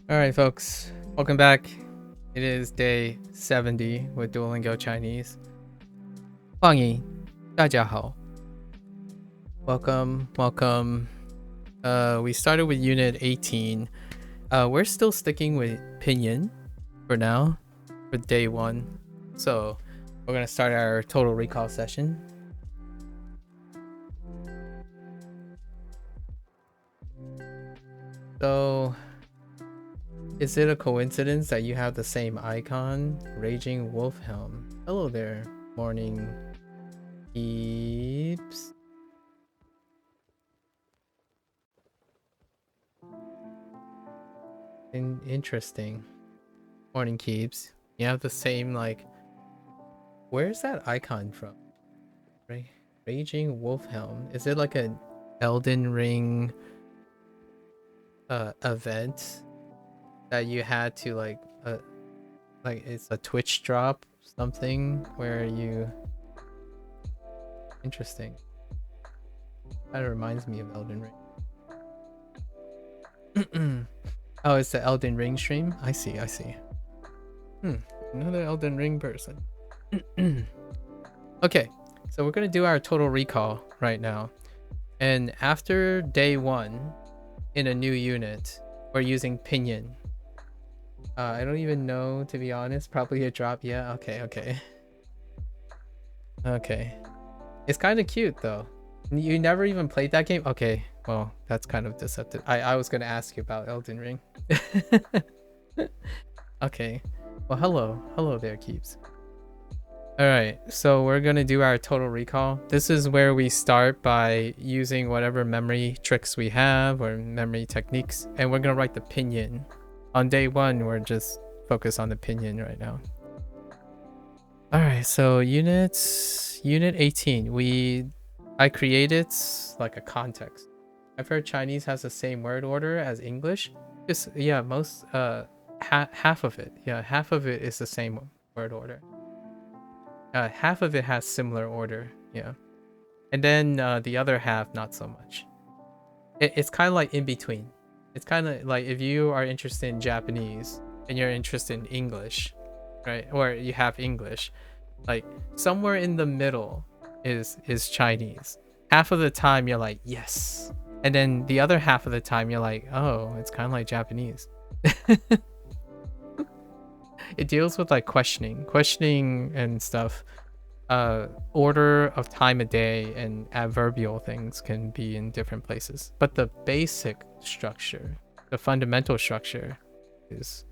All right, folks, welcome back. It is day 70 with Duolingo Chinese. 欢迎大家好. Welcome. We started with unit 18. We're still sticking with pinyin for now, for day 1. So we're gonna start our total recall session. So, is it a coincidence that you have the same icon? Raging Wolfhelm. Hello there, morning peeps. Interesting. Morning keeps. You have the same, like, where's that icon from? Raging Wolfhelm. Is it like an Elden Ring event that you had to like it's a Twitch drop something where you interesting. Kind of reminds me of Elden Ring. Oh, it's the Elden Ring stream? I see. Another Elden Ring person. Okay, so we're gonna do our total recall right now. And after day 1 in a new unit, we're using pinyin. I don't even know, to be honest. Probably a drop. Yeah, okay. It's kind of cute though. You never even played that game? Okay, well, that's kind of deceptive. I was gonna ask you about Elden Ring. Okay, well, hello there, keeps. All right, so we're gonna do our total recall. This is where we start by using whatever memory tricks we have or memory techniques, and we're gonna write the pinyin. On day 1, we're just focused on the pinyin right now. All right, so unit 18. I created like a context. I've heard Chinese has the same word order as English. Just yeah, most half of it. Yeah, half of it is the same word order. Half of it has similar order. Yeah, and then the other half not so much. It's kind of like in between. It's kind of like if you are interested in Japanese and you're interested in English, right? Or you have English, like somewhere in the middle is Chinese. Half of the time you're like, yes. And then the other half of the time you're like, oh, it's kind of like Japanese. It deals with like questioning and stuff. Order of time of day and adverbial things can be in different places, but the basic structure, the fundamental structure, is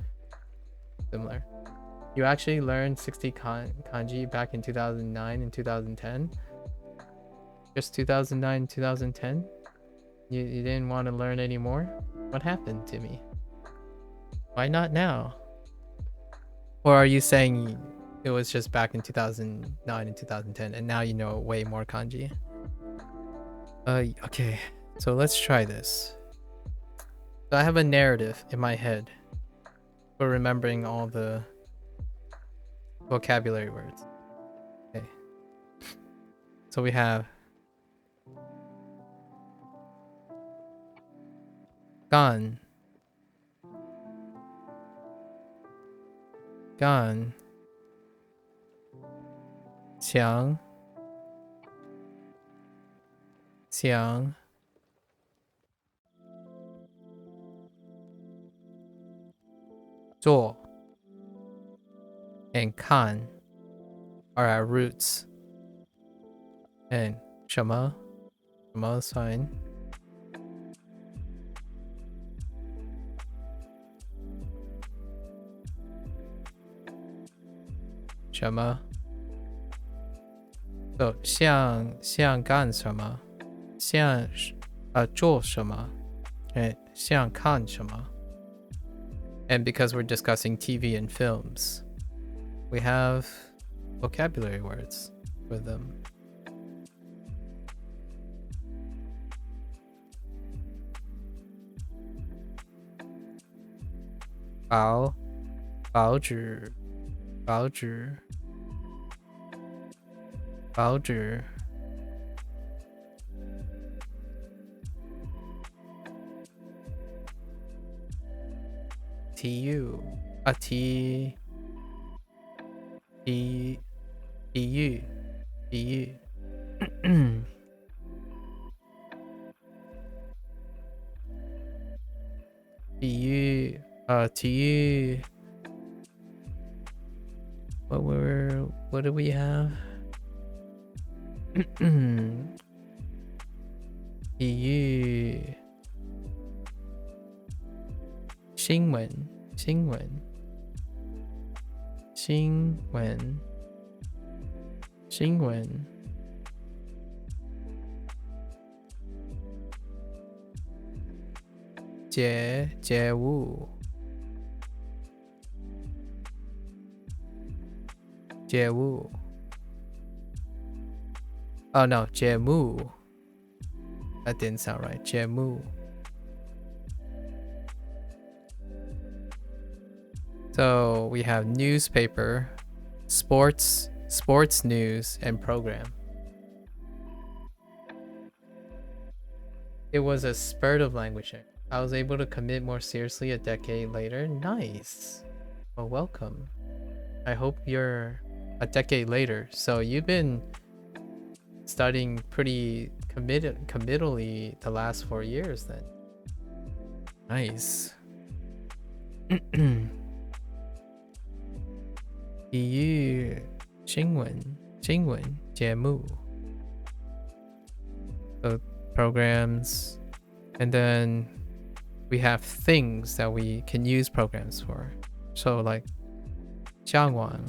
similar. You actually learned 60 kanji back in 2009 and 2010. Just 2009 and 2010. You didn't want to learn anymore? What happened to me? Why not now? Or are you saying it was just back in 2009 and 2010 and now you know way more kanji? Okay, so let's try this. So I have a narrative in my head for remembering all the vocabulary words. Okay, so we have gan, qiang, zuo, and kan are our roots. And shema is fine. Shema. So 像干什么？像做什么？像看什么？ And because we're discussing TV and films, we have vocabulary words for them. 报纸 TU 啊 T 体育体育体育 what do we have 体育新闻新闻新闻新闻节物节物 oh no 节目 that didn't sound right 节目 so we have newspaper sports news and program. It was a spurt of languaging. I was able to commit more seriously a decade later. Nice. Well, welcome. I hope you're a decade later. So you've been studying pretty committally the last 4 years then. Nice. 体育新闻节目 so programs and then we have things that we can use programs for so like 向往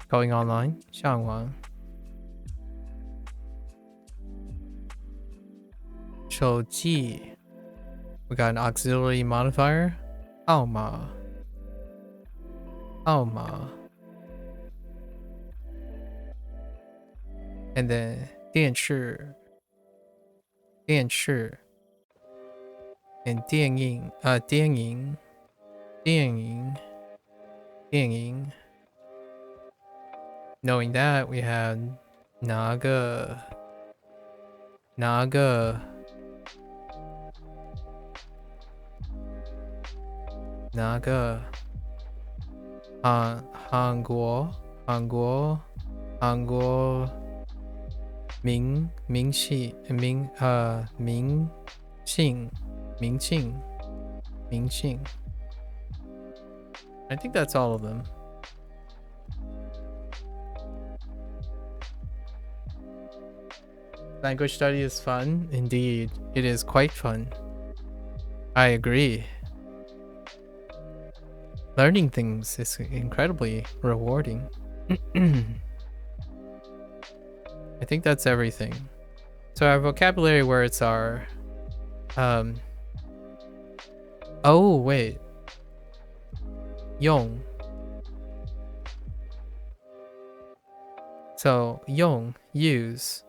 going online 向往手机 we got an auxiliary modifier 号码 and then 电视 and 电影 knowing that we had 哪个 韩国明星 I think that's all of them. Language study is fun. Indeed, it is quite fun. I agree. Learning things is incredibly rewarding. I think that's everything. So our vocabulary words are oh wait 用 so 用 use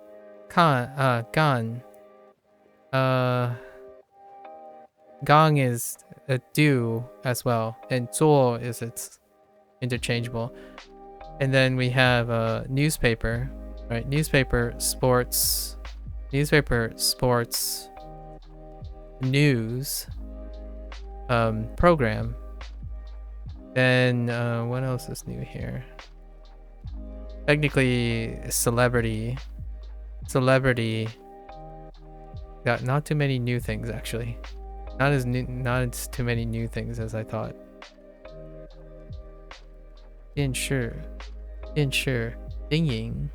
干 gang is a do as well and 做 is it's interchangeable and then we have a newspaper right newspaper sports news program then what else is new here technically celebrity got not too many new things actually not as too many new things as I thought 电视经营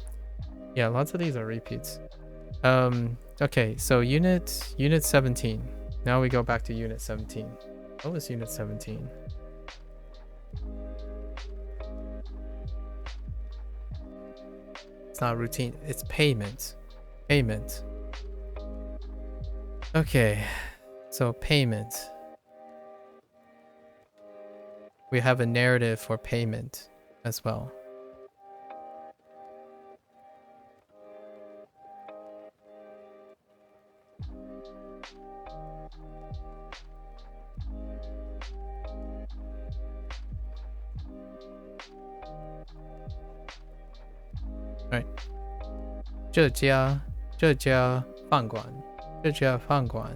yeah lots of these are repeats okay so unit 17 now we go back to unit 17 what was unit 17 it's not routine it's payment okay so payment we have a narrative for payment as well right 这家饭馆这家饭馆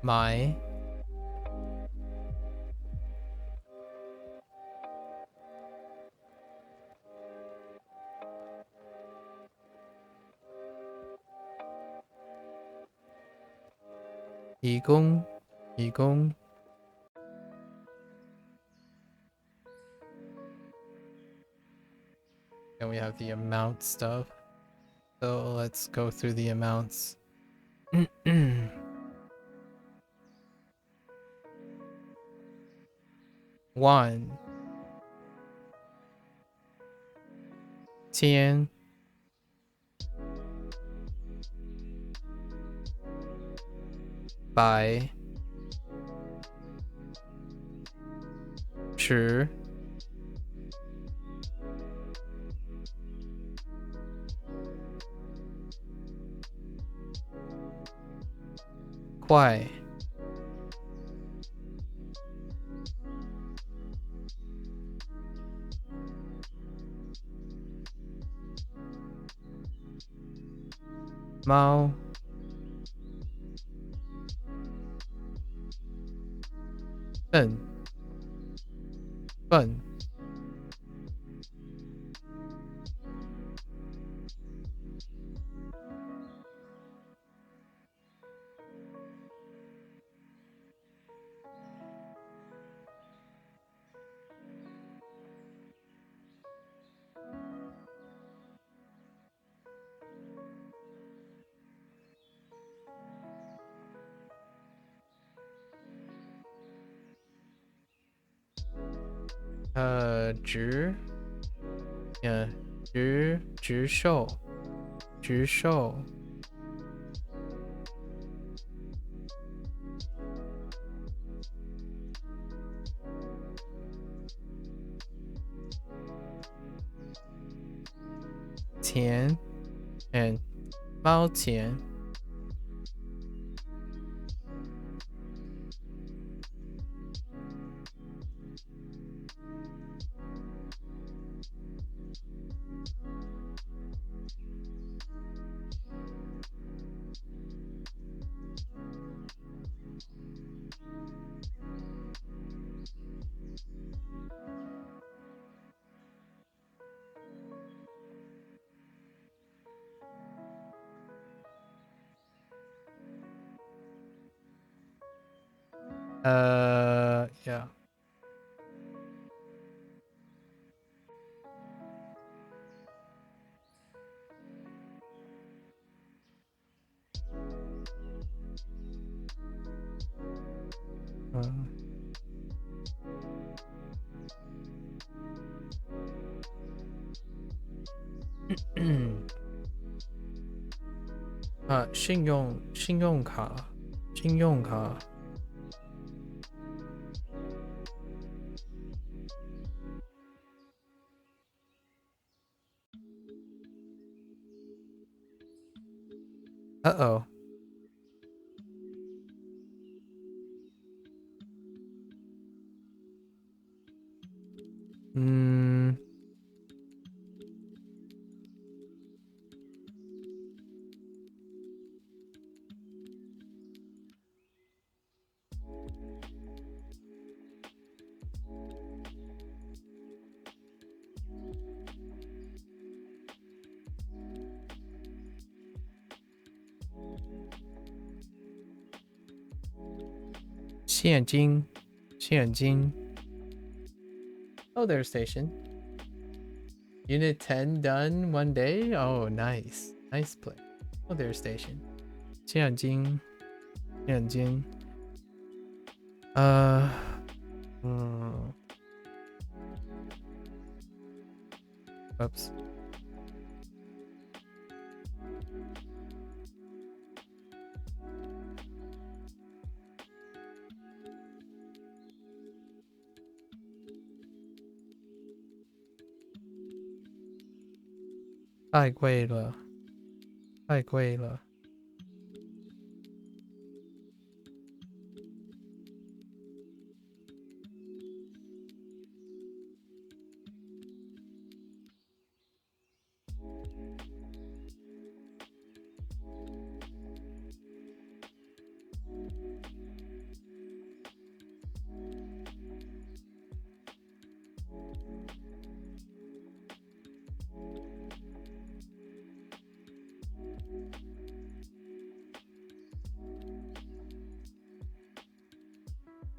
买提供 and we have the amount stuff. So let's go through the amounts. 1千百十块猫笨笨直直寿钱 and 猫钱yeah.信用卡Uh-oh. Mm. 现金 Oh, there's station. Unit 10 done one day. Oh, nice play. Oh, there's station. 现金 Oops.太贵了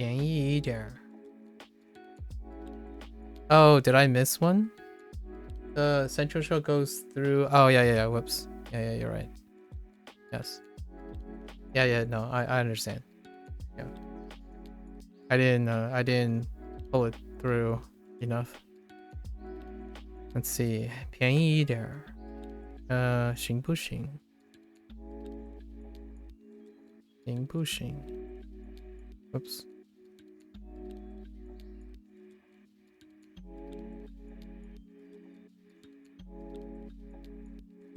便宜一点. Oh, did I miss one? The central show goes through. Oh yeah. Whoops. Yeah, you're right. Yes. Yeah. No, I understand. Yeah. I didn't pull it through enough. Let's see. 便宜一点. 行不行? 行不行? Whoops.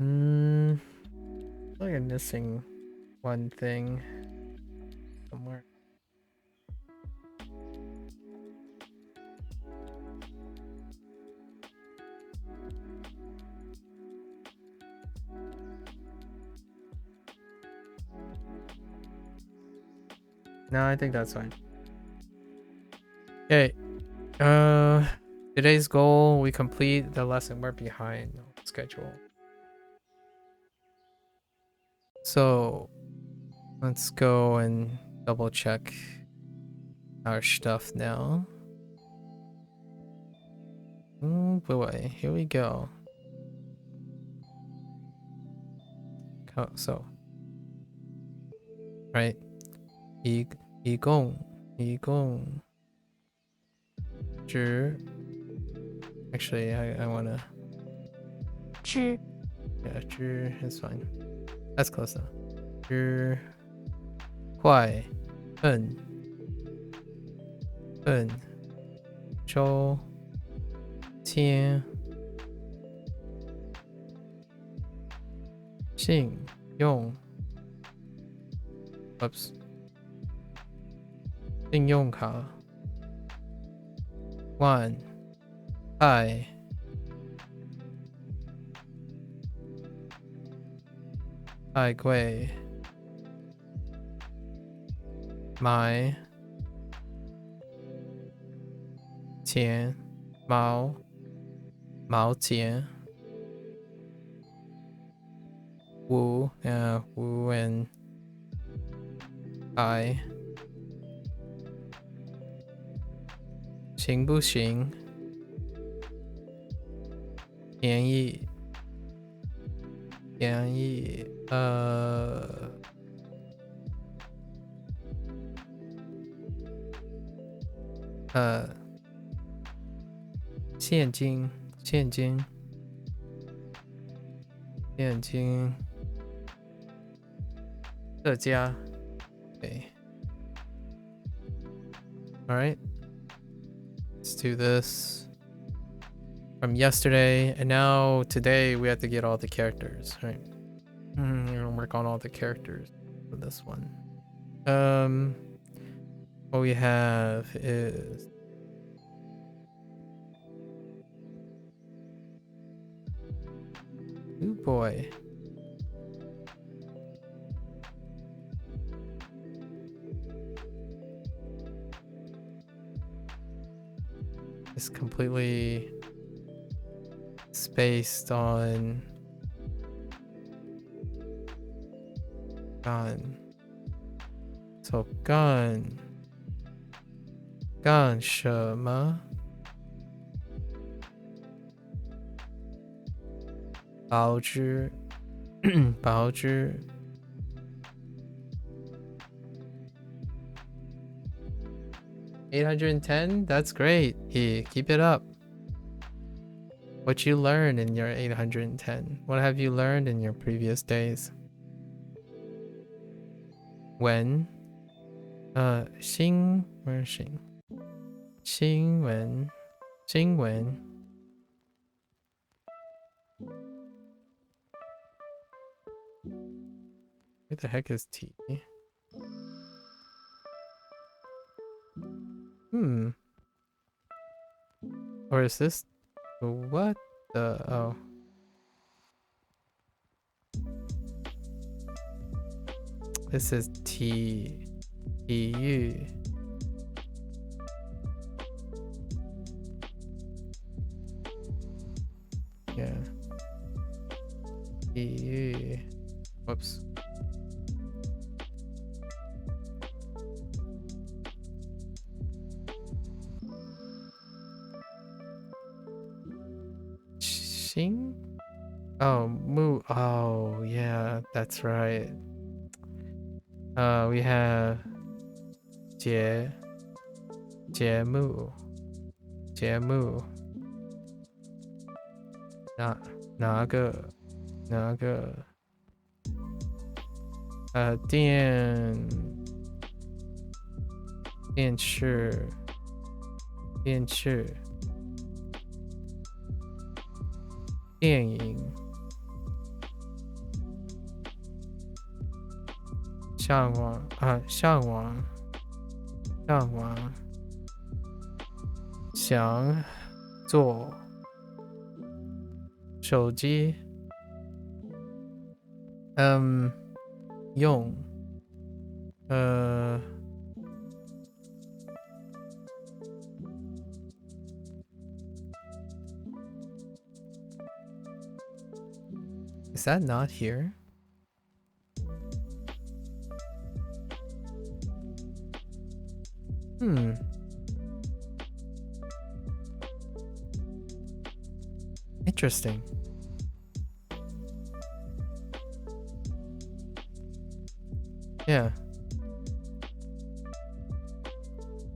I feel like I'm missing one thing somewhere. No, I think that's fine. Okay. Today's goal, we complete the lesson. We're behind schedule. So let's go and double check our stuff now. Oh boy, here we go. So, right. 一共 Actually, I wanna. 知 Yeah, 知 is fine. That's close enough. 知快笨周天信用 Oops. 信用卡万爱爱贵买钱毛钱五 五 and 百行不行便宜现金这家 Okay. All right. Let's do this from yesterday, and now today we have to get all the characters. Right. We're gonna work on all the characters for this one. What we have is oh boy. It's completely spaced on gun. So gun 干什么？保之保之 810? That's great. Keep it up. What you learned in your 810? What have you learned in your previous days? When? Where's 新闻 Where the heck is T? Or is this what the oh? This is T EU. Yeah. EU. Whoops. Xing? Oh, Mu. Oh, yeah, that's right. We have 节目哪个电视电影上网想做手机用Is that not here? Interesting. Yeah.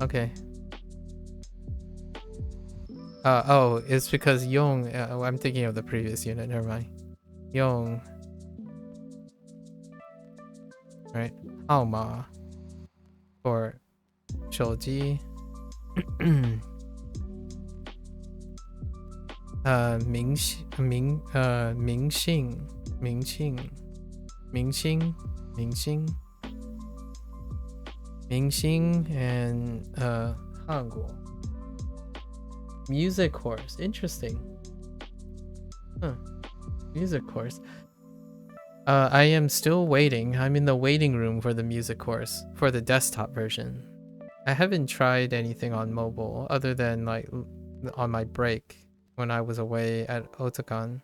Okay. Oh, it's because Yong. I'm thinking of the previous unit. Never mind. Yong. Right. 号码 for 手机。明星 and 韩国 music course. Interesting. Music course. I am still waiting. I'm in the waiting room for the music course for the desktop version. I haven't tried anything on mobile other than like on my break when I was away at Otakon.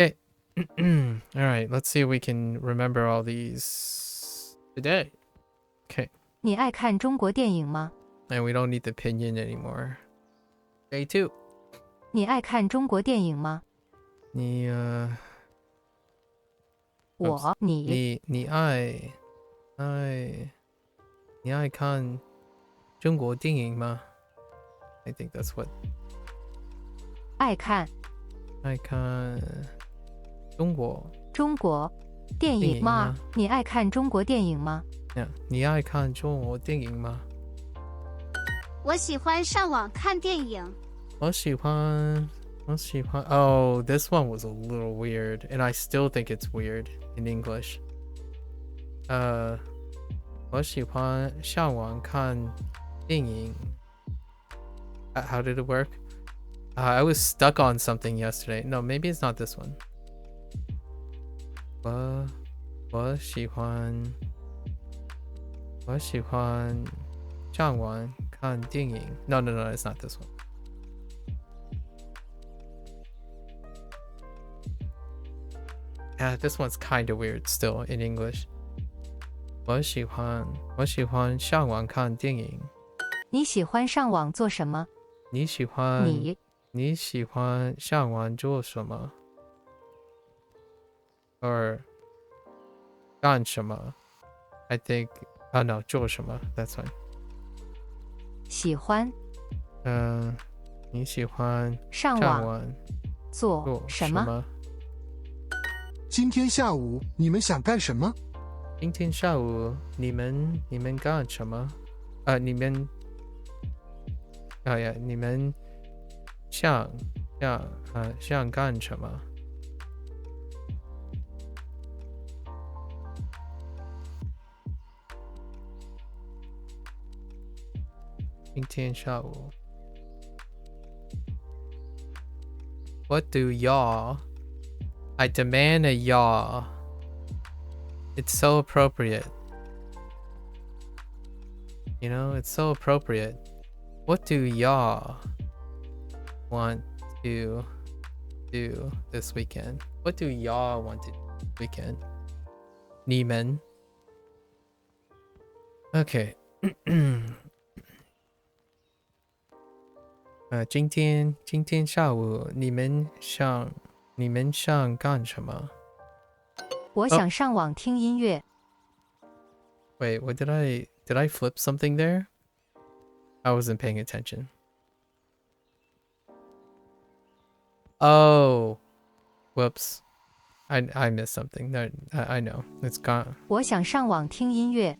Okay. All right, let's see if we can remember all these today. Okay. 你爱看中国电影吗？ And we don't need the pinyin anymore. Day 2. 你爱看中国电影吗？你爱看中国电影吗？ I think that's what. 爱看中国电影吗？你爱看中国电影吗？ Yeah, 你爱看中国电影吗？我喜欢上网看电影。我喜欢 Oh, this one was a little weird, and I still think it's weird in English. 我喜欢上网看电影。How did it work? I was stuck on something yesterday. No, maybe it's not this one. 我喜欢上网看电影。No, it's not this one. Yeah, this one's kind of weird still in English. 我喜欢上网看电影。你喜欢上网做什么？你喜欢上网做什么？ Or 干什么？ I think. Oh no, 做什么？ That's fine. 喜欢你喜欢上网做什么？今天下午你们想干什么？今天下午你们干什么？你们想干什么？今天下午 What do y'all? I demand a y'all. It's so appropriate. You know, it's so appropriate. What do y'all want to do this weekend? What do y'all want to do this weekend? 你们 Okay. 今天下午你们想干什么？我想上网听音乐。Wait, what did I flip something there? I wasn't paying attention. Oh, whoops. I missed something. No, I know. It's gone. 我想上网听音乐。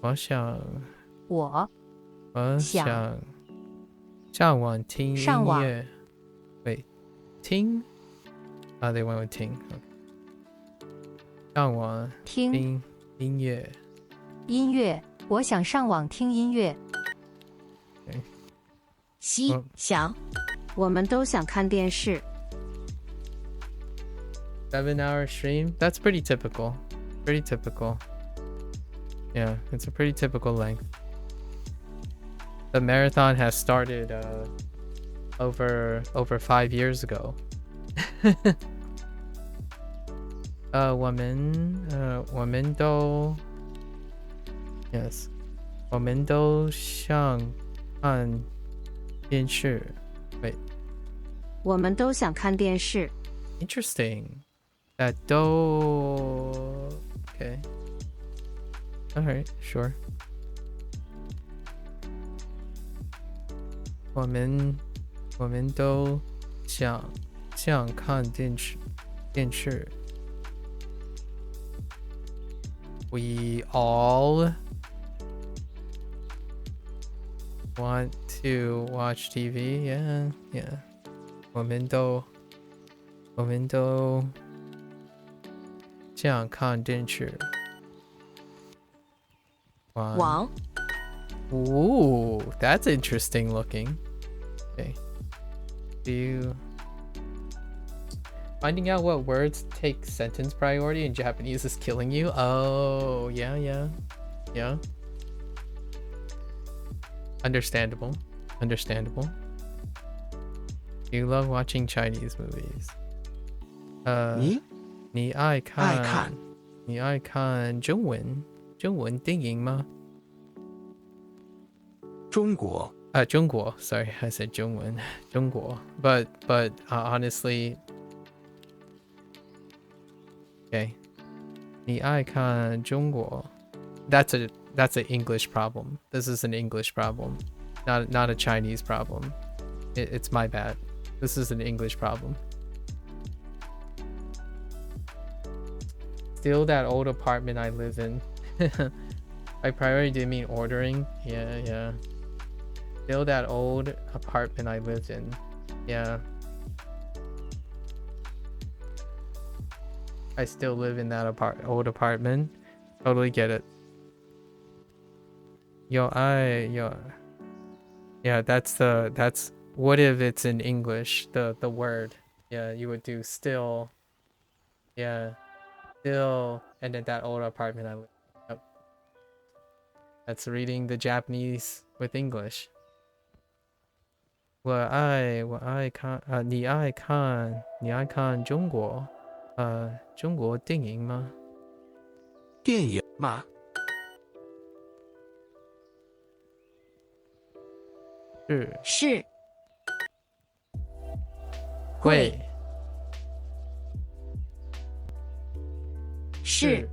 我想我上网听上网音乐。Wait, 听? They went with 听. Okay. 上网听听音乐。音乐。我想上网听音乐。想，我们都想看电视。7-hour stream? That's pretty typical. Pretty typical. Yeah, it's a pretty typical length. The marathon has started over 5 years ago. 我们都 yes, 我们都想看电视。Wait, 我们都想看电视。 interesting. That do okay. Alright, sure. 我们都想看电视。We all want to watch TV. Yeah. 我们都想看电视。网 Ooh, that's interesting looking. Okay. Finding out what words take sentence priority in Japanese is killing you? Oh, yeah. Understandable. You love watching Chinese movies. 你爱看中文电影吗？中国 中国 sorry, I said 中文 中国 but honestly okay 你爱看中国 that's an English problem. This is an English problem, not a Chinese problem. It's my bad. This is an English problem. Still that old apartment I live in. By priority, do you mean ordering? Yeah. Still that old apartment I lived in. Yeah. I still live in that old apartment. Totally get it. Yeah, that's what if it's in English, the word. Yeah, you would do still. Yeah. Still, and then that old apartment I live. Yep. That's reading the Japanese with English. 你爱看中国电影吗？电影吗？是会是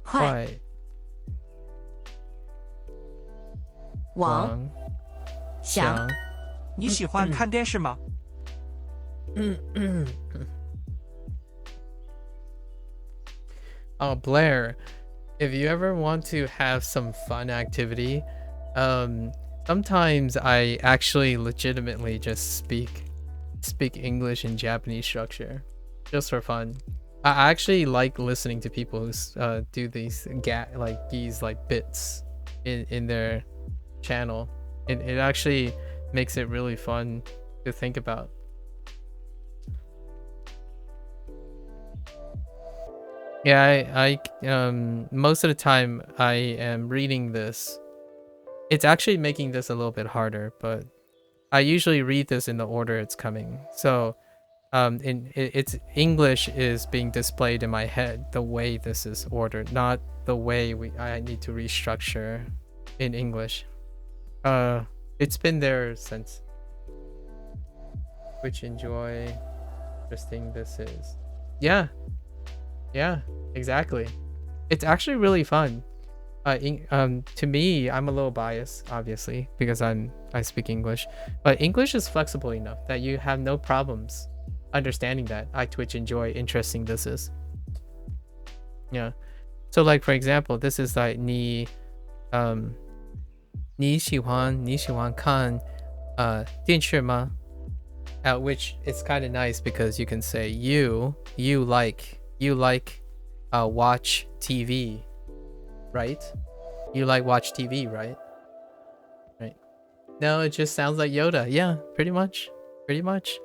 快网想你喜欢看电视吗？Oh, Blair, if you ever want to have some fun activity, sometimes I actually legitimately just speak English in Japanese structure, just for fun. I actually like listening to people who do these bits in their channel. It actually makes it really fun to think about. Yeah, I most of the time I am reading this. It's actually making this a little bit harder, but I usually read this in the order it's coming. So it's English is being displayed in my head the way this is ordered, not the way I need to restructure in English. It's been there since. Which enjoy interesting this is. Yeah. Yeah, exactly. It's actually really fun. To me, I'm a little biased, obviously, because I speak English. But English is flexible enough that you have no problems understanding that I Twitch enjoy interesting this is. Yeah. So like for example, this is like 你喜欢看电视吗? Which is kind of nice because you can say you like watch TV, right? You like watch TV, right? Right. No, it just sounds like Yoda. Yeah, pretty much. Pretty much.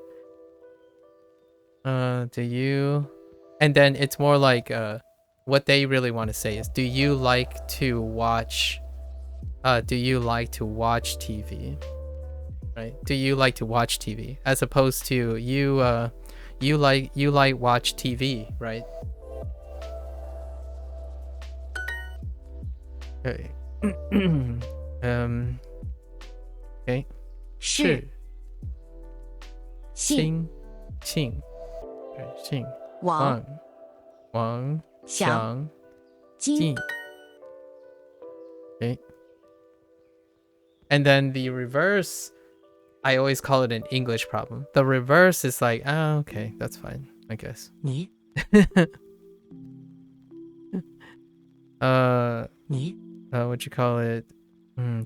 Do you? And then it's more like what they really want to say is, do you like to watch TV? Right? Do you like to watch TV? As opposed to you like watch TV, right? Okay. Okay. 是信信信王王祥金金 Okay. And then the reverse, I always call it an English problem. The reverse is like, oh, okay, that's fine, I guess. 你 你 What you call it?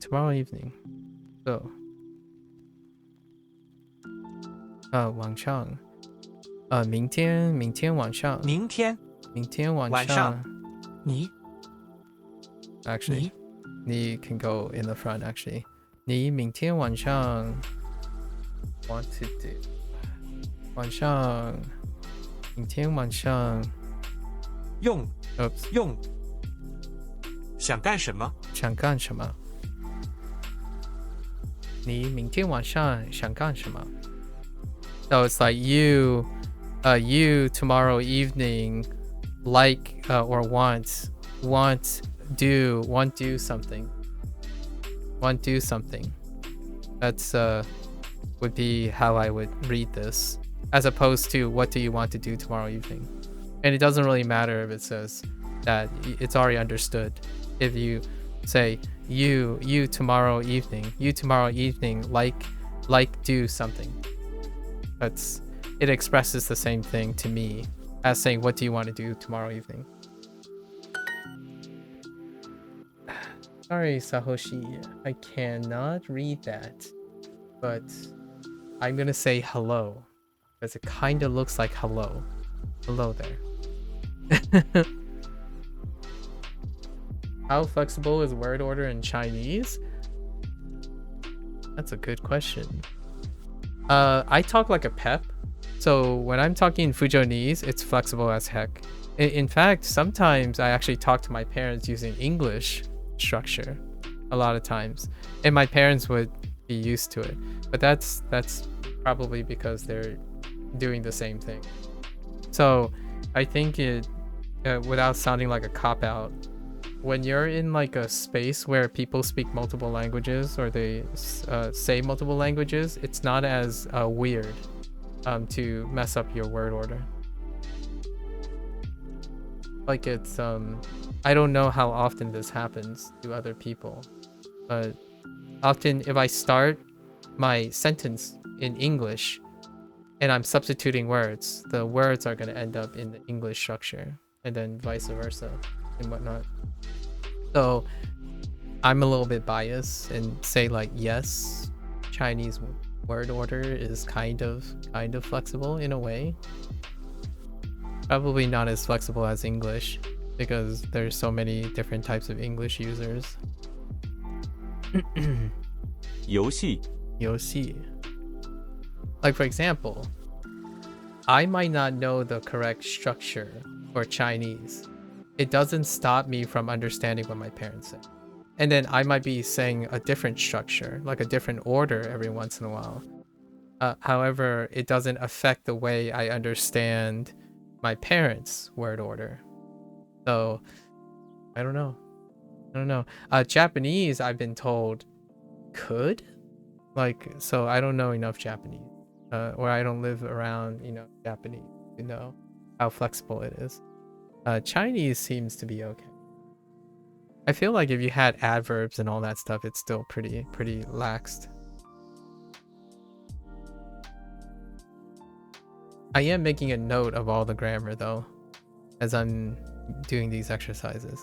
Tomorrow evening. So, 晚上明天晚上明天晚上你 Actually, 你 can go in the front actually. 你明天晚上 want to do 晚上明天晚上用 oops 用想干什么？想干什么？你明天晚上想干什么？ So it's like you tomorrow evening like or want do something. That's would be how I would read this, as opposed to what do you want to do tomorrow evening. And it doesn't really matter if it says that, it's already understood. If you say you tomorrow evening like do something, it expresses the same thing to me as saying what do you want to do tomorrow evening. Sorry, Sahoshi, I cannot read that, but I'm gonna say hello because it kind of looks like hello. Hello there. How flexible is word order in Chinese? That's a good question. I talk like a pep, so when I'm talking Fujonese, it's flexible as heck. In fact, sometimes I actually talk to my parents using English structure a lot of times, and my parents would be used to it, but that's probably because they're doing the same thing. So I think it without sounding like a cop-out, when you're in like a space where people speak multiple languages or they say multiple languages, it's not as weird to mess up your word order. Like it's I don't know how often this happens to other people, but often if I start my sentence in English and I'm substituting words, the words are going to end up in the English structure, and then vice versa and whatnot. So I'm a little bit biased and say like, yes, Chinese word order is kind of flexible in a way. Probably not as flexible as English because there's so many different types of English users. 游戏 Like for example, I might not know the correct structure for Chinese. It doesn't stop me from understanding what my parents say. And then I might be saying a different structure, like a different order every once in a while. However, it doesn't affect the way I understand my parents' word order. So, I don't know. Japanese, I've been told, could Like, so I don't know enough Japanese, or I don't live around, Japanese to know how flexible it is. Chinese seems to be okay. I feel like if you had adverbs and all that stuff, it's still pretty laxed. I am making a note of all the grammar though, as I'm doing these exercises.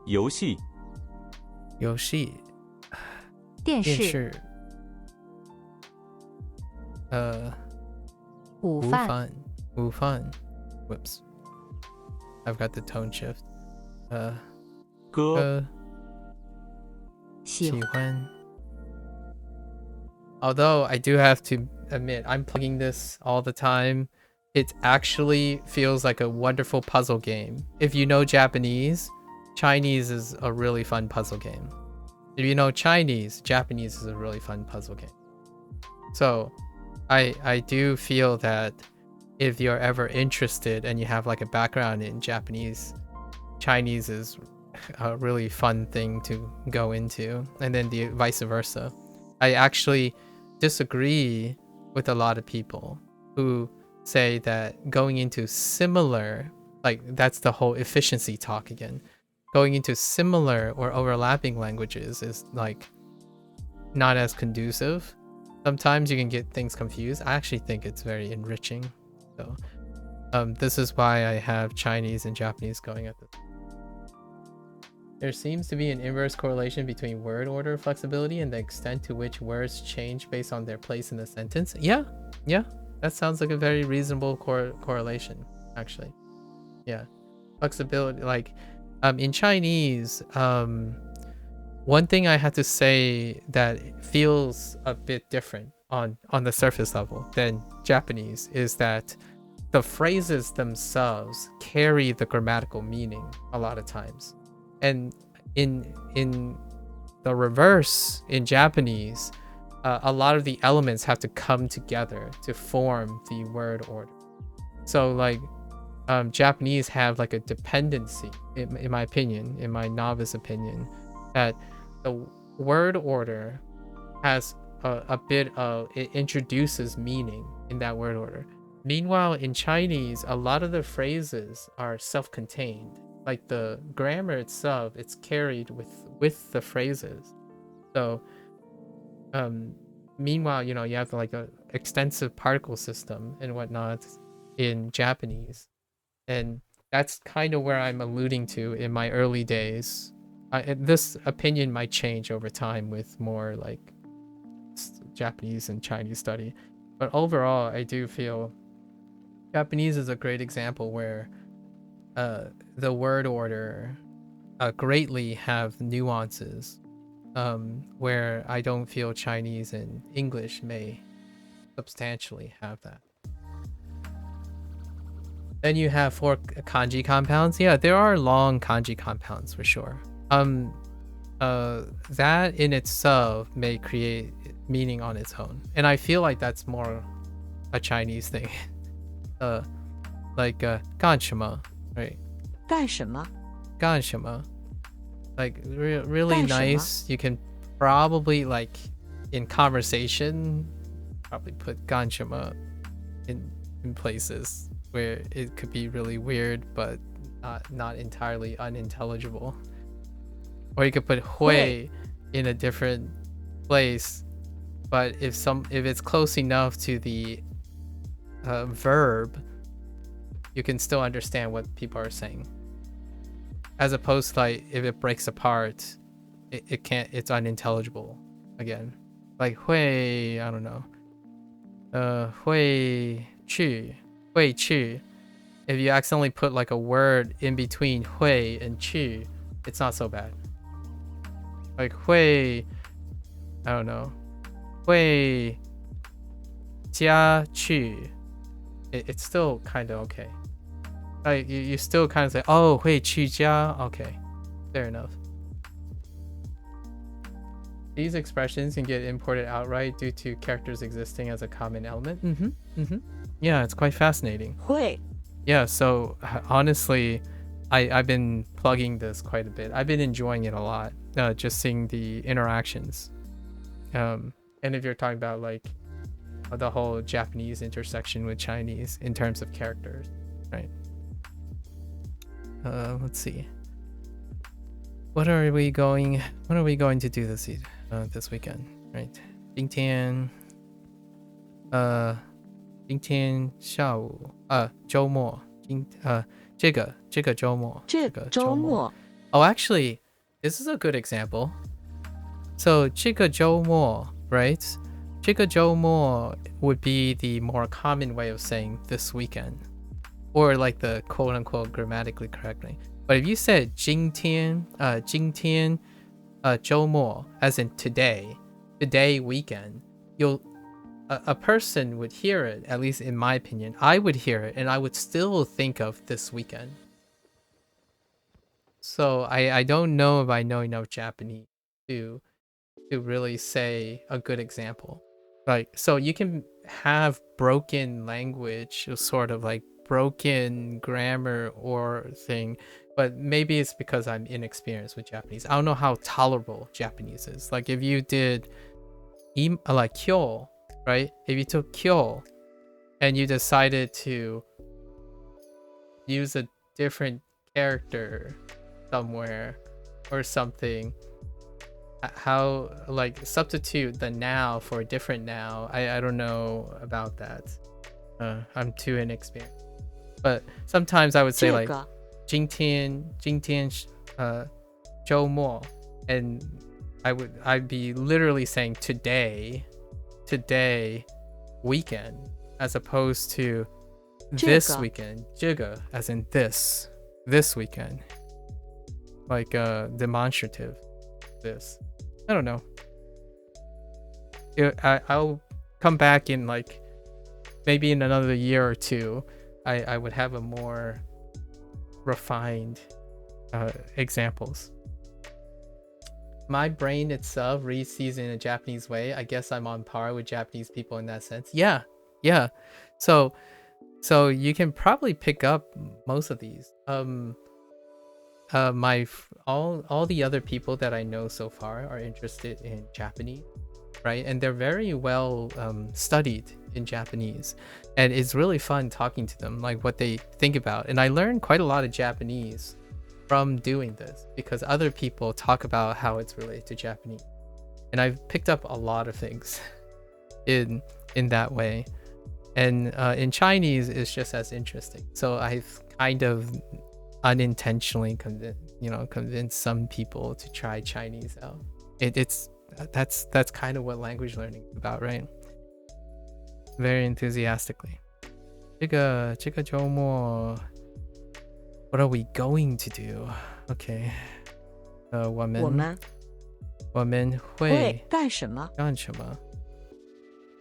游戏、游戏、电视、电视、午饭、午饭。Whoops. I've got the tone shift. 歌、喜喜欢。Although I do have to admit, I'm plugging this all the time. It actually feels like a wonderful puzzle game. If you know Japanese, Chinese is a really fun puzzle game. If you know Chinese, Japanese is a really fun puzzle game. So I do feel that if you're ever interested and you have like a background in Japanese, Chinese is a really fun thing to go into, and then the vice versa. I actually disagree with a lot of people who say that going into similar, like that's the whole efficiency talk again. Going into similar or overlapping languages is like not as conducive. Sometimes you can get things confused. I actually think it's very enriching. So this is why I have Chinese and Japanese going at this. There seems to be an inverse correlation between word order flexibility and the extent to which words change based on their place in the sentence. Yeah, that sounds like a very reasonable correlation, actually. Yeah, flexibility. Like, in Chinese, one thing I had to say that feels a bit different on the surface level than Japanese is that the phrases themselves carry the grammatical meaning a lot of times. And in the reverse, in Japanese, a lot of the elements have to come together to form the word order. So like Japanese have like a dependency, in my opinion, in my novice opinion, that the word order has a bit of, it introduces meaning in that word order. Meanwhile, in Chinese, a lot of the phrases are self-contained. Like the grammar itself, it's carried with the phrases. So meanwhile, you have like a extensive particle system and whatnot in Japanese, and that's kind of where I'm alluding to in my early days. This opinion might change over time with more like Japanese and Chinese study, but overall I do feel Japanese is a great example where the word order greatly have nuances, where I don't feel Chinese and English may substantially have that. Then you have 4 kanji compounds. Yeah, there are long kanji compounds for sure. That in itself may create meaning on its own, and I feel like that's more a Chinese thing. Like 干什么, right? 干什么? 干什么? Like really 干什么? nice. You can probably like in conversation probably put 干什么 in places where it could be really weird but not entirely unintelligible. Or you could put 会 in a different place, but if it's close enough to the verb, you can still understand what people are saying. As opposed to like if it breaks apart, it can't, it's unintelligible again. Like 会, I don't know. 会去, 会去. If you accidentally put like a word in between 会 and 去, it's not so bad. Like 会, I don't know. 会家去. It's still kind of okay. Like you still kind of say, oh, 会去家. Okay, fair enough. These expressions can get imported outright due to characters existing as a common element. Yeah, it's quite fascinating. 会. Yeah, so honestly, I've been plugging this quite a bit. I've been enjoying it a lot, just seeing the interactions. And And if you're talking about like the whole Japanese intersection with Chinese in terms of characters, right? Let's see. What are we going to do this weekend, right? 今天下午周末这个周末 Oh, actually, this is a good example. So 这个周末, right? 这个周末 would be the more common way of saying this weekend, or like the quote unquote grammatically correctly. But if you said 今天周末 as in today weekend, a person would hear it, at least in my opinion. I would hear it and I would still think of this weekend. So I don't know if I know enough Japanese to really say a good example. Like, so you can have broken language, sort of like broken grammar or thing, but maybe it's because I'm inexperienced with Japanese. I don't know how tolerable Japanese is. Like if you did like kyo, right? If you took kyo and you decided to use a different character somewhere or something, how like substitute the now for a different now, I don't know about that. I'm too inexperienced. But sometimes I would say like 今天周末, and I'd be literally saying today weekend, as opposed to this weekend, 这个 as in this weekend, like demonstrative this. I don't know. I'll come back in like maybe in another year or two. I would have a more refined examples. My brain itself reads these in a Japanese way. I guess I'm on par with Japanese people in that sense. Yeah. So you can probably pick up most of these. All the other people that I know so far are interested in Japanese, right? And they're very well studied in Japanese, and it's really fun talking to them, like what they think about. And I learned quite a lot of Japanese from doing this because other people talk about how it's related to Japanese, and I've picked up a lot of things in that way. And in Chinese, it's just as interesting. So I've kind of unintentionally convinced some people to try Chinese out. That's kind of what language learning is about, right? Very enthusiastically. 这个周末 what are we going to do? Okay. 我们会干什么？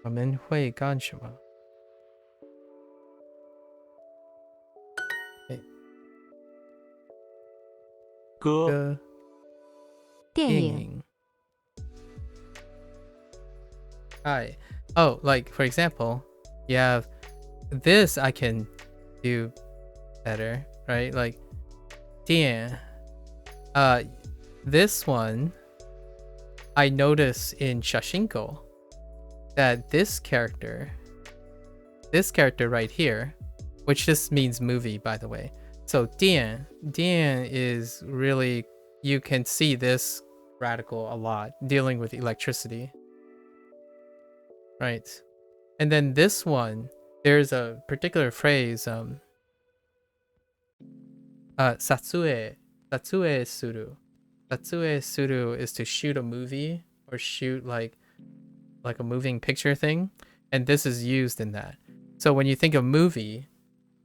我们会干什么？歌电影 Hi. Oh, like for example, you have this I can do better, right? Like 电 this one I notice in Shashinko that this character right here, which just means movie, by the way. So 电 is really, you can see this radical a lot, dealing with electricity, right? And then this one, there's a particular phrase, satsue suru. Satsue suru is to shoot a movie or shoot like a moving picture thing, and this is used in that. So when you think of movie,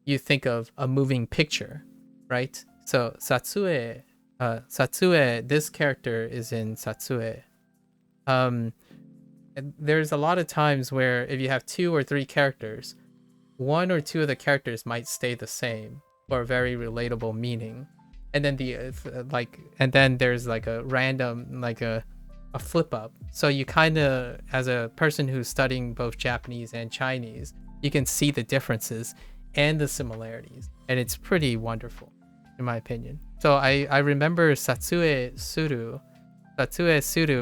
you think of a moving picture, right? So satsue, this character is in satsue. And there's a lot of times where if you have 2 or 3 characters, 1 or 2 of the characters might stay the same for a very relatable meaning, and then and then there's like a random, like a flip up. So you kind of, as a person who's studying both Japanese and Chinese, you can see the differences and the similarities, and it's pretty wonderful in my opinion. So I remember satsue suru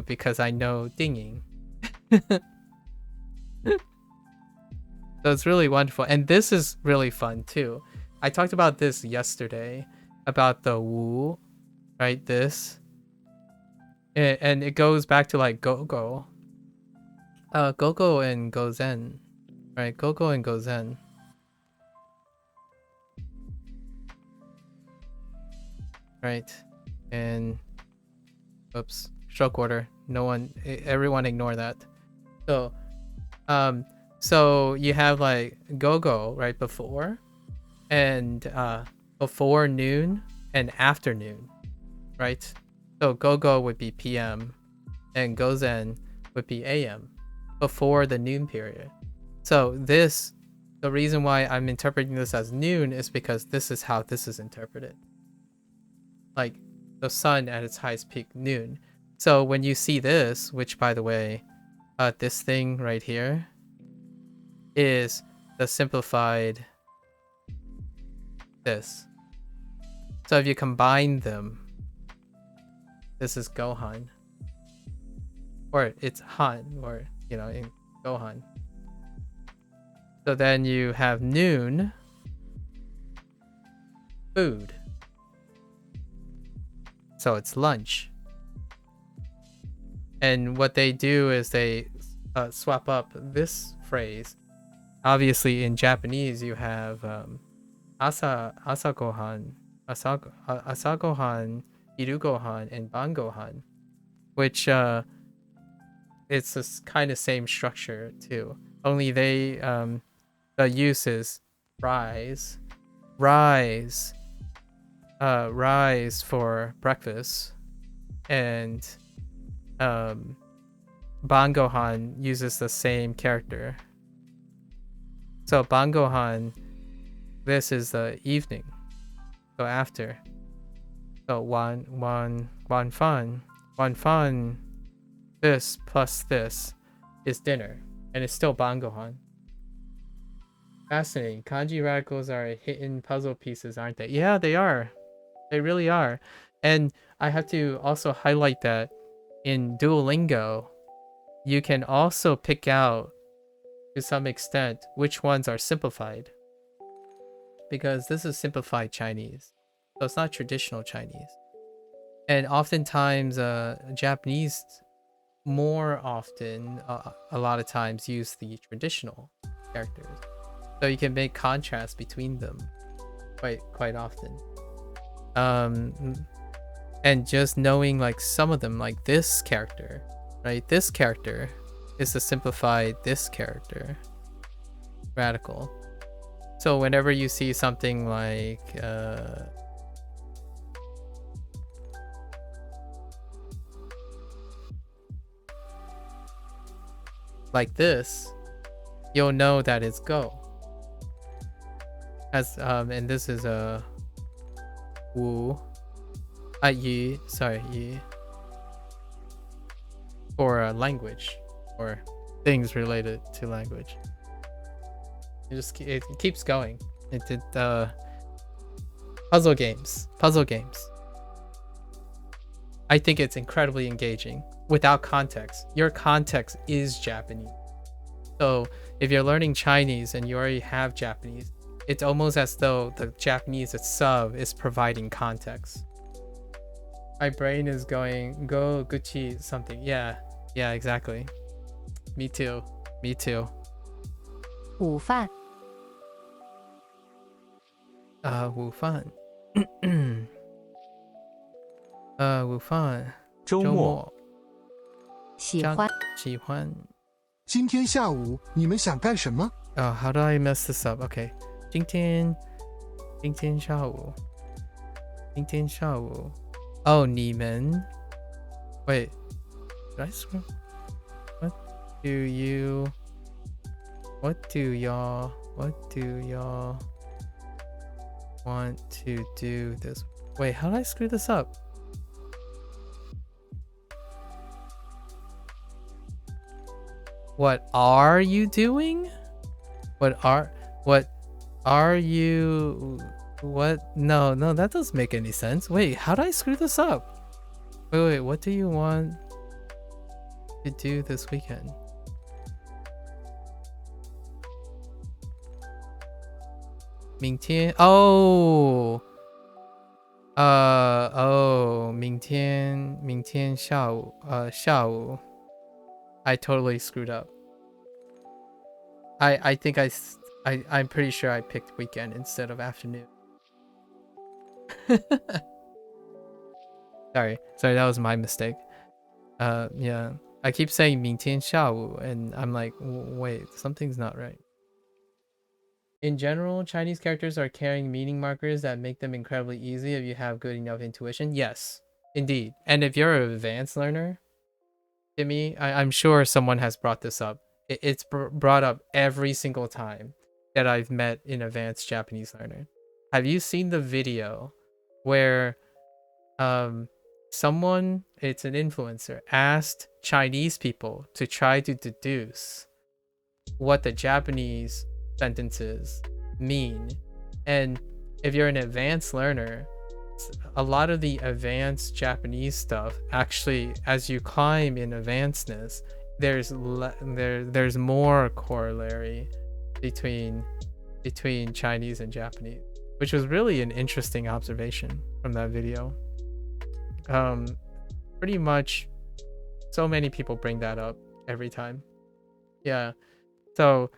because I know dinging. So it's really wonderful. And this is really fun too. I talked about this yesterday, about the wu, right? This. And it goes back to like go-go. Go-go and gozen. Right? Go-go and gozen. Right. And oops. Stroke order. Everyone ignore that. So you have like go-go right before, and before noon and afternoon, right? So go-go would be PM and gozen would be AM before the noon period. So the reason why I'm interpreting this as noon is because this is how this is interpreted. Like the sun at its highest peak, noon. So when you see this, which by the way, this thing right here is the simplified this. So if you combine them, this is Gohan. Or it's Han, or, in Gohan. So then you have noon, food. So it's lunch. And what they do is they swap up this phrase. Obviously in Japanese you have asa gohan, asa gohan, hiru gohan, and ban gohan, which it's this kind of same structure too. Only they the use is rise for breakfast, and ban gohan uses the same character. So ban gohan, this is the evening, so after. So wan fan, this plus this is dinner, and it's still ban gohan. Fascinating. Kanji radicals are hidden puzzle pieces, aren't they? Yeah, they are. They really are. And I have to also highlight that in Duolingo, you can also pick out to some extent which ones are simplified, because this is simplified Chinese, so it's not traditional Chinese. And oftentimes Japanese more often a lot of times use the traditional characters, so you can make contrast between them quite often. And just knowing like some of them, like this character, right? This character is the simplified this character radical. So whenever you see something like this, you'll know that it's go. As and this is a wu, yi, sorry, yi, for language or things related to language. It keeps going. It did puzzle games. I think it's incredibly engaging without context. Your context is Japanese. So if you're learning Chinese and you already have Japanese, it's almost as though the Japanese itself is providing context. My brain is going, go Gucci something. Yeah, exactly. Me too. 午饭，午饭午饭周末喜欢，喜欢今天下午你们想干什么？ how do I mess this up? Okay. 今天下午 Oh, 你们 Wait, did I screw? What do y'all want to do this? Wait, how did I screw this up? What are you doing? What no, that doesn't make any sense. Wait, how did I screw this up? Wait, what do you want to do this weekend? 明天 oh oh 明天下午 I totally screwed up. I think I'm pretty sure I picked weekend instead of afternoon. Sorry, that was my mistake. Yeah, I keep saying 明天下午 and I'm like, wait, something's not right. In general, Chinese characters are carrying meaning markers that make them incredibly easy if you have good enough intuition. Yes, indeed. And if you're an advanced learner, Jimmy, I'm sure someone has brought this up. It's brought up every single time that I've met an advanced Japanese learner. Have you seen the video where someone, it's an influencer, asked Chinese people to try to deduce what the Japanese sentences mean? And if you're an advanced learner, a lot of the advanced Japanese stuff, actually, as you climb in advancedness, there's more corollary between Chinese and Japanese, which was really an interesting observation from that video. Pretty much so many people bring that up every time. Yeah, so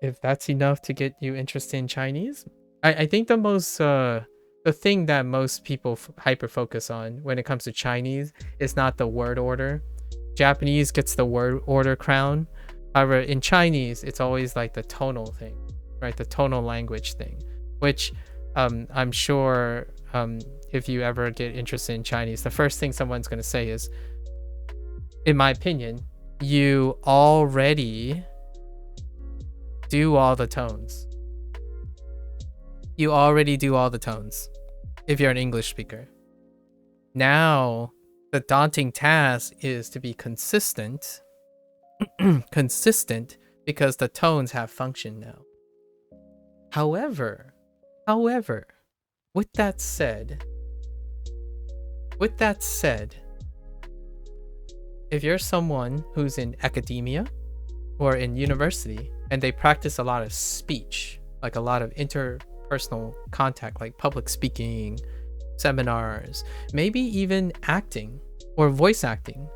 if that's enough to get you interested in Chinese, I think the thing that most people hyper focus on when it comes to Chinese is not the word order. Japanese gets the word order crown. However, in Chinese, it's always like the tonal thing, right? The tonal language thing, which I'm sure if you ever get interested in Chinese, the first thing someone's going to say is, in my opinion, you already do all the tones. You already do all the tones if you're an English speaker. Now, the daunting task is to be consistent, consistent, because the tones have function now. However, with that said, if you're someone who's in academia or in university and they practice a lot of speech, like a lot of interpersonal contact, like public speaking, seminars, maybe even acting or voice acting,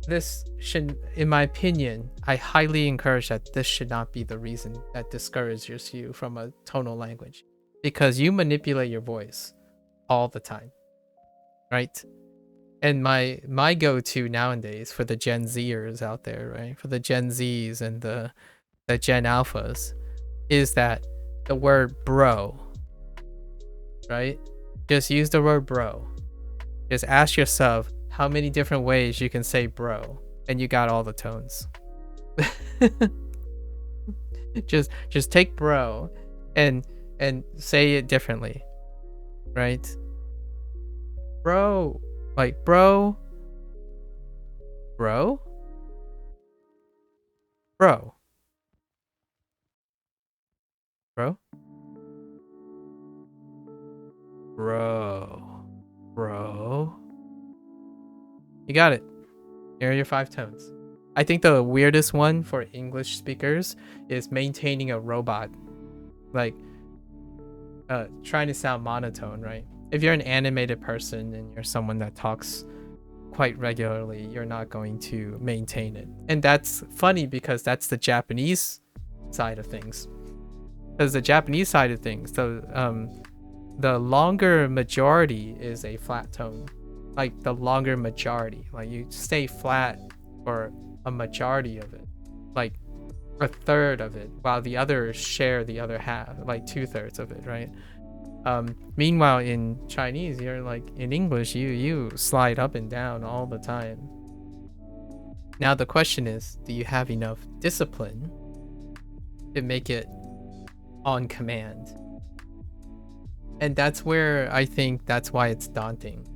this should, in my opinion, I highly encourage that this should not be the reason that discourages you from a tonal language, because you manipulate your voice all the time, right? And my go-to nowadays for the Gen Zers out there, right, for the Gen Zs and the Gen Alphas, is that the word bro, right? Just use the word bro. Just ask yourself how many different ways you can say bro, and you got all the tones. just take bro and say it differently, right? Bro, like bro, bro, bro, bro, bro. You got it. Here are your 5 tones. I think the weirdest one for English speakers is maintaining a robot, like trying to sound monotone, right? If you're an animated person and you're someone that talks quite regularly, you're not going to maintain it. And that's funny because that's the Japanese side of things. Because the Japanese side of things, the longer majority is a flat tone. Like the longer majority, like you stay flat for a majority of it, like a third of it, while the others share the other half, like 2/3 of it, right? Meanwhile, in Chinese, you're like, in English, you slide up and down all the time. Now the question is, do you have enough discipline to make it on command? And that's where I think that's why it's daunting.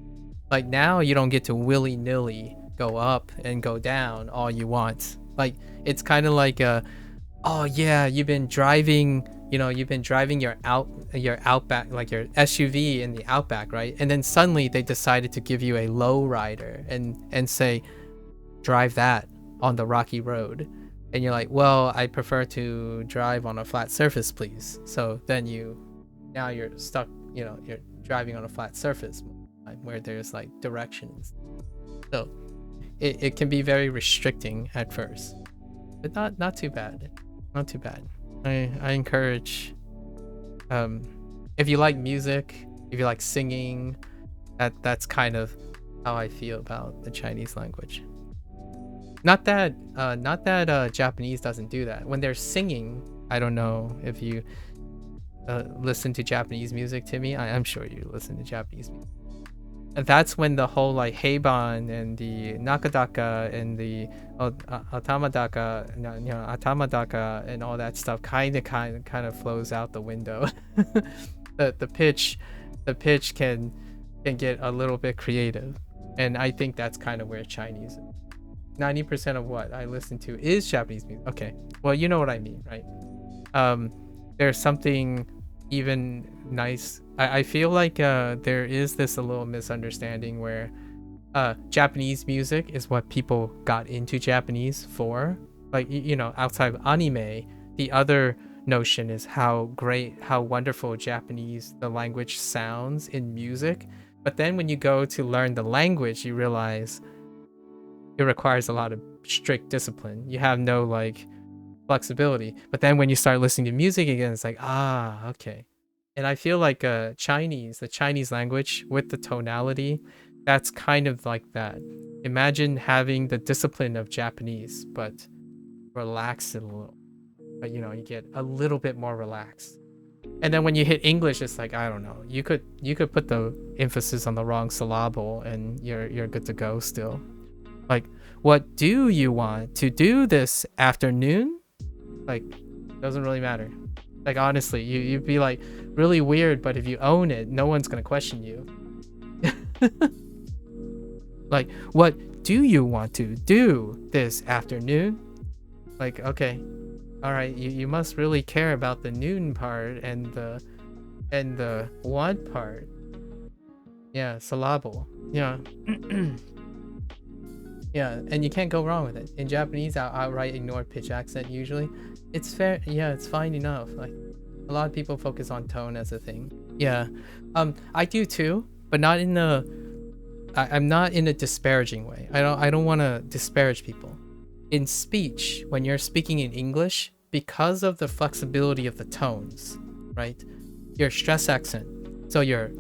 Like now you don't get to willy-nilly go up and go down all you want. Like it's kind of like oh yeah, you've been driving your Outback, like your SUV in the Outback, right? And then suddenly they decided to give you a low rider and say drive that on the rocky road. and you're like, well, I prefer to drive on a flat surface, please. So then now you're stuck, you're driving on a flat surface where there's like directions. So it can be very restricting at first, but not too bad. Not too bad. I encourage, if you like music, if you like singing, that's kind of how I feel about the Chinese language. Not that Japanese doesn't do that. When they're singing, I don't know if you listen to Japanese music, Timmy. I'm sure you listen to Japanese music. And that's when the whole like heiban and the nakadaka and the atamadaka, atamadaka and all that stuff kind of flows out the window. the pitch can get a little bit creative, and I think that's kind of where Chinese 90% of what I listen to is Japanese music. Okay, well, you know what I mean, right? There's something even nice. I feel like there is this a little misunderstanding where Japanese music is what people got into Japanese for. Like, outside of anime, the other notion is how great, how wonderful Japanese, the language, sounds in music. But then when you go to learn the language, you realize it requires a lot of strict discipline. You have no like flexibility. But then when you start listening to music again, it's like, okay. And I feel like the Chinese language with the tonality, that's kind of like that. Imagine having the discipline of Japanese, but relax it a little. But you get a little bit more relaxed. And then when you hit English, it's like, I don't know. You could put the emphasis on the wrong syllable and you're good to go still. Like, what do you want to do this afternoon? Like, doesn't really matter. Like, honestly, you'd be like really weird, but if you own it, no one's gonna question you. Like, what do you want to do this afternoon? Like, okay, all right, you must really care about the noon part and the want part. Yeah, syllable. Yeah. Yeah, and you can't go wrong with it. In Japanese, I'll outright ignore pitch accent usually. It's fair. Yeah, it's fine enough. Like, a lot of people focus on tone as a thing. Yeah, I do too, but not in the. I'm not in a disparaging way. I don't want to disparage people. In speech, when you're speaking in English, because of the flexibility of the tones, right? Your stress accent, so your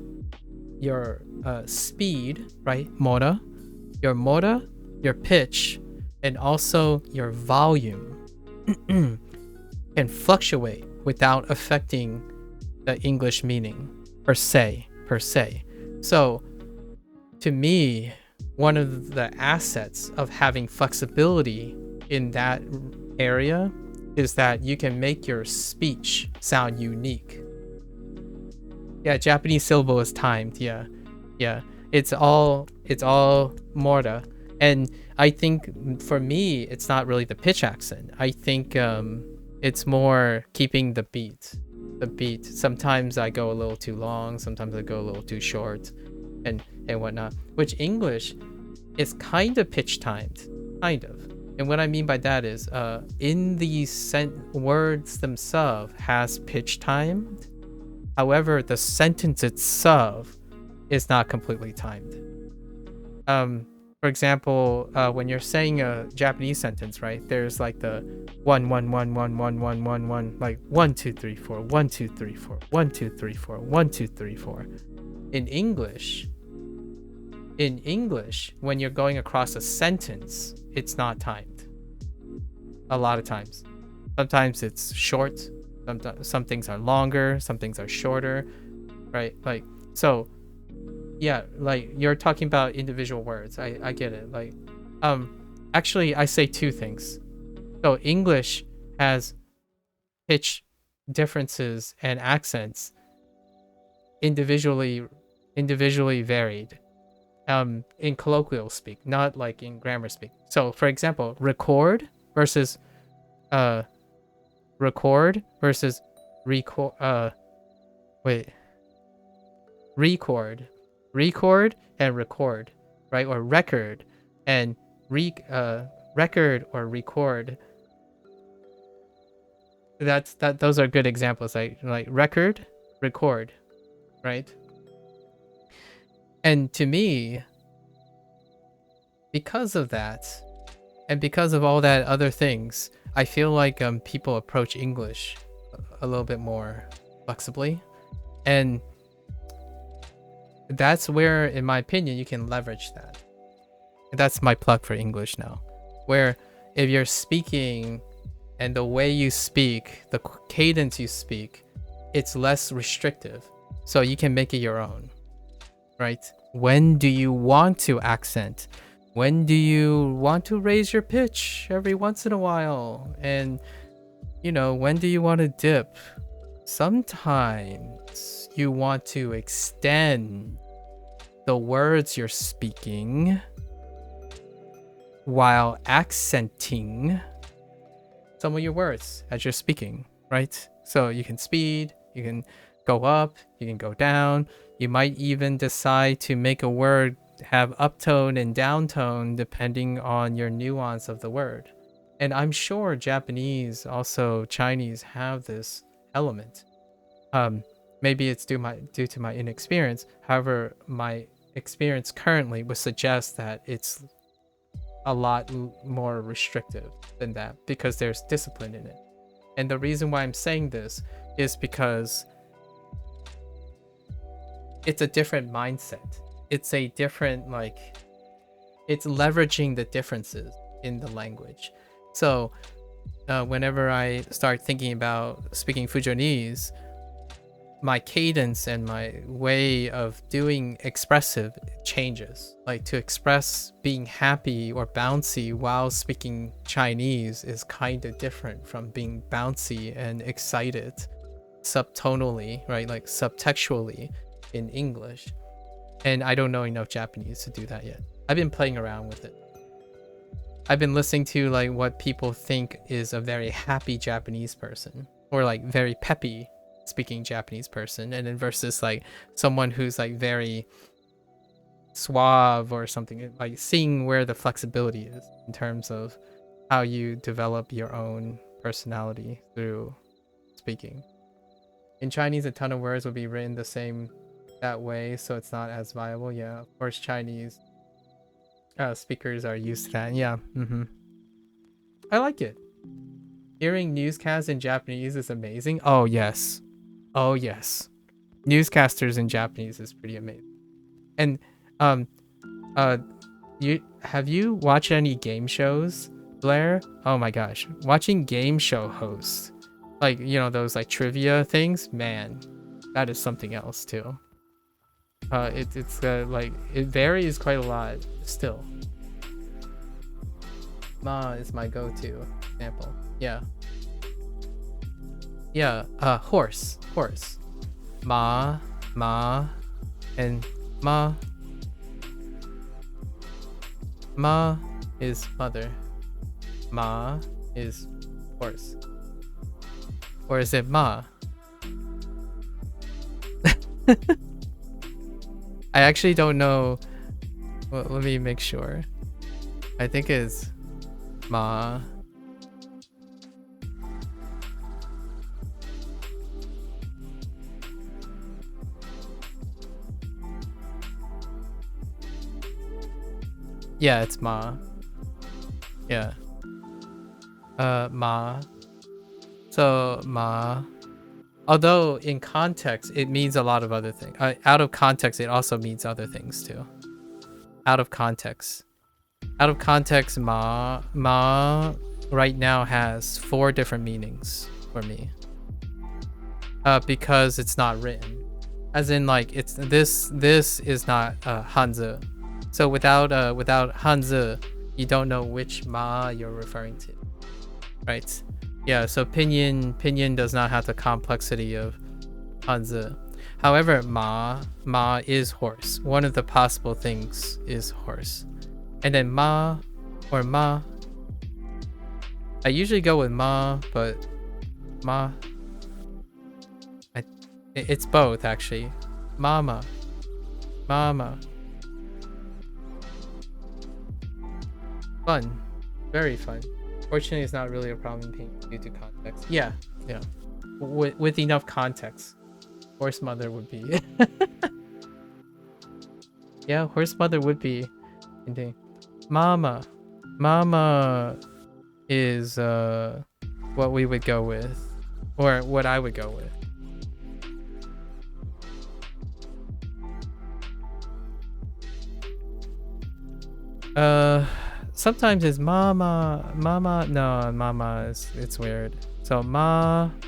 speed, right? Mora, your pitch, and also your volume can fluctuate without affecting the English meaning per se. So to me, one of the assets of having flexibility in that area is that you can make your speech sound unique. Yeah, Japanese syllable is timed. Yeah. It's all mora. And I think for me, it's not really the pitch accent. I think it's more keeping the beat. Sometimes I go a little too long. Sometimes I go a little too short, and whatnot. Which English is kind of pitch timed, kind of. And what I mean by that is, in the words themselves has pitch timed. However, the sentence itself is not completely timed. For example, when you're saying a Japanese sentence, right? There's like the 1 1 1 1 1 1 1 1, like 1 2 3 4 1 2 3 4 1 2 3 4 1 2 3 4. In English, when you're going across a sentence, it's not timed. A lot of times. Sometimes it's short. Some things are longer. Some things are shorter, right? Like, so. Yeah, like you're talking about individual words. I get it. Like, actually, I say two things. So English has pitch differences and accents individually varied. In colloquial speak, not like in grammar speak. So, for example, record versus record. Record and record, right? Or record and record or record those are good examples, like record, record, right? And to me, because of that, and because of all that other things, I feel like people approach English a little bit more flexibly, and that's where, in my opinion, you can leverage that. That's my plug for English now, where if you're speaking and the way you speak, the cadence you speak, it's less restrictive, so you can make it your own, right? When do you want to accent? When do you want to raise your pitch every once in a while? And, you know, when do you want to dip? Sometimes you want to extend the words you're speaking while accenting some of your words as you're speaking, right? So you can speed, you can go up, you can go down. You might even decide to make a word have uptone and downtone depending on your nuance of the word. And I'm sure Japanese, also Chinese, have this element. Maybe it's due to my inexperience. However, my experience currently would suggest that it's a lot more restrictive than that, because there's discipline in it. And the reason why I'm saying this is because it's a different mindset. It's a different, like, it's leveraging the differences in the language. So whenever I start thinking about speaking Fujianese, my cadence and my way of doing expressive changes. Like, to express being happy or bouncy while speaking Chinese is kind of different from being bouncy and excited subtonally, right? Like subtextually in English. And I don't know enough Japanese to do that yet. I've been playing around with it. I've been listening to like what people think is a very happy Japanese person, or like very peppy speaking Japanese person, and then versus like someone who's like very suave or something, like seeing where the flexibility is in terms of how you develop your own personality through speaking. In Chinese, a ton of words will be written the same that way, so it's not as viable. Yeah, of course, Chinese speakers are used to that. Yeah, I like it. Hearing newscasts in Japanese is amazing. Oh yes, oh yes. Newscasters in Japanese is pretty amazing. And have you watched any game shows, Blair? Oh my gosh, watching game show hosts, like, you know, those like trivia things, man, that is something else too. It's like, it varies quite a lot still. Ma is my go-to example. Yeah. Horse. Ma, and ma. Ma is mother. Ma is horse. Or is it ma? I actually don't know. Well, let me make sure. I think it's ma. Yeah, it's ma. Yeah. Ma. So ma. Although in context, it means a lot of other things. Out of context, it also means other things too. Out of context, ma right now has 4 different meanings for me. Because it's not written, as in like it's this is not Hanzi. So without Hanzi, you don't know which ma you're referring to, right? Yeah, so pinyin does not have the complexity of Hanzi. However, ma is horse. One of the possible things is horse. And then ma or ma. I usually go with ma, but ma. It's both actually. Mama. Fun. Very fun. Fortunately, it's not really a problem due to context. Yeah, Yeah, with enough context. Horse mother would be. Yeah, horse mother would be. Indeed. Mama. Mama is what we would go with. Or what I would go with. Sometimes it's mama. No, mama is, it's weird. So mama.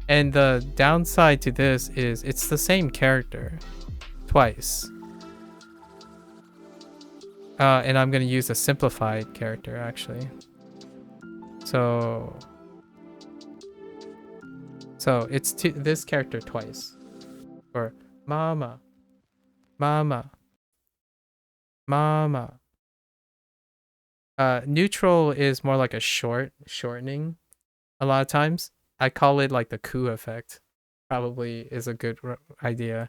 And the downside to this is it's the same character twice. And I'm gonna use a simplified character actually. So it's this character twice. Or mama. Neutral is more like a shortening a lot of times. I call it like the ku effect. Probably is a good idea.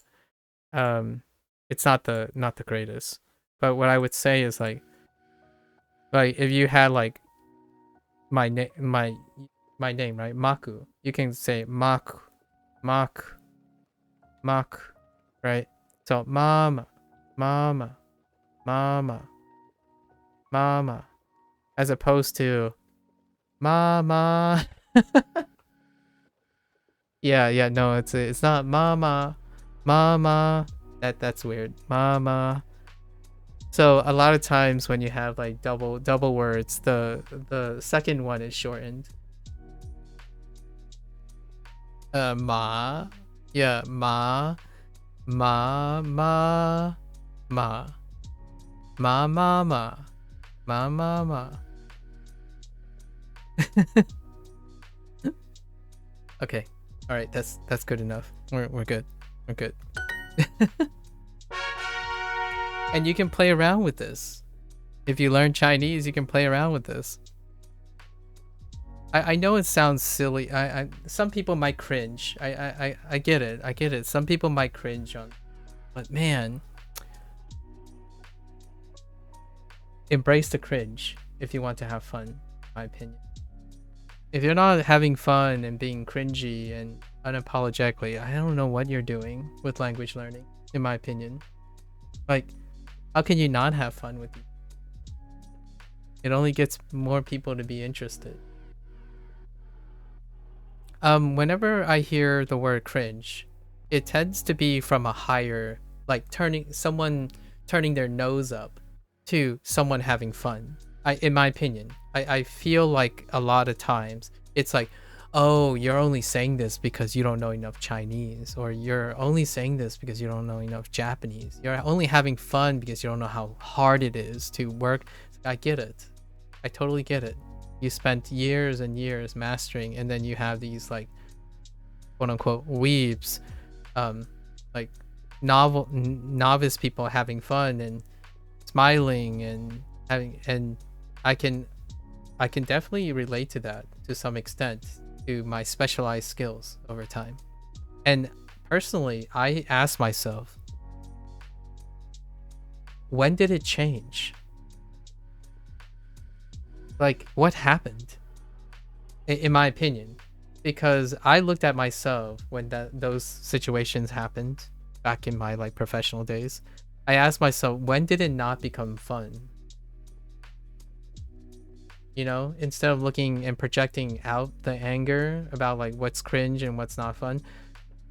It's not the greatest. But what I would say is like if you had like my name, right? MAKU. You can say MAKU, right? So mama, as opposed to mama. Yeah, no, it's not mama. That's weird. Mama. So a lot of times when you have like double words, the second one is shortened. Ma. Yeah, ma. Okay. All right, that's good enough. We're good. We're good. And you can play around with this. If you learn Chinese, you can play around with this. I know it sounds silly. Some people might cringe. I get it. I get it. Some people might cringe on, but man, embrace the cringe if you want to have fun, in my opinion. If you're not having fun and being cringy and unapologetically, I don't know what you're doing with language learning, in my opinion. Like, how can you not have fun with it? It only gets more people to be interested. Whenever I hear the word cringe, it tends to be from a higher, like someone turning their nose up to someone having fun. In my opinion, I feel like a lot of times it's like, oh, you're only saying this because you don't know enough Chinese, or you're only saying this because you don't know enough Japanese. You're only having fun because you don't know how hard it is to work. I get it. I totally get it. You spent years and years mastering, and then you have these like quote unquote weebs, like novice people having fun and smiling and having, and I can definitely relate to that to some extent, to my specialized skills over time. And personally, I ask myself, when did it change? Like, what happened? In my opinion, because I looked at myself when those situations happened back in my like professional days. I asked myself, when did it not become fun? You know, instead of looking and projecting out the anger about like what's cringe and what's not fun,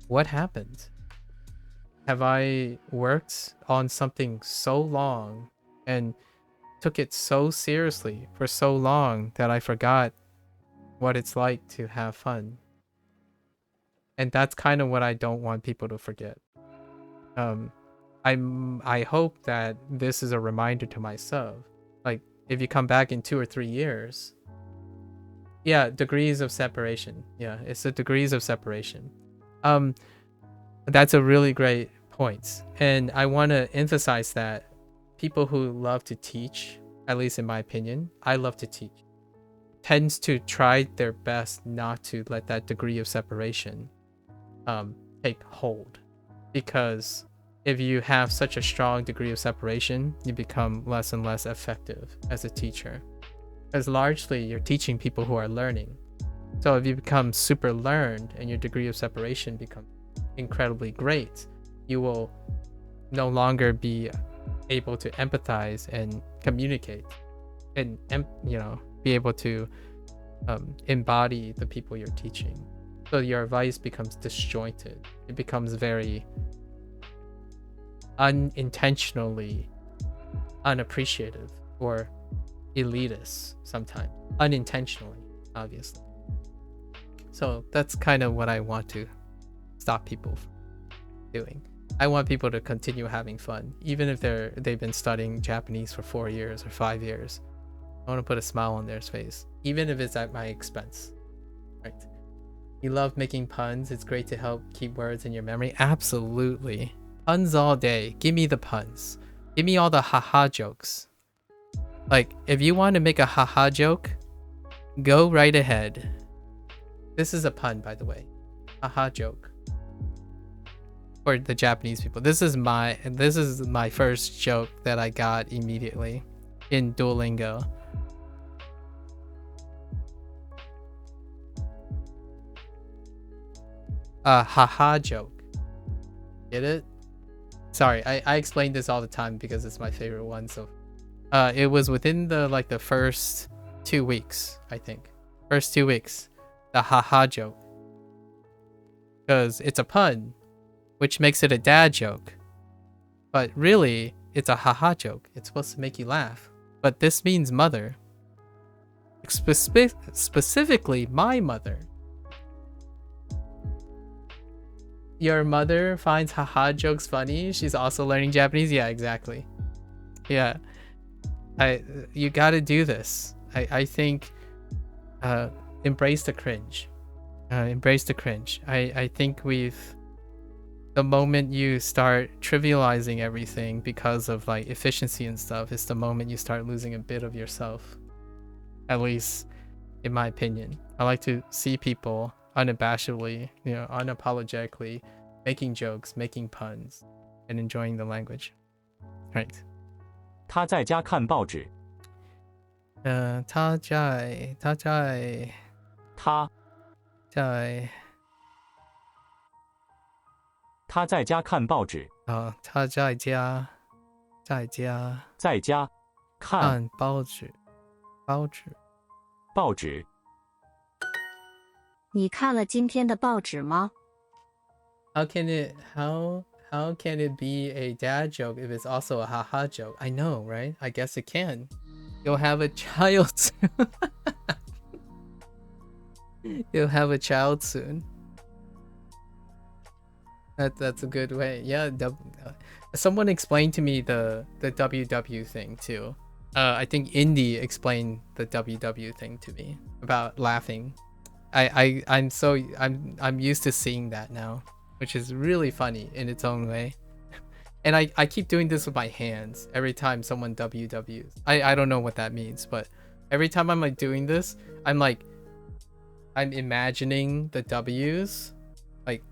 what happened? Have I worked on something so long and took it so seriously for so long that I forgot what it's like to have fun? And that's kind of what I don't want people to forget. I hope that this is a reminder to myself. Like, if you come back in 2 or 3 years, yeah, degrees of separation. Yeah, it's the degrees of separation. That's a really great point, and I want to emphasize that people who love to teach, at least in my opinion, I love to teach, tends to try their best not to let that degree of separation take hold, because if you have such a strong degree of separation, you become less and less effective as a teacher. Because largely you're teaching people who are learning. So if you become super learned and your degree of separation becomes incredibly great, you will no longer be able to empathize and communicate and be able to embody the people you're teaching. So your advice becomes disjointed. It becomes very unintentionally unappreciative or elitist sometimes. Unintentionally, obviously. So that's kind of what I want to stop people from doing. I want people to continue having fun, even if they've been studying Japanese for 4 years or 5 years. I want to put a smile on their face, even if it's at my expense. Right? You love making puns. It's great to help keep words in your memory. Absolutely. Puns all day. Give me the puns. Give me all the haha jokes. Like, if you want to make a haha joke, go right ahead. This is a pun, by the way. Haha joke. For the Japanese people. This is my first joke that I got immediately in Duolingo. A haha joke. Get it? Sorry, I explain this all the time because it's my favorite one. So it was within the first 2 weeks, I think. First 2 weeks. The haha joke. Because it's a pun, which makes it a dad joke. But really, it's a haha joke. It's supposed to make you laugh. But this means mother. Specifically, my mother. Your mother finds haha jokes funny. She's also learning Japanese. Yeah, exactly. Yeah. You gotta do this. I think embrace the cringe. Embrace the cringe. I think the moment you start trivializing everything because of like efficiency and stuff, it's the moment you start losing a bit of yourself. At least in my opinion. I like to see people unabashedly, unapologetically making jokes, making puns, and enjoying the language. Right. 他在家看报纸。他在家看报纸。他在家看报纸。你看了今天的报纸吗？ How can it be a dad joke if it's also a haha joke? I know, right? I guess it can. You'll have a child soon. You'll have a child soon. That's a good way. Yeah. Someone explained to me the WW thing too. I think Indy explained the WW thing to me about laughing. I'm used to seeing that now, which is really funny in its own way. And I keep doing this with my hands every time someone WWs. I don't know what that means, but every time I'm like doing this, I'm imagining the W's, like,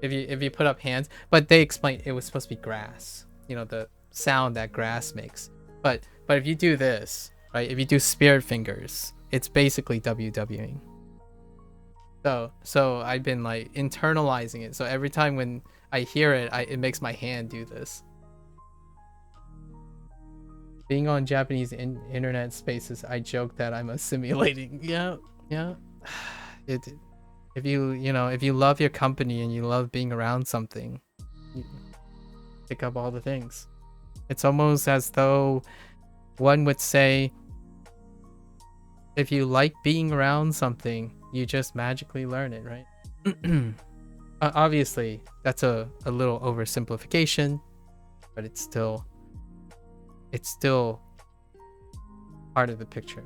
if you put up hands, but they explained it was supposed to be grass, the sound that grass makes. But if you do this, right, if you do spirit fingers, it's basically WWing. So I've been like internalizing it. So every time when I hear it, it makes my hand do this. Being on Japanese internet spaces, I joke that I'm assimilating. Yeah. If you love your company and you love being around something, you pick up all the things. It's almost as though one would say, if you like being around something, you just magically learn it, right? Obviously, that's a little oversimplification, but it's still part of the picture.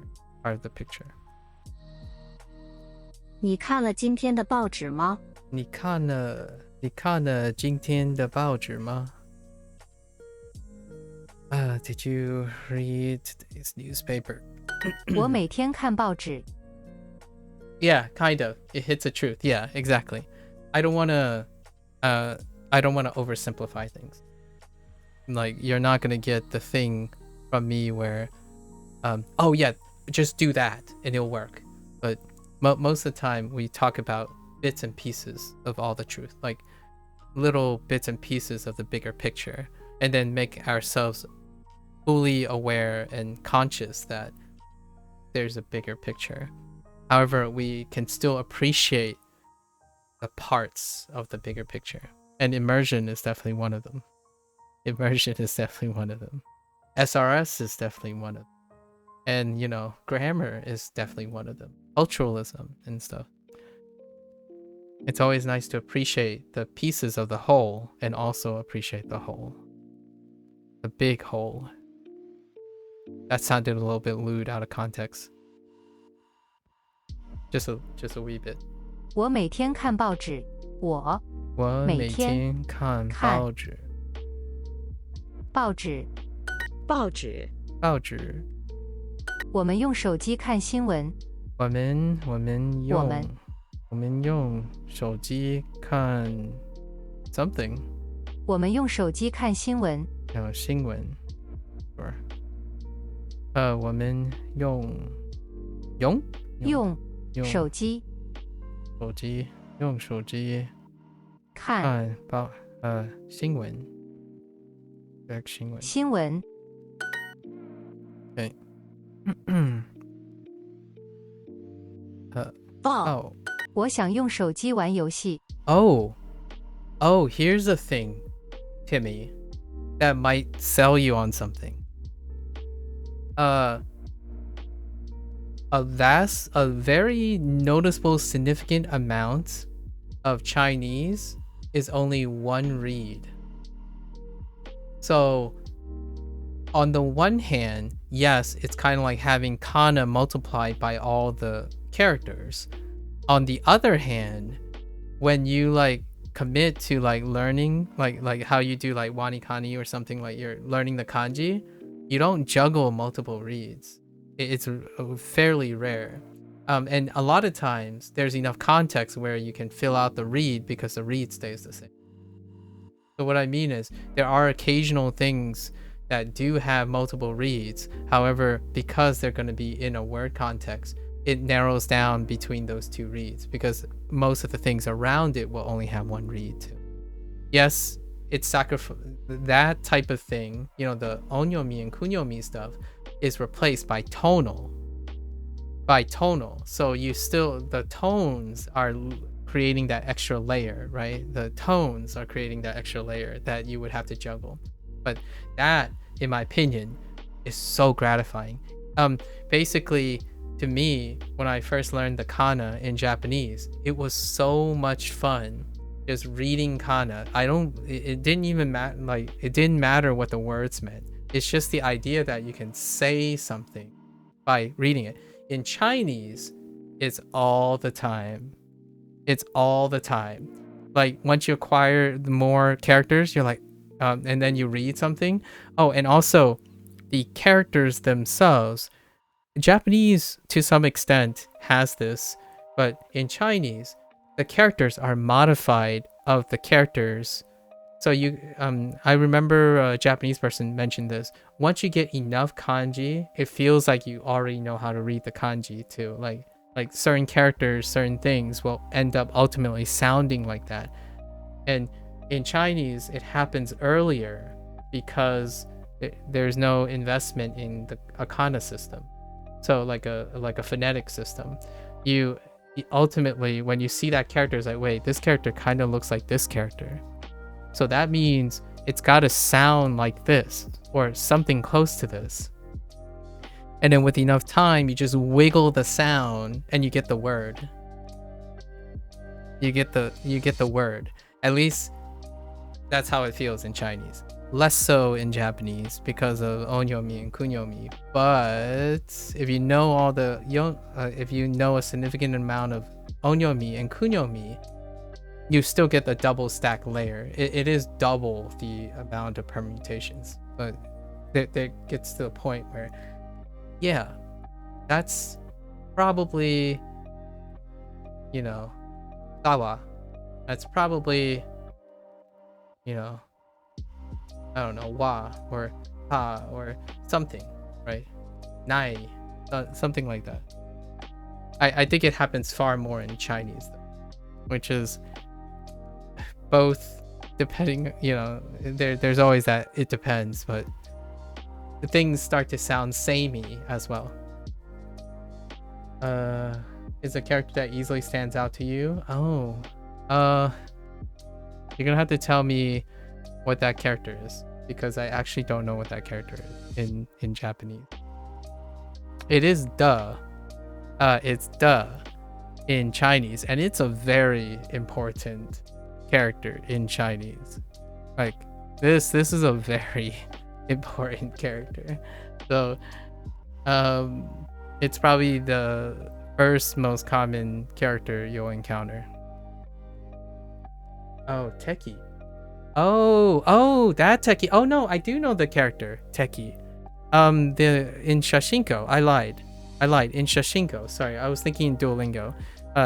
你看了今天的报纸吗？你看了今天的报纸吗？ Did you read today's newspaper? 我每天看报纸。 Yeah, kind of. It hits a truth. Yeah, exactly. I don't want to oversimplify things. Like, you're not going to get the thing from me where oh yeah, just do that and it'll work. But most of the time we talk about bits and pieces of all the truth, like little bits and pieces of the bigger picture, and then make ourselves fully aware and conscious that there's a bigger picture. However, we can still appreciate the parts of the bigger picture, and immersion is definitely one of them. Immersion is definitely one of them. SRS is definitely one of them. And, you know, grammar is definitely one of them. Culturalism and stuff. It's always nice to appreciate the pieces of the whole and also appreciate the whole. The big whole. That sounded a little bit lewd out of context. Just a wee bit. 我每天看报纸。我我每每天天看看报纸。报纸。报纸。报纸。我们用手机看新闻。我们用手机看 something。我们用手机看新闻。新闻。我们用手机用手机看新闻。新闻。对。报。我想用手机玩游戏。Oh, here's a thing, Timmy, that might sell you on something. That's a very noticeable, significant amount of Chinese is only one read. So, on the one hand, yes, it's kind of like having kana multiplied by all the characters. On the other hand, when you like commit to like learning, like how you do like wani kani or something, like you're learning the kanji, you don't juggle multiple reads. It's fairly rare. And a lot of times there's enough context where you can fill out the read because the read stays the same. So what I mean is there are occasional things that do have multiple reads. However, because they're going to be in a word context, it narrows down between those two reads because most of the things around it will only have one read too. Yes, it's that type of thing, you know, the onyomi and kunyomi stuff is replaced by tonal. So you still, the tones are creating that extra layer, right? The tones are creating that extra layer that you would have to juggle. But that, in my opinion, is so gratifying. Basically, to me, when I first learned the kana in Japanese, it was so much fun just reading kana. It didn't even matter, like, it didn't matter what the words meant. It's just the idea that you can say something by reading it. In Chinese, it's all the time. It's all the time. Like, once you acquire more characters, you're like, and then you read something. Oh, and also, the characters themselves, Japanese to some extent has this, but in Chinese, the characters are modified of the characters. So you, I remember a Japanese person mentioned this. Once you get enough kanji, it feels like you already know how to read the kanji too. Like certain characters, certain things will end up ultimately sounding like that. And in Chinese, it happens earlier because there's no investment in a kana system. So like a phonetic system. You ultimately, when you see that character, it's like, wait, this character kind of looks like this character. So that means it's got to sound like this or something close to this. And then with enough time, you just wiggle the sound and you get the word. You get the word. At least that's how it feels in Chinese. Less so in Japanese because of onyomi and kunyomi. But if you know if you know a significant amount of onyomi and kunyomi, you still get the double stack layer. It is double the amount of permutations, but it gets to the point where, yeah, that's probably, you know, sawa. That's probably, you know, I don't know, wa or ha or something, right? nai, something like that. I think it happens far more in Chinese, though, which is both depending, there's always that it depends, but the things start to sound samey as well. Is a character that easily stands out to you? Oh, you're gonna have to tell me what that character is, because I actually don't know what that character is in Japanese. It is it's in Chinese, and it's a very important character in Chinese. Like this is a very important character. So it's probably the first most common character you'll encounter. Oh, Teki. Oh, that Teki. Oh no, I do know the character Teki. In Shashinko, I lied. In Shashinko, sorry, I was thinking in Duolingo.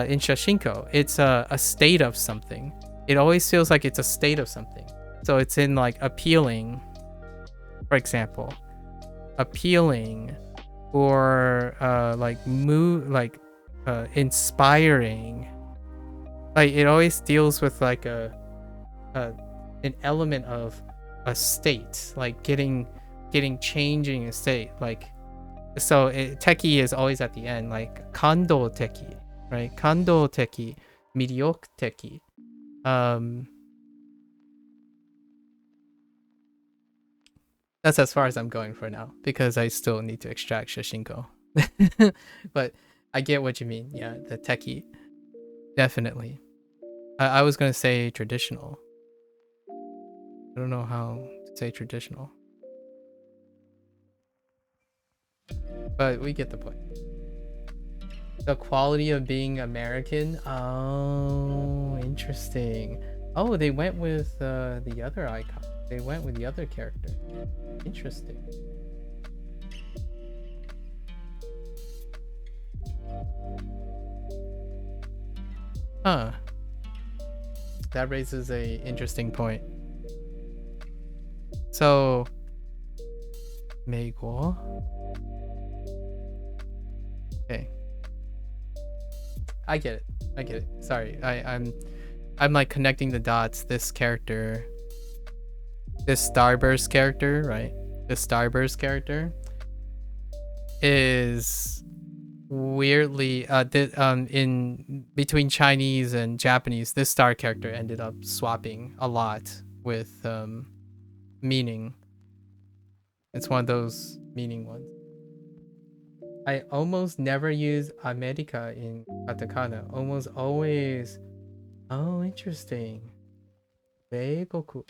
In Shashinko, it's a state of something. It always feels like it's a state of something. So it's in like appealing, for example, appealing, or inspiring. Like it always deals with like an element of a state, like changing a state. Like so teki is always at the end, like kando teki, right? Kando teki, midyoku teki. That's as far as I'm going for now, because I still need to extract Shashinko. But I get what you mean. Yeah, the teki, definitely. I was gonna say traditional. I don't know how to say traditional, but we get the point. The quality of being American. Oh, interesting. Oh, they went with the other icon. They went with the other character. Interesting. Huh. That raises a interesting point. So, 美国. Okay. I get it. Sorry, I'm like connecting the dots. This character, this Starburst character, right? This Starburst character is weirdly in between Chinese and Japanese. This star character ended up swapping a lot with meaning. It's one of those meaning ones. I almost never use America in katakana. Almost always. Oh, interesting. Beigoku.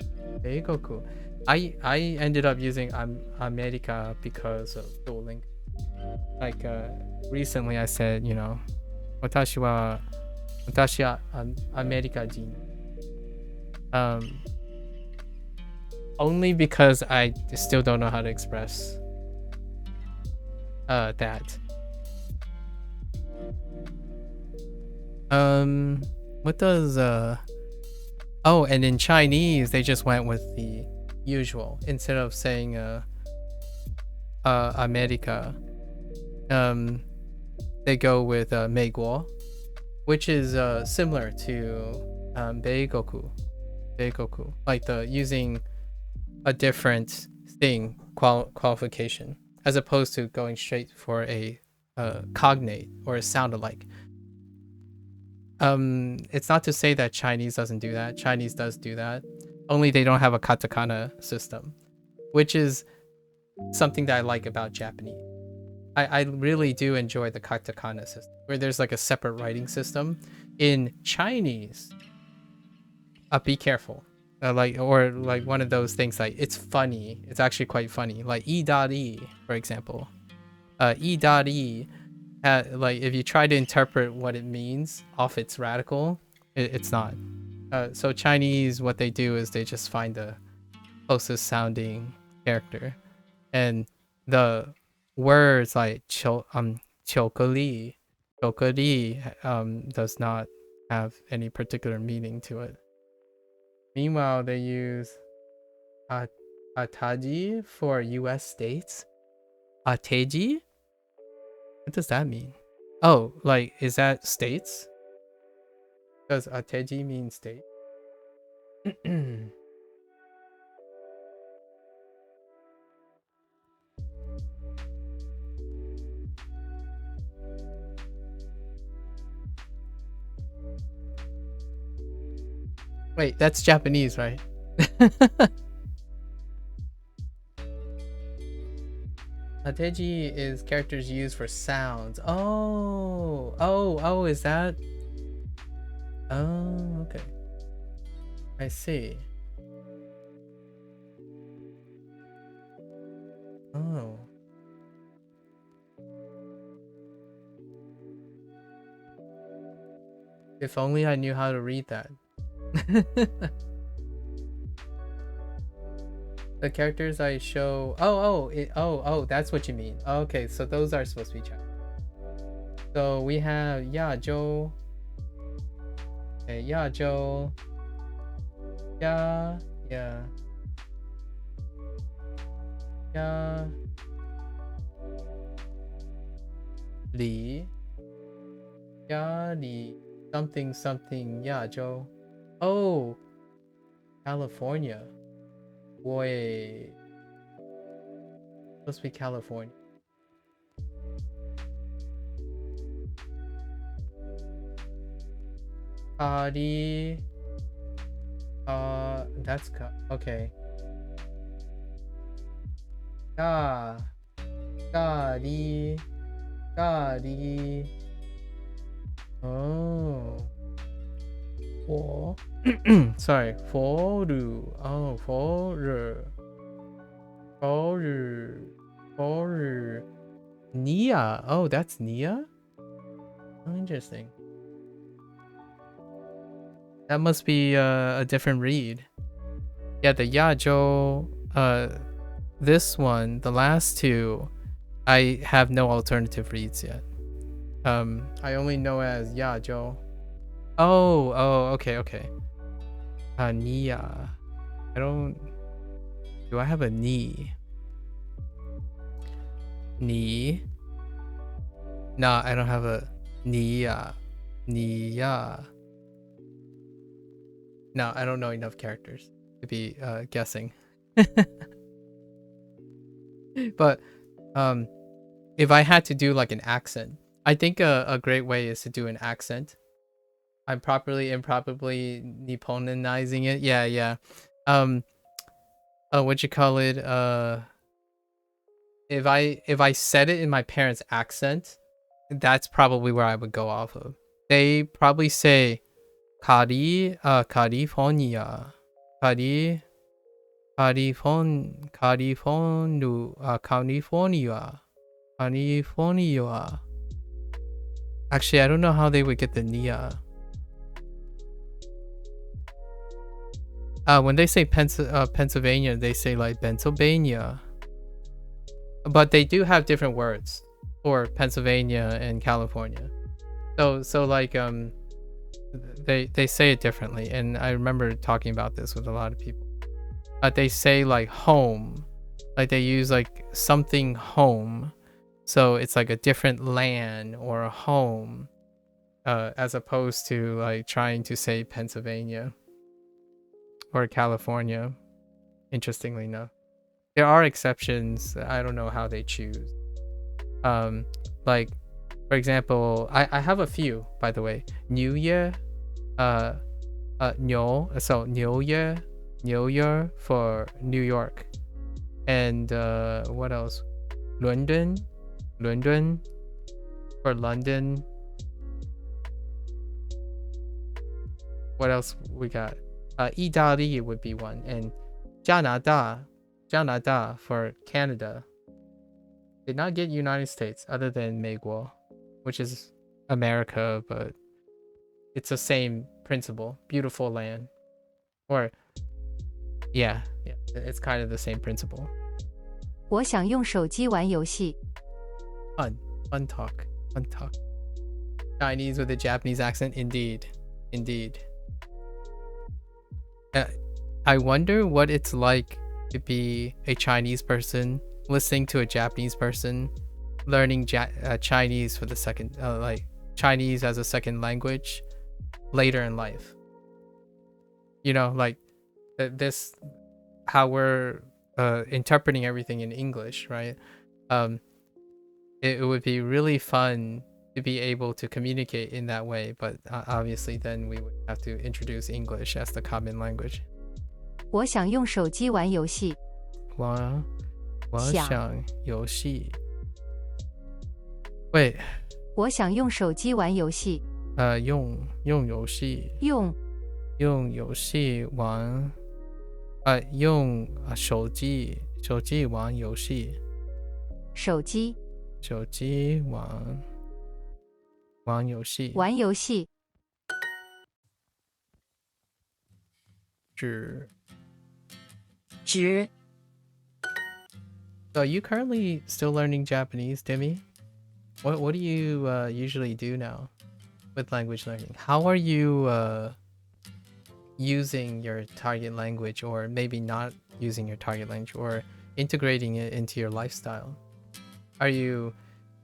I ended up using America because of Duolingo. Like recently I said, 私はアメリカ人. Only because I still don't know how to express that. What does oh, and in Chinese they just went with the usual instead of saying America. They go with 美国, which is similar to 米国, like the using a different thing qualification, as opposed to going straight for a cognate or a sound alike. It's not to say that Chinese doesn't do that. Chinese does do that. Only they don't have a katakana system, which is something that I like about Japanese. I really do enjoy the katakana system, where there's like a separate writing system. In Chinese, be careful. Like one of those things, like it's funny. It's actually quite funny. Like e.e, for example. E.e, like if you try to interpret what it means off its radical, it's not. So Chinese, what they do is they just find the closest sounding character, and the words like chokoli does not have any particular meaning to it. Meanwhile, they use ataji for US states. Ateji? What does that mean? Oh, like, is that states? Does ateji mean state? Wait, that's Japanese, right? Ateji is characters used for sounds. Oh, is that? Oh, okay. I see. Oh. If only I knew how to read that. The characters I show. Oh, that's what you mean. Okay, so those are supposed to be Chinese. So we have Yajo. Okay, Yajo. Yeah. Li. Ya Li. Something. Yajo. Oh, California. Wait. Supposed to be California. Kari. That's okay. Kari. Oh. Sorry. Foru. Oh, foru. Nia. Oh, that's Nia? Oh, interesting. That must be a different read. Yeah, the Yajo, this one, the last two, I have no alternative reads yet. I only know as Yajo. Oh, okay. Nia. Do I have a ni? Ni? Nah, I don't have a Nia. No, I don't know enough characters to be guessing. But if I had to do like an accent, I think a great way is to do an accent. I'm improperly Nipponizing it. Yeah. What you call it? If I said it in my parents' accent, that's probably where I would go off of. They probably say California. California. Actually, I don't know how they would get the Nia. When they say Pennsylvania, they say like Pennsylvania. But they do have different words for Pennsylvania and California. So like they say it differently, and I remember talking about this with a lot of people. They say like home, like they use like something home, so it's like a different land or a home, as opposed to like trying to say Pennsylvania or California. Interestingly enough, there are exceptions. I don't know how they choose. Like for example, I have a few, by the way. New Year, New Year for New York, and what else? London for London. What else we got? Italy would be one, and Canada for Canada. Did not get United States, other than 美国, which is America, but it's the same principle. Beautiful land. Or yeah, it's kind of the same principle. 我想用手机玩游戏。 Fun talk. Chinese with a Japanese accent, indeed. I wonder what it's like to be a Chinese person listening to a Japanese person learning Chinese for the second, like Chinese as a second language later in life. You know, like this, how we're interpreting everything in English, right? It would be really fun to be able to communicate in that way, but obviously then we would have to introduce English as the common language. 我想用手机玩游戏。我想游戏。Wait. 我想用手机玩游戏。用游戏。用游戏玩。用手机玩游戏。手机玩游戏。玩游戏。指。 So are you currently still learning Japanese, Demi? What do you usually do now with language learning? How are you using your target language, or maybe not using your target language, or integrating it into your lifestyle? Are you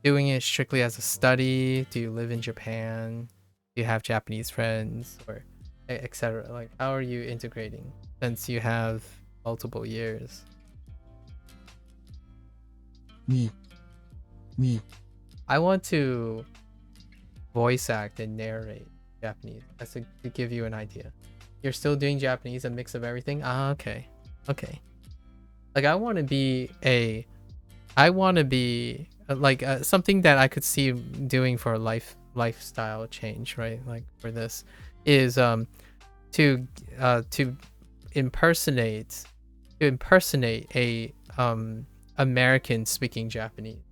doing it strictly as a study? Do you live in Japan? Do you have Japanese friends, or etc.? Like, how are you integrating since you have multiple years? 你 I want to voice act and narrate Japanese. That's to give you an idea. You're still doing Japanese, a mix of everything? Ah, okay. Like, I want to be like something that I could see doing for a lifestyle change, right? Like for this is to impersonate a American speaking Japanese.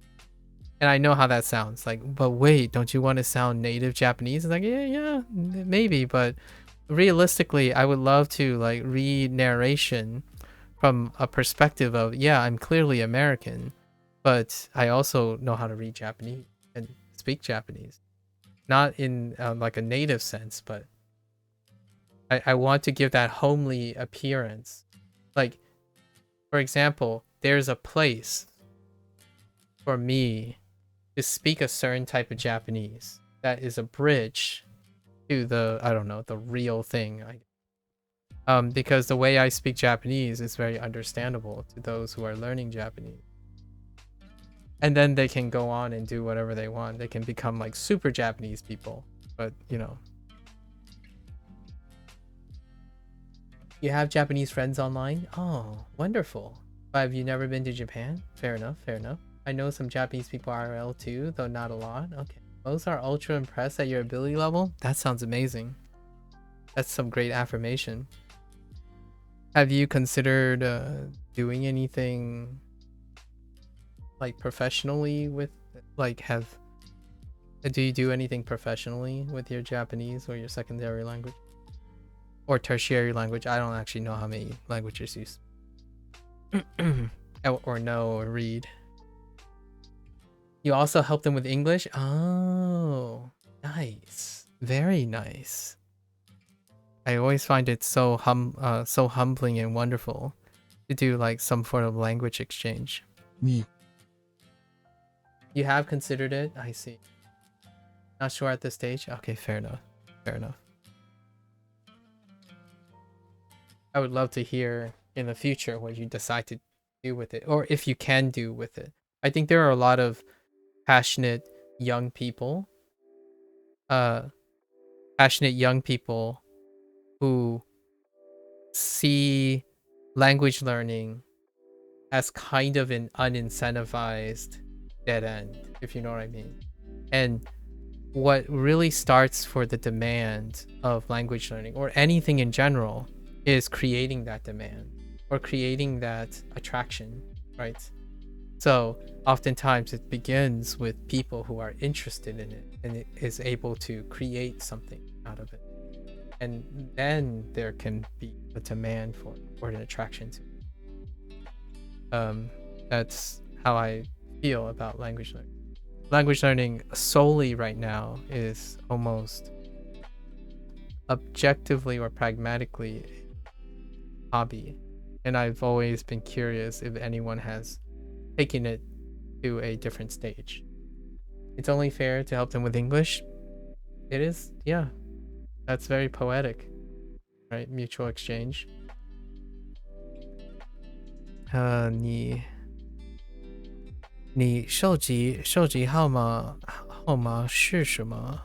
And I know how that sounds like, but wait, don't you want to sound native Japanese? It's like, yeah, maybe, but realistically, I would love to like read narration from a perspective of, yeah, I'm clearly American, but I also know how to read Japanese and speak Japanese. Not in like a native sense, but I want to give that homely appearance. Like, for example, there's a place for me to speak a certain type of Japanese that is a bridge to the, I don't know, the real thing. Because the way I speak Japanese is very understandable to those who are learning Japanese. And then they can go on and do whatever they want. They can become like super Japanese people. But, you know. You have Japanese friends online? Oh, wonderful. But have you never been to Japan? Fair enough. I know some Japanese people IRL too, though not a lot. Okay. Most are ultra impressed at your ability level? That sounds amazing. That's some great affirmation. Have you considered doing anything like professionally with, like, do you do anything professionally with your Japanese or your secondary language? Or tertiary language? I don't actually know how many languages you or know or read. You also help them with English? Oh, nice. Very nice. I always find it so humbling and wonderful to do like some sort of language exchange. 你 You have considered it? I see. Not sure at this stage? Okay, fair enough. I would love to hear in the future what you decide to do with it, or if you can do with it. I think there are a lot of passionate young people who see language learning as kind of an unincentivized dead end, if you know what I mean. And what really starts for the demand of language learning, or anything in general, is creating that demand or creating that attraction, right? So oftentimes it begins with people who are interested in it, and it is able to create something out of it. And then there can be a demand for it, or an attraction to it. That's how I feel about language learning. Language learning solely right now is almost objectively or pragmatically a hobby. And I've always been curious if anyone has taken it to a different stage. It's only fair to help them with English. It is, yeah. That's very poetic, right? Mutual exchange. 你手机号码是什么？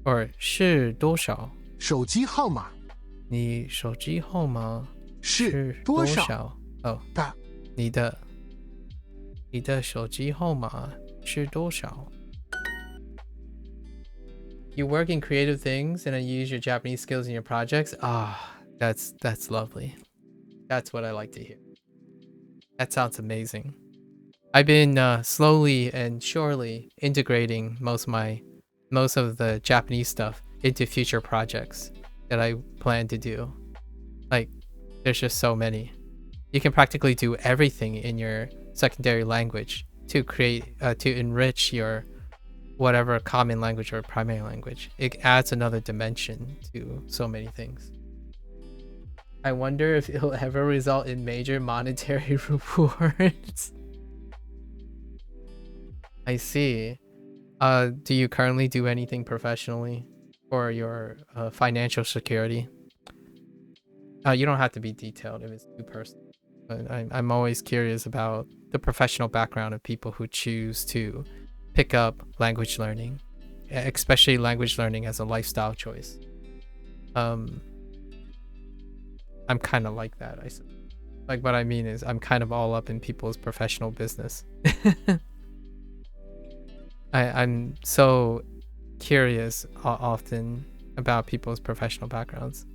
or 是多少？手机号码你手机号码是多少？哦，你的手机号码是多少？ You work in creative things and then you use your Japanese skills in your projects. That's lovely. That's what I like to hear. That sounds amazing. I've been slowly and surely integrating most of the Japanese stuff into future projects that I plan to do. Like, there's just so many. You can practically do everything in your secondary language to create to enrich your whatever common language or primary language. It adds another dimension to so many things. I wonder if it'll ever result in major monetary rewards. I see. Do you currently do anything professionally for your financial security? You don't have to be detailed if it's too personal. But I'm always curious about the professional background of people who choose to pick up language learning, especially language learning as a lifestyle choice. I'm kind of like that. Like, what I mean is I'm kind of all up in people's professional business. I'm so curious often about people's professional backgrounds.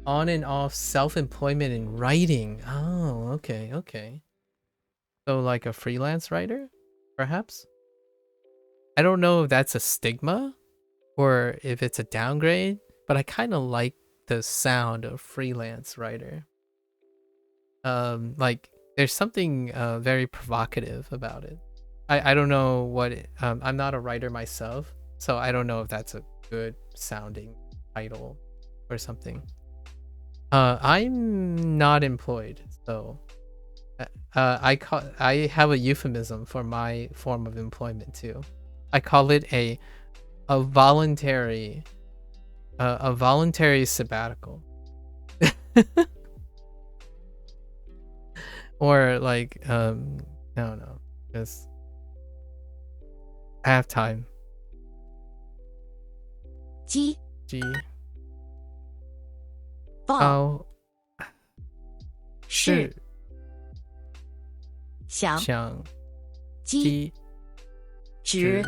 On and off self-employment in writing. Oh, okay. So like a freelance writer, perhaps? I don't know if that's a stigma or if it's a downgrade, but I kind of like the sound of freelance writer. Like there's something very provocative about it. I don't know what I'm not a writer myself, so I don't know if that's a good sounding title or something. I'm not employed, so I have a euphemism for my form of employment too. I call it a voluntary sabbatical. Or like no, just I have time. 鸡 G 报高是是想想鸡直直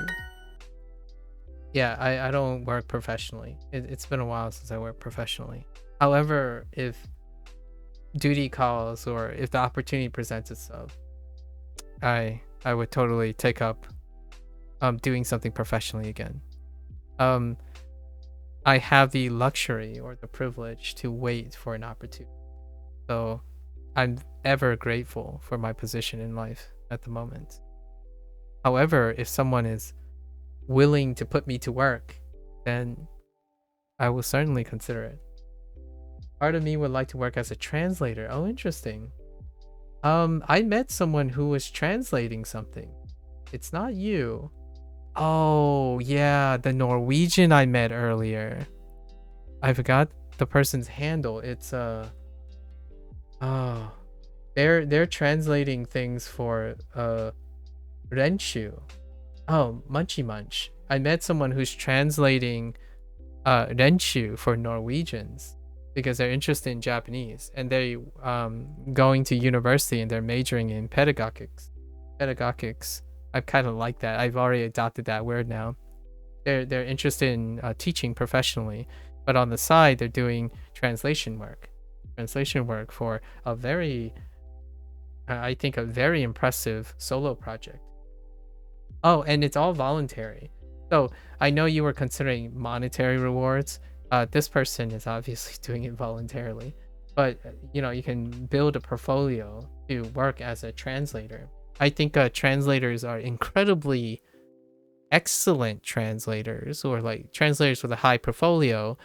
Yeah, I don't work professionally. It's been a while since I worked professionally. However, if duty calls or if the opportunity presents itself, I would totally take up doing something professionally again. I have the luxury or the privilege to wait for an opportunity. So I'm ever grateful for my position in life at the moment. However, if someone is willing to put me to work, then I will certainly consider it. Part of me would like to work as a translator. Oh, interesting. I met someone who was translating something. It's not you. Oh, yeah, the Norwegian I met earlier. I forgot the person's handle. It's they're translating things for Renshu. Oh, Munchy Munch. I met someone who's translating Renshu for Norwegians because they're interested in Japanese and they going to university and they're majoring in pedagogics. I kind of like that. I've already adopted that word now. They're interested in teaching professionally, but on the side they're doing translation work for a very I think a very impressive solo project. Oh, and it's all voluntary. So I know you were considering monetary rewards. This person is obviously doing it voluntarily, but you know, you can build a portfolio to work as a translator. I think translators are incredibly excellent translators, or like translators with a high portfolio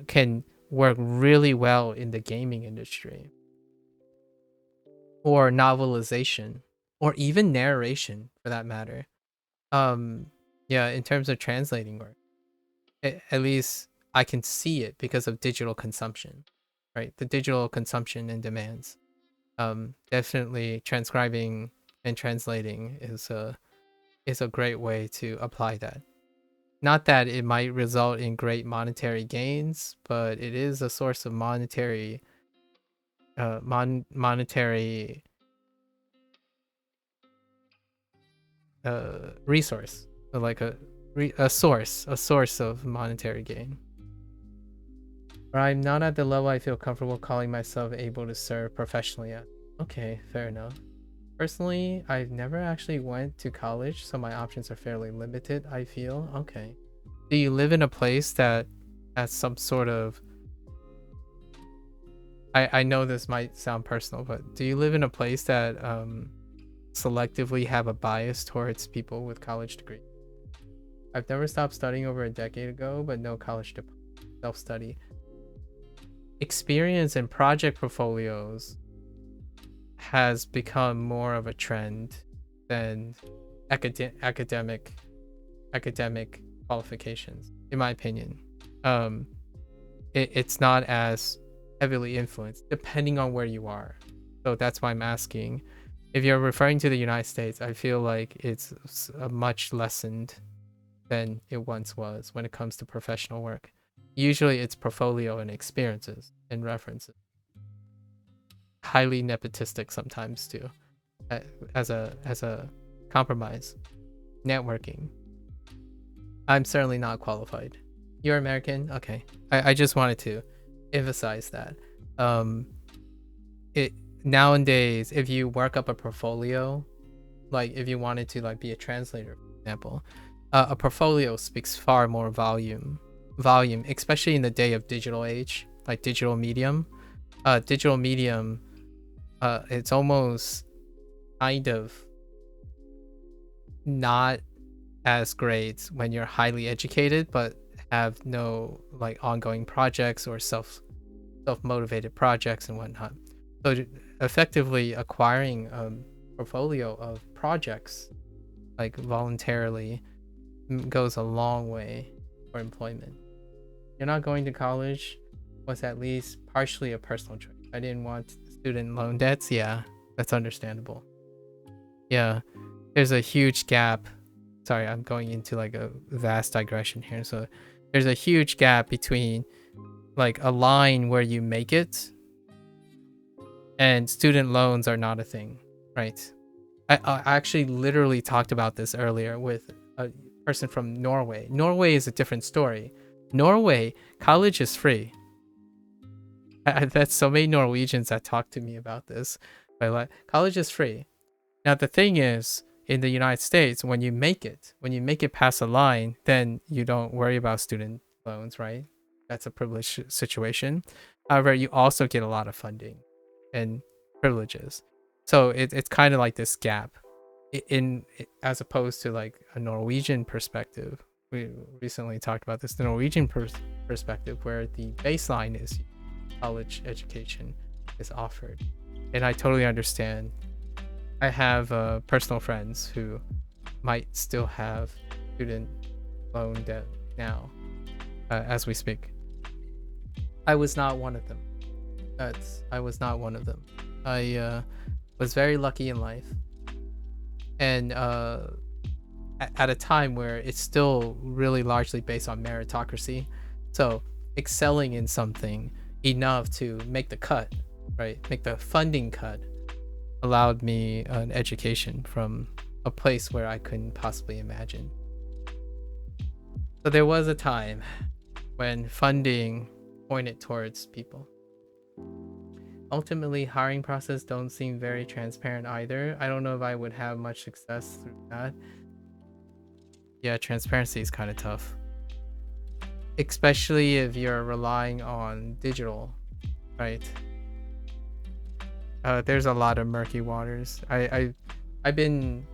can work really well in the gaming industry. or novelization, or even narration for that matter. Yeah, in terms of translating work, at least I can see it because of digital consumption, right? The digital consumption and demands. Definitely transcribing and translating is a great way to apply that. Not that it might result in great monetary gains, but it is a source of monetary monetary resource, like a source of monetary gain. But I'm not at the level I feel comfortable calling myself able to serve professionally at. Okay, fair enough. Personally, I've never actually went to college, so my options are fairly limited, I feel. Okay. Do you live in a place that has some sort of... I know this might sound personal, but do you live in a place that selectively have a bias towards people with college degrees? I've never stopped studying over a decade ago, but no college diploma. Self-study. Experience and project portfolios has become more of a trend than academic qualifications, in my opinion. It's not as heavily influenced depending on where you are. So that's why I'm asking. If you're referring to the United States, I feel like it's a much lessened than it once was when it comes to professional work. Usually it's portfolio and experiences and references. Highly nepotistic sometimes too, as a compromise. Networking. I'm certainly not qualified. You're American? Okay. I just wanted to emphasize that. It nowadays, if you work up a portfolio, like if you wanted to like be a translator, for example, a portfolio speaks far more volume, especially in the day of digital age, like digital medium. It's almost kind of not as great when you're highly educated but have no like ongoing projects or self-motivated projects and whatnot. So effectively acquiring a portfolio of projects like voluntarily goes a long way for employment. You're not going to college was at least partially a personal choice. I didn't want student loan debts. Yeah, that's understandable. Yeah, there's a huge gap. Sorry, I'm going into like a vast digression here. So there's a huge gap between like a line where you make it and student loans are not a thing, right? I actually literally talked about this earlier with a person from Norway. Norway is a different story. Norway, college is free. I've had so many Norwegians that talk to me about this. But like, college is free. Now the thing is, in the United States, when you make it past a line, then you don't worry about student loans, right? That's a privileged situation. However, you also get a lot of funding and privileges. So it's kind of like this gap as opposed to like a Norwegian perspective. We recently talked about this, the Norwegian perspective, where the baseline is college education is offered. And I totally understand. I have personal friends who might still have student loan debt now, as we speak. I was not one of them. I was not one of them. I was very lucky in life, and at a time where it's still really largely based on meritocracy. So excelling in something enough to make the cut, right? Make the funding cut allowed me an education from a place where I couldn't possibly imagine. So there was a time when funding pointed towards people. Ultimately, hiring process don't seem very transparent either. I don't know if I would have much success through that. Yeah, transparency is kind of tough. Especially if you're relying on digital, right? There's a lot of murky waters. I've been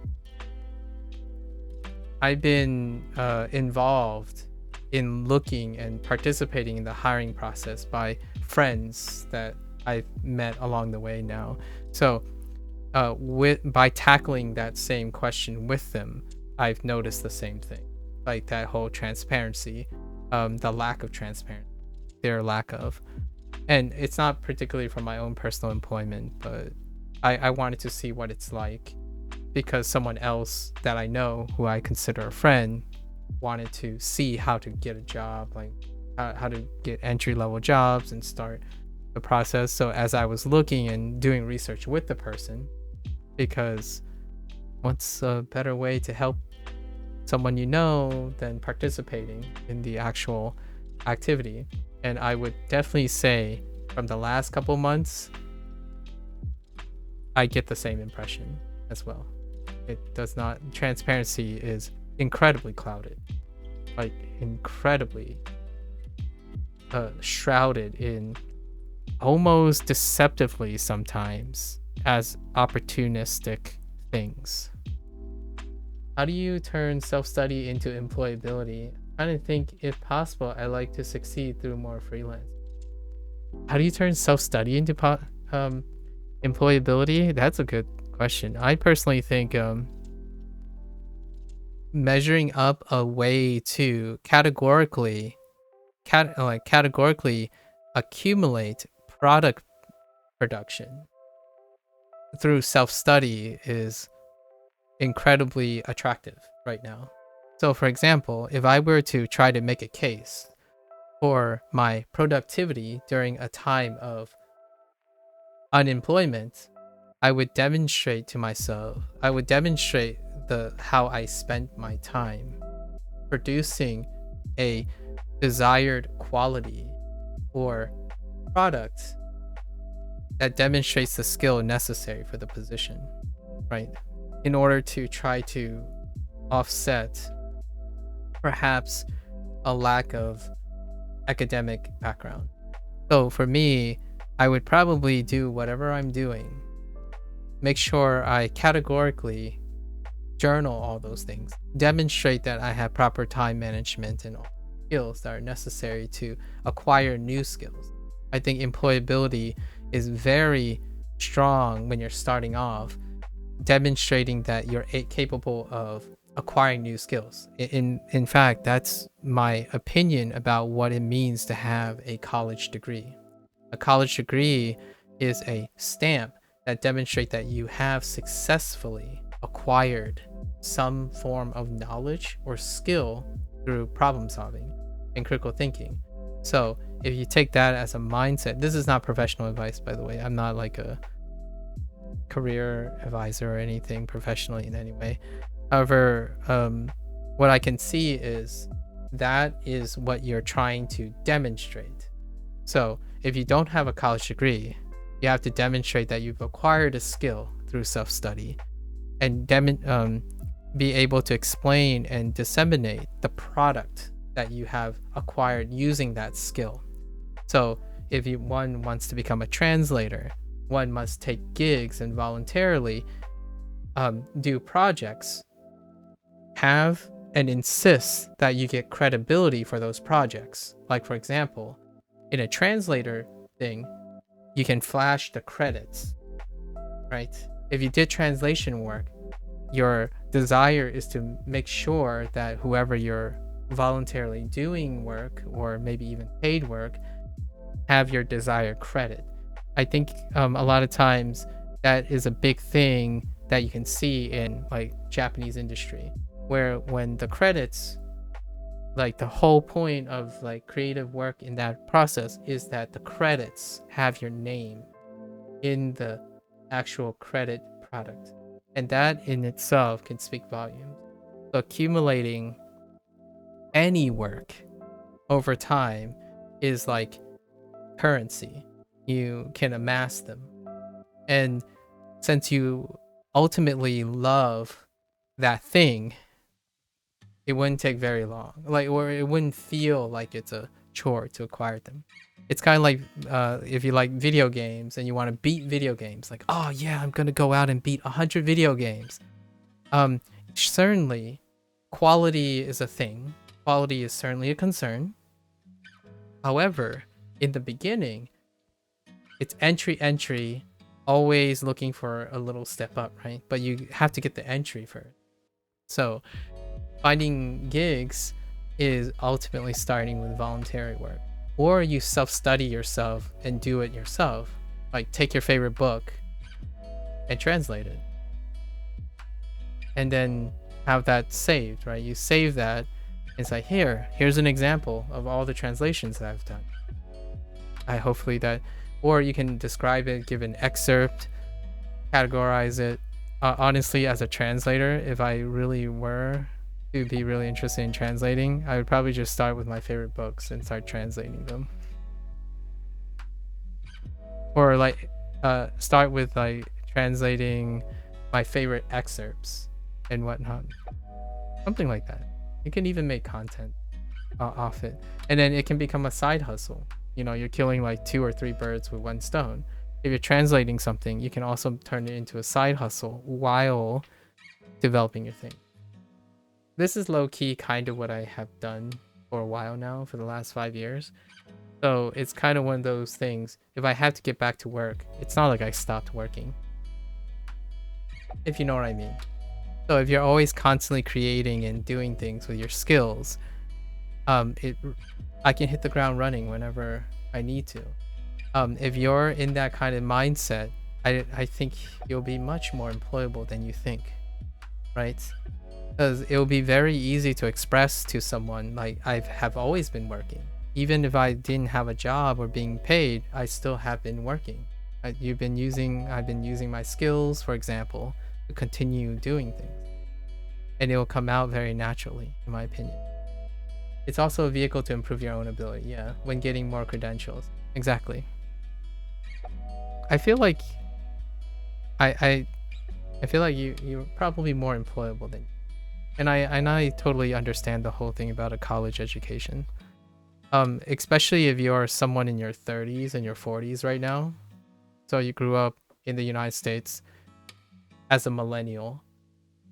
involved in looking and participating in the hiring process by friends that I've met along the way now. So by tackling that same question with them, I've noticed the same thing, like that whole transparency, the lack of transparency, their lack of, and it's not particularly from my own personal employment, but I wanted to see what it's like because someone else that I know who I consider a friend wanted to see how to get a job, like how to get entry-level jobs and start the process. So as I was looking and doing research with the person, because what's a better way to help someone you know than participating in the actual activity? And I would definitely say from the last couple months, I get the same impression as well. It does not, transparency is incredibly clouded, like incredibly shrouded in almost deceptively sometimes as opportunistic things. How do you turn self-study into employability? I don't think, if possible, I like to succeed through more freelance. How do you turn self-study into employability? That's a good question. I personally think measuring up a way to categorically accumulate product production through self-study is incredibly attractive right now. So for example, if I were to try to make a case for my productivity during a time of unemployment, I would demonstrate how I spent my time producing a desired quality or product that demonstrates the skill necessary for the position, right? In order to try to offset perhaps a lack of academic background. So for me, I would probably do whatever I'm doing, make sure I categorically journal all those things, demonstrate that I have proper time management and all skills that are necessary to acquire new skills. I think employability is very strong when you're starting off, demonstrating that you're capable of acquiring new skills. In fact, that's my opinion about what it means to have a college degree. A college degree is a stamp that demonstrates that you have successfully acquired some form of knowledge or skill through problem solving and critical thinking. So if you take that as a mindset, this is not professional advice, by the way. I'm not like a career advisor or anything professionally in any way. However, what I can see is that is what you're trying to demonstrate. So if you don't have a college degree, you have to demonstrate that you've acquired a skill through self-study and be able to explain and disseminate the product that you have acquired using that skill. So if one wants to become a translator, one must take gigs and voluntarily do projects, have and insist that you get credibility for those projects. Like for example, in a translator thing, you can flash the credits, right? If you did translation work, your desire is to make sure that whoever you're voluntarily doing work or maybe even paid work have your desired credit. I think a lot of times that is a big thing that you can see in like Japanese industry, where when the credits, like the whole point of like creative work in that process is that the credits have your name in the actual credit product, and that in itself can speak volumes. So accumulating any work over time is like currency. You can amass them, and since you ultimately love that thing, it wouldn't take very long, like, or it wouldn't feel like it's a chore to acquire them. It's kind of like if you like video games and you want to beat video games, like, oh yeah, I'm gonna go out and beat 100 video games. Certainly quality is a thing, quality is certainly a concern. However, in the beginning, it's entry always looking for a little step up, right? But you have to get the entry first. So finding gigs is ultimately starting with voluntary work, or you self-study yourself and do it yourself. Like take your favorite book and translate it, and then have that saved, right? You save that. It's like, here's an example of all the translations that I've done. I hopefully that, or you can describe it, give an excerpt, categorize it. Honestly, as a translator, if I really were to be really interested in translating, I would probably just start with my favorite books and start translating them. Or like start with like translating my favorite excerpts and whatnot. Something like that. You can even make content off it. And then it can become a side hustle. You know, you're killing like 2 or 3 birds with one stone. If you're translating something, you can also turn it into a side hustle while developing your thing. This is low-key kind of what I have done for a while now, for the last 5 years. So it's kind of one of those things. If I have to get back to work, it's not like I stopped working. If you know what I mean. So if you're always constantly creating and doing things with your skills, I can hit the ground running whenever I need to. If you're in that kind of mindset, I think you'll be much more employable than you think, right? Because it will be very easy to express to someone like, I have always been working. Even if I didn't have a job or being paid, I still have been working. I've been using my skills, for example, to continue doing things. And it will come out very naturally, in my opinion. It's also a vehicle to improve your own ability, yeah, when getting more credentials. Exactly. I feel like I feel like you're probably more employable than, and I totally understand the whole thing about a college education. Especially if you're someone in your 30s and your 40s right now. So you grew up in the United States as a millennial.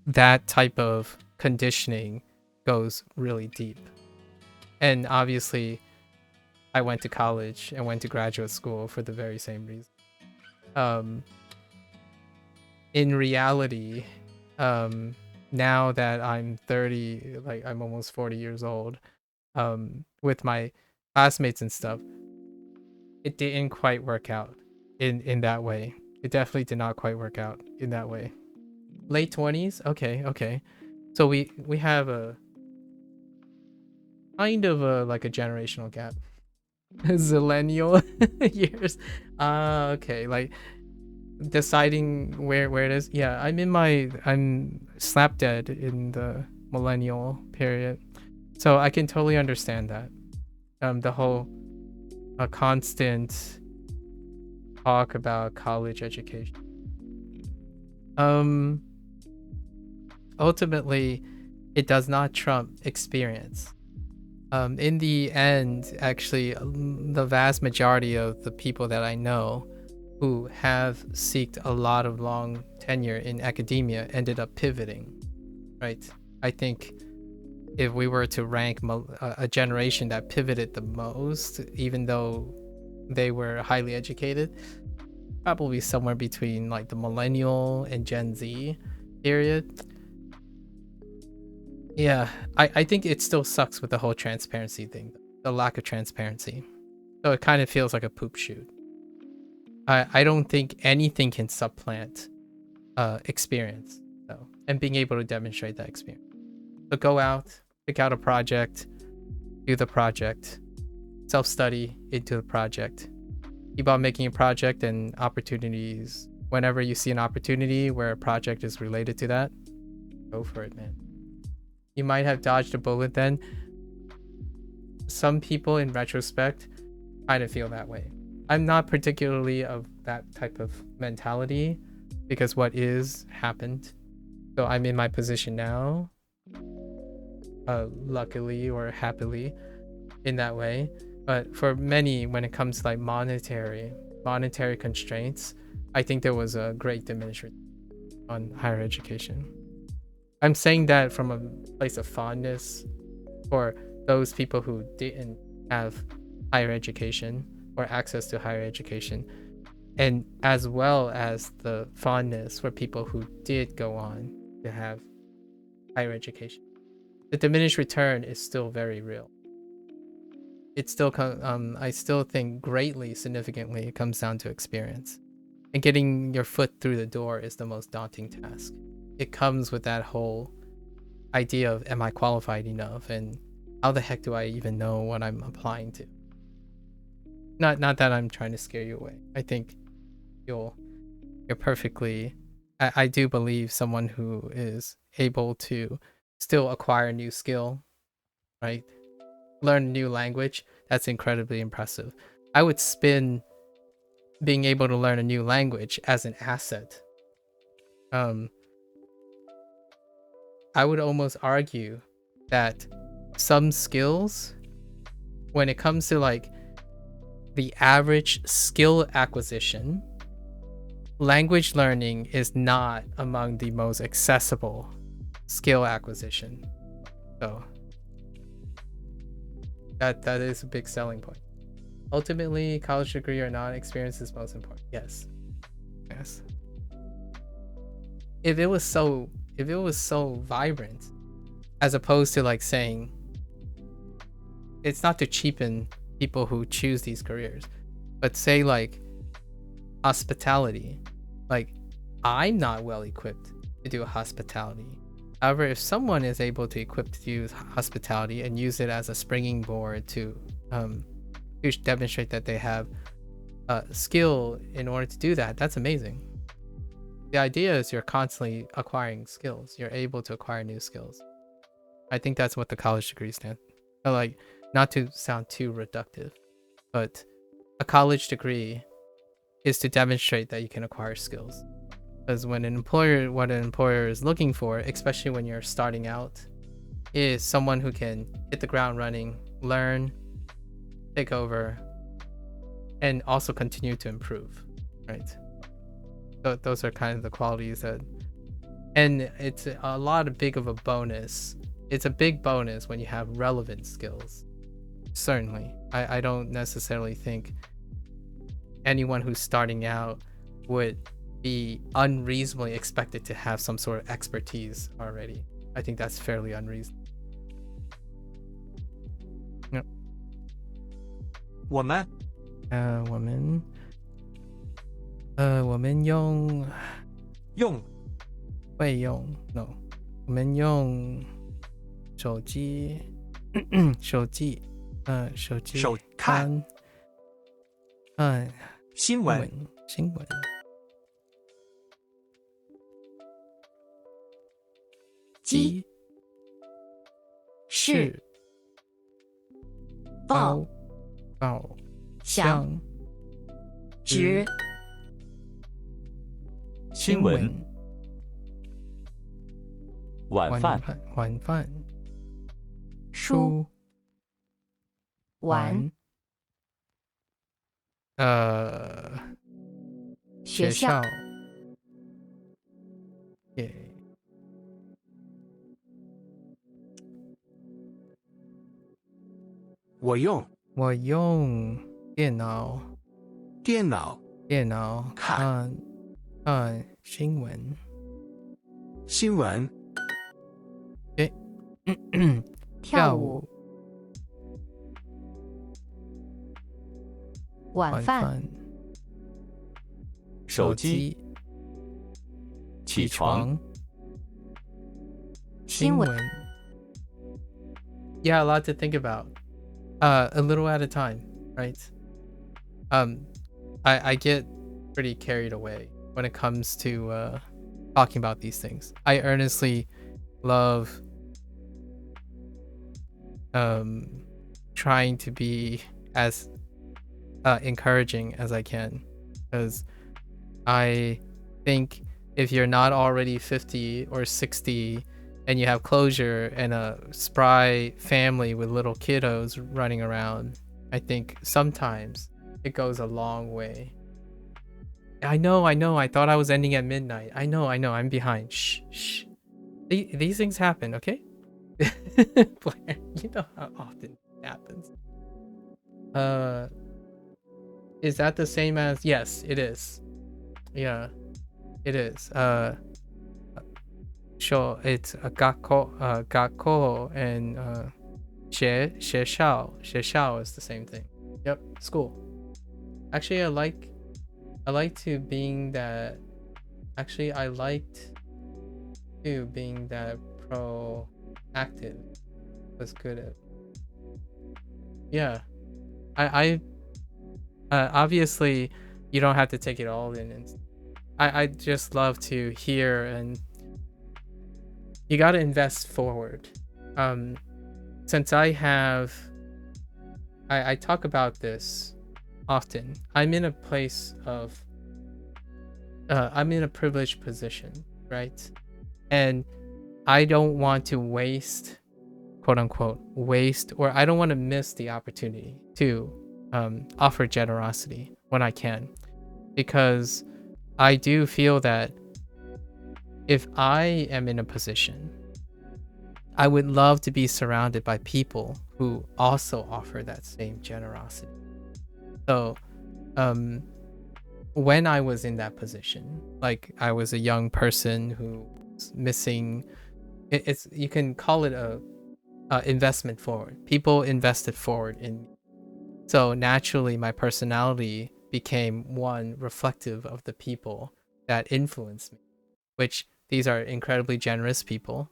That type of conditioning goes really deep. And obviously, I went to college and went to graduate school for the very same reason. In reality, now that I'm 30, like I'm almost 40 years old, with my classmates and stuff, it didn't quite work out in that way. It definitely did not quite work out in that way. Late 20s? Okay. So we have a kind of like a generational gap. Zillennial years. Okay, like deciding where it is. Yeah, I'm slap dead in the millennial period. So I can totally understand that. The whole constant talk about college education. Ultimately, it does not trump experience. In the end, actually, the vast majority of the people that I know who have sought a lot of long tenure in academia ended up pivoting, right? I think if we were to rank a generation that pivoted the most, even though they were highly educated, probably somewhere between like the millennial and Gen Z period. Yeah, I think it still sucks with the whole transparency thing, the lack of transparency. So it kind of feels like a poop shoot. I don't think anything can supplant experience, though, and being able to demonstrate that experience. So go out, pick out a project, do the project, self-study into the project. Keep on making a project, and opportunities, whenever you see an opportunity where a project is related to that, go for it, man. You might have dodged a bullet then. Some people in retrospect kind of feel that way. I'm not particularly of that type of mentality because what is happened. So I'm in my position now, luckily or happily in that way. But for many, when it comes to like monetary constraints, I think there was a great diminishment on higher education. I'm saying that from a place of fondness for those people who didn't have higher education or access to higher education. and as well as the fondness for people who did go on to have higher education. The diminished return is still very real. It still I still think greatly, significantly, it comes down to experience. And getting your foot through the door is the most daunting task. It comes with that whole idea of, am I qualified enough, and how the heck do I even know what I'm applying to? Not that I'm trying to scare you away. I think you're perfectly, I do believe someone who is able to still acquire a new skill, right? Learn a new language, that's incredibly impressive. I would spin being able to learn a new language as an asset. I would almost argue that some skills, when it comes to like the average skill acquisition, language learning is not among the most accessible skill acquisition. So that is a big selling point. Ultimately, college degree or not, experience is most important. Yes. If it was so vibrant, as opposed to like saying, it's not to cheapen people who choose these careers, but say like hospitality, like I'm not well equipped to do hospitality. However, if someone is able to equip to use hospitality and use it as a springing board to demonstrate that they have skill in order to do that, that's amazing. The idea is you're constantly acquiring skills. You're able to acquire new skills. I think that's what the college degree stands. Like, not to sound too reductive, but a college degree is to demonstrate that you can acquire skills. Because what an employer is looking for, especially when you're starting out, is someone who can hit the ground running, learn, take over, and also continue to improve, right? So those are kind of the qualities that, and it's a lot of big of a bonus. It's a big bonus when you have relevant skills. Certainly, I don't necessarily think anyone who's starting out would be unreasonably expected to have some sort of expertise already. I think that's fairly unreasonable. Yep. 我们我们用用会用 no 我们用手机手机手看看新闻新闻鸡是报报响直新闻晚饭晚饭书玩学校我用电脑看新闻跳舞晚饭手机起床新闻 Yeah, a lot to think about. A little at a time, right? I get pretty carried away when it comes to talking about these things. I earnestly love trying to be as encouraging as I can, because I think if you're not already 50 or 60 and you have closure and a spry family with little kiddos running around, I think sometimes it goes a long way. I know, I thought I was ending at midnight. I know, I'm behind. Shh. These things happen, okay? Blair, you know how often it happens. Is that the same as? Yes, it is. Yeah, it is. Sure, it's a gakko and 学校 is the same thing. Yep, school. Actually, I liked being that proactive was good at. Yeah, I obviously you don't have to take it all in, and I just love to hear, and you got to invest forward. Since I talk about this often, I'm in a privileged position, right? And I don't want to waste, quote unquote, or I don't want to miss the opportunity to offer generosity when I can, because I do feel that if I am in a position, I would love to be surrounded by people who also offer that same generosity. So, when I was in that position, like I was a young person who was missing, it's you can call it a investment forward. People invested forward in me. So naturally, my personality became one reflective of the people that influenced me, which these are incredibly generous people.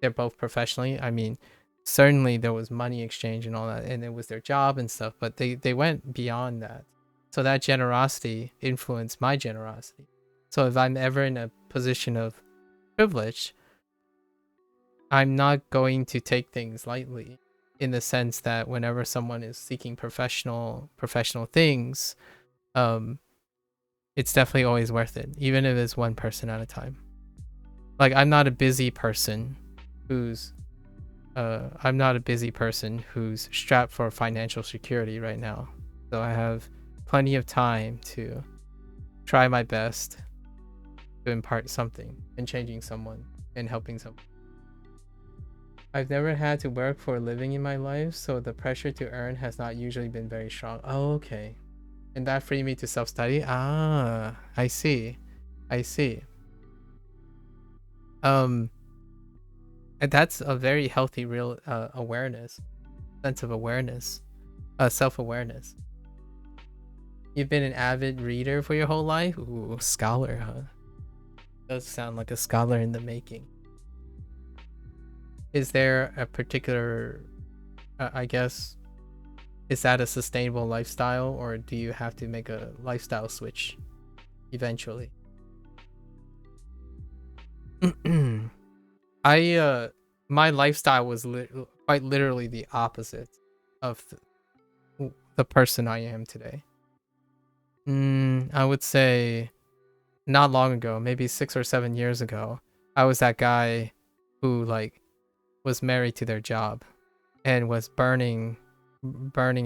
They're both professionally. I mean, certainly there was money exchange and all that, and it was their job and stuff, but they went beyond that. So that generosity influenced my generosity. So if I'm ever in a position of privilege, I'm not going to take things lightly, in the sense that whenever someone is seeking professional things, it's definitely always worth it, even if it's one person at a time. Like I'm not a busy person who's strapped for financial security right now. So I have plenty of time to try my best to impart something and changing someone and helping someone. I've never had to work for a living in my life, so the pressure to earn has not usually been very strong. Oh, okay. And that freed me to self-study? Ah, I see. And that's a very healthy real awareness, sense of awareness, self-awareness. You've been an avid reader for your whole life? Ooh, scholar, huh? Does sound like a scholar in the making. Is there a particular, I guess, is that a sustainable lifestyle, or do you have to make a lifestyle switch eventually? My lifestyle was quite literally the opposite of the person I am today. I would say not long ago, maybe 6 or 7 years ago, I was that guy who was married to their job and was burning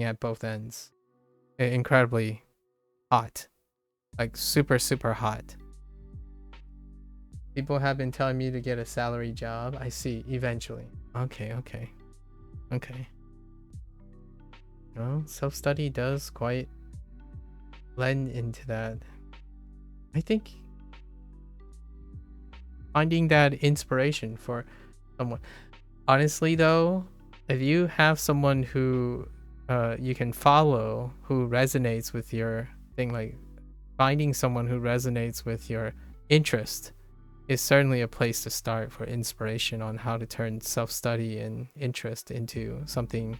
at both ends. Incredibly hot, like super hot. People have been telling me to get a salary job. I see, eventually. Okay. Well, self-study does quite lend into that. I think finding that inspiration for someone. Honestly though, if you have someone who you can follow, who resonates with your thing, like finding someone who resonates with your interest is certainly a place to start for inspiration on how to turn self-study and interest into something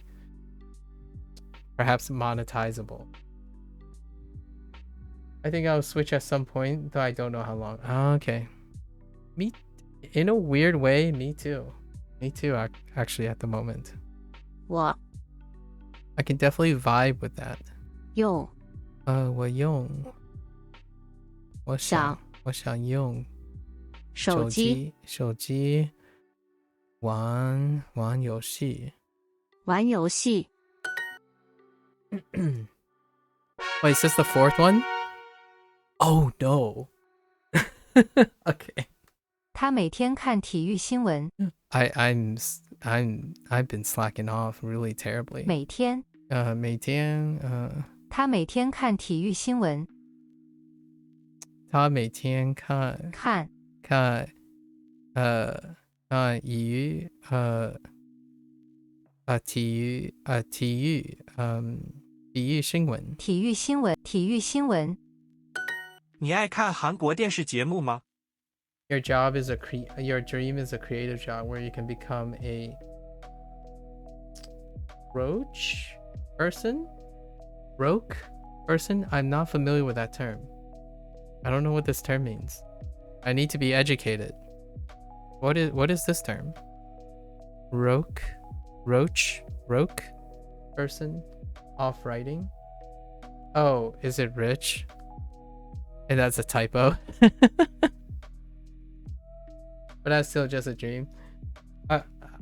perhaps monetizable. I think I'll switch at some point, though I don't know how long. Okay. Me, in a weird way, me too. Actually, at the moment. 我 I can definitely vibe with that. 用我想用手机手机玩游戏。玩游戏 Wait, is this the fourth one? Oh no. Okay. 他每天看体育新闻， I've been slacking off really terribly. 每天每天他他每天看体育新闻。他每天看看看体育体育新闻。体育新闻。体育新闻。你爱看韩国电视节目吗？ Your dream is a creative job where you can become a roach person? Roke person? I'm not familiar with that term. I don't know what this term means. I need to be educated. What is this term? Roke? Roach? Roke person? Off writing? Oh, is it rich? And that's a typo. But that's still just a dream.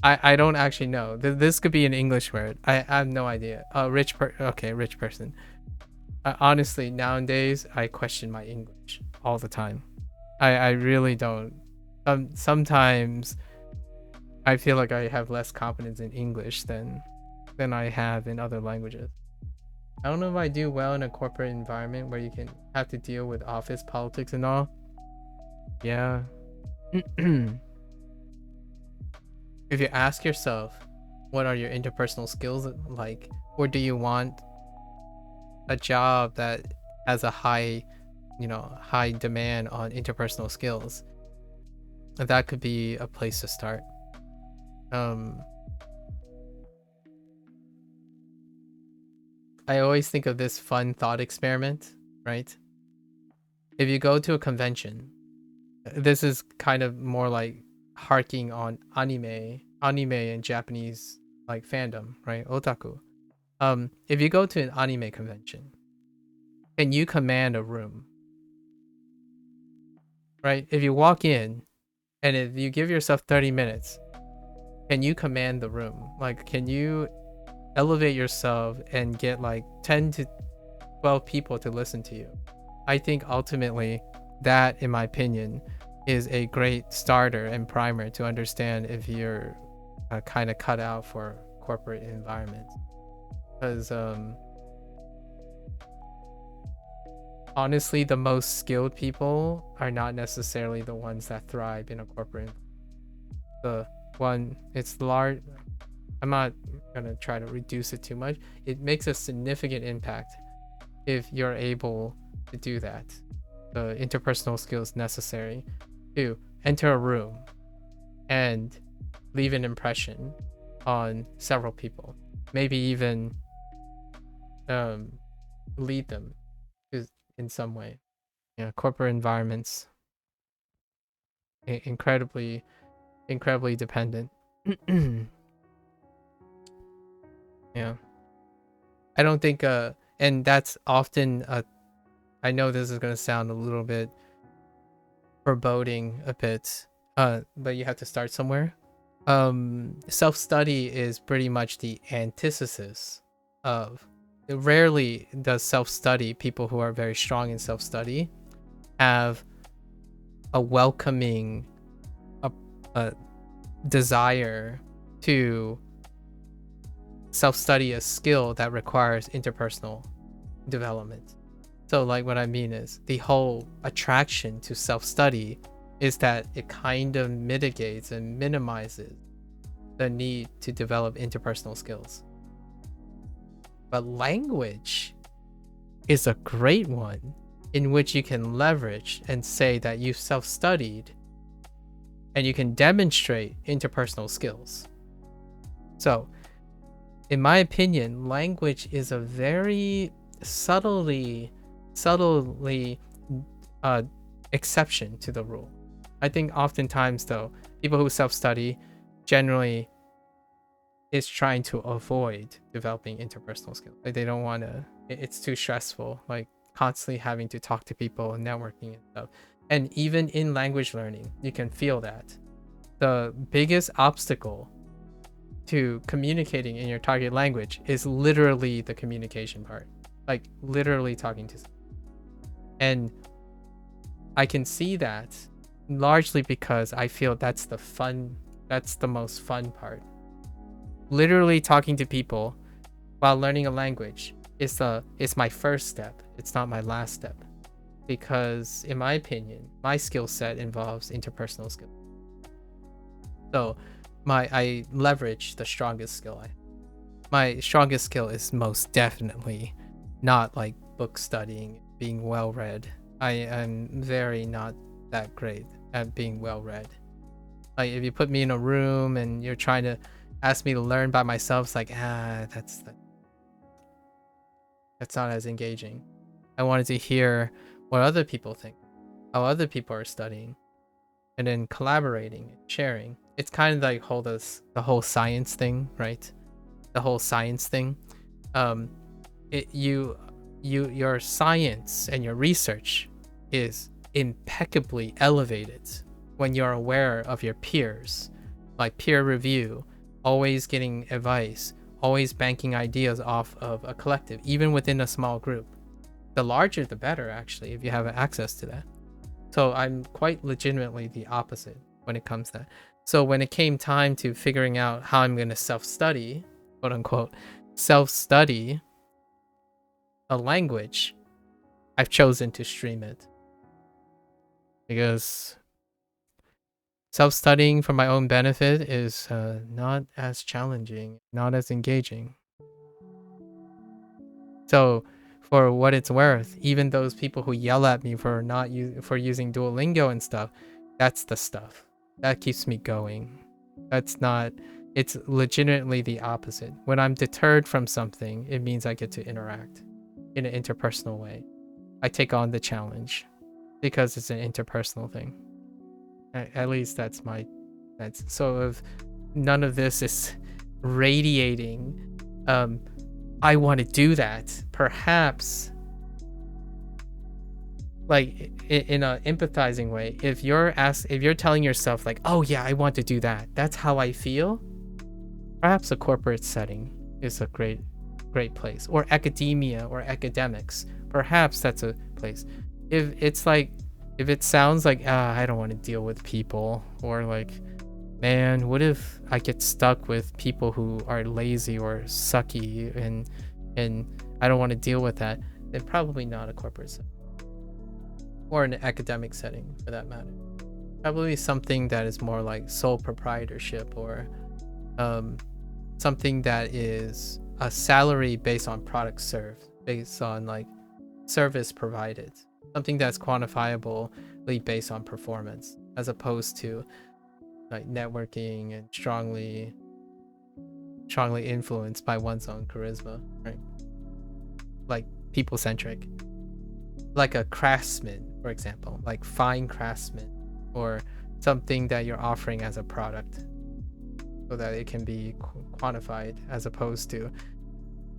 I don't actually know. This could be an English word. I have no idea. Rich person. Honestly, nowadays I question my English all the time. I really don't. Sometimes I feel like I have less confidence in English than I have in other languages. I don't know if I do well in a corporate environment where you can have to deal with office politics and all. Yeah. If you ask yourself, what are your interpersonal skills like, or do you want a job that has a high demand on interpersonal skills, that could be a place to start. I always think of this fun thought experiment, right? If you go to a convention, this is kind of more like harking on anime and Japanese like fandom, right? Otaku. If you go to an anime convention, can you command a room? Right? If you walk in and if you give yourself 30 minutes, can you command the room? Like, can you elevate yourself and get like 10 to 12 people to listen to you? I think ultimately that, in my opinion, is a great starter and primer to understand if you're kind of cut out for corporate environments. Because honestly, the most skilled people are not necessarily the ones that thrive in a corporate. It's large. I'm not gonna try to reduce it too much. It makes a significant impact if you're able to do that. The interpersonal skills necessary to enter a room and leave an impression on several people, maybe even lead them in some way. Yeah, corporate environments incredibly dependent. Yeah, I don't think and that's often I know this is going to sound a little bit foreboding a bit, but you have to start somewhere. Self-study is pretty much the antithesis of. Rarely does self-study, people who are very strong in self-study, have a welcoming desire to self-study a skill that requires interpersonal development. So like what I mean is the whole attraction to self-study is that it kind of mitigates and minimizes the need to develop interpersonal skills. But language is a great one in which you can leverage and say that you've self-studied and you can demonstrate interpersonal skills. So, in my opinion, language is a very subtly exception to the rule. I think oftentimes though, people who self-study generally is trying to avoid developing interpersonal skills. Like they don't want to, it's too stressful, like constantly having to talk to people and networking and stuff. And even in language learning, you can feel that. The biggest obstacle to communicating in your target language is literally the communication part. Like literally talking to someone. And I can see that largely because I feel that's the most fun part. Literally talking to people while learning a language it's my first step. It's not my last step, because in my opinion, my skill set involves interpersonal skills. So I leverage the strongest skill I have. My strongest skill is most definitely not like book studying, being well read. I am very not that great at being well read. Like if you put me in a room and you're trying to ask me to learn by myself, it's like that's not as engaging. I wanted to hear what other people think, how other people are studying, and then collaborating and sharing. It's kind of like the whole science thing, right? The whole science thing. Your science and your research is impeccably elevated when you're aware of your peers, like peer review, always getting advice, always banking ideas off of a collective, even within a small group. The larger the better, actually, if you have access to that. So I'm quite legitimately the opposite when it comes to that. So when it came time to figuring out how I'm going to self-study, quote unquote, self-study a language, I've chosen to stream it. Because self-studying for my own benefit is not as challenging, not as engaging. So for what it's worth, even those people who yell at me for using Duolingo and stuff, that's the stuff that keeps me going. It's legitimately the opposite. When I'm deterred from something, it means I get to interact in an interpersonal way. I take on the challenge because it's an interpersonal thing. At least that's so. If none of this is radiating I want to do that, perhaps like in an empathizing way, if you're telling yourself like, oh yeah, I want to do that, that's how I feel, perhaps a corporate setting is a great place, or academia or academics, perhaps that's a place. If it sounds like I don't want to deal with people, or like, man, what if I get stuck with people who are lazy or sucky and I don't want to deal with that, then probably not a corporate setting, or an academic setting for that matter. Probably something that is more like sole proprietorship, or something that is a salary based on product served, based on like service provided, something that's quantifiably based on performance, as opposed to like networking and strongly influenced by one's own charisma, right? Like people centric, like a craftsman, for example, like fine craftsman, or something that you're offering as a product so that it can be quantified, as opposed to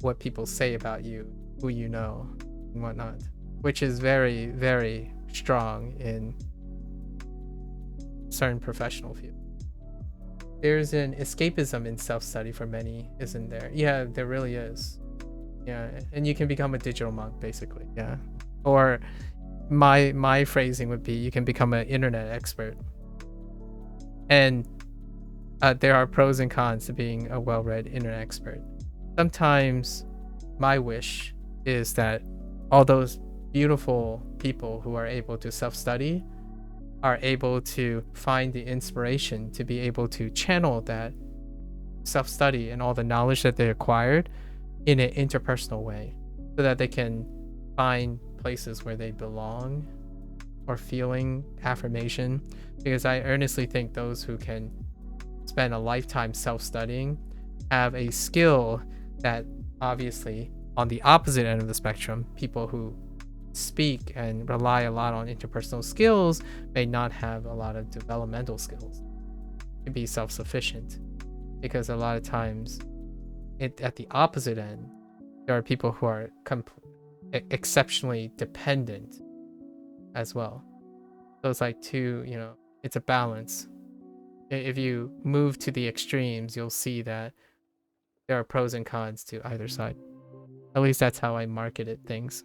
what people say about you, who you know, and whatnot, which is very, very strong in certain professional fields. There's an escapism in self-study for many, isn't there? Yeah, there really is. Yeah, and you can become a digital monk, basically. Yeah, or my phrasing would be, you can become an internet expert. And there are pros and cons to being a well-read internet expert. Sometimes my wish is that all those beautiful people who are able to self-study are able to find the inspiration to be able to channel that self-study and all the knowledge that they acquired in an interpersonal way, so that they can find places where they belong, or feeling affirmation. Because I earnestly think those who can spend a lifetime self-studying have a skill that, obviously, on the opposite end of the spectrum, people who speak and rely a lot on interpersonal skills may not have a lot of developmental skills to be self-sufficient. Because a lot of times at the opposite end, there are people who are exceptionally dependent as well. So it's like it's a balance. If you move to the extremes, you'll see that there are pros and cons to either side. At least that's how I marketed things.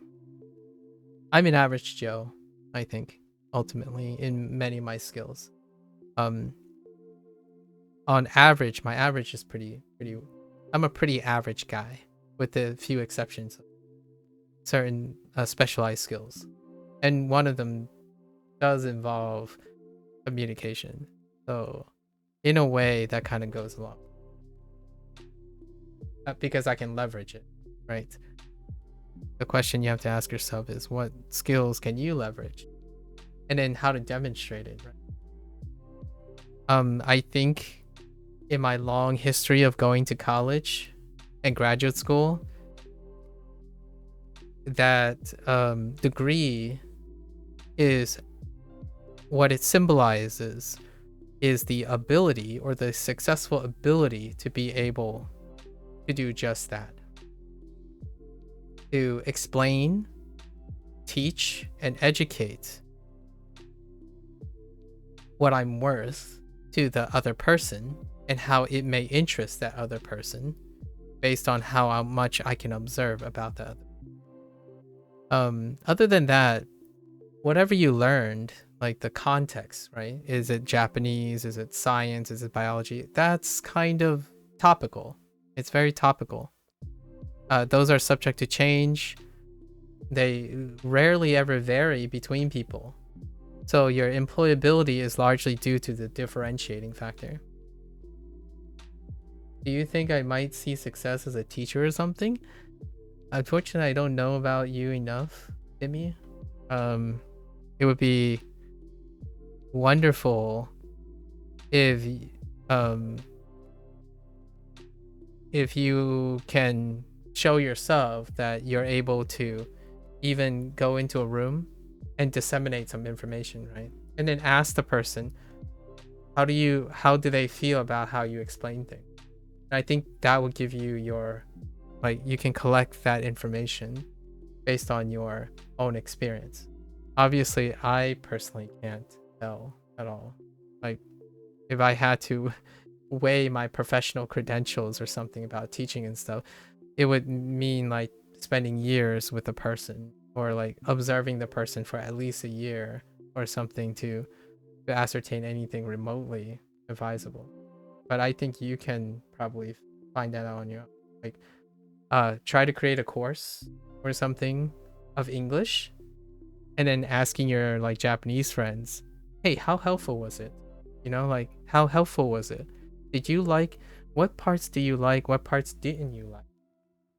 I'm an average Joe, I think, ultimately, in many of my skills. On average, my average is pretty. I'm a pretty average guy, with a few exceptions. certain specialized skills, and one of them does involve communication. So in a way that kind of goes along, because I can leverage it, right? The question you have to ask yourself is, what skills can you leverage, and then how to demonstrate it, right? I think in my long history of going to college and graduate school, that degree is what it symbolizes is the ability, or the successful ability, to be able to do just that. To explain, teach, and educate what I'm worth to the other person, and how it may interest that other person based on how much I can observe about the other. Other than that, whatever you learned, like the context, right? Is it Japanese? Is it science? Is it biology? That's kind of topical. It's very topical. Those are subject to change. They rarely ever vary between people. So your employability is largely due to the differentiating factor. Do you think I might see success as a teacher or something? Unfortunately, I don't know about you enough, Timmy. It would be wonderful if you can show yourself that you're able to even go into a room and disseminate some information, right? And then ask the person, how do they feel about how you explain things? And I think that will give you your, like, you can collect that information based on your own experience. Obviously, I personally can't tell at all. Like, if I had to weigh my professional credentials or something about teaching and stuff, it would mean like spending years with a person, or like observing the person for at least a year or something to ascertain anything remotely advisable. But I think you can probably find that out on your own. Like, try to create a course or something of English, and then asking your like Japanese friends, hey, how helpful was it? You know, like, how helpful was it? Did you like, what parts do you like? What parts didn't you like?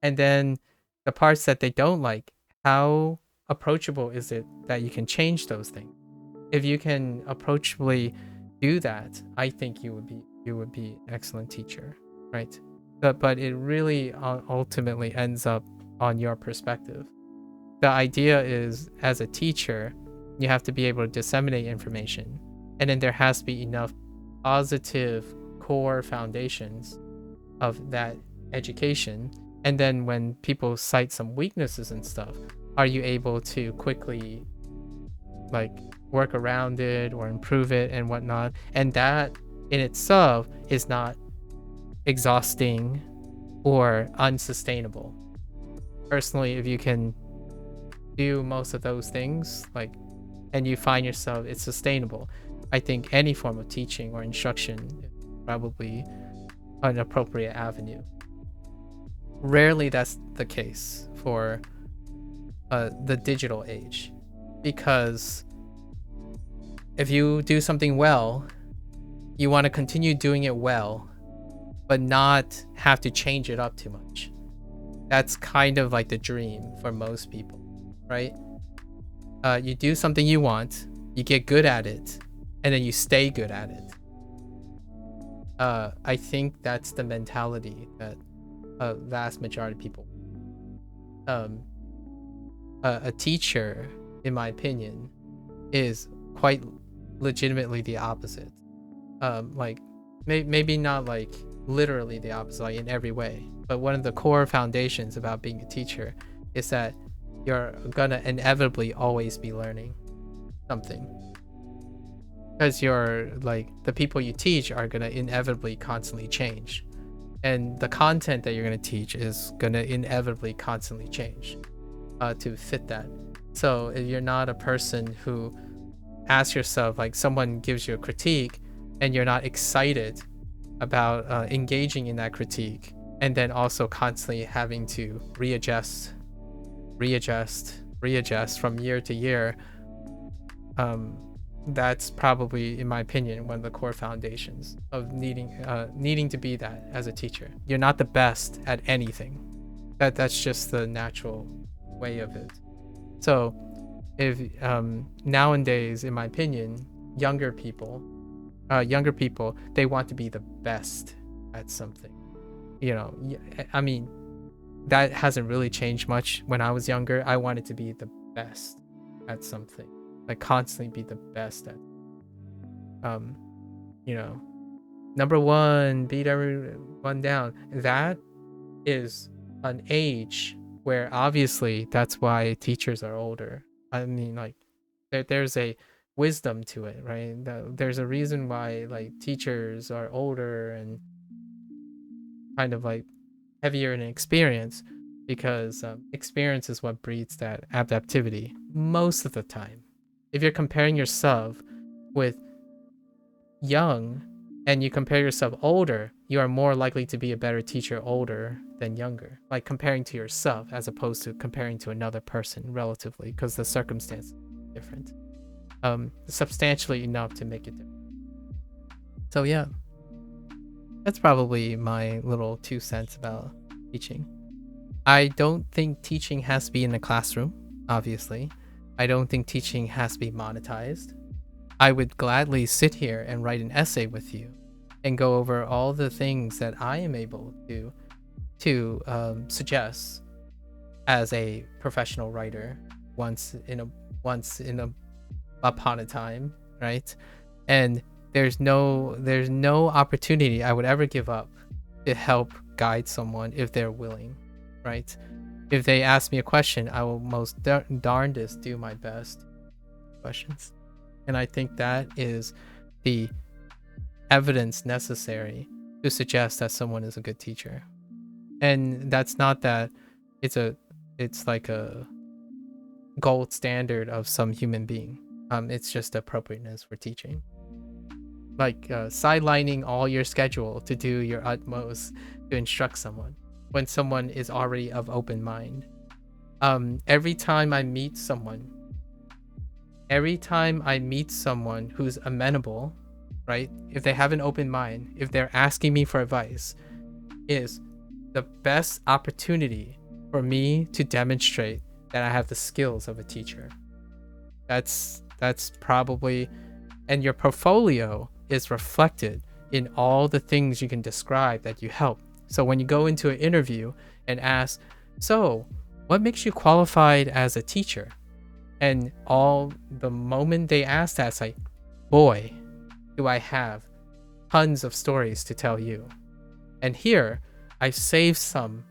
And then the parts that they don't like, how approachable is it that you can change those things? If you can approachably do that, I think you would be an excellent teacher, right? But it really ultimately ends up on your perspective. The idea is, as a teacher, you have to be able to disseminate information, and then there has to be enough positive core foundations of that education. And then when people cite some weaknesses and stuff, are you able to quickly like work around it or improve it and whatnot? And that in itself is not exhausting or unsustainable. Personally, if you can do most of those things, like, and you find yourself it's sustainable, I think any form of teaching or instruction is probably an appropriate avenue. Rarely that's the case for the digital age, because if you do something well, you want to continue doing it well, but not have to change it up too much. That's kind of like the dream for most people, right? You do something you want, you get good at it, and then you stay good at it. I think that's the mentality that a vast majority of people. A teacher, in my opinion, is quite legitimately the opposite. Like, maybe not like literally the opposite, like in every way, but one of the core foundations about being a teacher is that you're gonna inevitably always be learning something, because you're like, the people you teach are gonna inevitably constantly change, and the content that you're gonna teach is gonna inevitably constantly change to fit that. So if you're not a person who asks yourself, like, someone gives you a critique and you're not excited about engaging in that critique, and then also constantly having to readjust readjust from year to year, that's probably, in my opinion, one of the core foundations of needing to be that as a teacher. You're not the best at anything. That's just the natural way of it. So if nowadays, in my opinion, younger people, they want to be the best at something. I mean, that hasn't really changed much. When I was younger, I wanted to be the best at something, like constantly be the best at, number one, beat everyone down. That is an age where obviously that's why teachers are older. I mean, like, there's a wisdom to it, right? There's a reason why like teachers are older and kind of like heavier in experience, because experience is what breeds that adaptivity most of the time. If you're comparing yourself with young and you compare yourself older, you are more likely to be a better teacher older than younger, like comparing to yourself as opposed to comparing to another person relatively, because the circumstance is different, substantially enough to make it different. So yeah, that's probably my little 2 cents about teaching. I don't think teaching has to be in a classroom, obviously. I don't think teaching has to be monetized. I would gladly sit here and write an essay with you and go over all the things that I am able to suggest as a professional writer once upon a time, right? And there's no opportunity I would ever give up to help guide someone if they're willing, right? If they ask me a question, I will most darndest do my best questions. And I think that is the evidence necessary to suggest that someone is a good teacher. And that's not that it's like a gold standard of some human being. It's just appropriateness for teaching. Like sidelining all your schedule to do your utmost to instruct someone when someone is already of open mind. Every time I meet someone who's amenable, right? If they have an open mind, if they're asking me for advice, is the best opportunity for me to demonstrate that I have the skills of a teacher. That's probably, and your portfolio is reflected in all the things you can describe that you help. So when you go into an interview and ask, so what makes you qualified as a teacher? And the moment they ask that, it's like, boy, do I have tons of stories to tell you. And here, I saved some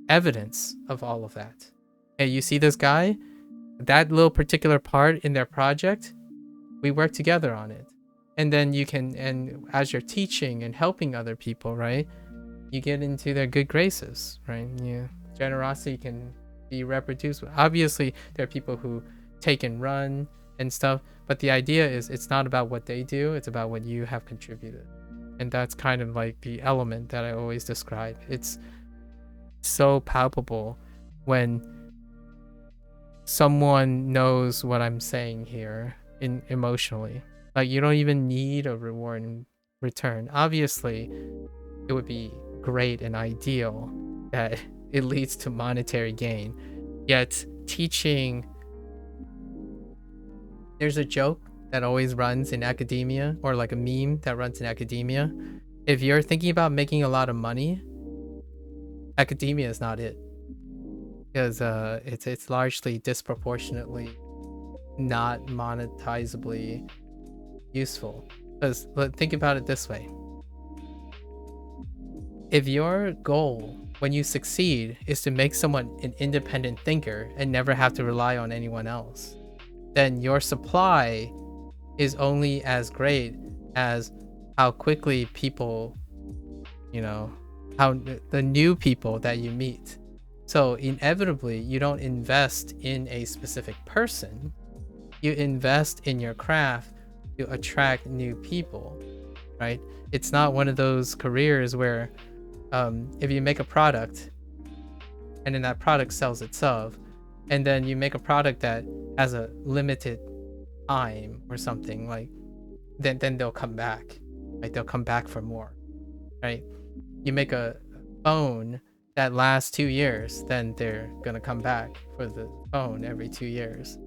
evidence of all of that. Hey, you see this guy? That little particular part in their project, we work together on it. And then you can, and as you're teaching and helping other people, right, you get into their good graces, right? Generosity can be reproduced. Obviously, there are people who take and run and stuff, but the idea is it's not about what they do, it's about what you have contributed. And that's kind of like the element that I always describe. It's so palpable when someone knows what I'm saying here emotionally. Like, you don't even need a reward in return. Obviously, it would be great and ideal that it leads to monetary gain. Yet teaching, there's a joke that always runs in academia, or like a meme that runs in academia. If you're thinking about making a lot of money, academia is not it, because it's largely disproportionately not monetizably useful. Because think about it this way: if your goal when you succeed is to make someone an independent thinker and never have to rely on anyone else, then your supply is only as great as how quickly people, how the new people that you meet. So inevitably, you don't invest in a specific person, you invest in your craft to attract new people, right? It's not one of those careers where if you make a product and then that product sells itself, and then you make a product that has a limited time or something, like then they'll come back. Like they'll come back for more, right? You make a phone that lasts 2 years, then they're gonna come back for the phone every 2 years.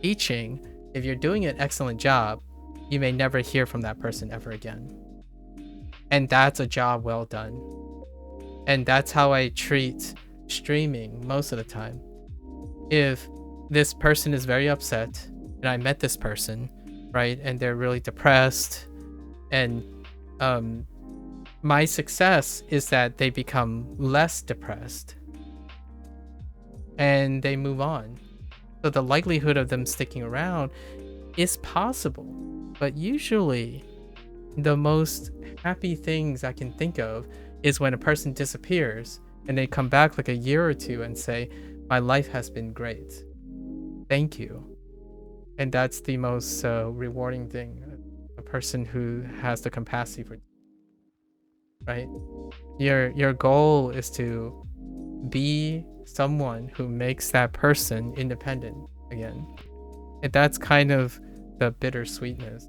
Teaching, if you're doing an excellent job, you may never hear from that person ever again. And that's a job well done. And that's how I treat streaming most of the time. If this person is very upset, and I met this person, right, and they're really depressed, and my success is that they become less depressed and they move on. So the likelihood of them sticking around is possible, but usually the most happy things I can think of is when a person disappears and they come back like a year or two and say, my life has been great, thank you. And that's the most rewarding thing, a person who has the capacity for, right? Your goal is to be someone who makes that person independent again. And that's kind of the bittersweetness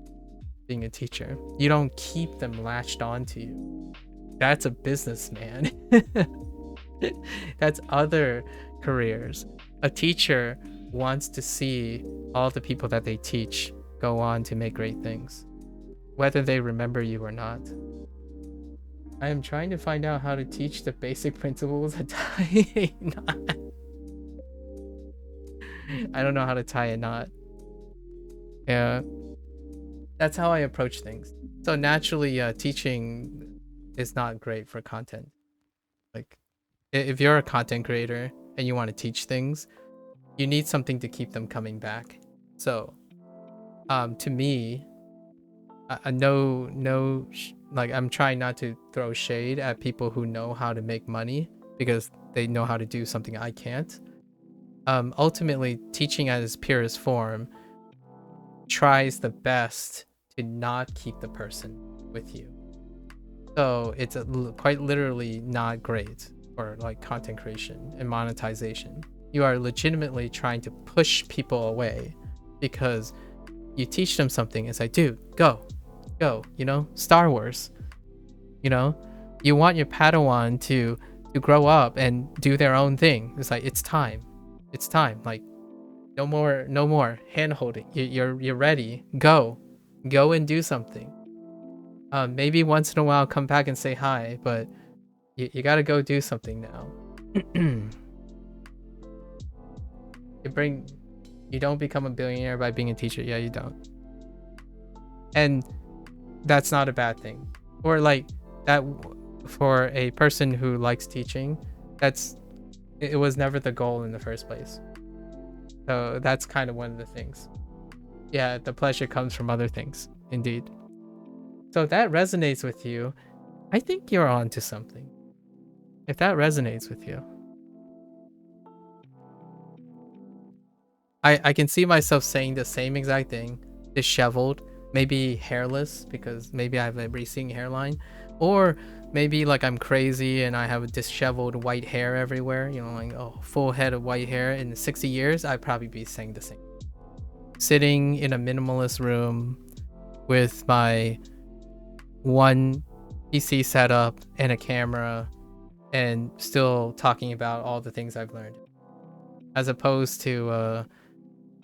being a teacher. You don't keep them latched onto you. That's a businessman. That's other careers. A teacher wants to see all the people that they teach go on to make great things, whether they remember you or not. I am trying to find out how to teach the basic principles of tying a knot. I don't know how to tie a knot. Yeah, that's how I approach things. So naturally, teaching is not great for content. Like, if you're a content creator and you want to teach things, you need something to keep them coming back. So, to me, like, I'm trying not to throw shade at people who know how to make money because they know how to do something I can't. Ultimately, teaching at its purest form tries the best to not keep the person with you. So it's quite literally not great for like content creation and monetization. You are legitimately trying to push people away because you teach them something. It's like, dude, go, you know, Star Wars, you know, you want your Padawan to grow up and do their own thing. It's like, it's time, like, no more hand holding. You're ready, go and do something. Maybe once in a while come back and say hi, but you gotta go do something now. You don't become a billionaire by being a teacher. Yeah, you don't. And that's not a bad thing. Or like that, for a person who likes teaching, it was never the goal in the first place. So that's kind of one of the things. Yeah, the pleasure comes from other things, indeed. So if that resonates with you, I think you're onto something. If that resonates with you, I can see myself saying the same exact thing, disheveled, maybe hairless because maybe I have a receding hairline, or maybe like I'm crazy and I have a disheveled white hair everywhere, you know, like a full head of white hair in 60 years, I'd probably be saying the same. Sitting in a minimalist room with my one PC setup and a camera and still talking about all the things I've learned, as opposed to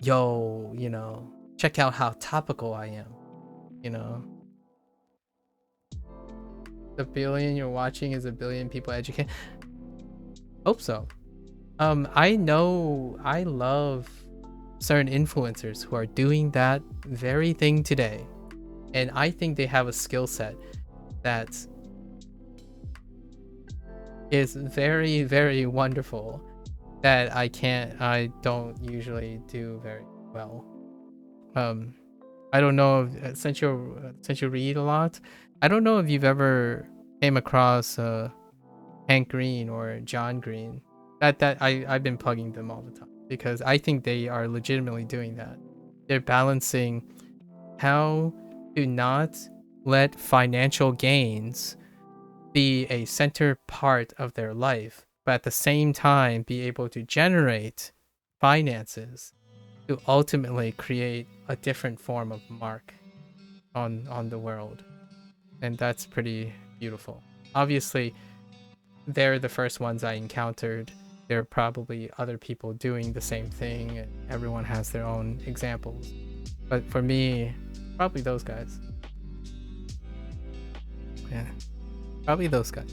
yo, you know, check out how topical I am, you know. The billion you're watching is a billion people educate. Hope so. I know I love certain influencers who are doing that very thing today, and I think they have a skill set that is very, very wonderful that I don't usually do very well. I don't know if, since you read a lot, I don't know if you've ever came across Hank Green or John Green. I've been plugging them all the time because I think they are legitimately doing that. They're balancing how to not let financial gains be a center part of their life, but at the same time be able to generate finances to ultimately create a different form of mark on the world. And that's pretty beautiful. Obviously, they're the first ones I encountered. There are probably other people doing the same thing, and everyone has their own examples. But for me, probably those guys. Yeah, probably those guys.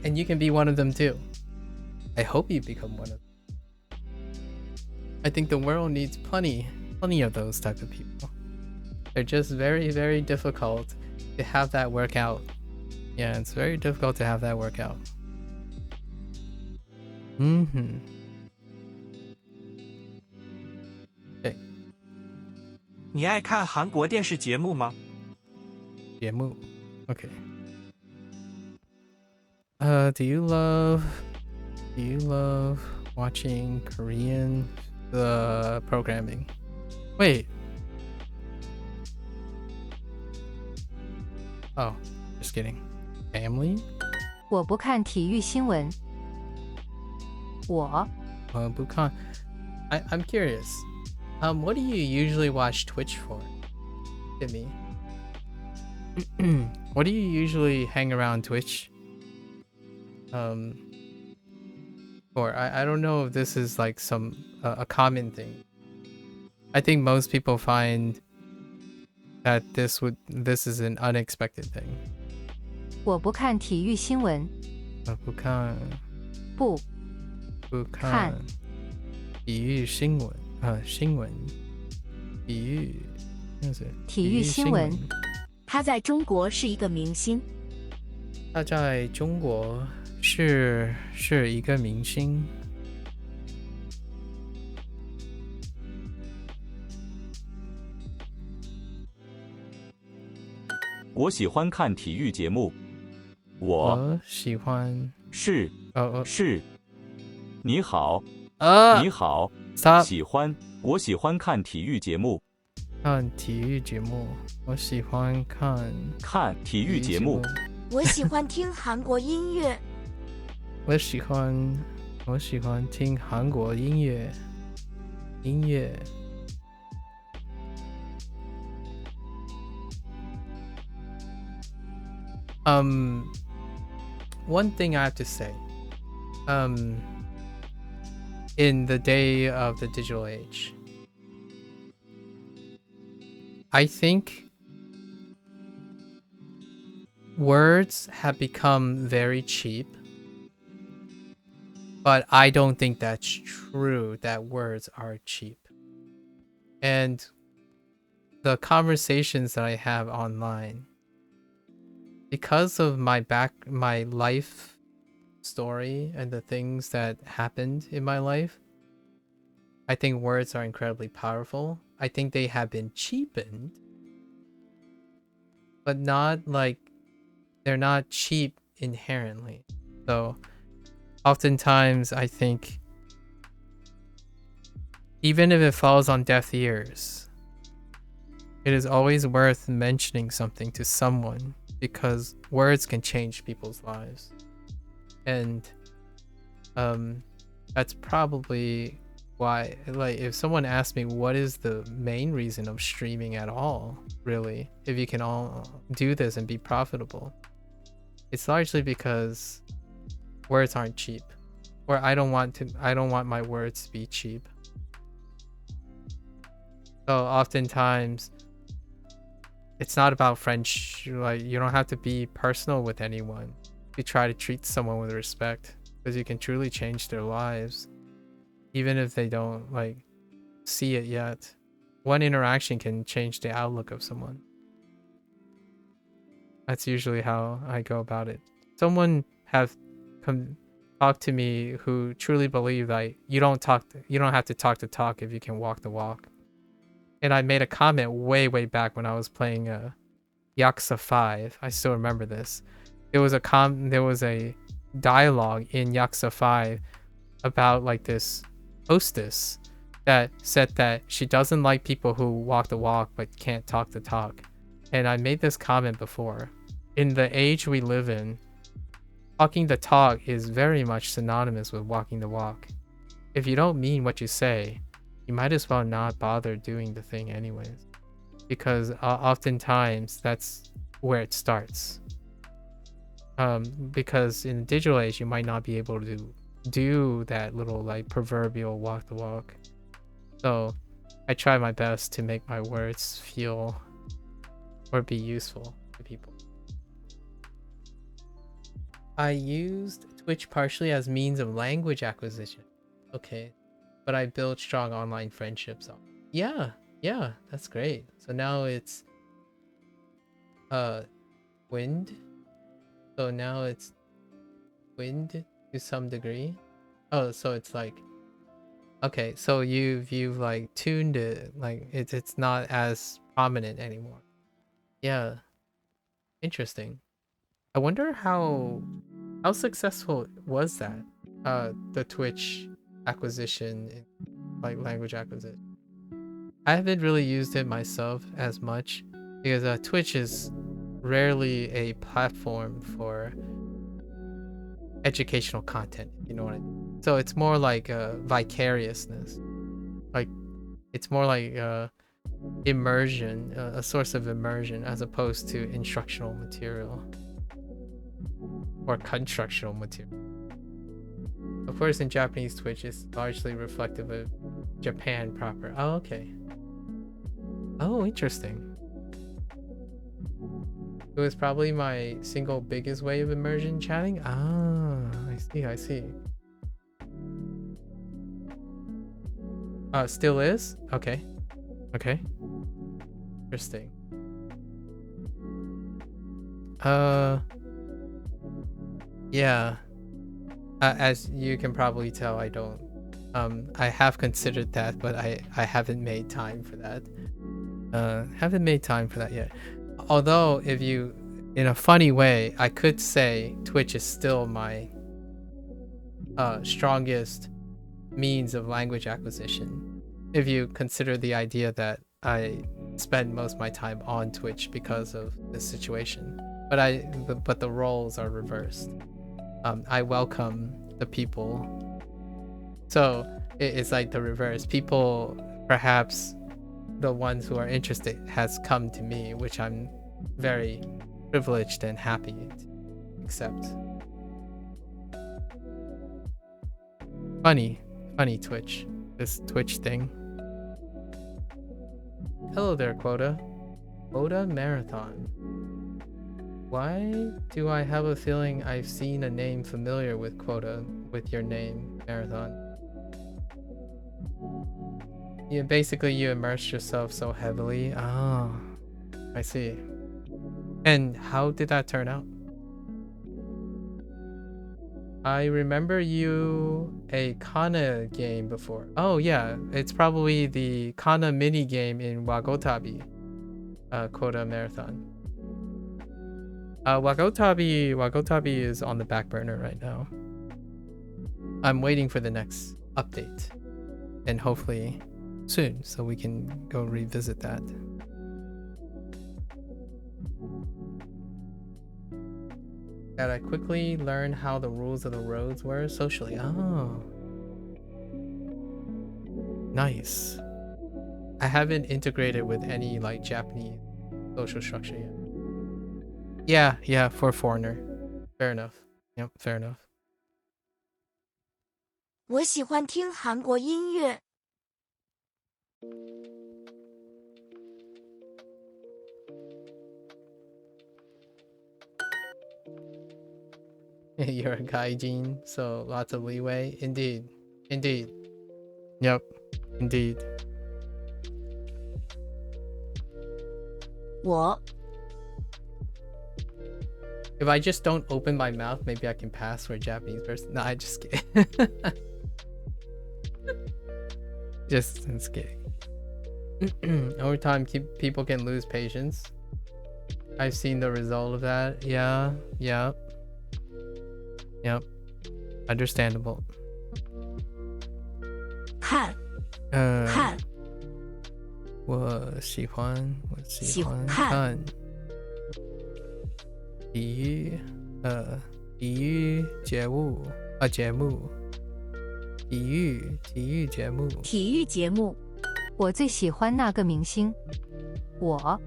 And you can be one of them too. I hope you become one of them. I think the world needs plenty of those type of people. They're just very, very difficult to have that work out. Yeah, it's very difficult to have that work out. Okay. 你爱看韩国电视节目吗？节目 Okay. Do you love watching Korean programming? Wait. Oh, just kidding. Family? 我不看体育新闻。我 Bukan. I'm curious. What do you usually watch Twitch for? Hit me. What do you usually hang around Twitch? Or I don't know if this is like some a common thing. I think most people find that this is an unexpected thing. 我不看体育新闻。不看不看体育新闻新闻体育体育新闻。他在中国是一个明星。他在中国是一个明星。我喜欢看体育节目。我喜欢是是。你好，你好， Stop. 喜欢，我喜欢看体育节目。看体育节目，我喜欢看体育节目。我喜欢听韩国音乐。我喜欢听韩国音乐。One thing I have to say, in the day of the digital age, I think words have become very cheap, but I don't think that's true that words are cheap. And the conversations that I have online, because of my life story and the things that happened in my life, I think words are incredibly powerful. I think they have been cheapened, but not like they're not cheap inherently. So oftentimes I think even if it falls on deaf ears, it is always worth mentioning something to someone, because words can change people's lives. And that's probably why, like, if someone asked me what is the main reason of streaming at all, really, if you can all do this and be profitable, it's largely because words aren't cheap, or I don't want my words to be cheap. So oftentimes it's not about friendship. Like, you don't have to be personal with anyone. You try to treat someone with respect, because you can truly change their lives, even if they don't like see it yet. One interaction can change the outlook of someone. That's usually how I go about it. Someone have come talk to me who truly believe that you don't have to talk the talk if you can walk the walk. And I made a comment way back when I was playing Yakuza 5. I still remember this. There was a dialogue in Yakuza 5 about like this hostess that said that she doesn't like people who walk the walk but can't talk the talk. And I made this comment before. In the age we live in, talking the talk is very much synonymous with walking the walk. if you don't mean what you say, you might as well not bother doing the thing anyways, because oftentimes that's where it starts. Because in the digital age, you might not be able to do that little like proverbial walk the walk. So I try my best to make my words feel or be useful to people. I used Twitch partially as means of language acquisition. Okay, but I built strong online friendships. Yeah, that's great. So now it's wind. So now it's wind to some degree. Oh, so it's like, okay, so you've like tuned it, like it's not as prominent anymore. Yeah, interesting. I wonder how successful was that, the Twitch acquisition, like language acquisition. I haven't really used it myself as much because Twitch is rarely a platform for educational content, you know what I mean? So it's more like vicariousness, like it's more like immersion, a source of immersion, as opposed to instructional material or constructional material. Of course, in Japanese, Twitch is largely reflective of Japan proper. Oh, okay. Oh, interesting. It was probably my single biggest way of immersion chatting. Ah, I see. Still is? Okay. Interesting. Yeah. As you can probably tell, I don't. I have considered that, but I haven't made time for that. Haven't made time for that yet. Although, if you, in a funny way, I could say Twitch is still my strongest means of language acquisition, if you consider the idea that I spend most of my time on Twitch because of this situation. But the roles are reversed. I welcome the people. So it's like the reverse. People, perhaps the ones who are interested, has come to me, which I'm very privileged and happy to accept. Funny Twitch. This Twitch thing. Hello there, Quota Marathon. Why do I have a feeling I've seen a name familiar with Quota, with your name, Marathon? Yeah, basically you immersed yourself so heavily. Oh, I see. And how did that turn out? I remember you a Kana game before. Oh yeah, it's probably the Kana mini game in Wagotabi, Quota Marathon. Wagotabi is on the back burner right now. I'm waiting for the next update, and hopefully soon, so we can go revisit that. That I quickly learned how the rules of the roads were socially. Oh, nice. I haven't integrated with any like Japanese social structure yet. Yeah, for a foreigner. Fair enough. Yep, fair enough. 我喜欢听韩国音乐。 You're a gaijin, so lots of leeway. Indeed. Yep, indeed. 我 If I just don't open my mouth, maybe I can pass for a Japanese person. No, I just kidding. Just kidding. Over time, people can lose patience. I've seen the result of that. Yep. Understandable. 看 我喜欢看体育节目体育节目。体育节目。我最喜欢那个明星。我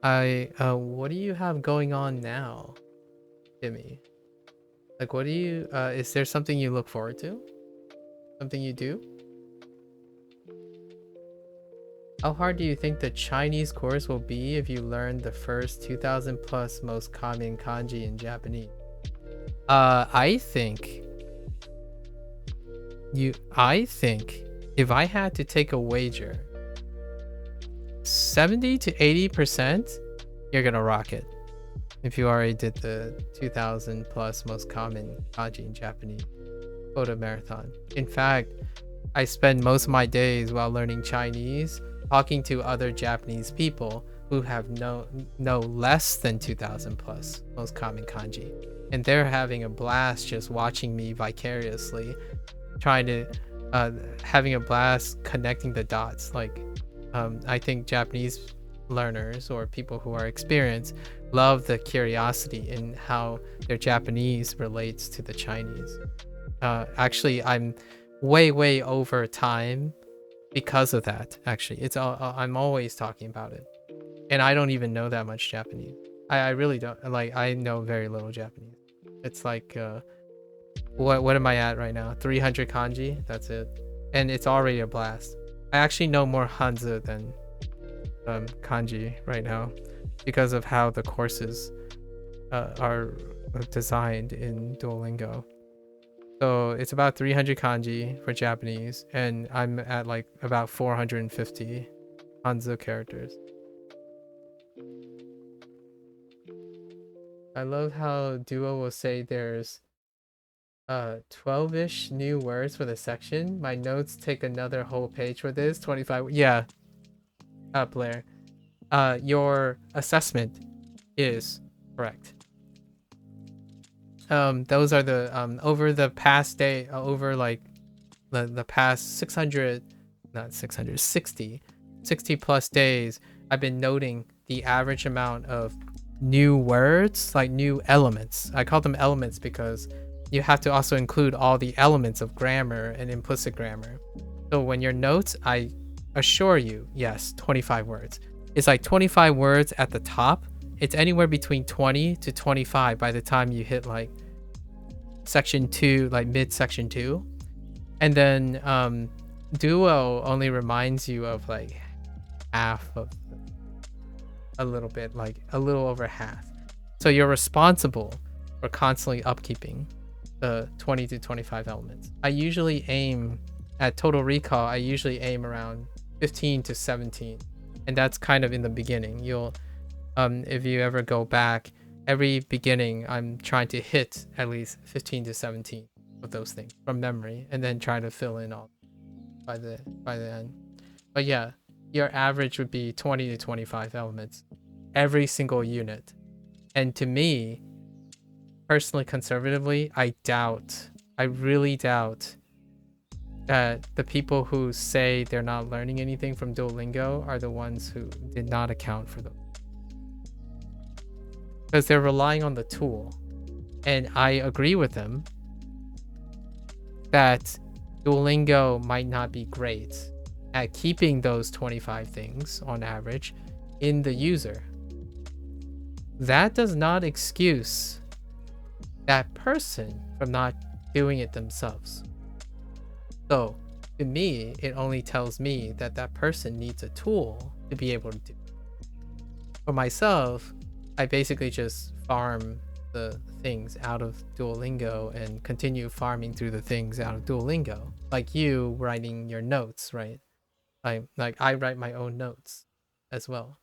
what do you have going on now, Timmy? Like, what do you, is there something you look forward to? Something you do? How hard do you think the Chinese course will be if you learn the first 2,000 plus most common kanji in Japanese? I think if I had to take a wager, 70 to 80%, you're gonna rock it. If you already did the 2,000 plus most common kanji in Japanese photo marathon. In fact, I spend most of my days while learning Chinese talking to other Japanese people who have no less than 2,000 plus most common kanji, and they're having a blast just watching me vicariously, trying to having a blast connecting the dots. Like, I think Japanese learners or people who are experienced love the curiosity in how their Japanese relates to the Chinese. Actually, I'm way over time because of that. Actually, it's I'm always talking about it, and I don't even know that much Japanese. I really don't. Like, I know very little Japanese. It's like what am I at right now? 300 kanji. That's it, and it's already a blast. I actually know more Hanzi than kanji right now because of how the courses are designed in Duolingo. So it's about 300 kanji for Japanese, and I'm at like about 450 Hanzi characters. I love how Duo will say there's 12-ish new words for the section. My notes take another whole page for this. 25. Yeah. Blair. Your assessment is correct. Those are the over the past day, over like the past 60 plus days, I've been noting the average amount of new words, like new elements. I call them elements because you have to also include all the elements of grammar and implicit grammar. So when your notes, I assure you, yes, 25 words. It's like 25 words at the top. It's anywhere between 20 to 25 by the time you hit like section 2, like mid section 2. And then Duo only reminds you of like half of a little bit, like a little over half. So you're responsible for constantly upkeeping the 20 to 25 elements. I usually aim at total recall. I usually aim around 15 to 17, and that's kind of in the beginning. You'll if you ever go back, every beginning I'm trying to hit at least 15 to 17 of those things from memory, and then try to fill in all by the end. But yeah, your average would be 20 to 25 elements every single unit. And to me, personally, conservatively, I really doubt that the people who say they're not learning anything from Duolingo are the ones who did not account for them. Because they're relying on the tool. And I agree with them that Duolingo might not be great at keeping those 25 things on average in the user. That does not excuse that person from not doing it themselves. So to me, it only tells me that that person needs a tool to be able to do it. For myself, I basically just farm the things out of Duolingo and continue farming through the things out of Duolingo. Like you writing your notes, right? I write my own notes as well.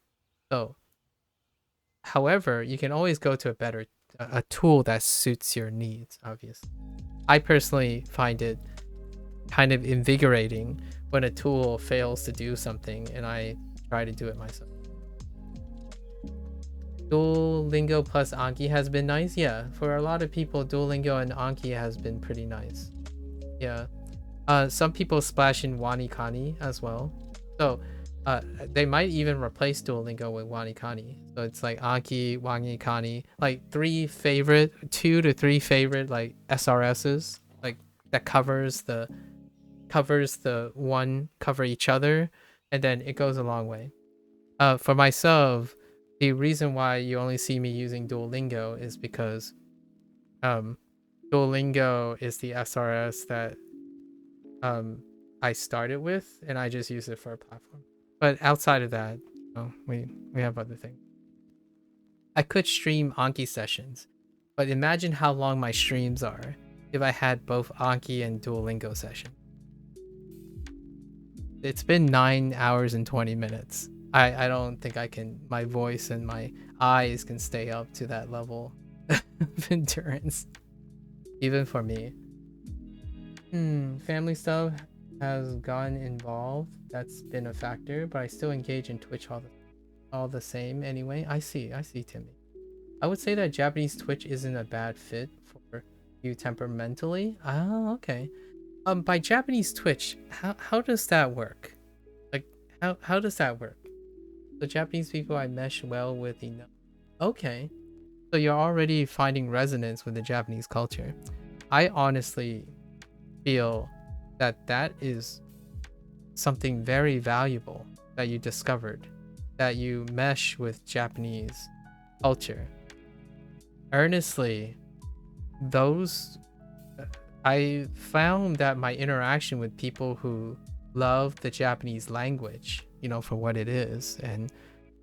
So, however, you can always go to a tool that suits your needs, obviously. I personally find it kind of invigorating when a tool fails to do something and I try to do it myself. Duolingo plus Anki has been nice. Yeah, for a lot of people, Duolingo and Anki has been pretty nice. Yeah. Some people splash in Wani Kani as well. So They might even replace Duolingo with Wanikani. So it's like Anki, Wanikani, like 2 to 3 favorite like SRSs, like that covers the one cover each other, and then it goes a long way. For myself, the reason why you only see me using Duolingo is because Duolingo is the SRS that I started with, and I just use it for a platform. But outside of that, we have other things. I could stream Anki sessions, but imagine how long my streams are if I had both Anki and Duolingo sessions. It's been 9 hours and 20 minutes. I don't think I can, my voice and my eyes can stay up to that level of endurance, even for me. Family stuff has gotten involved. That's been a factor, but I still engage in Twitch all the same anyway. I see Timmy. I would say that Japanese Twitch isn't a bad fit for you temperamentally. Oh, okay. By Japanese Twitch, how does that work? Like, how does that work? The Japanese people I mesh well with enough. Okay. So you're already finding resonance with the Japanese culture. I honestly feel that is something very valuable that you discovered, that you mesh with Japanese culture. Earnestly, I found that my interaction with people who love the Japanese language, for what it is, and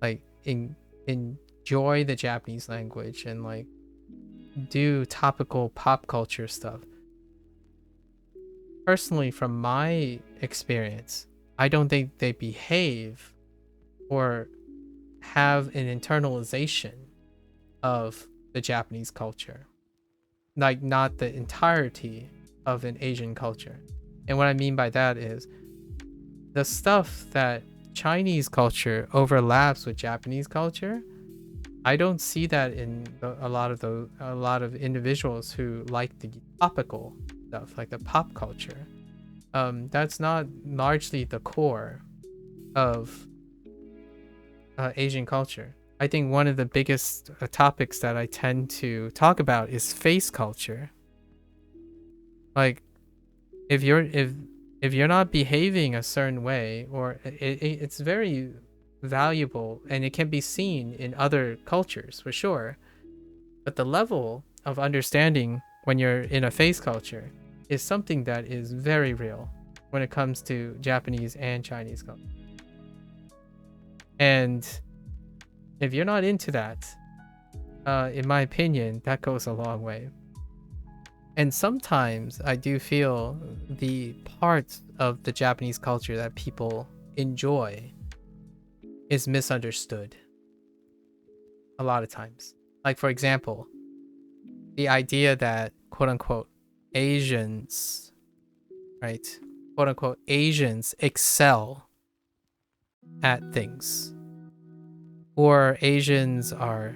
like enjoy the Japanese language and like do topical pop culture stuff. Personally, from my experience, I don't think they behave or have an internalization of the Japanese culture. Like, not the entirety of an Asian culture. And what I mean by that is the stuff that Chinese culture overlaps with Japanese culture. I don't see that in a lot of individuals who like the topical stuff, like the pop culture. That's not largely the core of Asian culture. I think one of the biggest topics that I tend to talk about is face culture. Like, if you're not behaving a certain way, or it's very valuable and it can be seen in other cultures for sure, but the level of understanding when you're in a face culture is something that is very real when it comes to Japanese and Chinese culture. And if you're not into that, in my opinion, that goes a long way. And sometimes I do feel the parts of the Japanese culture that people enjoy is misunderstood a lot of times. Like, for example, the idea that quote unquote Asians, right? Quote unquote Asians excel at things, or Asians are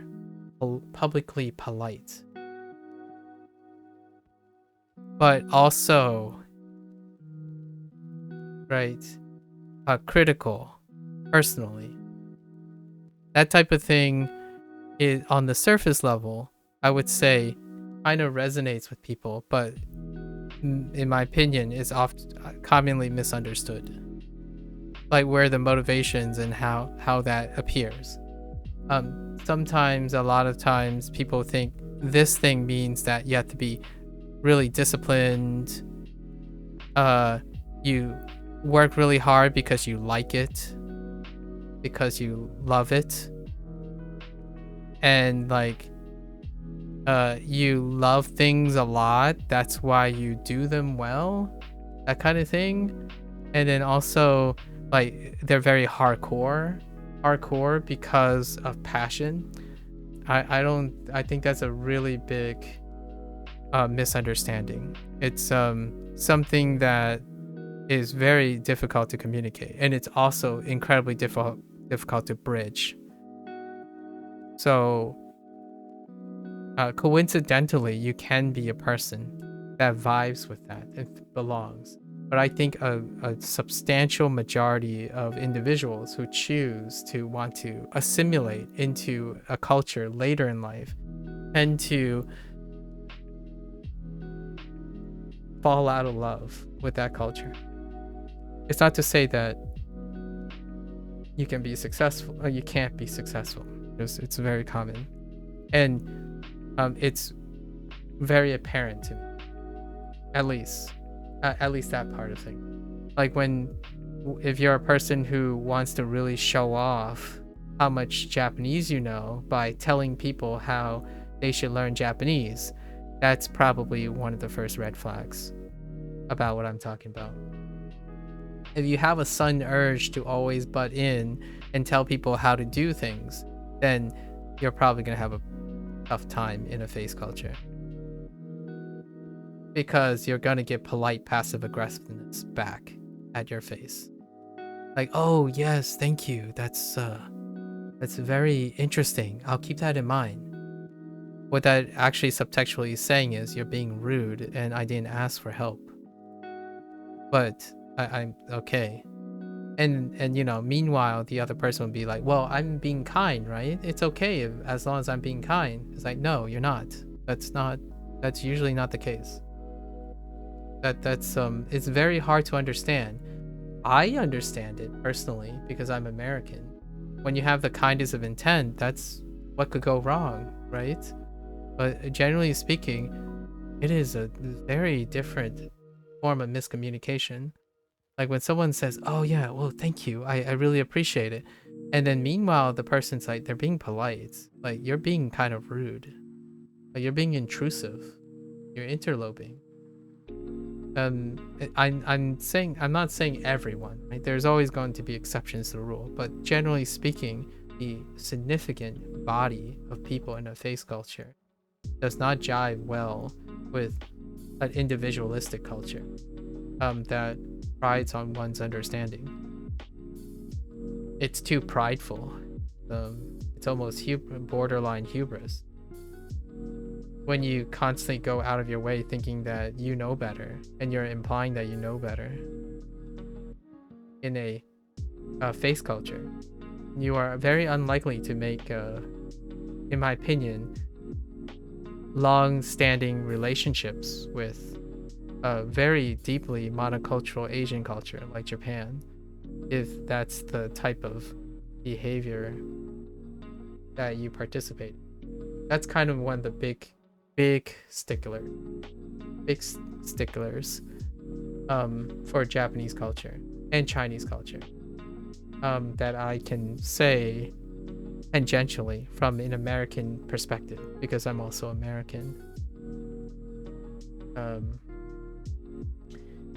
publicly polite, but also, right, critical personally. That type of thing is, on the surface level, I would say kind of resonates with people, but in my opinion is often commonly misunderstood, like where the motivations and how that appears. Sometimes, a lot of times, people think this thing means that you have to be really disciplined, you work really hard because you like it, because you love it, and like you love things a lot, that's why you do them well, that kind of thing. And then also, like, they're very hardcore because of passion. I think that's a really big misunderstanding. It's something that is very difficult to communicate, and it's also incredibly difficult to bridge. So coincidentally, you can be a person that vibes with that and belongs. But I think a substantial majority of individuals who choose to want to assimilate into a culture later in life tend to fall out of love with that culture. It's not to say that you can be successful or you can't be successful. It's very common. And it's very apparent to me. At least that part of things. Like if you're a person who wants to really show off how much Japanese you know by telling people how they should learn Japanese, that's probably one of the first red flags about what I'm talking about. If you have a sudden urge to always butt in and tell people how to do things, then you're probably going to have a tough time in a face culture. Because you're going to get polite passive aggressiveness back at your face. Like, oh, yes, thank you. That's very interesting. I'll keep that in mind. What that actually subtextually is saying is you're being rude and I didn't ask for help. But I'm okay. And you know, meanwhile, the other person would be like, well, I'm being kind, right? It's okay as long as I'm being kind. It's like, no, you're not. That's usually not the case. It's very hard to understand. I understand it personally because I'm American. When you have the kindness of intent, that's what could go wrong, right? But generally speaking, it is a very different form of miscommunication. Like when someone says, oh yeah, well, thank you, I really appreciate it. And then meanwhile, the person's like, they're being polite. Like, you're being kind of rude. Like, you're being intrusive. You're interloping. I'm not saying everyone, right? There's always going to be exceptions to the rule, but generally speaking, the significant body of people in a face culture does not jive well with an individualistic culture that prides on one's understanding. It's too prideful. It's almost borderline hubris. When you constantly go out of your way thinking that you know better and you're implying that you know better in a face culture, you are very unlikely to make, in my opinion, long-standing relationships with a very deeply monocultural Asian culture like Japan, if that's the type of behavior that you participate in. That's kind of one of the big sticklers for Japanese culture and Chinese culture that I can say tangentially from an American perspective, because I'm also American.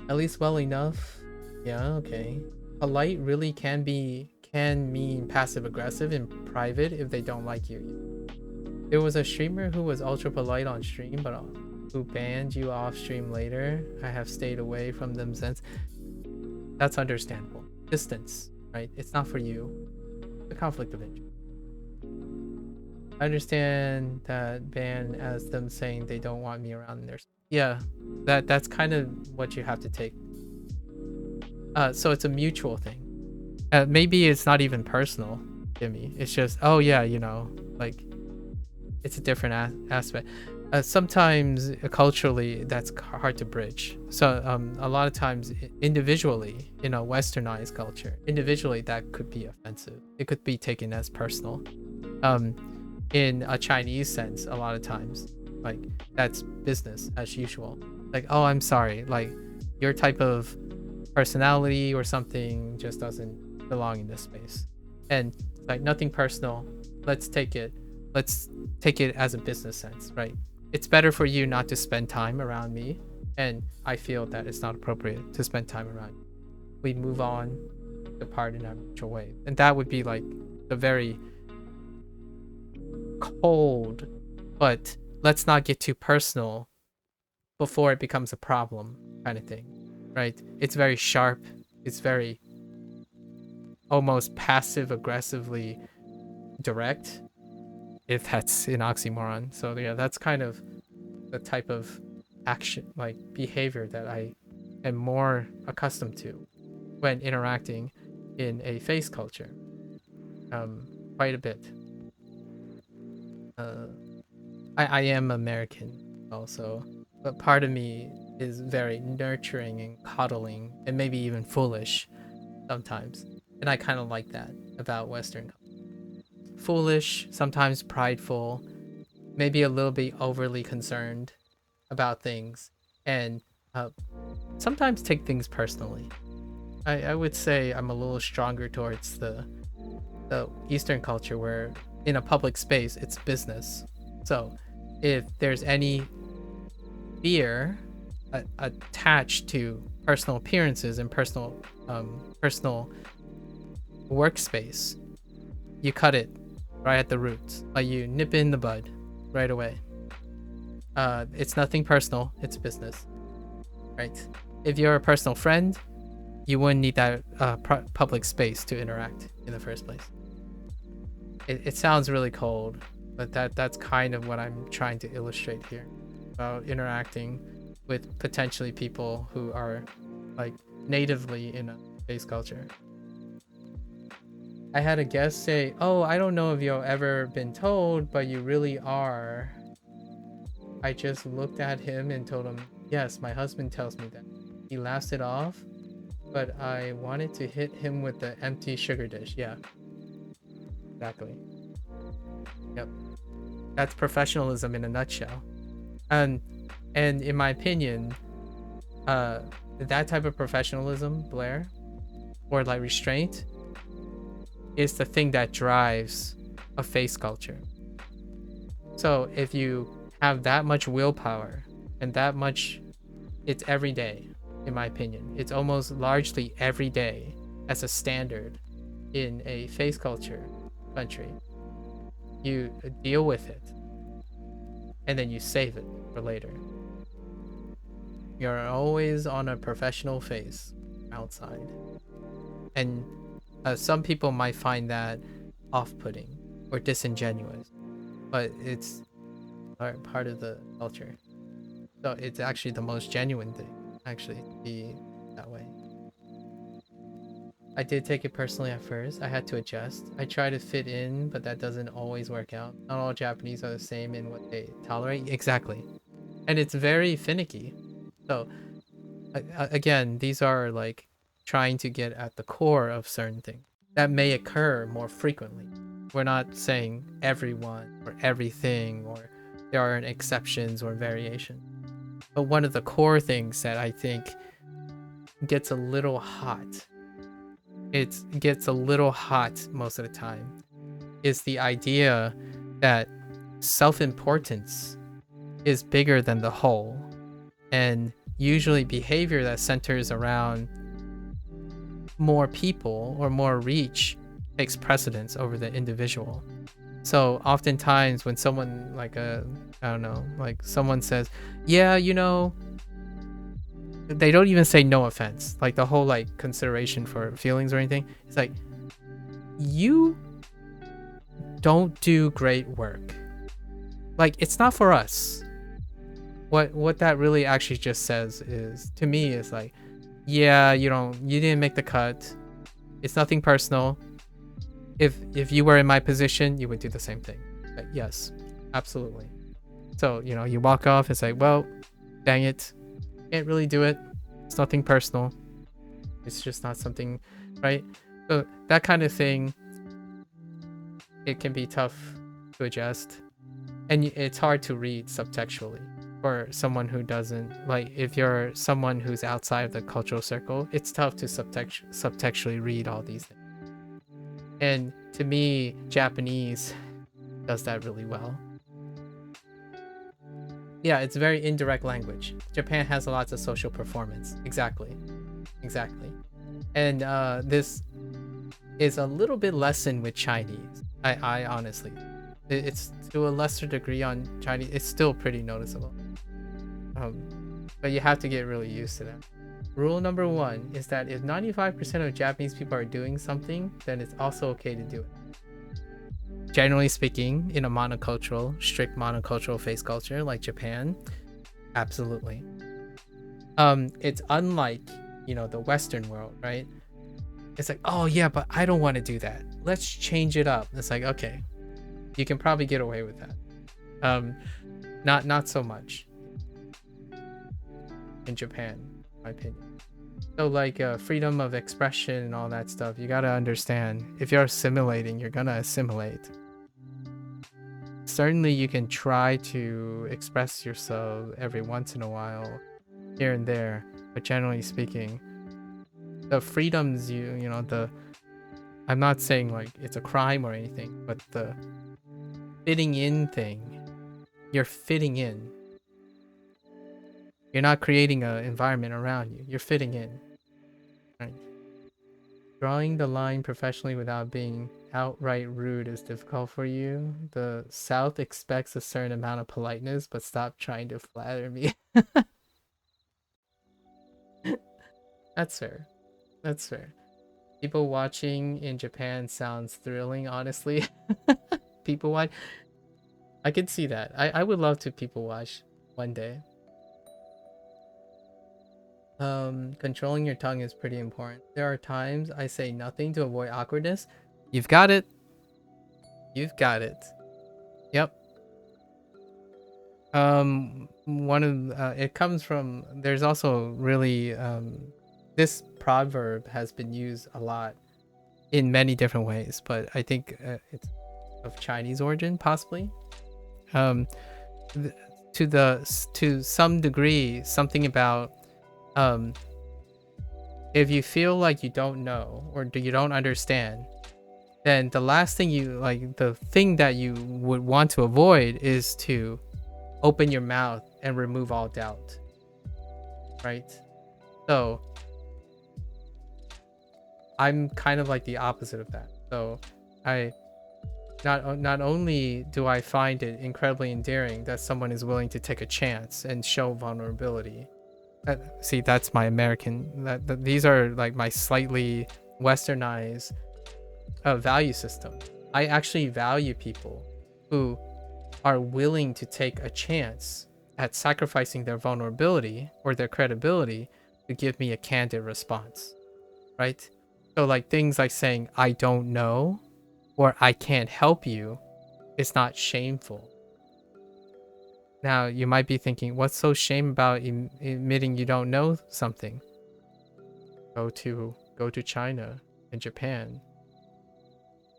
At least well enough. Yeah, okay. Polite really can mean passive aggressive in private if they don't like you. There was a streamer who was ultra polite on stream, but who banned you off stream later. I have stayed away from them since. That's understandable. Distance, right? It's not for you. The conflict of interest. I understand that ban as them saying they don't want me around in their... Yeah, that's kind of what you have to take. So it's a mutual thing. Maybe it's not even personal, Jimmy. It's just, oh yeah, you know, like, it's a different aspect. Sometimes culturally that's hard to bridge. So a lot of times individually in a westernized culture, individually that could be offensive. It could be taken as personal. In a Chinese sense, a lot of times, like, that's business as usual. Like, oh, I'm sorry, like, your type of personality or something just doesn't belong in this space. And like, nothing personal. Let's take it as a business sense, right? It's better for you not to spend time around me, and I feel that it's not appropriate to spend time around you. We move on, depart in a mutual way. And that would be like the very cold, but let's not get too personal before it becomes a problem kind of thing, right? It's very sharp. It's very almost passive aggressively direct, if that's an oxymoron. So yeah, that's kind of the type of action, like behavior, that I and more accustomed to when interacting in a face culture. Quite a bit. I am American also, but part of me is very nurturing and coddling and maybe even foolish sometimes. And I kind of like that about Western culture. Foolish, sometimes prideful, maybe a little bit overly concerned about things, and sometimes take things personally. I would say I'm a little stronger towards the Eastern culture, where in a public space it's business. So if there's any fear attached to personal appearances and personal workspace, you cut it right at the roots. Like, you nip it in the bud right away. It's nothing personal, it's business, right? If you're a personal friend, you wouldn't need that public space to interact in the first place. It sounds really cold, but that's kind of what I'm trying to illustrate here about interacting with potentially people who are like natively in a face culture. I had a guest say, "Oh, I don't know if you've ever been told, but you really are." I just looked at him and told him, "Yes, my husband tells me that." He laughs it off, but I wanted to hit him with the empty sugar dish. Yeah, exactly. Yep, that's professionalism in a nutshell. And in my opinion, that type of professionalism, Blair, or like restraint, is the thing that drives a face culture. So if you have that much willpower and that much, it's every day, in my opinion. It's almost largely every day as a standard in a face culture country. You deal with it and then you save it for later. You're always on a professional face outside. And some people might find that off-putting or disingenuous, but it's part of the culture. So it's actually the most genuine thing, actually, to be that way. I did take it personally at first. I had to adjust. I try to fit in, but that doesn't always work out. Not all Japanese are the same in what they tolerate. Exactly. And it's very finicky. So again, these are like trying to get at the core of certain things that may occur more frequently. We're not saying everyone or everything, or there aren't exceptions or variations. But one of the core things that I think gets a little hot, it gets a little hot most of the time, is the idea that self-importance is bigger than the whole, and usually behavior that centers around more people or more reach takes precedence over the individual. So oftentimes when someone like I don't know, like someone says, yeah, you know, they don't even say no offense, like the whole like consideration for feelings or anything. It's like, you don't do great work. Like, it's not for us. What that really actually just says is, to me, is like, yeah, you didn't make the cut. It's nothing personal. If you were in my position, you would do the same thing. Like, yes, absolutely. So, you know, you walk off, it's like, well, dang it, can't really do it. It's nothing personal. It's just not something, right? So that kind of thing, it can be tough to adjust, and it's hard to read subtextually for someone who doesn't, like, if you're someone who's outside of the cultural circle, it's tough to subtextually read all these things. And to me, Japanese does that really well. Yeah, it's very indirect language. Japan has lots of social performance. Exactly. And this is a little bit lessened with Chinese. I honestly, it's to a lesser degree on Chinese. It's still pretty noticeable. But you have to get really used to that. Rule number 1 is that if 95% of Japanese people are doing something, then it's also okay to do it. Generally speaking, in a strict monocultural face culture like Japan, absolutely. It's unlike, the Western world, right? It's like, oh yeah, but I don't want to do that. Let's change it up. It's like, okay, you can probably get away with that. Not so much in Japan, in my opinion. So like freedom of expression and all that stuff, you gotta understand, if you're assimilating, you're gonna assimilate. Certainly you can try to express yourself every once in a while, here and there, but generally speaking, the freedoms I'm not saying like it's a crime or anything, but the fitting in thing, you're fitting in. You're not creating an environment around you. You're fitting in. Right? Drawing the line professionally without being outright rude is difficult for you. The South expects a certain amount of politeness, but stop trying to flatter me. That's fair. That's fair. People watching in Japan sounds thrilling, honestly. People watch. I could see that. I would love to people watch one day. Controlling your tongue is pretty important. There are times I say nothing to avoid awkwardness. You've got it. You've got it. Yep. It comes from, there's also really, this proverb has been used a lot in many different ways, but I think it's of Chinese origin, possibly. To some degree, something about, if you feel like you don't know or you don't understand, then the last thing the thing that you would want to avoid is to open your mouth and remove all doubt, right? So I'm kind of like the opposite of that. So I not only do I find it incredibly endearing that someone is willing to take a chance and show vulnerability. See, that's my American. These are like my slightly westernized value system. I actually value people who are willing to take a chance at sacrificing their vulnerability or their credibility to give me a candid response, right? So like things like saying I don't know or I can't help you is not shameful. Now you might be thinking, what's so shame about admitting you don't know something? Go to China and Japan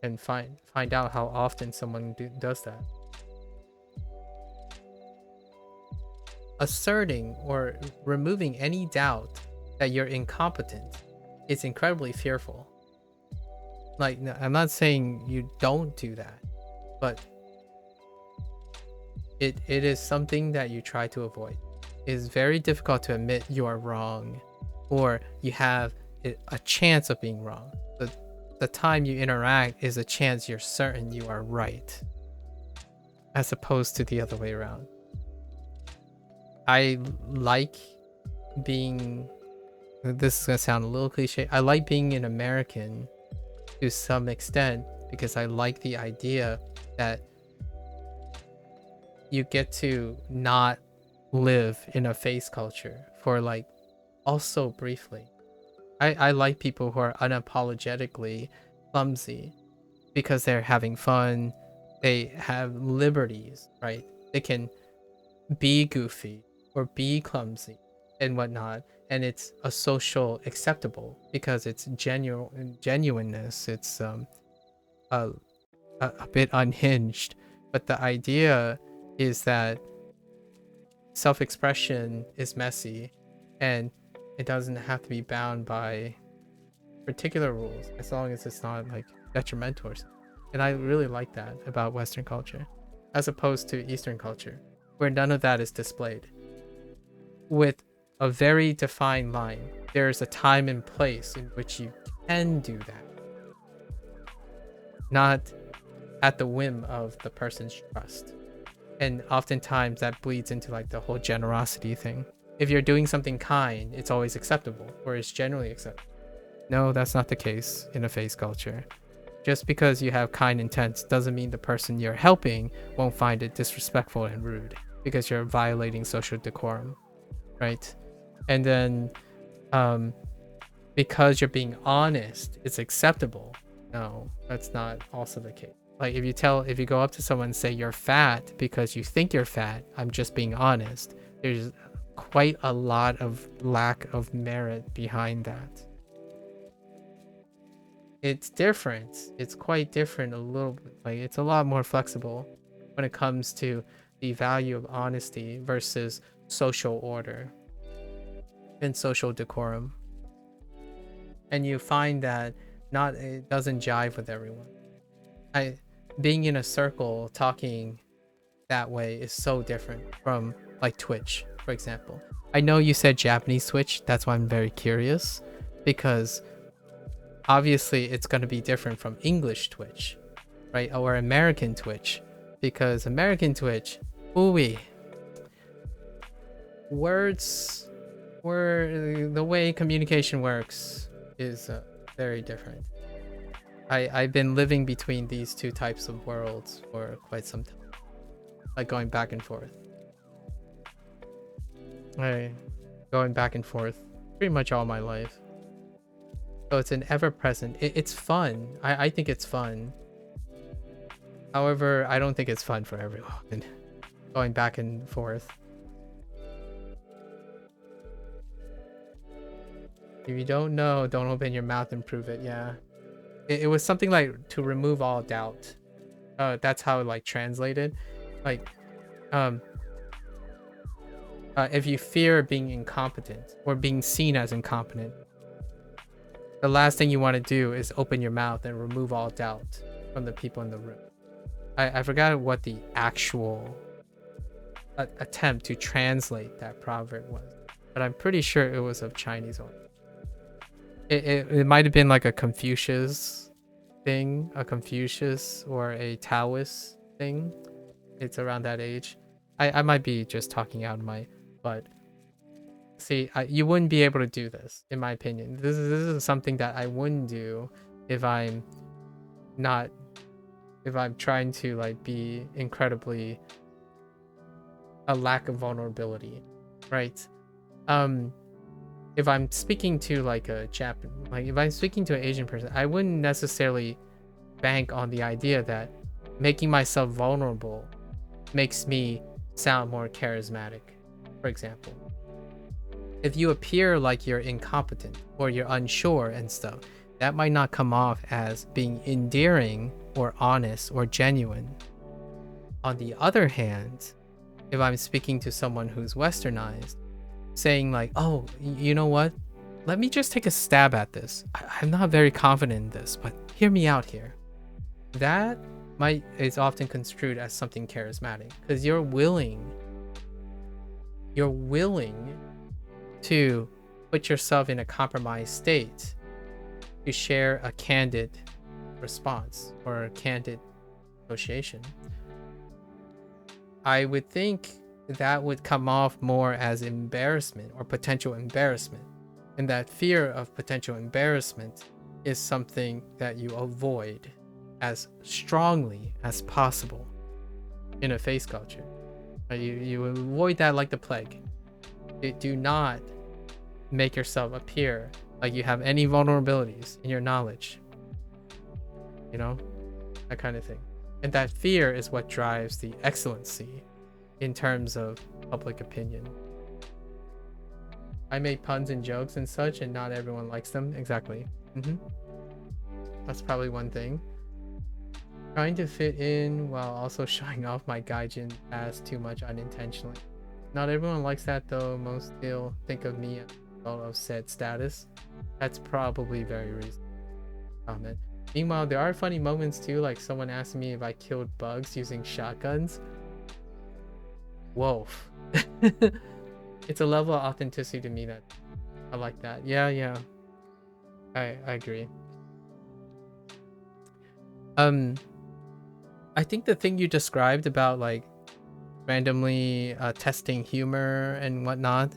and find out how often someone does that. Asserting or removing any doubt that you're incompetent is incredibly fearful. Like, I'm not saying you don't do that, but it is something that you try to avoid. It is very difficult to admit you are wrong or you have a chance of being wrong. The time you interact is a chance you're certain you are right, as opposed to the other way around. I like being, this is going to sound a little cliche, I like being an American to some extent because I like the idea that you get to not live in a face culture for like also briefly. I like people who are unapologetically clumsy because they're having fun. They have liberties, right? They can be goofy or be clumsy and whatnot, and it's a social acceptable because it's genuineness. It's a bit unhinged, but the idea is that self-expression is messy and it doesn't have to be bound by particular rules as long as it's not like detrimental or something. And I really like that about Western culture as opposed to Eastern culture, where none of that is displayed. With a very defined line, there's a time and place in which you can do that, not at the whim of the person's trust. And oftentimes that bleeds into like the whole generosity thing. If you're doing something kind, it's always acceptable, or it's generally acceptable. No, that's not the case in a face culture. Just because you have kind intents doesn't mean the person you're helping won't find it disrespectful and rude because you're violating social decorum, right? And then because you're being honest, it's acceptable. No, that's not also the case. Like if you go up to someone and say you're fat because you think you're fat, I'm just being honest. There's quite a lot of lack of merit behind that. It's different. It's quite different a little bit. Like it's a lot more flexible when it comes to the value of honesty versus social order and social decorum. And you find that it doesn't jive with everyone. Being in a circle talking that way is so different from like Twitch, for example. I know you said Japanese Twitch, that's why I'm very curious, because obviously it's going to be different from English Twitch, right? Or American Twitch, because American Twitch, ooh-wee, words, the way communication works is very different. I've been living between these two types of worlds for quite some time, like going back and forth. Going back and forth pretty much all my life. So it's an ever-present. It's fun. I think it's fun. However, I don't think it's fun for everyone. Going back and forth. If you don't know, don't open your mouth and prove it. Yeah. It was something like to remove all doubt. That's how it like translated. Like, if you fear being incompetent or being seen as incompetent, the last thing you want to do is open your mouth and remove all doubt from the people in the room. I forgot what the actual attempt to translate that proverb was, but I'm pretty sure it was of Chinese origin. It might have been like a Confucius thing, a Confucius or a Taoist thing. It's around that age. I might be just talking out of my butt. See, you wouldn't be able to do this, in my opinion. This is something that I wouldn't do if I'm trying to like be incredibly a lack of vulnerability, right? If I'm speaking to like a Japanese, like if I'm speaking to an Asian person, I wouldn't necessarily bank on the idea that making myself vulnerable makes me sound more charismatic, for example. If you appear like you're incompetent or you're unsure and stuff, that might not come off as being endearing or honest or genuine. On the other hand, if I'm speaking to someone who's westernized, saying like, oh, you know what? Let me just take a stab at this. I'm not very confident in this, but hear me out here. That is often construed as something charismatic because you're willing to put yourself in a compromised state to share a candid response or a candid negotiation. I would think that would come off more as embarrassment or potential embarrassment. And that fear of potential embarrassment is something that you avoid as strongly as possible in a face culture. You avoid that like the plague. You do not make yourself appear like you have any vulnerabilities in your knowledge. You know, that kind of thing. And that fear is what drives the excellency in terms of public opinion. I make puns and jokes and such, and not everyone likes them. Exactly. That's probably one thing. Trying to fit in while also showing off my gaijin ass too much unintentionally. Not everyone likes that though. Most still think of me as a result of said status. That's probably very reasonable comment. Meanwhile, there are funny moments too, like someone asking me if I killed bugs using shotguns. Whoa. It's a level of authenticity to me that I like that. Yeah. I agree. I think the thing you described about like randomly testing humor and whatnot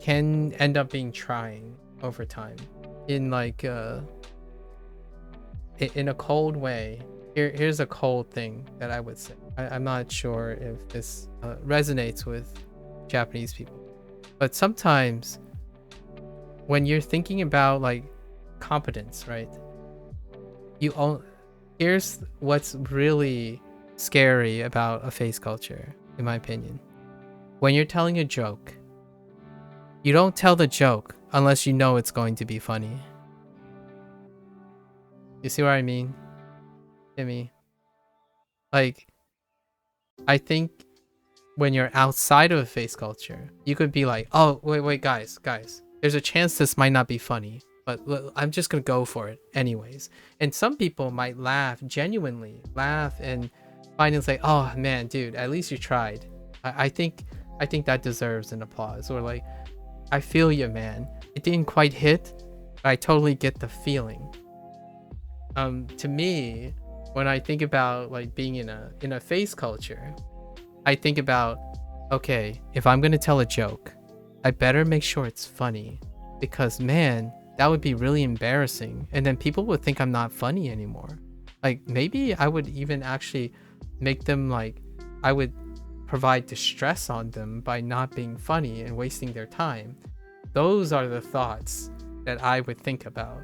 can end up being trying over time in like in a cold way. here's a cold thing that I would say. I'm not sure if this resonates with Japanese people, but sometimes when you're thinking about like competence, right? Here's what's really scary about a face culture, in my opinion. When you're telling a joke, you don't tell the joke unless you know it's going to be funny. You see what I mean, Timmy? Like, I think when you're outside of a face culture, you could be like, oh, wait, guys, there's a chance this might not be funny, but I'm just gonna go for it anyways. And some people might genuinely laugh and find it's like, oh man, dude, at least you tried. I think that deserves an applause. Or like, I feel you, man. It didn't quite hit, but I totally get the feeling. To me, when I think about like being in a face culture, I think about, okay, if I'm gonna tell a joke, I better make sure it's funny, because man, that would be really embarrassing, and then people would think I'm not funny anymore. Like, maybe I would even actually make them like, I would provide distress on them by not being funny and wasting their time. Those are the thoughts that I would think about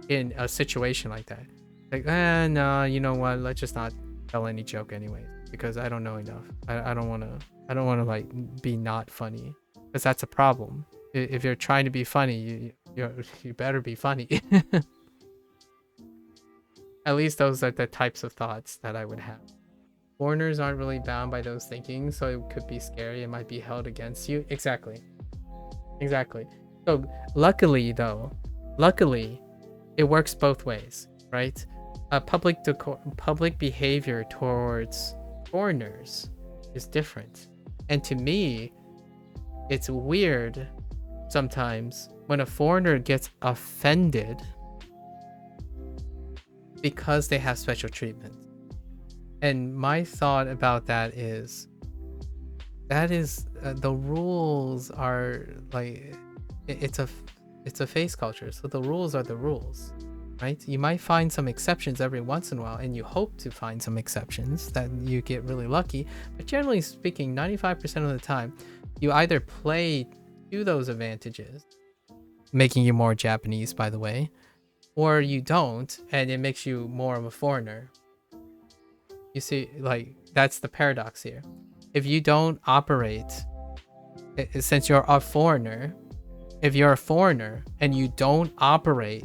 in a situation like that. Like, no, you know what? Let's just not tell any joke anyway, because I don't know enough. I don't want to like be not funny, because that's a problem. If you're trying to be funny, you better be funny. At least those are the types of thoughts that I would have. Foreigners aren't really bound by those thinking, so it could be scary. It might be held against you. Exactly. So luckily, it works both ways, right? Public behavior towards foreigners is different, and to me, it's weird sometimes when a foreigner gets offended because they have special treatment. And my thought about that is the rules are like, it's a face culture, so the rules are the rules, right? You might find some exceptions every once in a while, and you hope to find some exceptions that you get really lucky, but generally speaking, 95% of the time you either play to those advantages, making you more Japanese, by the way, or you don't, and it makes you more of a foreigner. You see, like, that's the paradox here. If you don't operate, since you're a foreigner, if you're a foreigner and you don't operate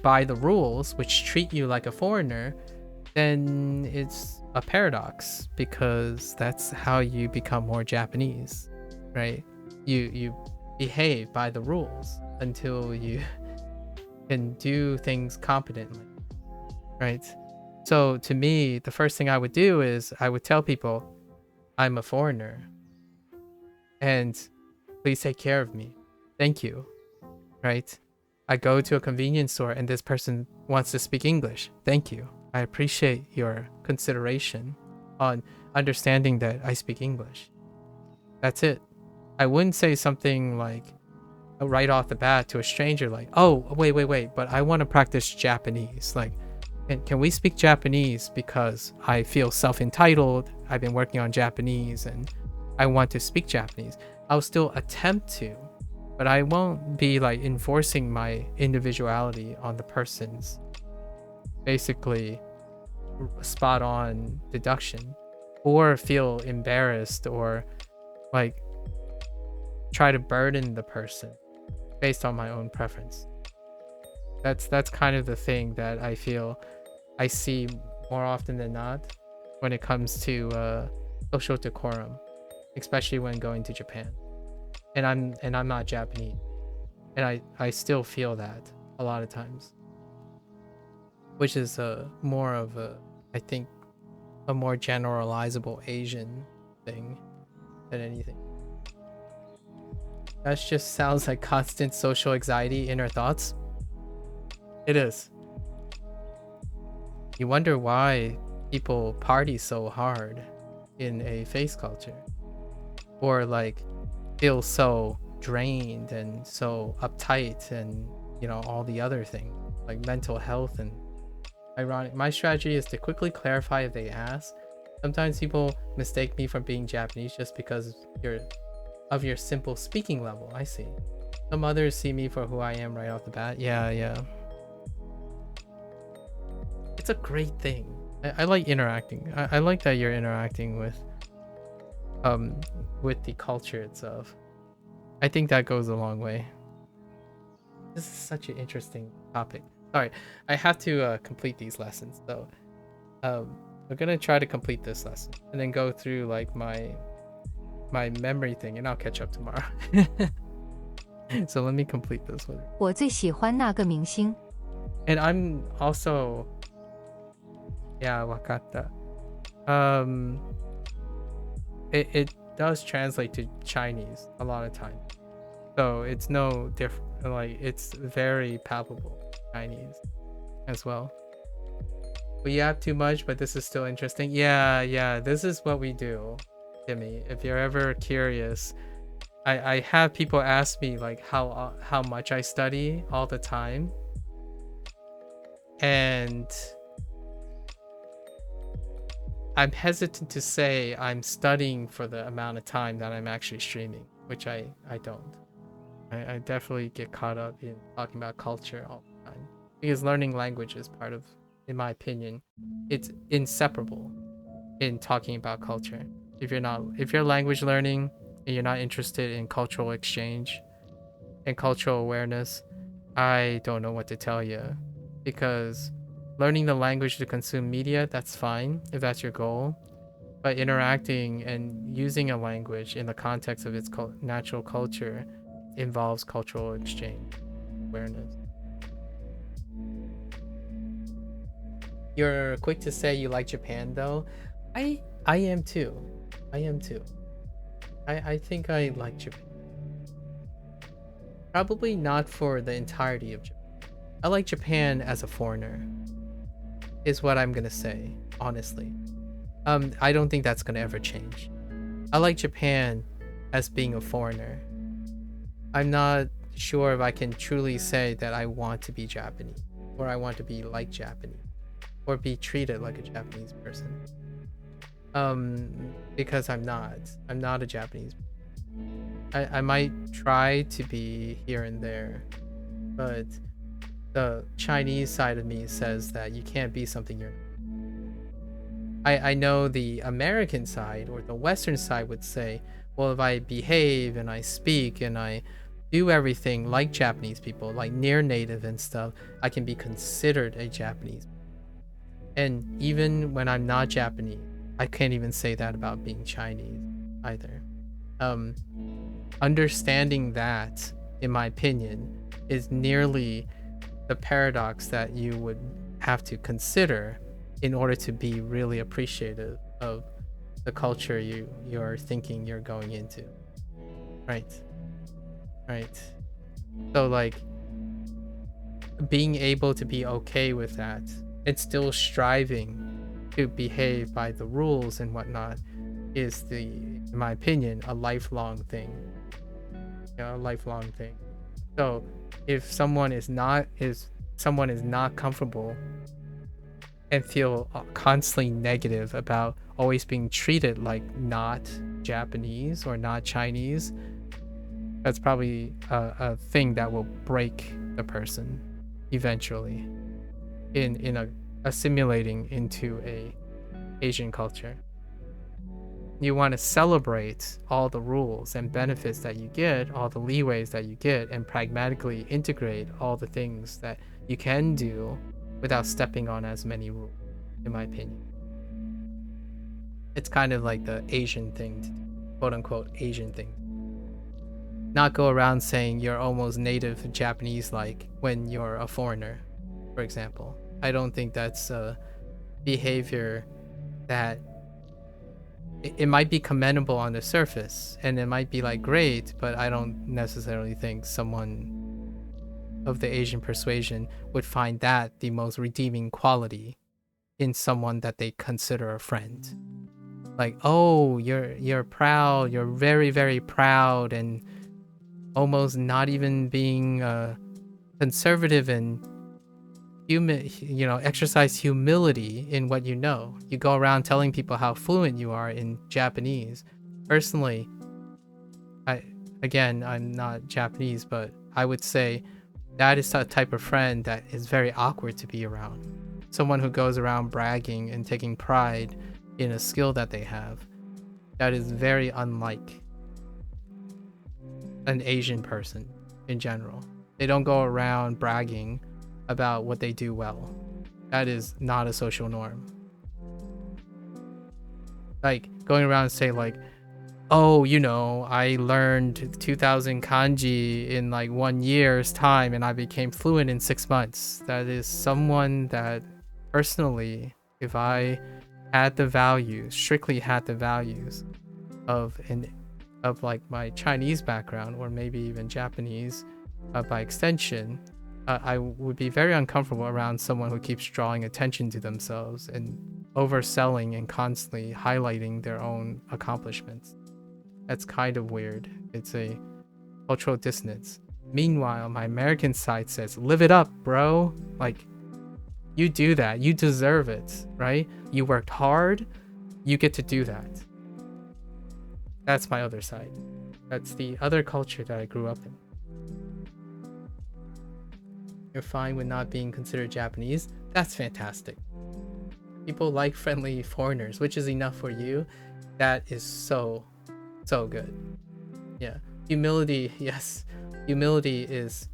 by the rules which treat you like a foreigner, then it's a paradox, because that's how you become more Japanese, right? You behave by the rules until you can do things competently, right? So to me, the first thing I would do is I would tell people, I'm a foreigner, and please take care of me. Thank you, right? I go to a convenience store and this person wants to speak English. Thank you. I appreciate your consideration on understanding that I speak English. That's it. I wouldn't say something like right off the bat to a stranger like, oh, wait, but I want to practice Japanese. Like, can we speak Japanese because I feel self-entitled, I've been working on Japanese, and I want to speak Japanese. I'll still attempt to, but I won't be like enforcing my individuality on the person's basically spot on deduction, or feel embarrassed or like try to burden the person based on my own preference. That's kind of the thing that I feel I see more often than not when it comes to social decorum, especially when going to Japan. And I'm not Japanese, and I still feel that a lot of times, which is more of I think a more generalizable Asian thing than anything. That just sounds like constant social anxiety, inner thoughts. It is. You wonder why people party so hard in a face culture, or like feel so drained and so uptight, and you know, all the other things like mental health and ironic. My strategy is to quickly clarify if they ask. Sometimes people mistake me for being Japanese just because of your simple speaking level. I see. Some others see me for who I am right off the bat. Yeah. It's a great thing. I like interacting. I like that you're interacting with the culture itself. I think that goes a long way. This is such an interesting topic. Sorry, I have to complete these lessons, so we're gonna try to complete this lesson and then go through like my memory thing, and I'll catch up tomorrow. So let me complete this one. 我最喜欢那个明星。 And I'm also, yeah, wakata. It does translate to Chinese a lot of times, so it's no different. Like, it's very palpable Chinese as well. We have too much, but this is still interesting. Yeah, this is what we do, Timmy. If you're ever curious, I have people ask me like how much I study all the time, and I'm hesitant to say I'm studying for the amount of time that I'm actually streaming, which I don't. I definitely get caught up in talking about culture all the time, because learning language is part of, in my opinion, it's inseparable in talking about culture. If you're language learning and you're not interested in cultural exchange and cultural awareness, I don't know what to tell you, because learning the language to consume media, that's fine if that's your goal, but interacting and using a language in the context of its natural culture involves cultural exchange, awareness. You're quick to say you like Japan, though. I am too. I think I like Japan. Probably not for the entirety of Japan. I like Japan as a foreigner, is what I'm gonna say, honestly. I don't think that's gonna ever change. I like Japan as being a foreigner. I'm not sure if I can truly say that I want to be Japanese, or I want to be like Japanese, or be treated like a Japanese person. Because I'm not a Japanese. I might try to be here and there, but the Chinese side of me says that you can't be something you're not. I know the American side or the Western side would say, well, if I behave and I speak and I do everything like Japanese people, like near native and stuff, I can be considered a Japanese. And even when I'm not Japanese, I can't even say that about being Chinese either. Understanding that, in my opinion, is nearly the paradox that you would have to consider in order to be really appreciative of the culture you're thinking you're going into. Right. So like, being able to be okay with that and still striving to behave by the rules and whatnot is in my opinion, a lifelong thing. A lifelong thing. So if someone is not comfortable and feel constantly negative about always being treated like not Japanese or not Chinese, that's probably a thing that will break the person eventually in assimilating into a Asian culture. You want to celebrate all the rules and benefits that you get, all the leeways that you get, and pragmatically integrate all the things that you can do without stepping on as many rules, in my opinion. It's kind of like the Asian thing to do, quote unquote Asian thing. Not go around saying you're almost native Japanese like when you're a foreigner, for example. I don't think that's a behavior that it might be commendable on the surface and it might be like great, but I don't necessarily think someone of the Asian persuasion would find that the most redeeming quality in someone that they consider a friend. Like, oh, you're proud, you're very, very proud, and almost not even being conservative and exercise humility in what you know. You go around telling people how fluent you are in Japanese. Personally, I'm not Japanese, but I would say that is the type of friend that is very awkward to be around. Someone who goes around bragging and taking pride in a skill that they have. That is very unlike an Asian person in general. They don't go around bragging about what they do well. That is not a social norm. Like going around and say like, oh, I learned 2000 kanji in like 1 year's time and I became fluent in 6 months. That is someone that personally, if I had the values, strictly had the values of like my Chinese background, or maybe even Japanese by extension, I would be very uncomfortable around someone who keeps drawing attention to themselves and overselling and constantly highlighting their own accomplishments. That's kind of weird. It's a cultural dissonance. Meanwhile, my American side says, live it up, bro. Like, you do that. You deserve it, right? You worked hard. You get to do that. That's my other side. That's the other culture that I grew up in. You're fine with not being considered Japanese? That's fantastic. People like friendly foreigners, which is enough for you. That is so good. Yeah. Humility, yes. Humility is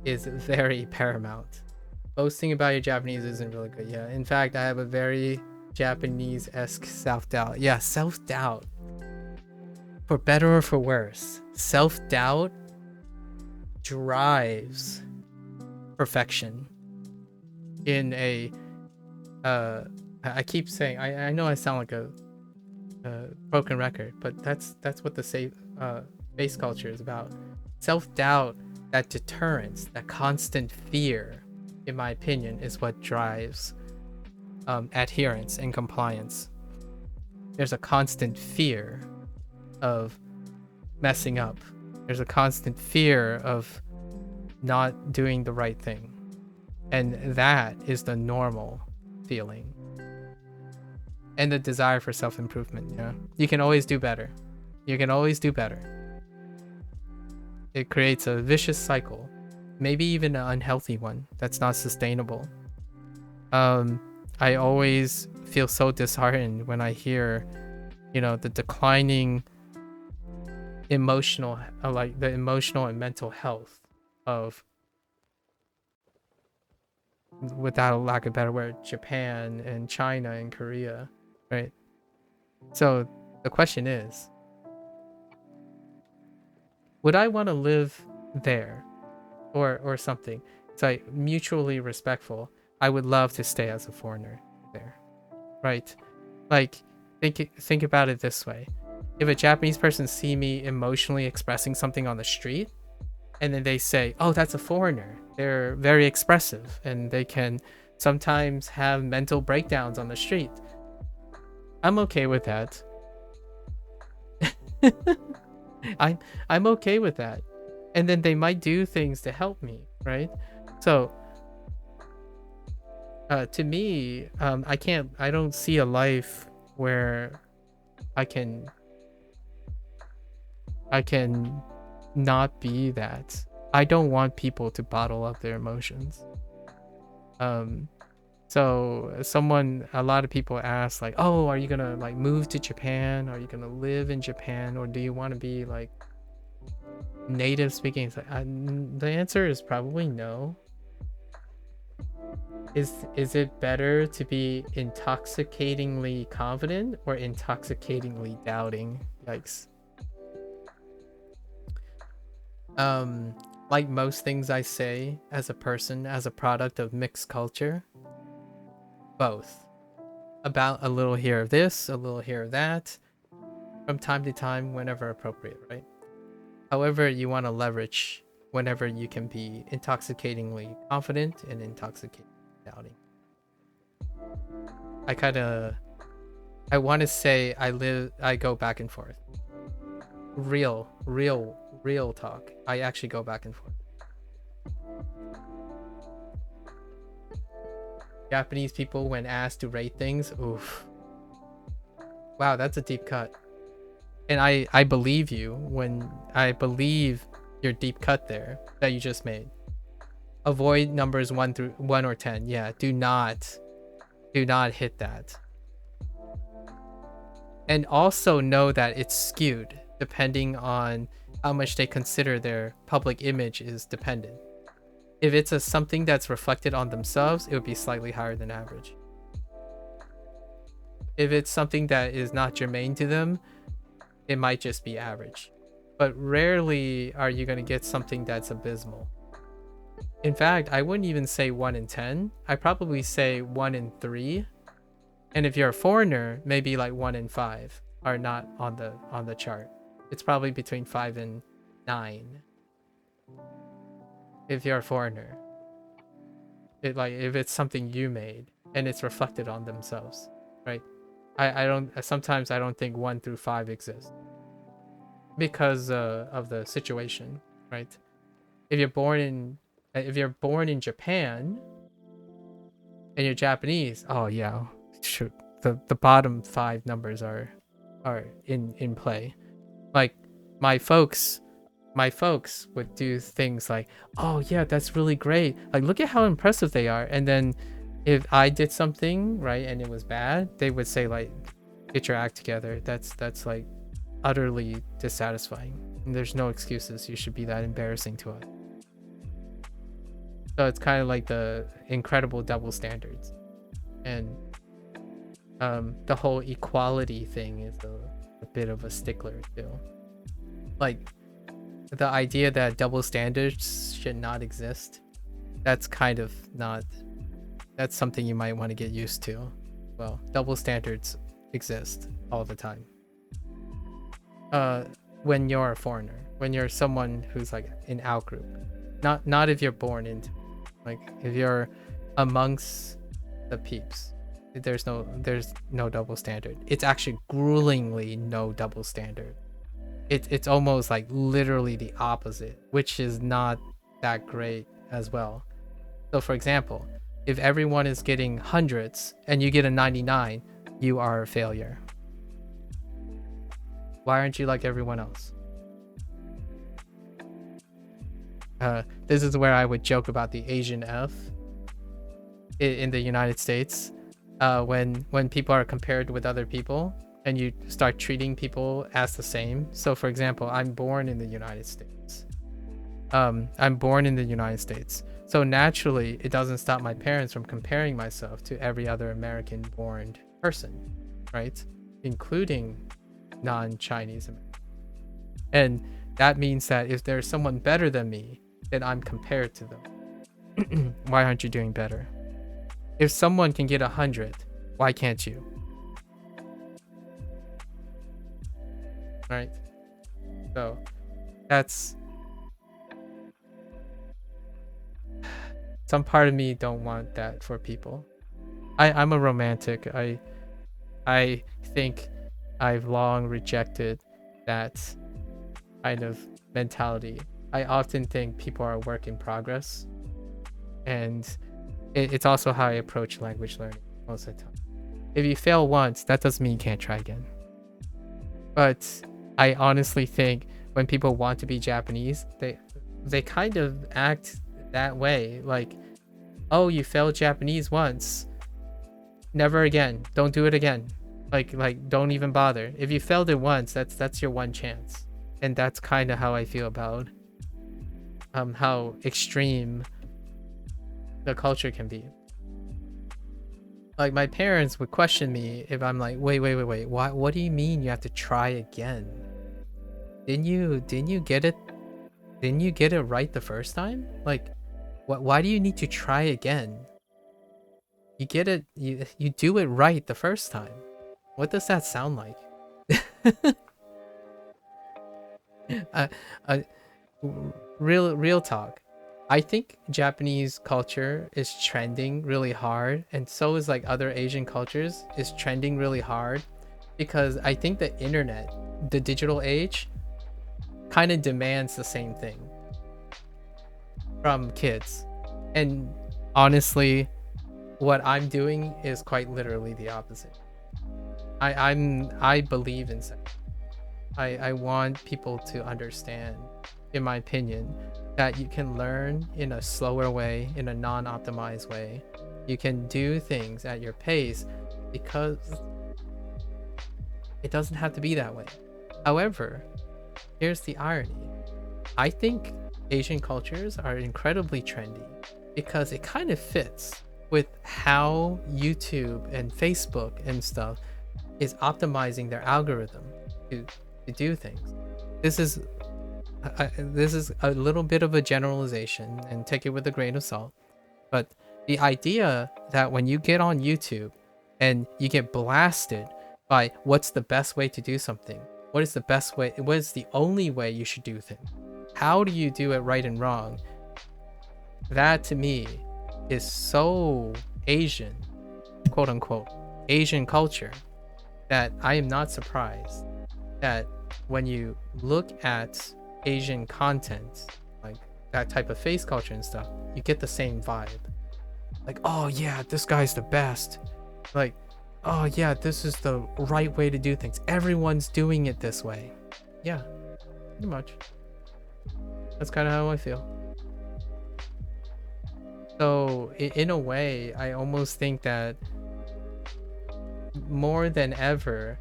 very paramount. Boasting about your Japanese isn't really good. Yeah. In fact, I have a very Japanese-esque self-doubt. Yeah, self-doubt. For better or for worse, self-doubt drives perfection in a I keep saying, I know I sound like a broken record, but that's what the base culture is about. Self-doubt, that deterrence, that constant fear, in my opinion, is what drives adherence and compliance. There's a constant fear of messing up. There's a constant fear of not doing the right thing. And that is the normal feeling. And the desire for self-improvement, You can always do better. You can always do better. It creates a vicious cycle, maybe even an unhealthy one that's not sustainable. I always feel so disheartened when I hear, the declining emotional and mental health of, without a lack of a better word, Japan and China and Korea, right? So the question is, would I want to live there or something? It's like mutually respectful. I would love to stay as a foreigner there, right? Like, think about it this way. If a Japanese person see me emotionally expressing something on the street, and then they say, oh, that's a foreigner, they're very expressive and they can sometimes have mental breakdowns on the street, I'm okay with that. I'm okay with that. And then they might do things to help me, right? So to me, I don't see a life where I can not be that. I don't want people to bottle up their emotions. So a lot of people ask like, oh, are you gonna like move to Japan? Are you gonna live in Japan? Or do you want to be like native speaking? It's like, the answer is probably no. Is it better to be intoxicatingly confident or intoxicatingly doubting? Yikes. Like most things I say as a person, as a product of mixed culture, both. About a little here of this, a little here of that, from time to time, whenever appropriate, right? However you want to leverage whenever you can be intoxicatingly confident and intoxicatingly doubting. I want to say I go back and forth. Real talk. I actually go back and forth. Japanese people, when asked to rate things, oof. Wow, that's a deep cut. And I believe you when I believe your deep cut there that you just made. Avoid numbers 1 or 10. Yeah, do not hit that. And also know that it's skewed depending on how much they consider their public image is dependent. If it's something that's reflected on themselves, it would be slightly higher than average. If it's something that is not germane to them, it might just be average. But rarely are you going to get something that's abysmal. In fact, I wouldn't even say 1 in 10. I'd probably say 1 in 3. And if you're a foreigner, maybe like 1 in 5 are not on the chart. It's probably between 5 and 9. If you're a foreigner, if it's something you made and it's reflected on themselves, right? Sometimes I don't think 1 through 5 exist because of the situation, right? If you're born in Japan and you're Japanese, oh yeah, shoot, the bottom 5 numbers are in play. Like my folks would do things like, oh yeah, that's really great, like look at how impressive they are. And then if I did something right and it was bad, they would say like, get your act together. That's like utterly dissatisfying, and there's no excuses. You should be that embarrassing to us. So it's kind of like the incredible double standards. And the whole equality thing is a bit of a stickler too. Like the idea that double standards should not exist, that's kind of not, that's something you might want to get used to. Well, double standards exist all the time. When you're a foreigner, when you're someone who's like in out group, not if you're born into, like if you're amongst the peeps, there's no double standard. It's actually gruelingly no double standard. It's almost like literally the opposite, which is not that great as well. So for example, if everyone is getting hundreds and you get a 99, you are a failure. Why aren't you like everyone else? This is where I would joke about the Asian F in the United States. When people are compared with other people and you start treating people as the same. So for example, I'm born in the United States. So naturally, it doesn't stop my parents from comparing myself to every other American-born person, right? Including non-Chinese American. And that means that if there's someone better than me, then I'm compared to them. Why aren't you doing better? If someone can get 100, why can't you? Right? So that's, some part of me don't want that for people. I'm a romantic. I think I've long rejected that kind of mentality. I often think people are a work in progress, and it's also how I approach language learning most of the time. If you fail once, that doesn't mean you can't try again. But I honestly think when people want to be Japanese, they kind of act that way. Like, oh, you failed Japanese once, never again. Don't do it again. Like don't even bother. If you failed it once, that's your one chance. And that's kind of how I feel about how extreme the culture can be. Like my parents would question me if I'm like, wait, what do you mean you have to try again? Didn't you get it right the first time? Like, why do you need to try again? You get it, you do it right the first time. What does that sound like? Real talk. I think Japanese culture is trending really hard, and so is like other Asian cultures is trending really hard, because I think the internet, the digital age, kind of demands the same thing from kids. And honestly, what I'm doing is quite literally the opposite. I believe in sex. I want people to understand, in my opinion, that you can learn in a slower way, in a non-optimized way. You can do things at your pace because it doesn't have to be that way. However, here's the irony. I think Asian cultures are incredibly trendy because it kind of fits with how YouTube and Facebook and stuff is optimizing their algorithm to do things. This is a little bit of a generalization, and take it with a grain of salt, but the idea that when you get on YouTube and you get blasted by what's the best way to do something, what is the best way, what is the only way you should do things, how do you do it right and wrong, that to me is so Asian, quote unquote Asian culture, that I am not surprised that when you look at Asian content, like that type of face culture and stuff, you get the same vibe. Like, oh yeah, this guy's the best. Like, oh yeah, this is the right way to do things. Everyone's doing it this way. Yeah, pretty much. That's kind of how I feel. So in a way, I almost think that more than ever,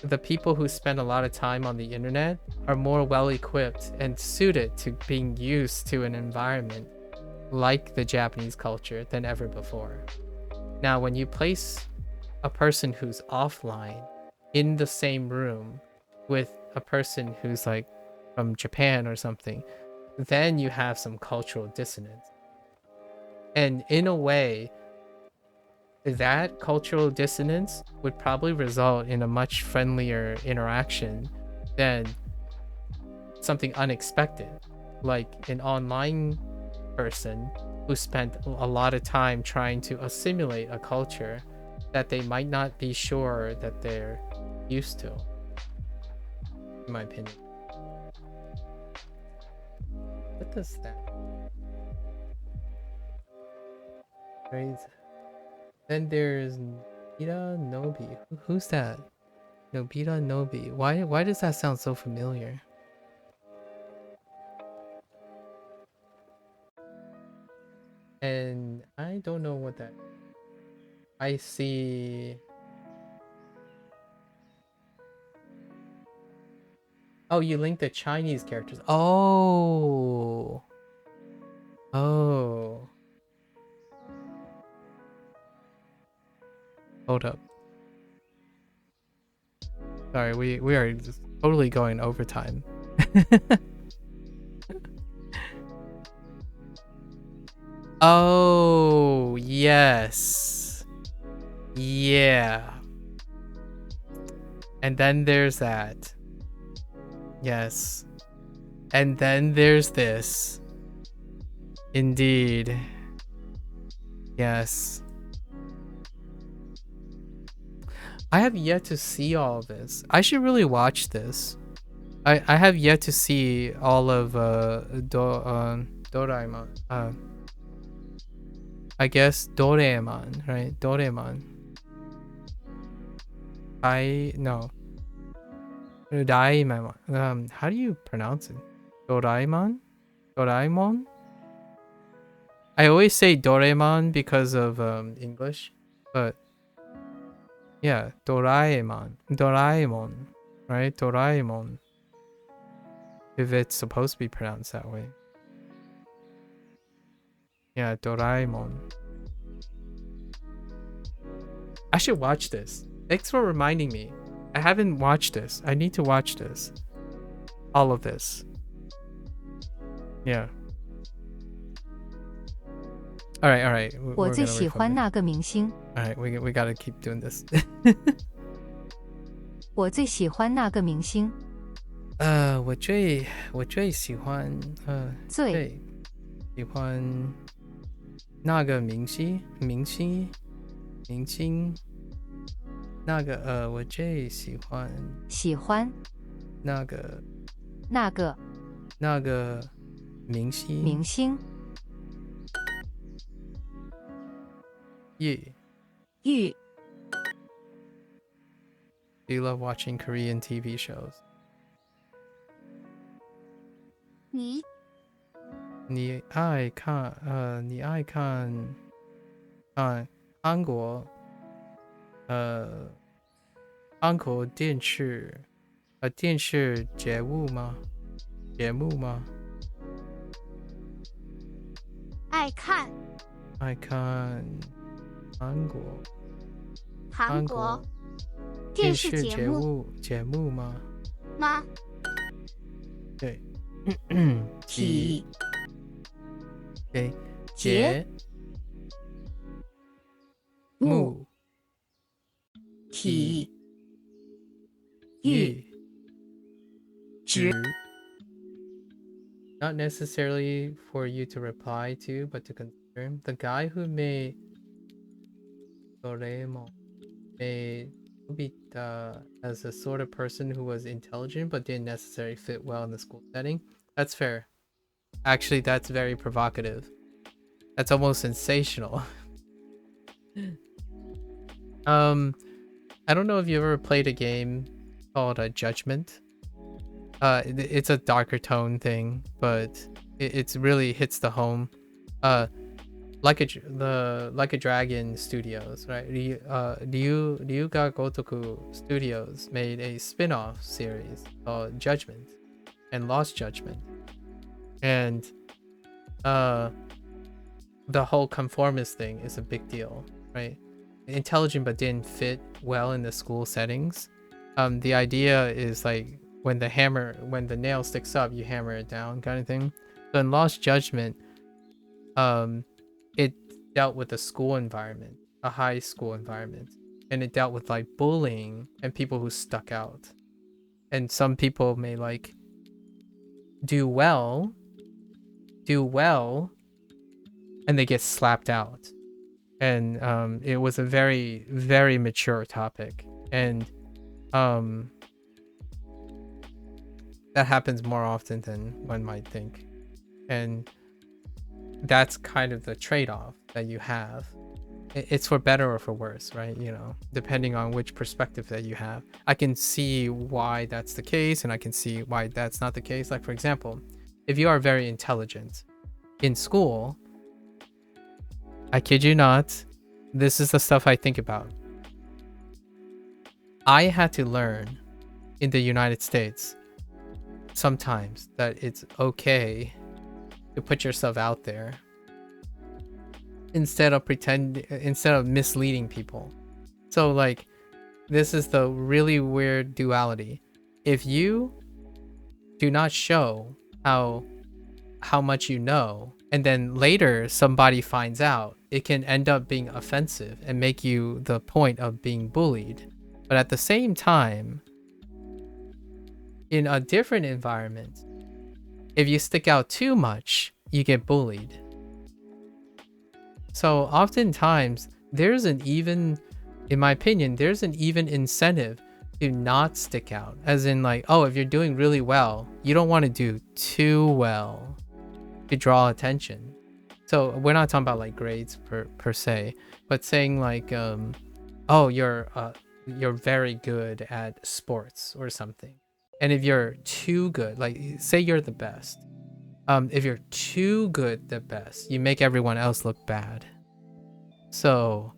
the people who spend a lot of time on the internet are more well equipped and suited to being used to an environment like the Japanese culture than ever before. Now, when you place a person who's offline in the same room with a person who's like from Japan or something, then you have some cultural dissonance. And in a way, that cultural dissonance would probably result in a much friendlier interaction than something unexpected, like an online person who spent a lot of time trying to assimilate a culture that they might not be sure that they're used to, in my opinion. What does that? Right. Then there's Nobita Nobi. Who's that? Nobita Nobi. Why does that sound so familiar? And I don't know what that. I see. Oh, you linked the Chinese characters. Oh. Oh. Hold up. Sorry, we are just totally going overtime. Oh, yes. Yeah. And then there's that. Yes. And then there's this. Indeed. Yes. I have yet to see all of this. I should really watch this. I have yet to see all of Doraemon. I guess Doraemon, right? Doraemon. No. Doraemon. How do you pronounce it? Doraemon? Doraemon? I always say Doraemon because of English, but yeah, Doraemon. Doraemon, right? Doraemon. If it's supposed to be pronounced that way. Yeah, Doraemon. I should watch this. Thanks for reminding me. I haven't watched this. I need to watch this. All of this. Yeah. Alright. 我最喜欢那个明星。 Alright, we gotta keep doing this. 我最喜欢那个明星。我最喜欢最喜欢那个明星那个我最喜欢那个明星 Yi. Yu. Do you love watching Korean TV shows? 你你爱看你爱看韩国韩国电视节目吗？爱看爱看韩国韩国电视节目吗？吗？对，体对，节目体育直 Not necessarily for you to reply to, but to confirm. The guy who made Doraemon made Nobita as a sort of person who was intelligent but didn't necessarily fit well in the school setting. That's fair. Actually, that's very provocative. That's almost sensational. I don't know if you ever played a game called Judgment. It's a darker tone thing, but it's really hits the home. Like a Dragon Studios, right? Ryuga Gotoku Studios made a spin-off series called Judgment and Lost Judgment, and the whole conformist thing is a big deal, right? Intelligent but didn't fit well in the school settings. The idea is like when the nail sticks up, you hammer it down, kind of thing. So in Lost Judgment, it dealt with the school environment, a high school environment, and it dealt with like bullying and people who stuck out. And some people may like do well, and they get slapped out. And it was a very, very mature topic, and that happens more often than one might think. And that's kind of the trade-off that you have. It's for better or for worse, right? You know, depending on which perspective that you have. I can see why that's the case, and I can see why that's not the case. Like, for example, if you are very intelligent in school, I kid you not, this is the stuff I think about. I had to learn in the United States sometimes that it's okay to put yourself out there instead of misleading people. So like, this is the really weird duality. If you do not show how much you know, and then later somebody finds out, it can end up being offensive and make you the point of being bullied. But at the same time, in a different environment, if you stick out too much, you get bullied. So oftentimes, in my opinion, there's an even incentive to not stick out. As in like, oh, if you're doing really well, you don't want to do too well to draw attention. So we're not talking about like grades per se, but saying like, oh, you're very good at sports or something. And if you're too good, like say you're the best, if you're too good the best, you make everyone else look bad. So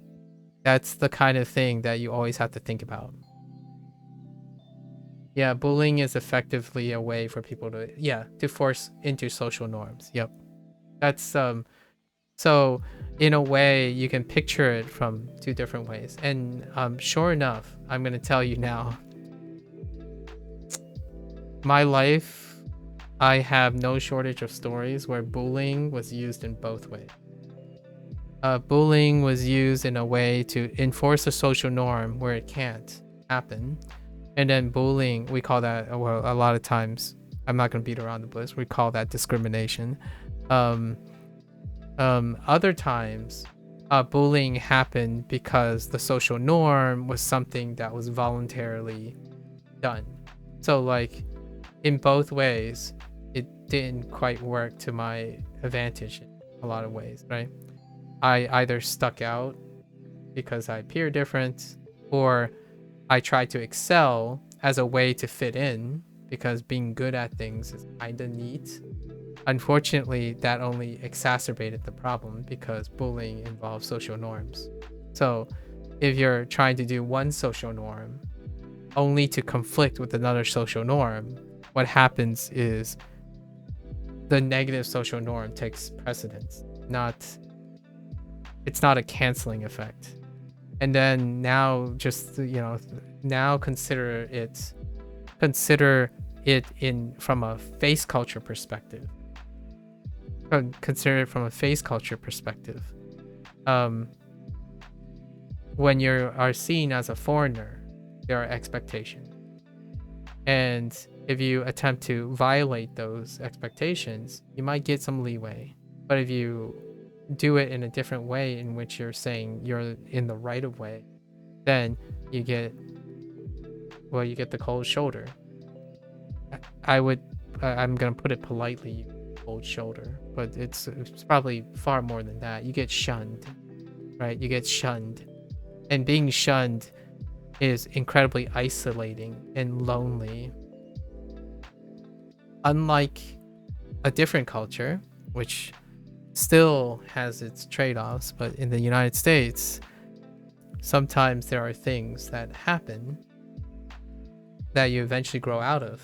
that's the kind of thing that you always have to think about. Yeah, bullying is effectively a way for people to force into social norms. Yep. That's so in a way you can picture it from two different ways. And sure enough, I'm gonna tell you now, my life, I have no shortage of stories where bullying was used in both ways. Bullying was used in a way to enforce a social norm where it can't happen. And then bullying, we call that, well, a lot of times, I'm not going to beat around the bush, we call that discrimination. Other times, bullying happened because the social norm was something that was voluntarily done. So like, in both ways, it didn't quite work to my advantage in a lot of ways, right? I either stuck out because I appear different, or I try to excel as a way to fit in because being good at things is kind of neat. Unfortunately, that only exacerbated the problem because bullying involves social norms. So if you're trying to do one social norm only to conflict with another social norm, what happens is the negative social norm takes precedence. It's not a canceling effect. And then now now consider it in from a face culture perspective. Consider it from a face culture perspective. When you are seen as a foreigner, there are expectations. And if you attempt to violate those expectations, you might get some leeway. But if you do it in a different way in which you're saying you're in the right of way, then you get the cold shoulder. I'm gonna put it politely, cold shoulder, but it's probably far more than that. You get shunned, right? You get shunned, and being shunned is incredibly isolating and lonely. Unlike a different culture, which still has its trade-offs, but in the United States, sometimes there are things that happen that you eventually grow out of.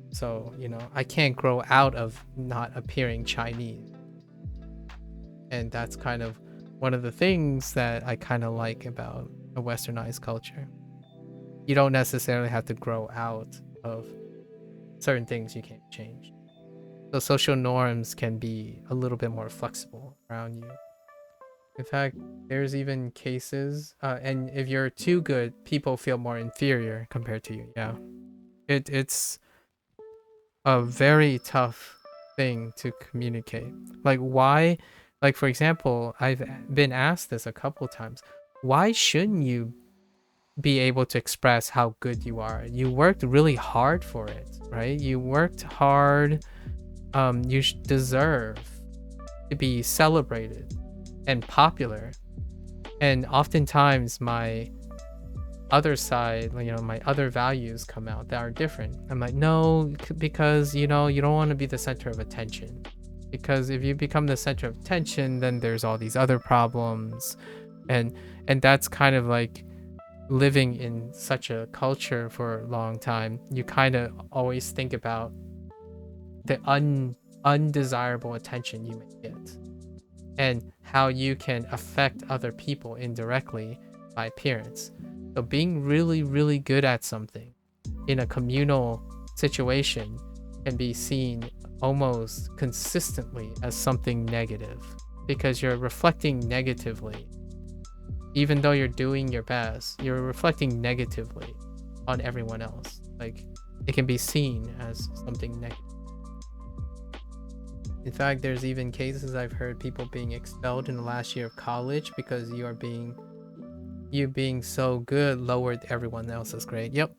So, I can't grow out of not appearing Chinese. And that's kind of one of the things that I kind of like about a westernized culture. You don't necessarily have to grow out of certain things you can't change. So social norms can be a little bit more flexible around you. In fact, there's even cases, and if you're too good, people feel more inferior compared to you. Yeah, it's a very tough thing to communicate. Like why? Like for example, I've been asked this a couple times. Why shouldn't you be able to express how good you are? You worked really hard for it, right? You worked hard. You deserve to be celebrated and popular. And oftentimes my other side, my other values come out that are different. I'm like, no, because you don't want to be the center of attention. Because if you become the center of attention, then there's all these other problems. And that's kind of like living in such a culture for a long time. You kind of always think about the undesirable attention you may get and how you can affect other people indirectly by appearance. So being really, really good at something in a communal situation can be seen almost consistently as something negative because you're reflecting negatively. Even though you're doing your best, you're reflecting negatively on everyone else. Like it can be seen as something negative. In fact, there's even cases I've heard people being expelled in the last year of college because you being so good lowered everyone else's grade. Yep.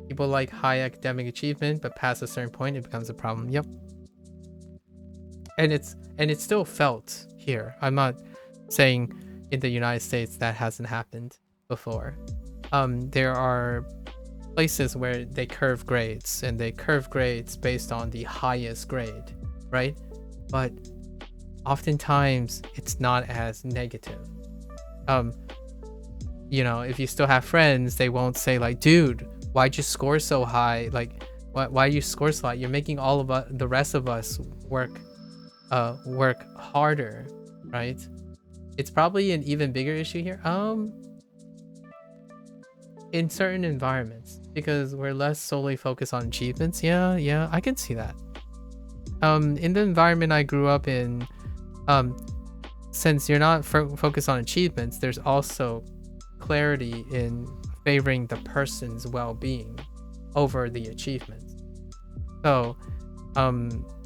People like high academic achievement, but past a certain point, it becomes a problem. Yep. And it's still felt here. I'm not saying in the United States that hasn't happened before. There are places where they curve grades, and they curve grades based on the highest grade, right? But oftentimes it's not as negative. If you still have friends, they won't say like, dude, why'd you score so high? Like, why you score so high? You're making all of the rest of us work harder, right? It's probably an even bigger issue here. In certain environments, because we're less solely focused on achievements. Yeah, I can see that. In the environment I grew up in, since you're not focused on achievements, there's also clarity in favoring the person's well-being over the achievements. So,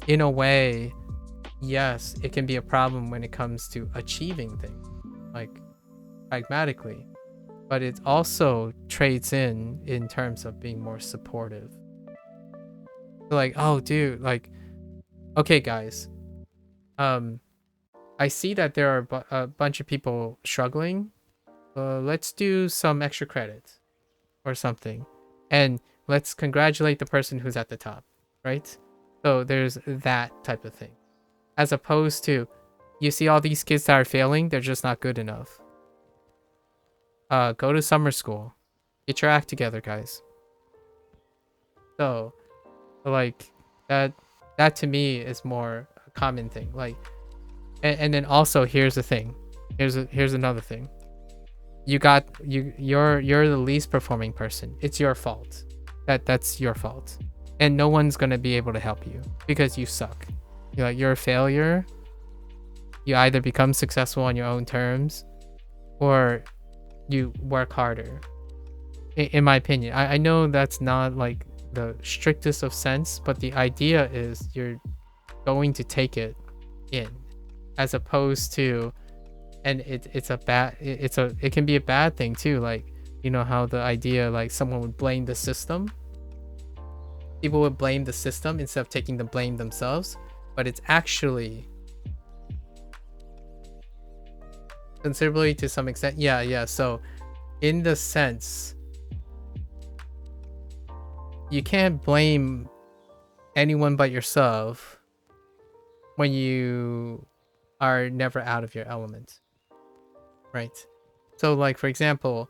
in a way, yes, it can be a problem when it comes to achieving things, like pragmatically. But it also trades in terms of being more supportive. Like, oh dude, like, okay guys, I see that there are a bunch of people struggling. Let's do some extra credit or something, and let's congratulate the person who's at the top, right? So there's that type of thing, as opposed to, you see all these kids that are failing, they're just not good enough. Go to summer school, get your act together, guys. So, like, that to me is more a common thing. Like, and then also, here's the thing. Here's another thing. You're the least performing person. It's your fault. That's your fault. And no one's gonna be able to help you because you suck. You're a failure. You either become successful on your own terms, or you work harder. In my opinion, I know that's not like the strictest of sense, but the idea is you're going to take it in, as opposed to, and it can be a bad thing too. Like, you know how the idea, like, someone would blame the system. People would blame the system instead of taking the blame themselves, but it's actually considerably, to some extent, yeah. So in the sense, you can't blame anyone but yourself when you are never out of your element, right? So, like, for example,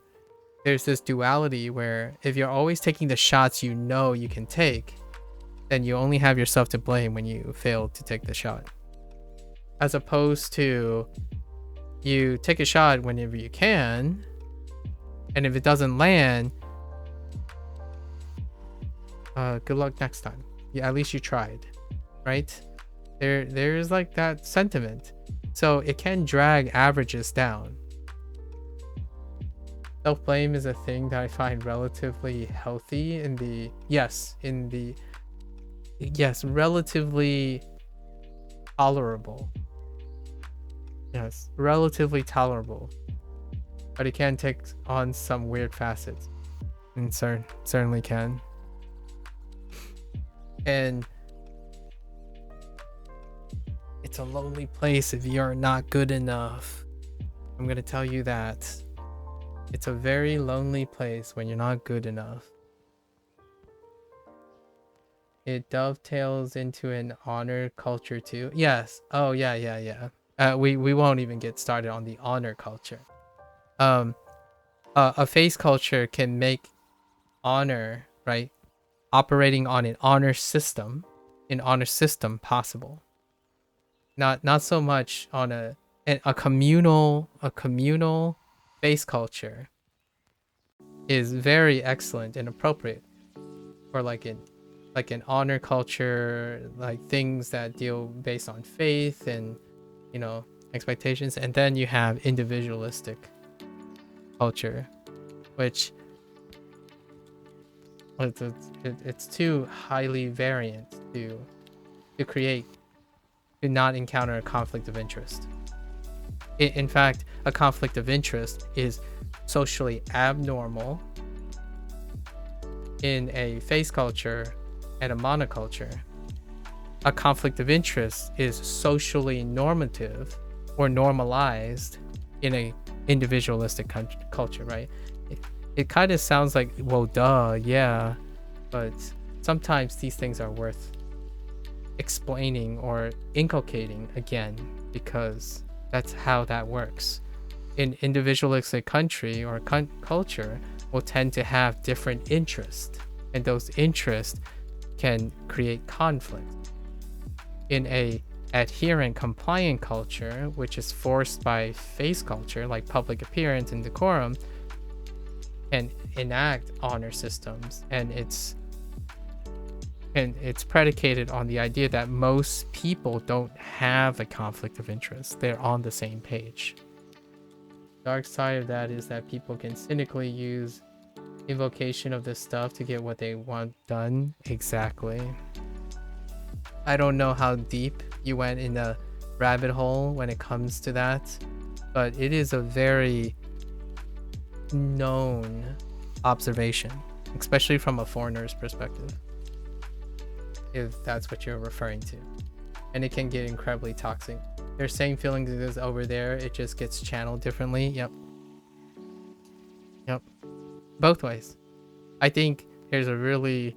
there's this duality where if you're always taking the shots you know you can take, then you only have yourself to blame when you fail to take the shot, as opposed to you take a shot whenever you can, and if it doesn't land, good luck next time. Yeah, at least you tried, right? There's like that sentiment. So it can drag averages down. Self-blame is a thing that I find relatively healthy relatively tolerable. Yes, relatively tolerable. But it can take on some weird facets. And certainly can. And it's a lonely place if you're not good enough. I'm gonna tell you that. It's a very lonely place when you're not good enough. It dovetails into an honor culture too. Yes. Oh yeah. We won't even get started on the honor culture. A face culture can make honor, right, operating on an honor system possible. Not so much on a communal face culture is very excellent and appropriate for like an honor culture, like things that deal based on faith and, you know, expectations. And then you have individualistic culture, which it's too highly variant to not encounter a conflict of interest. In fact, a conflict of interest is socially abnormal in a face culture and a monoculture. A conflict of interest is socially normative or normalized in a individualistic culture, right? It kind of sounds like, well, duh, yeah, but sometimes these things are worth explaining or inculcating again, because that's how that works. In individualistic country or culture will tend to have different interests, and those interests can create conflict. In a adherent, compliant culture, which is forced by face culture, like public appearance and decorum, can enact honor systems, and it's predicated on the idea that most people don't have a conflict of interest. They're on the same page. Dark side of that is that people can cynically use invocation of this stuff to get what they want done. Exactly. I don't know how deep you went in the rabbit hole when it comes to that, but it is a very known observation, especially from a foreigner's perspective, if that's what you're referring to. and it can get incredibly toxic. Their same feelings as over there, it just gets channeled differently. Yep. Both ways. I think there's a really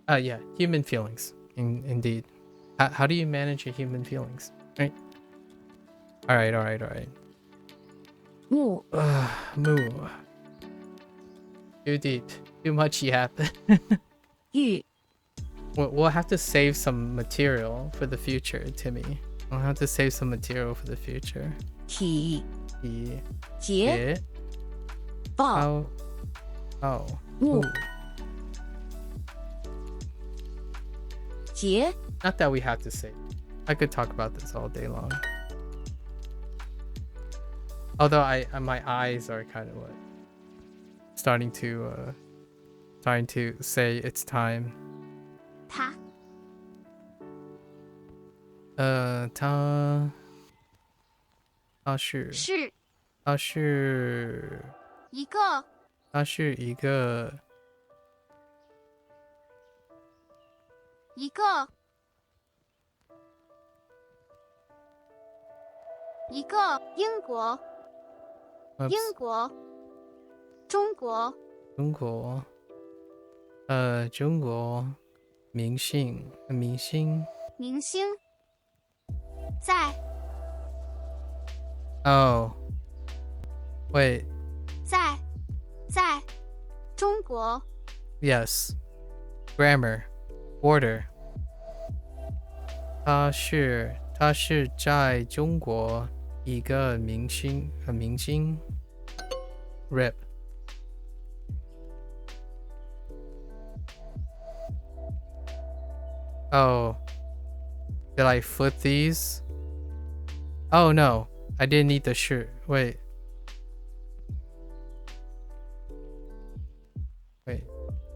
yeah, human feelings indeed. How do you manage your human feelings, right? All right. Moo. Moo. Too deep. Too much yap. Yu. We'll have to save some material for the future, Timmy. We'll have to save some material for the future. Ti. Jie. Jie. Bao. Oh. Moo. Ooh. Jie. Not that we have to save. I could talk about this all day long. Although my eyes are kind of like starting to say it's time. 他他是是一个他是一个英国中国中国明星在 Oh wait 在中国 yes grammar order 他是在中国一个明星rip Oh, did I flip these? Oh no, I didn't need the shirt. Wait.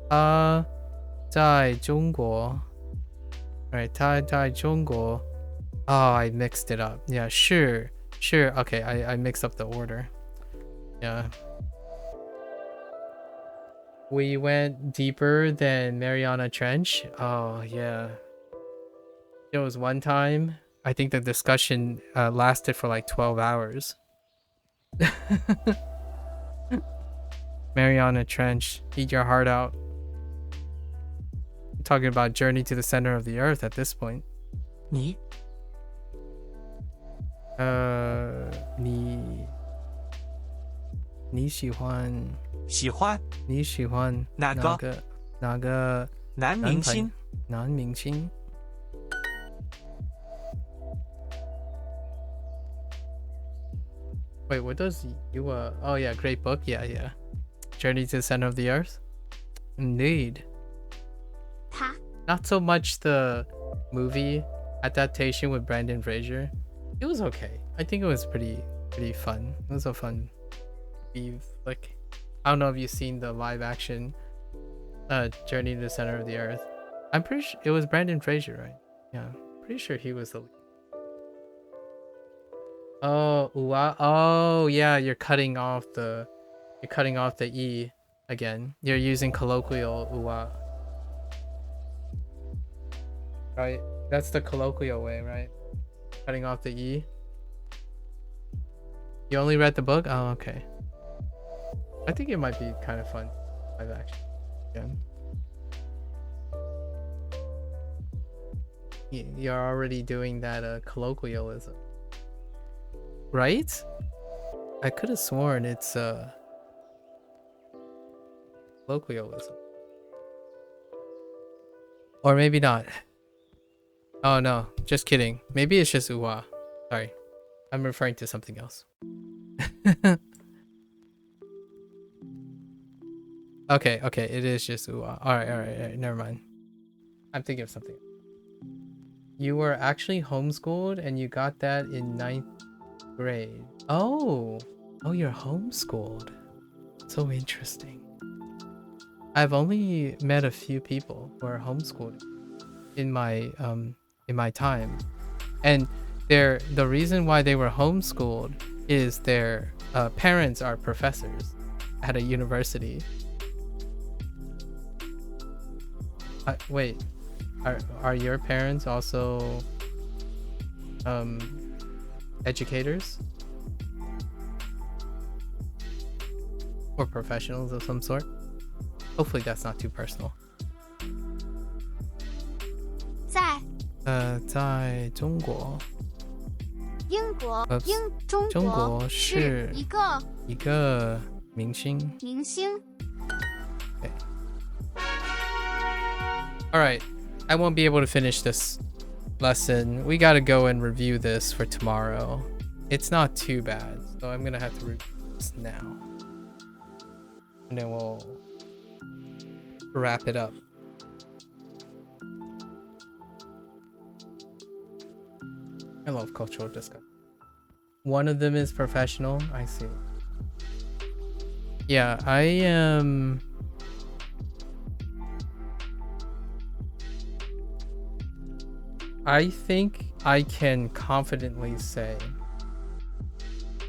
他在中国 Right, 他在中国 Oh, I mixed it up. Yeah, sure. Okay, I mixed up the order. Yeah. We went deeper than Mariana Trench. Oh, yeah. There was one time, I think the discussion lasted for like 12 hours. Mariana Trench, eat your heart out. I'm talking about Journey to the Center of the Earth at this point. 你你喜欢哪个男明星？男明星 Wait, what does you oh yeah, great book. Yeah. Journey to the Center of the Earth. Indeed. 他 Not so much the movie adaptation with Brandon Fraser. It was okay. I think it was pretty fun. It was a fun like I don't know if you've seen the live action Journey to the Center of the Earth. I'm pretty sure it was Brandon Fraser, right? Yeah, pretty sure he was the lead. Oh, wow. Oh yeah, you're cutting off the E again. You're using colloquial uwa. Right? That's the colloquial way, right? Cutting off the E. You only read the book? Oh, okay. I think it might be kind of fun live action. Yeah. You're already doing that colloquialism. Right? I could have sworn it's colloquialism. Or maybe not. Oh no, just kidding. Maybe it's just uwa. Sorry. I'm referring to something else. Okay, it is just uwa. Alright, never mind. I'm thinking of something. You were actually homeschooled and you got that in 9th grade. Oh, you're homeschooled. So interesting. I've only met a few people who are homeschooled in my time, and the reason why they were homeschooled is their parents are professors at a university. Wait, Are your parents also educators or professionals of some sort? Hopefully that's not too personal. 在在中国中国是一个明星。 Okay. All right, I won't be able to finish this lesson. We gotta go and review this for tomorrow. It's not too bad, so I'm gonna have to review this now, and then we'll wrap it up. I love cultural discussion. One of them is professional. I see. Yeah, I am. I think I can confidently say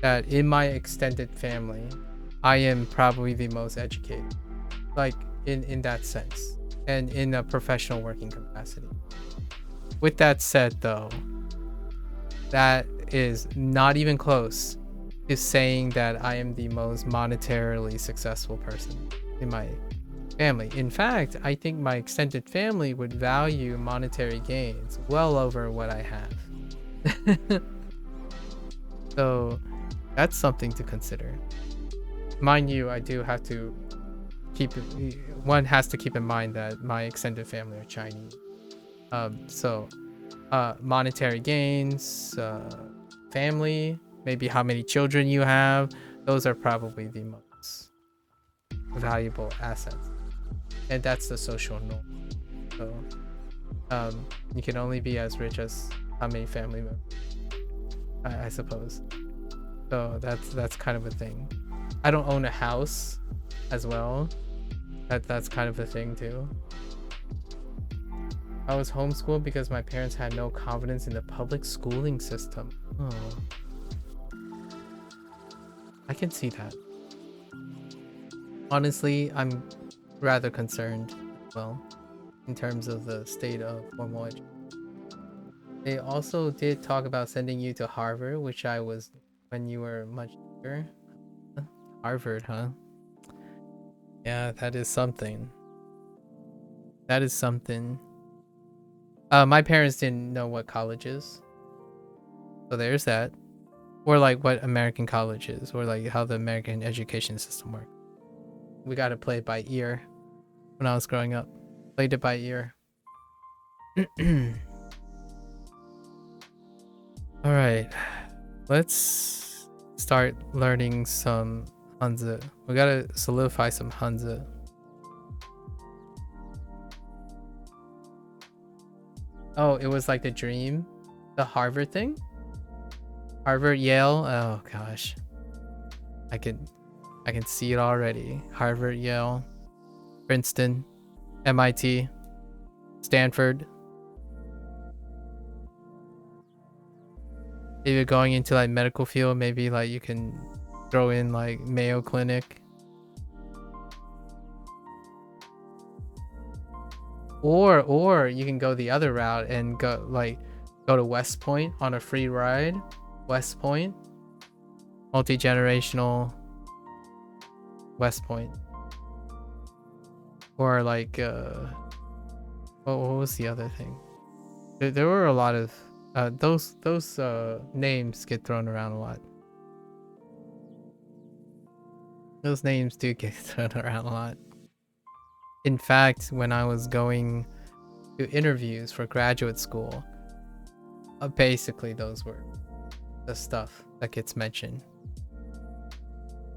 that in my extended family, I am probably the most educated, like in that sense, and in a professional working capacity. With that said, though, that is not even close to saying that I am the most monetarily successful person in my family. In fact, I think my extended family would value monetary gains well over what I have. So that's something to consider. Mind you, I do have to one has to keep in mind that my extended family are Chinese. So monetary gains, family, maybe how many children you have, those are probably the most valuable assets. And that's the social norm. So you can only be as rich as how many family members, I suppose. So that's kind of a thing. I don't own a house as well. That's kind of a thing too. I was homeschooled because my parents had no confidence in the public schooling system. Oh, I can see that. Honestly, I'm rather concerned as well in terms of the state of formal education. They also did talk about sending you to Harvard, which I was when you were much younger. Harvard, huh? Yeah, that is something. That is something. My parents didn't know what college is, so there's that. Or like what American college is, or like how the American education system works. We got to play it by ear. When I was growing up, played it by ear. All right, let's start learning some Hanzi. We gotta solidify some Hanzi. Oh, it was like the dream, the Harvard thing. Harvard, Yale. Oh gosh, I can see it already. Harvard, Yale, Princeton, MIT, Stanford. If you're going into like medical field, maybe like you can throw in like Mayo Clinic. Or you can go the other route and go to West Point on a free ride. West Point, multi-generational West Point. Or like what was the other thing? There were a lot of those names get thrown around a lot. Those names do get thrown around a lot. In fact, when I was going to interviews for graduate school, basically those were the stuff that gets mentioned.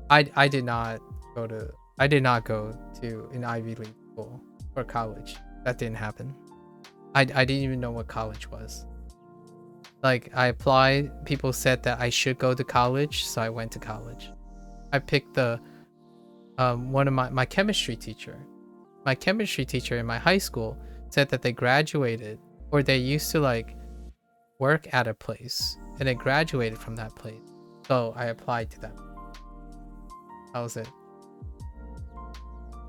I did not go to an Ivy League school for college. That didn't happen. I didn't even know what college was. Like, I applied, people said that I should go to college, so I went to college. I picked the one of my chemistry teacher. My chemistry teacher in my high school said that they graduated, or they used to like work at a place and they graduated from that place. So I applied to that. That was it.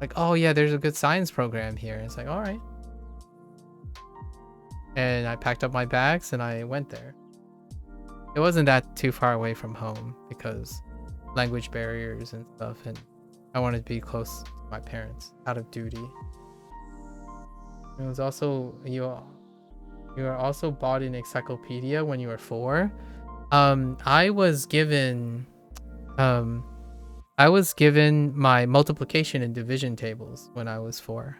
Like, oh yeah, there's a good science program here. It's like, all right. And I packed up my bags and I went there. It wasn't that too far away from home because language barriers and stuff, and I wanted to be close to my parents out of duty. It was also, you were also bought an encyclopedia when you were 4. I was given my multiplication and division tables when I was 4.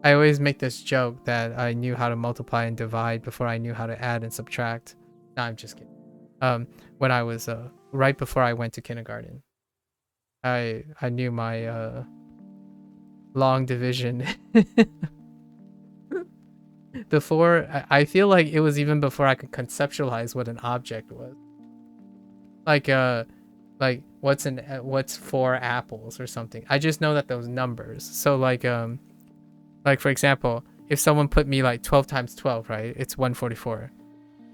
I always make this joke that I knew how to multiply and divide before I knew how to add and subtract. No, I'm just kidding. When I was right before I went to kindergarten, I knew my long division. Before, I feel like it was even before I could conceptualize what an object was. Like what's 4 apples or something. I just know that those numbers. So like for example, if someone put me like 12 times 12, right? It's 144.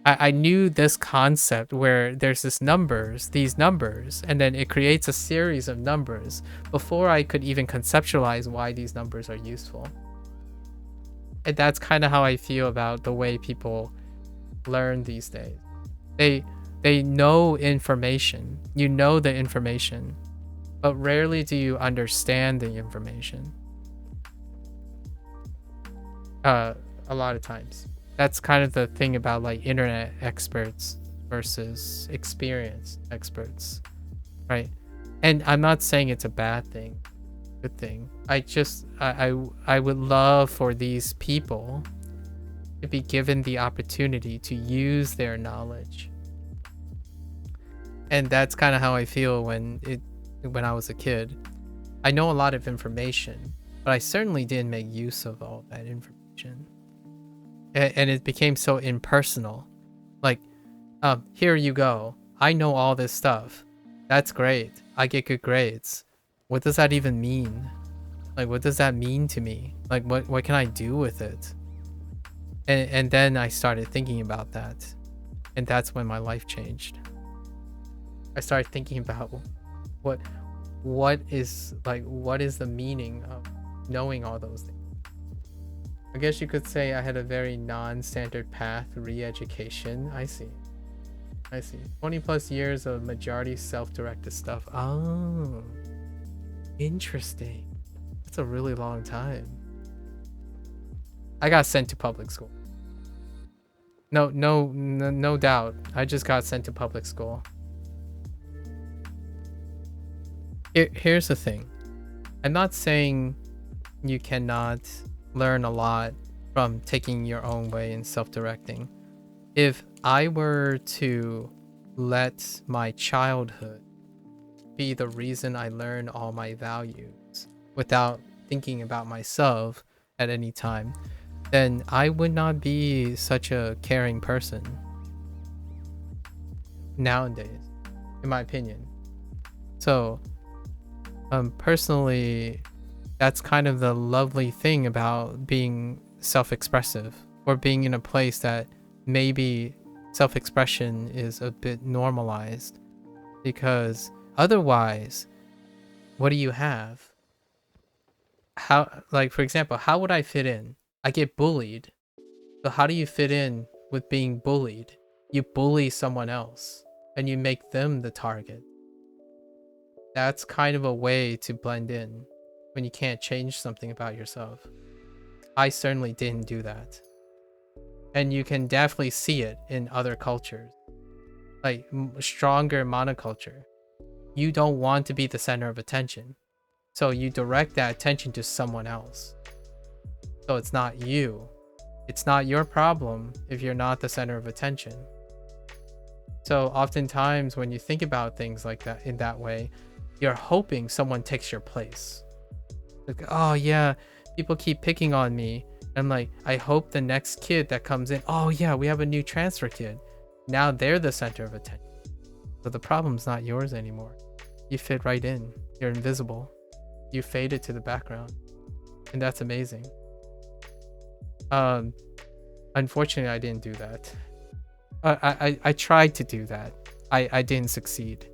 I knew this concept where there's these numbers, and then it creates a series of numbers before I could even conceptualize why these numbers are useful. And that's kind of how I feel about the way people learn these days. They know information. You know the information, but rarely do you understand the information. A lot of times. That's kind of the thing about like internet experts versus experienced experts, right? And I'm not saying it's a bad thing, good thing. I would love for these people to be given the opportunity to use their knowledge. And that's kind of how I feel when I was a kid. I know a lot of information, but I certainly didn't make use of all that information. And it became so impersonal. Like, here you go. I know all this stuff. That's great. I get good grades. What does that even mean? Like, what does that mean to me? Like, what can I do with it? And then I started thinking about that. And that's when my life changed. I started thinking about what is the meaning of knowing all those things. I guess you could say I had a very non-standard path re-education. I see. 20 plus years of majority self-directed stuff. Oh, interesting. That's a really long time. I got sent to public school. No doubt. I just got sent to public school. Here's the thing. I'm not saying you cannot learn a lot from taking your own way and self-directing. If I were to let my childhood be the reason I learn all my values without thinking about myself at any time, then I would not be such a caring person nowadays, in my opinion. So personally, that's kind of the lovely thing about being self-expressive, or being in a place that maybe self-expression is a bit normalized, because otherwise, what do you have? How, like, for example, how would I fit in? I get bullied. So how do you fit in with being bullied? You bully someone else and you make them the target. That's kind of a way to blend in when you can't change something about yourself. I certainly didn't do that. And you can definitely see it in other cultures, like stronger monoculture. You don't want to be the center of attention, so you direct that attention to someone else. So it's not you. It's not your problem if you're not the center of attention. So oftentimes when you think about things like that in that way, you're hoping someone takes your place. Like, oh yeah, people keep picking on me. I'm like, I hope the next kid that comes in, oh yeah, we have a new transfer kid. Now they're the center of attention. So the problem's not yours anymore. You fit right in. You're invisible. You faded to the background. And that's amazing. Unfortunately, I didn't do that. I tried to do that. I didn't succeed.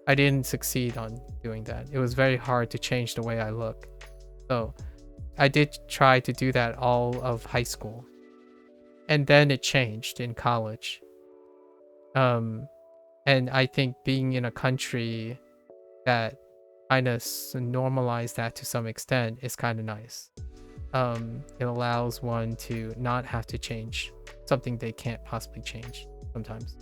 I didn't succeed on doing that. It was very hard to change the way I look. So I did try to do that all of high school. and then it changed in college. And I think being in a country that kind of normalized that to some extent is kind of nice. It allows one to not have to change something they can't possibly change sometimes.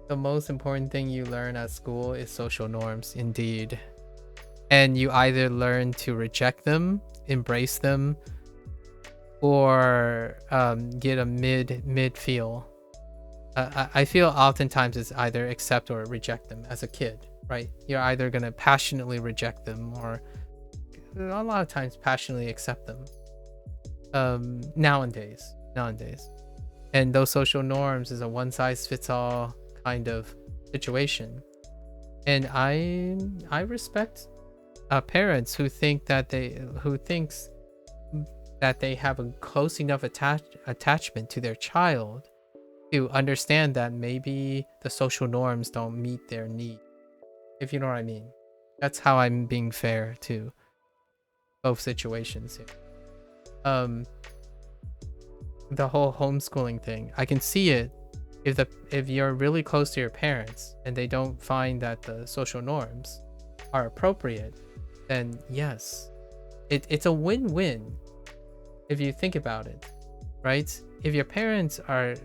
The most important thing you learn at school is social norms, indeed. And you either learn to reject them, embrace them, or get a mid feel. I feel oftentimes it's either accept or reject them as a kid, right? You're either going to passionately reject them or a lot of times passionately accept them. Nowadays. And those social norms is a one size fits all kind of situation. And I respect parents who thinks that they have a close enough attachment to their child to understand that maybe the social norms don't meet their need, if you know what I mean. That's how I'm being fair to both situations here. The whole homeschooling thing, I can see it if you're really close to your parents and they don't find that the social norms are appropriate, then yes, it's a win-win if you think about it, right? If your parents are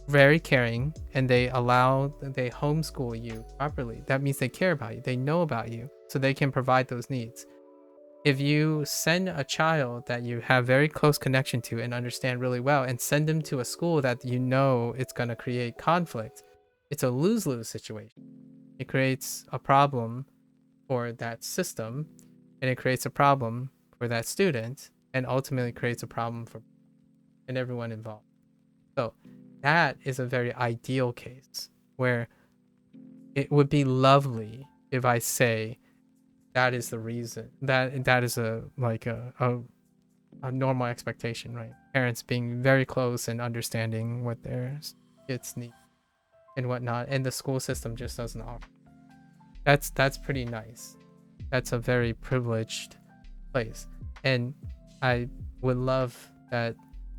very caring and they homeschool you properly, that means they care about you, they know about you, so they can provide those needs. If you send a child that you have very close connection to and understand really well and send them to a school that you know it's going to create conflict, it's a lose-lose situation. It creates a problem for that system, and it creates a problem for that student, and ultimately creates a problem for and everyone involved. So that is a very ideal case where it would be lovely if I say that is the reason, that is a normal expectation, right? Parents being very close and understanding what their kids need and whatnot, and the school system just doesn't offer. That's pretty nice. That's a very privileged place, and I would love that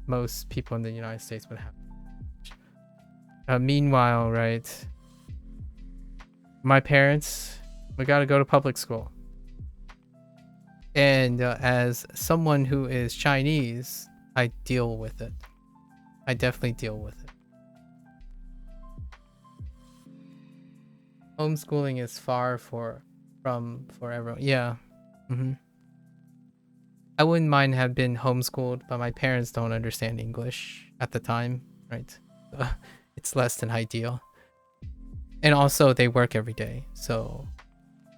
most people in the United States would have. Meanwhile, right, my parents, we got to go to public school. And as someone who is Chinese, I deal with it. I definitely deal with it. Homeschooling is far from everyone. Yeah. I wouldn't mind have been homeschooled, but my parents don't understand English at the time, right? It's less than ideal. And also they work every day. So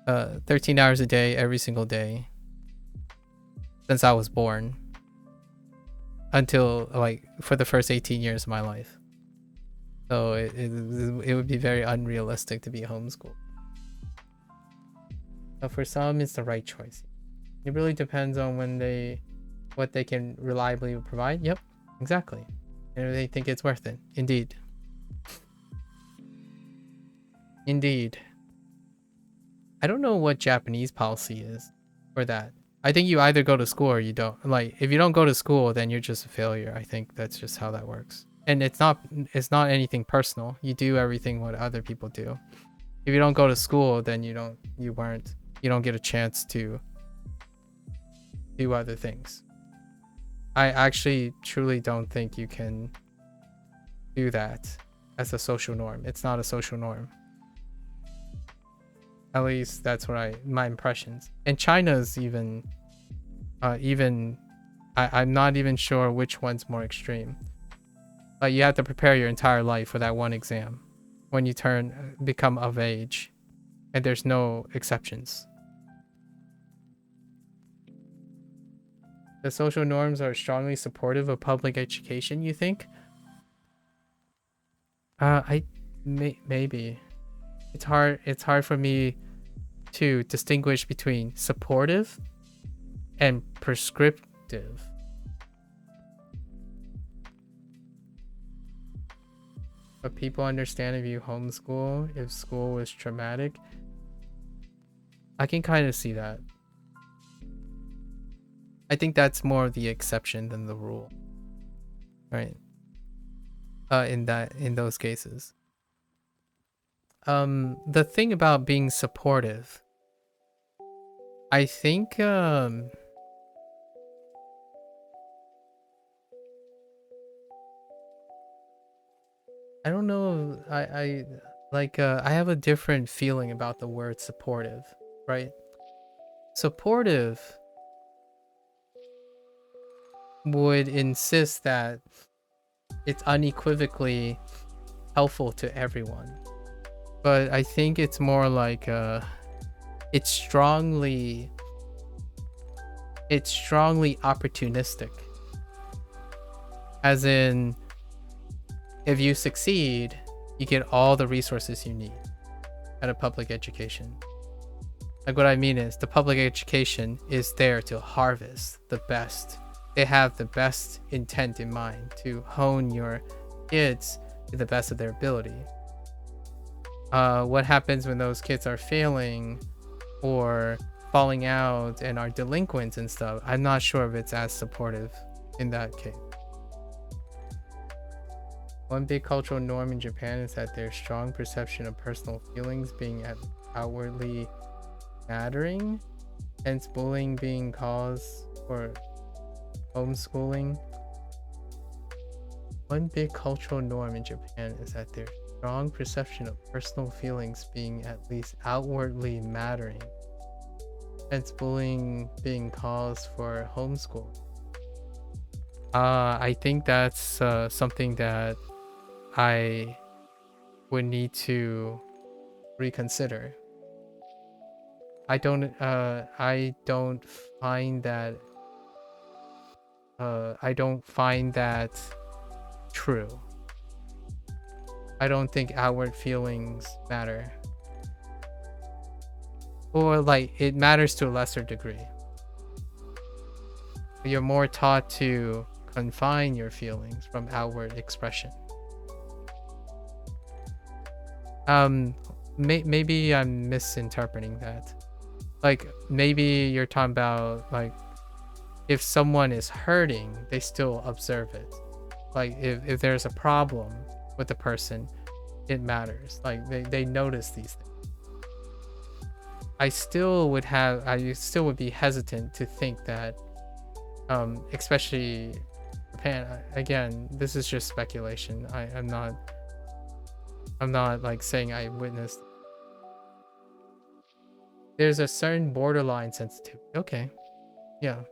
13 hours a day, every single day, since I was born, until for the first 18 years of my life. So it would be very unrealistic to be homeschooled. But for some, it's the right choice. It really depends on what they can reliably provide. Yep, exactly. And they think it's worth it. Indeed. I don't know what Japanese policy is for that. I think you either go to school or you don't. If you don't go to school, then you're just a failure. I think that's just how that works. And it's not anything personal. You do everything what other people do. If you don't go to school, then you don't get a chance to do other things. I actually truly don't think you can do that as a social norm. It's not a social norm. At least that's what my impressions. And China's even I'm not even sure which one's more extreme. But you have to prepare your entire life for that one exam when you become of age, and there's no exceptions. The social norms are strongly supportive of public education, you think? Maybe. It's hard for me to distinguish between supportive and prescriptive. But people understand if you homeschool, if school was traumatic. I can kind of see that. I think that's more the exception than the rule, right? In those cases. The thing about being supportive, I think I don't know. I have a different feeling about the word supportive, right? Supportive would insist that it's unequivocally helpful to everyone. But I think it's more like it's strongly opportunistic. As in, if you succeed, you get all the resources you need at a public education. Like, what I mean is, the public education is there to harvest the best. They have the best intent in mind to hone your kids to the best of their ability. What happens when those kids are failing or falling out and are delinquents and stuff? I'm not sure if it's as supportive in that case. One big cultural norm in Japan is that there's strong perception of personal feelings being outwardly mattering, hence bullying being cause for homeschooling. One big cultural norm in Japan is that there's strong perception of personal feelings being at least outwardly mattering, hence bullying being cause for homeschooling. I think that's something that I would need to reconsider. I don't find that true. I don't think outward feelings matter. Or like, it matters to a lesser degree. You're more taught to confine your feelings from outward expression. Maybe I'm misinterpreting that. Like, maybe you're talking about, like, if someone is hurting, they still observe it. Like, if there's a problem with the person, it matters. Like, they notice these things. I still would be hesitant to think that, especially Japan. Again, this is just speculation. I'm not like saying I witnessed. There's a certain borderline sensitivity. Okay. Yeah.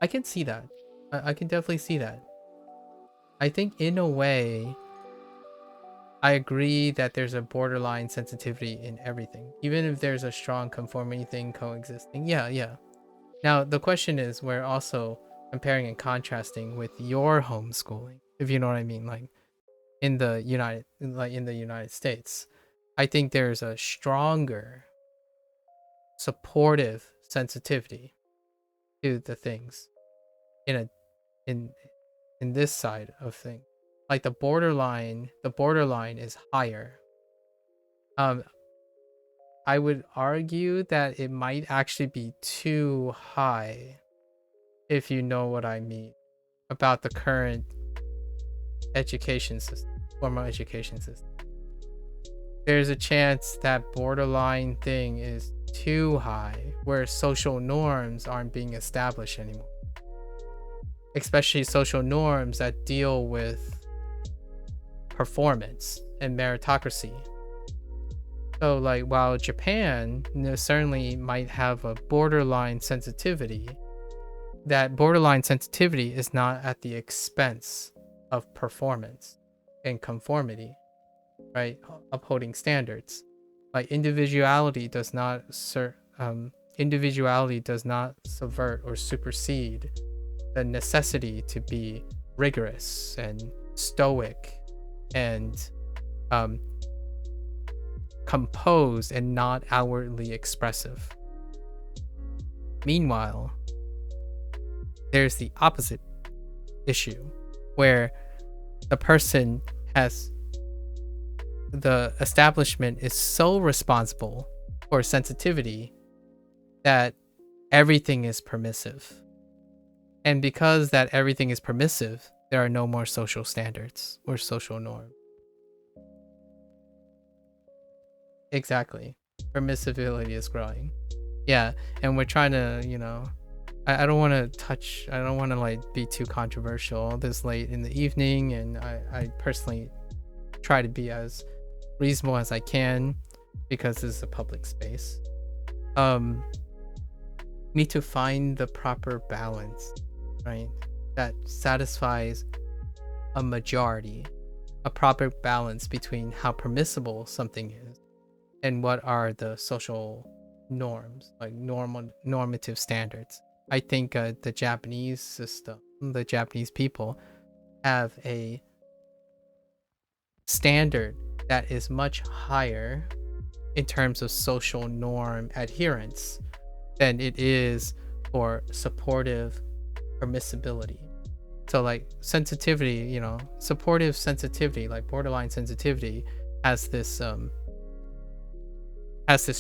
I can see that. I can definitely see that. I think in a way, I agree that there's a borderline sensitivity in everything. Even if there's a strong conformity thing coexisting. Yeah. Now, the question is, we're also comparing and contrasting with your homeschooling, if you know what I mean. Like, in the United States, I think there's a stronger supportive sensitivity to the things in this side of things. Like, the borderline is higher. I would argue that it might actually be too high, if you know what I mean, about the current education system, formal education system. There's a chance that borderline thing is too high, where social norms aren't being established anymore. Especially social norms that deal with performance and meritocracy. So, like, while Japan certainly might have a borderline sensitivity, that borderline sensitivity is not at the expense of performance and conformity, right? Upholding standards. Like, individuality does not subvert or supersede the necessity to be rigorous and stoic and composed and not outwardly expressive. Meanwhile, there's the opposite issue, where the establishment is so responsible for sensitivity that everything is permissive. And because that everything is permissive, there are no more social standards or social norms. Exactly. Permissibility is growing. Yeah, and we're trying to, you know, I don't want to like be too controversial this late in the evening, and I personally try to be as reasonable as I can because this is a public space. Need to find the proper balance, right? That satisfies a majority, a proper balance between how permissible something is and what are the social norms, like normative standards. I think the Japanese system, the Japanese people have a standard that is much higher in terms of social norm adherence than it is for supportive permissibility. So like sensitivity, you know, supportive sensitivity, like borderline sensitivity has this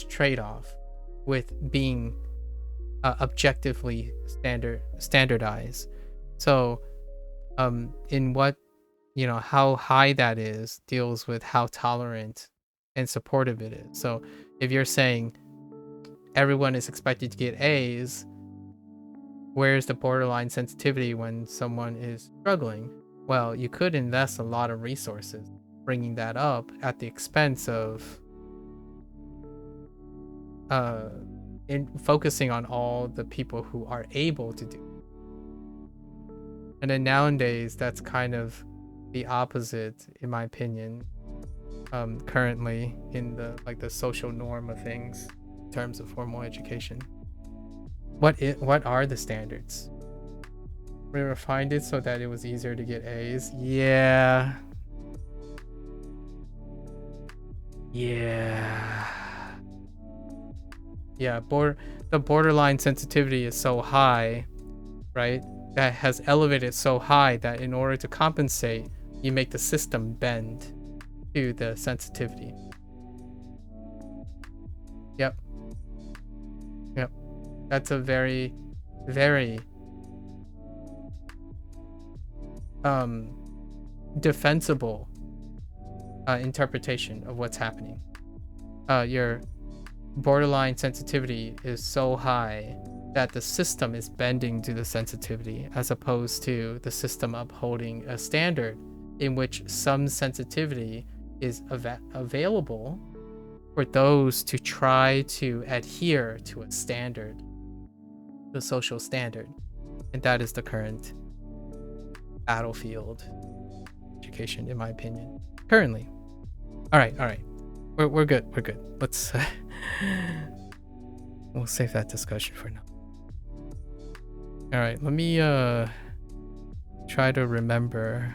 trade-off with being objectively standardized. So in what, you know, how high that is deals with how tolerant and supportive it is. So if you're saying everyone is expected to get A's, where's the borderline sensitivity when someone is struggling? Well, you could invest a lot of resources bringing that up at the expense of in focusing on all the people who are able to do it. And then nowadays that's kind of the opposite, in my opinion, currently in the social norm of things in terms of formal education. What are the standards? We refined it so that it was easier to get A's. Yeah. The borderline sensitivity is so high, right? That has elevated so high that in order to compensate, you make the system bend to the sensitivity. Yep. That's a very, very defensible interpretation of what's happening. Your borderline sensitivity is so high that the system is bending to the sensitivity, as opposed to the system upholding a standard in which some sensitivity is available for those to try to adhere to a standard, the social standard. And that is the current battlefield education, in my opinion, currently. All right, we're good. Let's we'll save that discussion for now. All right, let me try to remember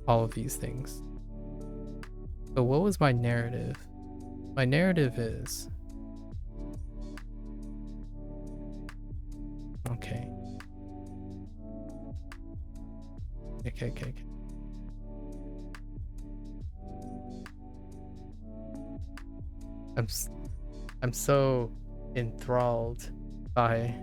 all of these things. So what was my narrative? My narrative is okay. I'm so enthralled by,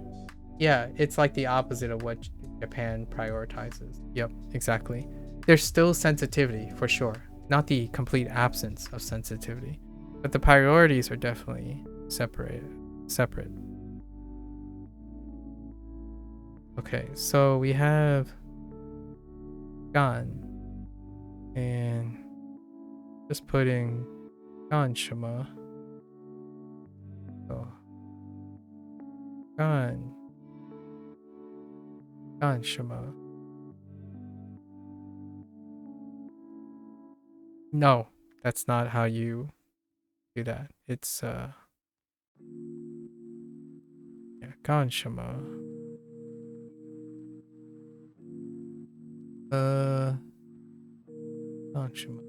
yeah, it's like the opposite of what Japan prioritizes. Yep, exactly. There's still sensitivity for sure, not the complete absence of sensitivity, but the priorities are definitely separate. Okay, so we have Gan, and just putting Gan Shima. So Gan Shima. No, that's not how you do that. It's yeah, Gan Shima. Gan Shima.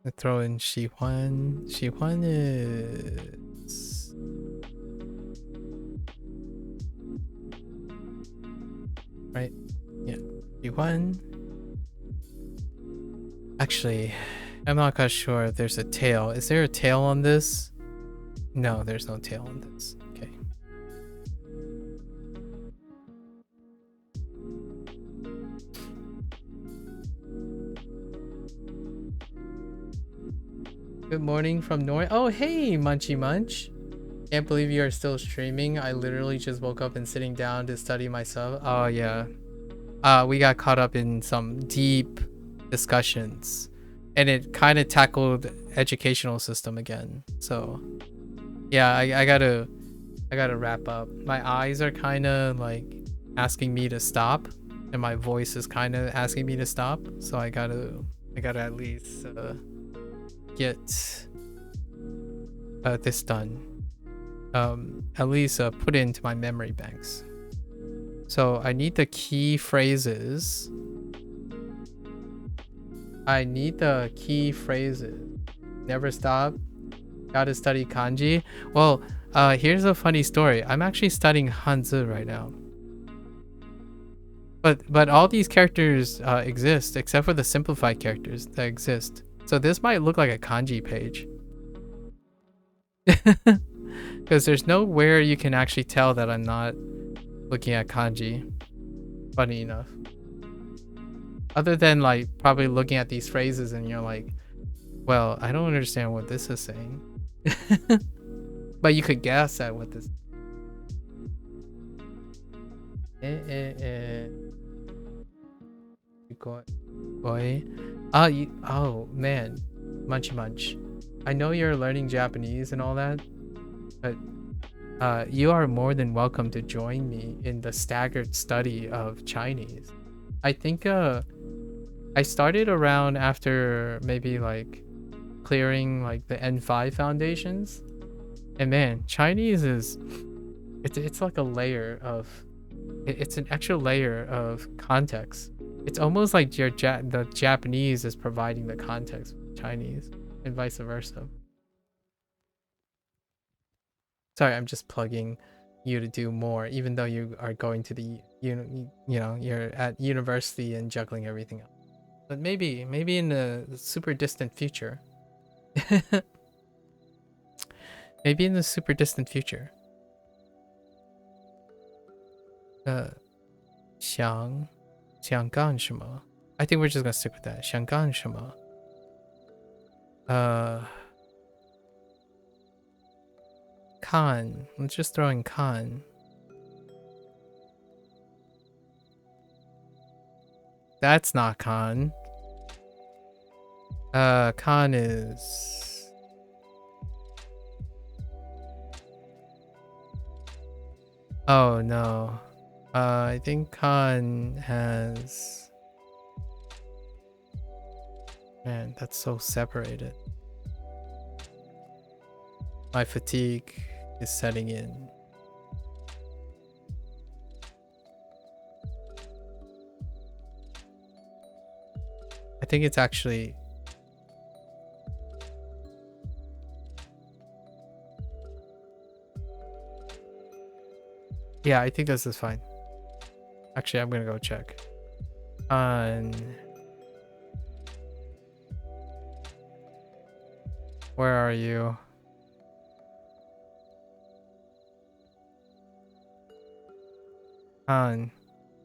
I throw in Shihuan. Shihuan is right? Yeah. 喜欢. Actually, I'm not quite sure if there's a tail. Is there a tail on this? No, there's no tail on this. Okay. Good morning from Norway. Oh, hey, Munchy Munch. Can't believe you are still streaming. I literally just woke up and sitting down to study myself. Oh, yeah. We got caught up in some deep discussions. And it kind of tackled educational system again. So, yeah, I gotta wrap up. My eyes are kind of like asking me to stop. And my voice is kind of asking me to stop. So I gotta at least get this done. At least put it into my memory banks. So I need the key phrases. Never stop. Gotta study kanji. Well, here's a funny story. I'm actually studying Hanzi right now. But all these characters exist except for the simplified characters that exist. So this might look like a kanji page. Because there's nowhere you can actually tell that I'm not looking at kanji. Funny enough. Other than like probably looking at these phrases and you're like, well, I don't understand what this is saying. But you could guess at what this. Oh man, Munchy Munch. I know you're learning Japanese and all that, but you are more than welcome to join me in the staggered study of Chinese. I think I started around after maybe like clearing like the N5 foundations, and man, Chinese is it's like a layer of it's an extra layer of context. It's almost like the Japanese is providing the context for Chinese and vice versa. Sorry, I'm just plugging you to do more, even though you are going to the you know you're at university and juggling everything else. But maybe in the super distant future. Maybe in the super distant future. 想干什么? I think we're just gonna stick with that. 想干什么? Kan. Let's just throw in kan. That's not kan. Kan is... Oh no. I think kan has... Man, that's so separated. My fatigue is setting in. I think it's actually... Yeah, I think this is fine. Actually, I'm gonna go check. Where are you? Where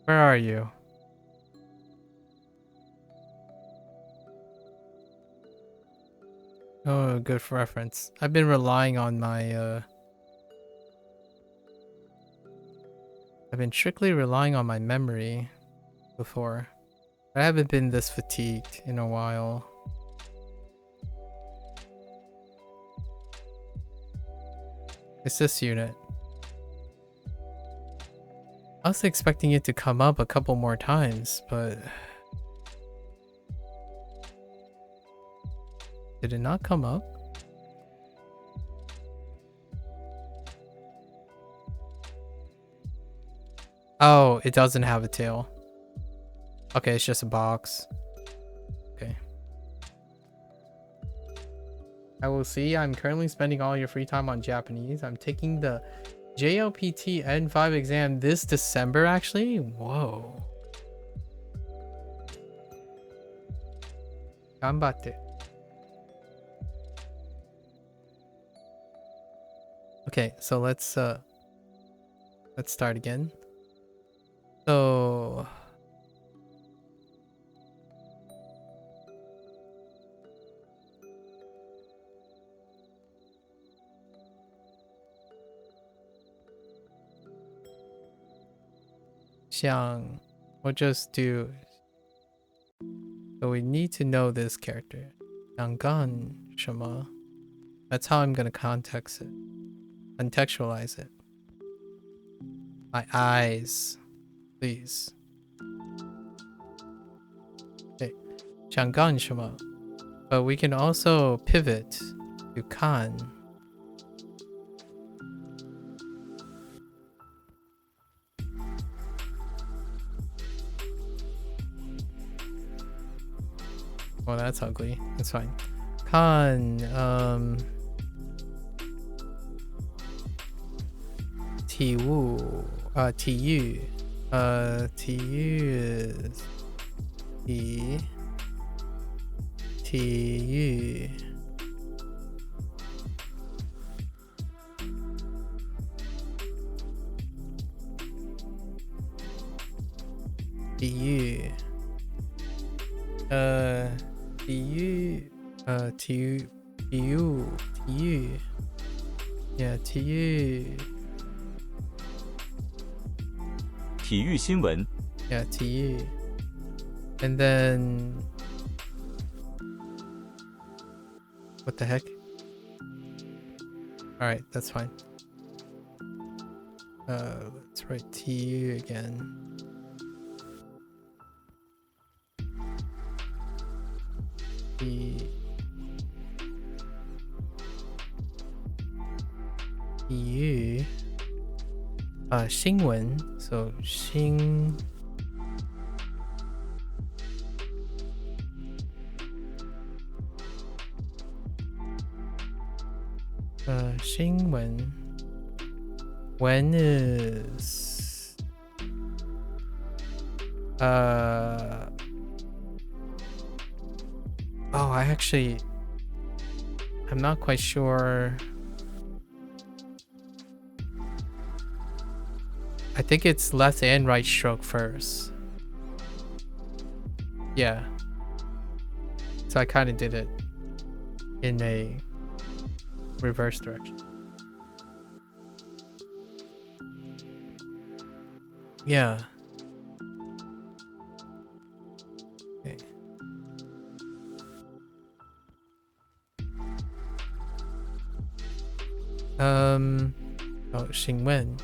are you? Oh, good for reference. I've been relying on my I've been strictly relying on my memory before. I haven't been this fatigued in a while. It's this unit. I was expecting it to come up a couple more times, but... Did it not come up? Oh, it doesn't have a tail. Okay, it's just a box. Okay. I will see. I'm currently spending all your free time on Japanese. I'm taking the JLPT N5 exam this December, actually? Whoa. Ganbatte. Okay, so let's start again. So we'll just do. So we need to know this character. 想干什么? That's how I'm gonna contextualize it. My eyes, please. Okay, 想干什么? But we can also pivot to kan. Oh, that's ugly. That's fine. Kan, TU, TU is TU. TU. TU. Yeah, TU. 体育新闻 Yeah, TU. And then what the heck? Alright, that's fine. Let's write TU again. TU. 新闻 so 新新闻 when is oh, I'm not quite sure. I think it's left and right stroke first. Yeah. So I kind of did it in a reverse direction. Yeah. Okay. Oh, 新闻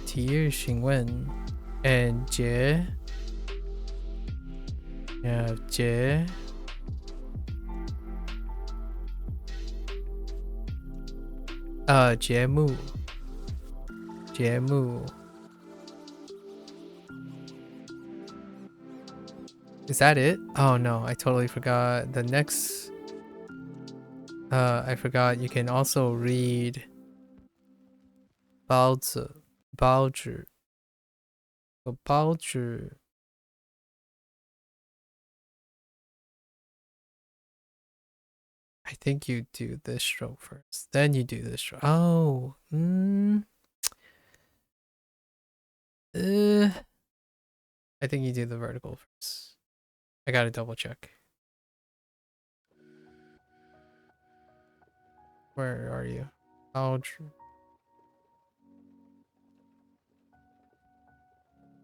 体育新闻 and 节 yeah 节节目 Is that it? Oh no, I totally forgot. The next I forgot you can also read 包子 包子 I think you do this stroke first, then you do this stroke. Oh, I think you do the vertical first. I gotta double check. Where are you?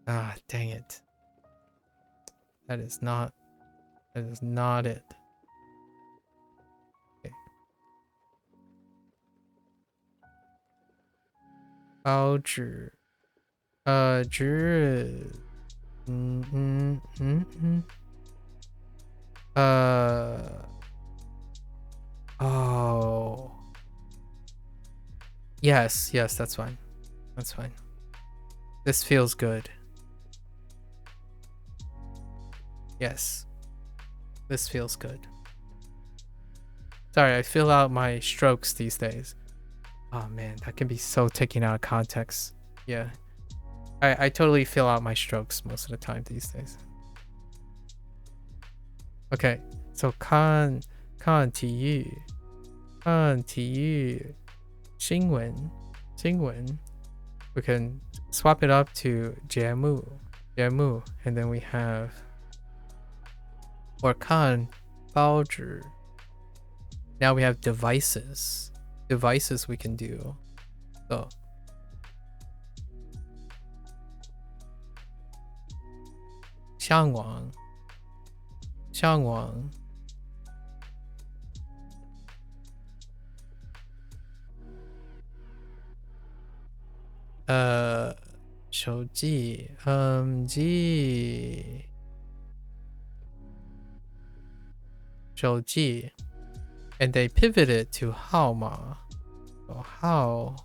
Ah, dang it. That is not it. Okay. 包纸 纸 oh, yes, that's fine. That's fine. This feels good. Yes, this feels good. Sorry, I fill out my strokes these days. Oh man, that can be so taken out of context. Yeah. I totally fill out my strokes most of the time these days. Okay, so 看体育新闻 we can swap it up to 节目 and then we have or 看报纸 now we have devices we can do so 向往手机手机 and they pivot it to 号码 so how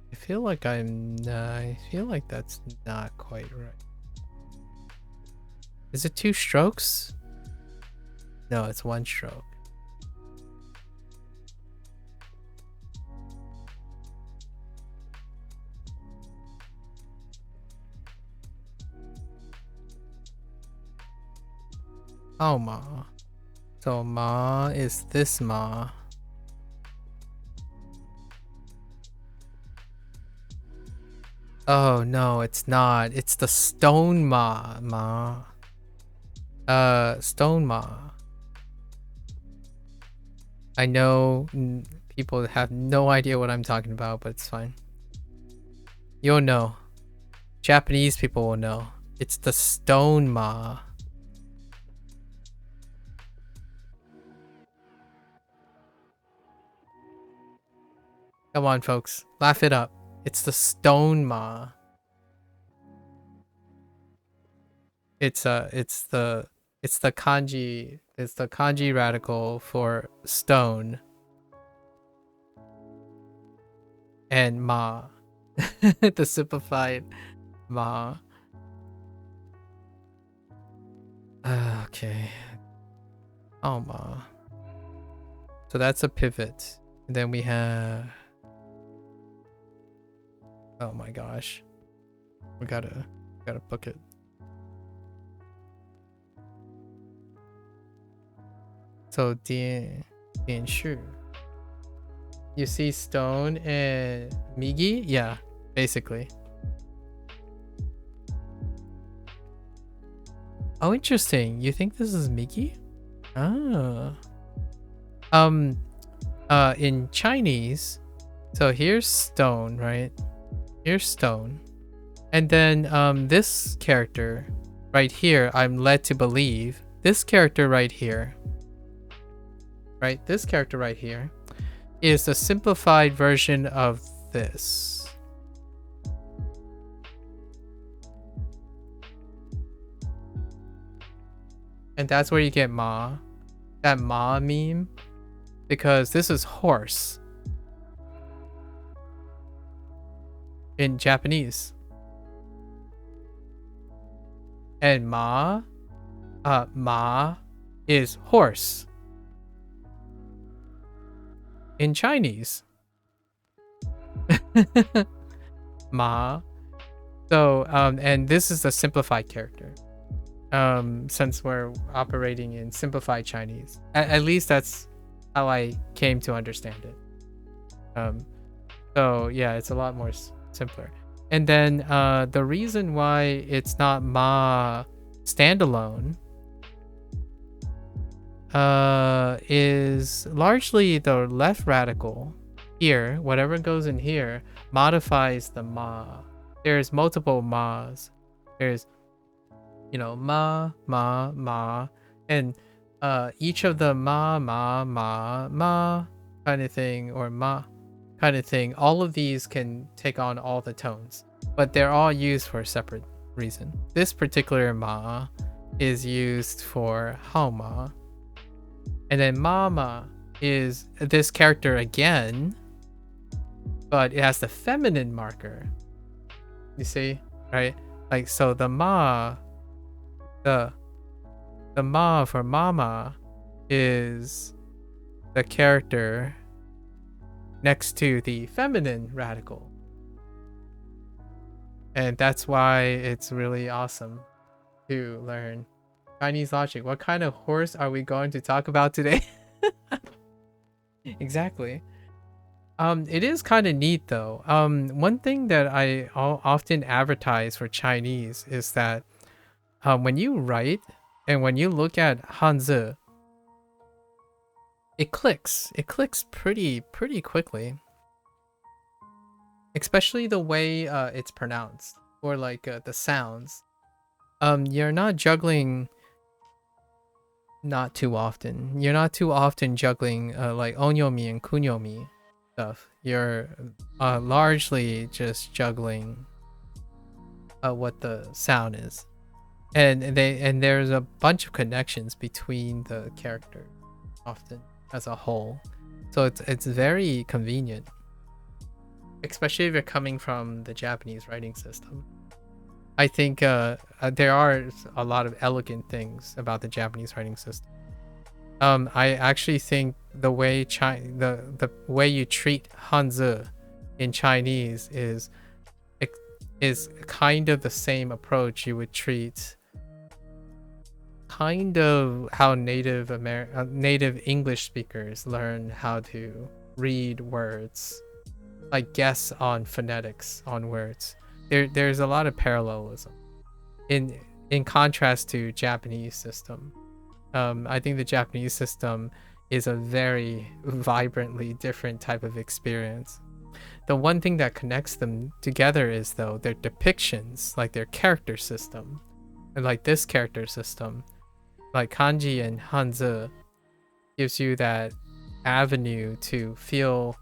I feel like that's not quite right. Is it 2 strokes? No, it's 1 stroke. Oh, ma. So ma is this ma. Oh no, it's not. It's the stone ma. Stone ma. I know people have no idea what I'm talking about, but it's fine. You'll know. Japanese people will know. It's the stone ma. Come on, folks. Laugh it up. It's the stone ma. It's the kanji radical for stone. And ma. The simplified ma. Okay. Oh ma. So that's a pivot. And then we have oh my gosh. We gotta book it. So 电视 you see stone and migi? Yeah, basically. Oh, interesting. You think this is migi? Ah. In Chinese, so here's stone, right? Here's stone. And then this character right here, I'm led to believe this character right here, right? This character right here is a simplified version of this. And that's where you get ma. That ma meme. Because this is horse. In Japanese. And ma is horse in Chinese. Ma. So and this is a simplified character. Since we're operating in simplified Chinese. At least that's how I came to understand it. So yeah, it's a lot more simpler. And then the reason why it's not ma standalone is largely the left radical here, whatever goes in here, modifies the ma. There's multiple ma's. There's, you know, ma, and each of the ma kind of thing, or ma kind of thing, all of these can take on all the tones, but they're all used for a separate reason. This particular ma is used for hao ma, and then mama is this character again, but it has the feminine marker. You see, right? Like, so the ma, the ma for mama is the character next to the feminine radical. And that's why it's really awesome to learn Chinese logic. What kind of horse are we going to talk about today? Exactly. It is kind of neat though. One thing that I often advertise for Chinese is that when you write and when you look at Hanzi, it clicks. It clicks pretty quickly. Especially the way it's pronounced, or like the sounds. You're not juggling not too often. You're not too often juggling like onyomi and kunyomi stuff. You're largely just juggling what the sound is, and there's a bunch of connections between the characters often as a whole, so it's very convenient, especially if you're coming from the Japanese writing system. I think there are a lot of elegant things about the Japanese writing system. I actually think the way the way you treat Hanzi in Chinese is kind of the same approach you would treat kind of how native English speakers learn how to read words, like guess on phonetics on words. There's a lot of parallelism in contrast to Japanese system. I think the Japanese system is a very vibrantly different type of experience. The one thing that connects them together is though their depictions, like their character system, and like this character system, like kanji and Hanzi, gives you that avenue to feel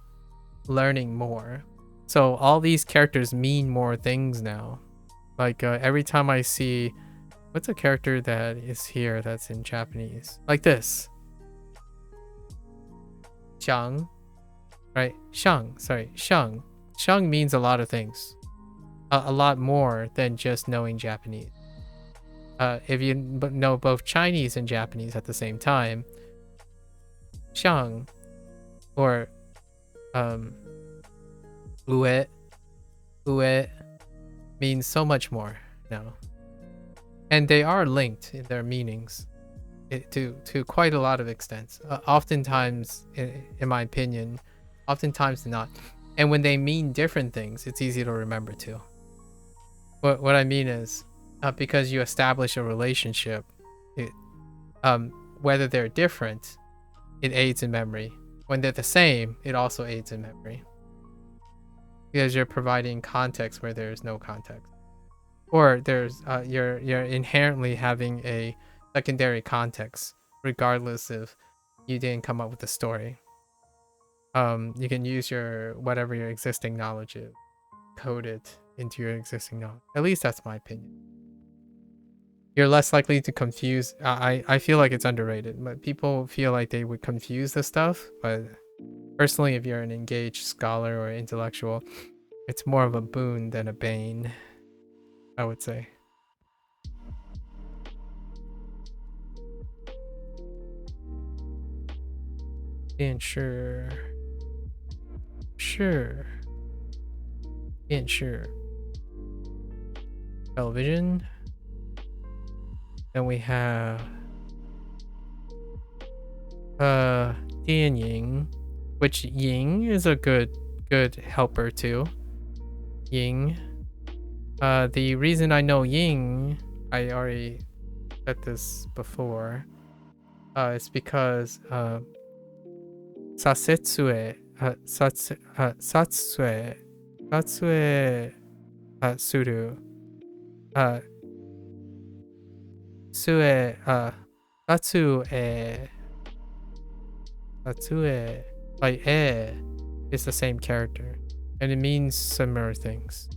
learning more. So all these characters mean more things now. Like every time I see, what's a character that is here that's in Japanese? Like this. Xiang. Right? Shang. Sorry. Shang. Shang means a lot of things. A lot more than just knowing Japanese. If you know both Chinese and Japanese at the same time, Shang or Ue means so much more now. And they are linked in their meanings to quite a lot of extents. Oftentimes, in my opinion, oftentimes not. And when they mean different things, it's easy to remember too. What I mean is, because you establish a relationship, whether they're different, it aids in memory. When they're the same, it also aids in memory. Because you're providing context where there's no context. Or there's you're inherently having a secondary context, regardless if you didn't come up with the story. You can use your whatever your existing knowledge is, code it into your existing knowledge. At least that's my opinion. You're less likely to confuse. I feel like it's underrated, but people feel like they would confuse the stuff. But personally, if you're an engaged scholar or intellectual, it's more of a boon than a bane, I would say. And sure. Television. Then we have 电影, which Ying is a good helper too. Ying. The reason I know Ying, I already said this before, it's because Sasetsue Suru Sue Satsue by is the same character, and it means similar things.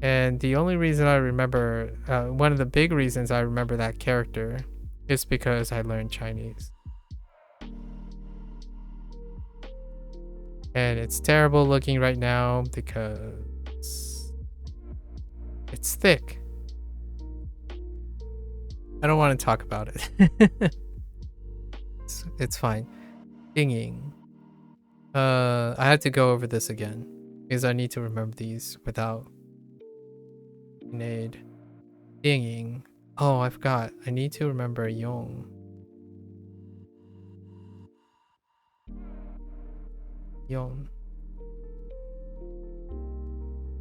And the only reason I remember, one of the big reasons I remember that character is because I learned Chinese. And it's terrible looking right now because it's thick. I don't want to talk about it. It's fine. Dinging. I had to go over this again because I need to remember these without need. Dinging. Oh, I forgot. I need to remember Yong. Yong.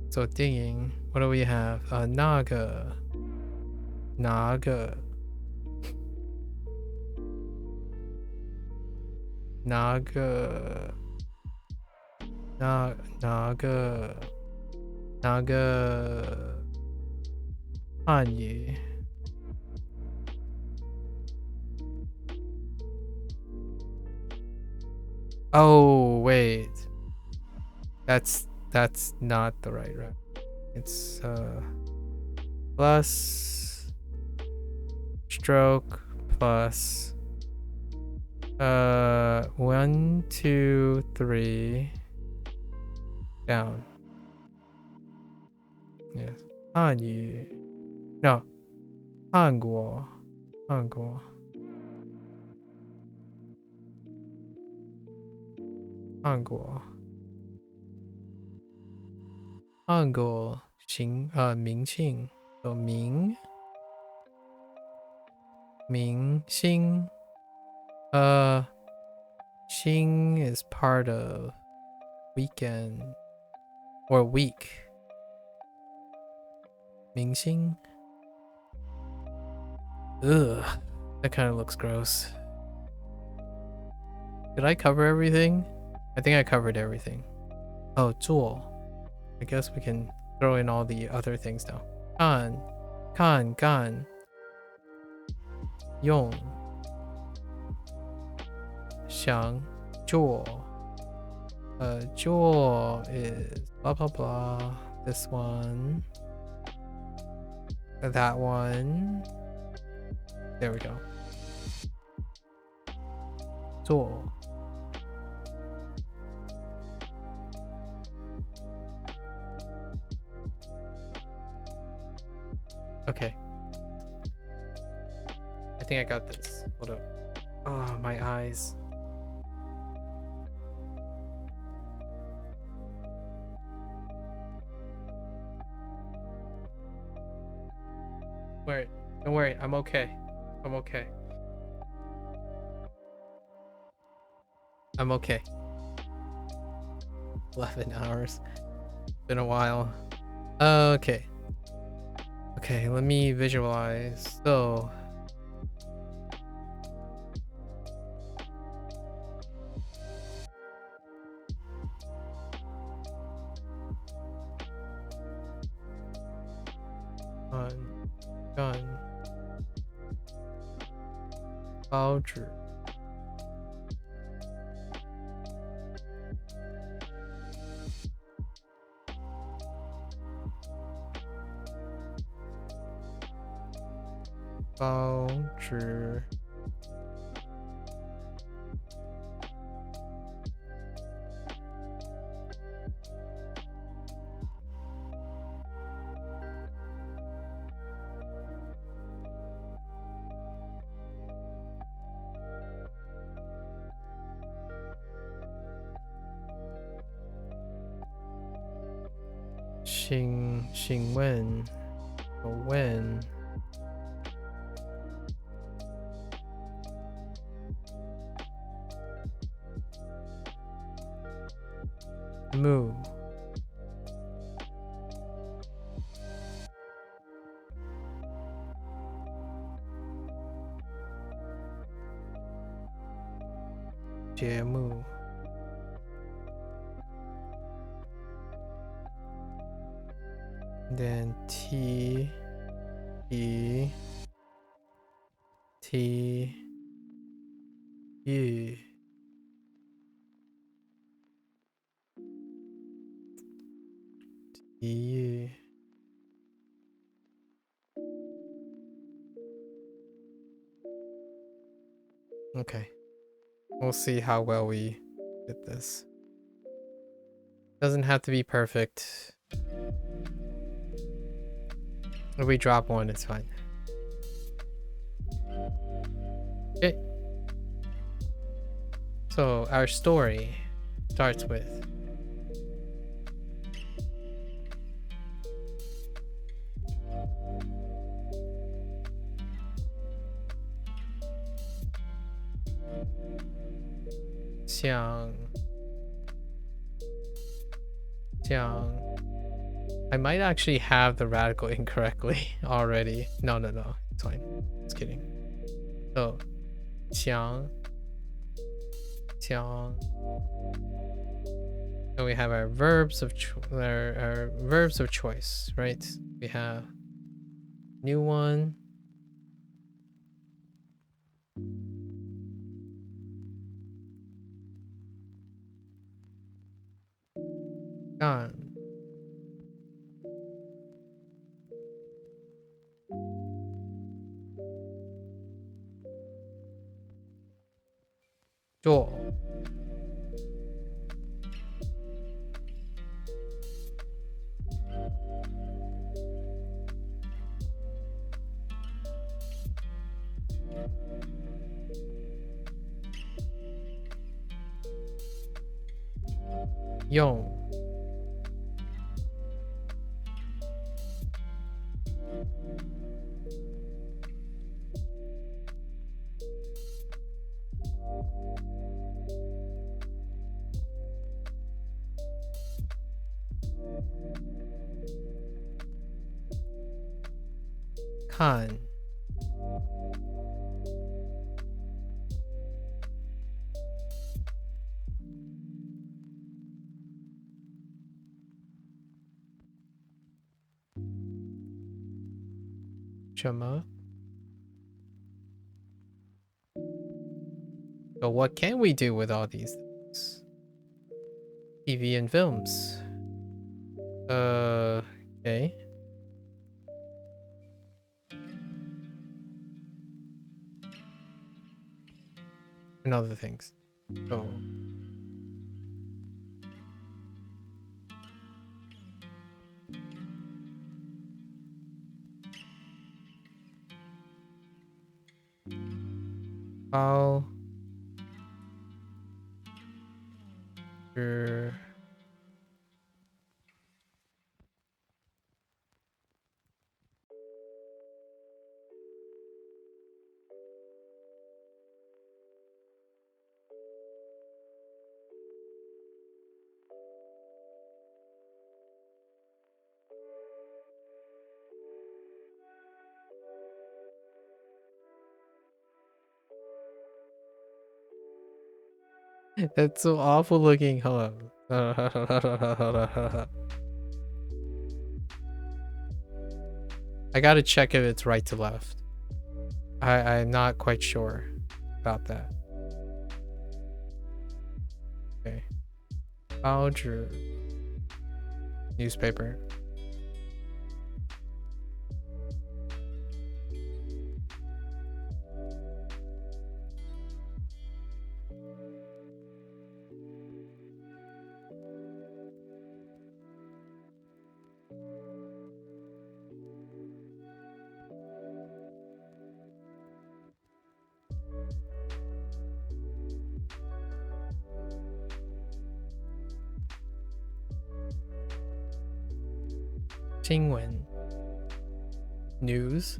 So dinging. What do we have? Naga. Naga. Naga. Naga. Naga. Hanyu. Oh, wait. That's not the right route. It's plus stroke plus 1, 2, 3 down. Yes. 汉语 No. 韩国 韩国 韩国 韩国 明庆 So 明星 Xing is part of weekend or week. 明星 Ugh, that kind of looks gross. Did I cover everything? I think I covered everything. Oh, 做 I guess we can throw in all the other things now. 干 用 想 做 做 is blah blah blah. This one, that one. There we go. 做 Okay. I think I got this. Hold up. Oh, my eyes. Wait, don't worry. I'm okay. I'm okay. I'm okay. 11 hours. Been a while. Okay. Okay, let me visualize. So, gun, 包纸 包纸 请问 when move节目 then T E T U T U Okay, we'll see how well we did this. Doesn't have to be perfect. If we drop one, it's fine. Okay. So our story starts with I might actually have the radical incorrectly already. No, it's fine. Just kidding. So, 想 So we have our verbs of our verbs of choice, right? We have new one. Gone. 做 用 看 什么 So what can we do with all these things? TV and films. Okay. And other things. So how That's so awful looking. Hold on. I gotta check if it's right to left. I'm not quite sure about that. Okay. 报纸 newspaper. Jingwen. News.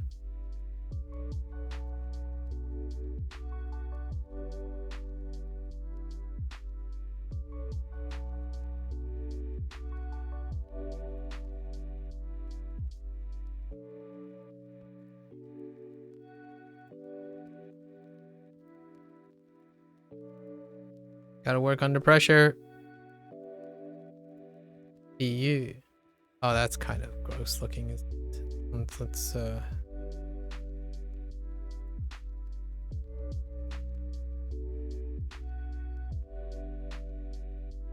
Gotta work under pressure. EU. Oh, that's kind of gross looking. Let's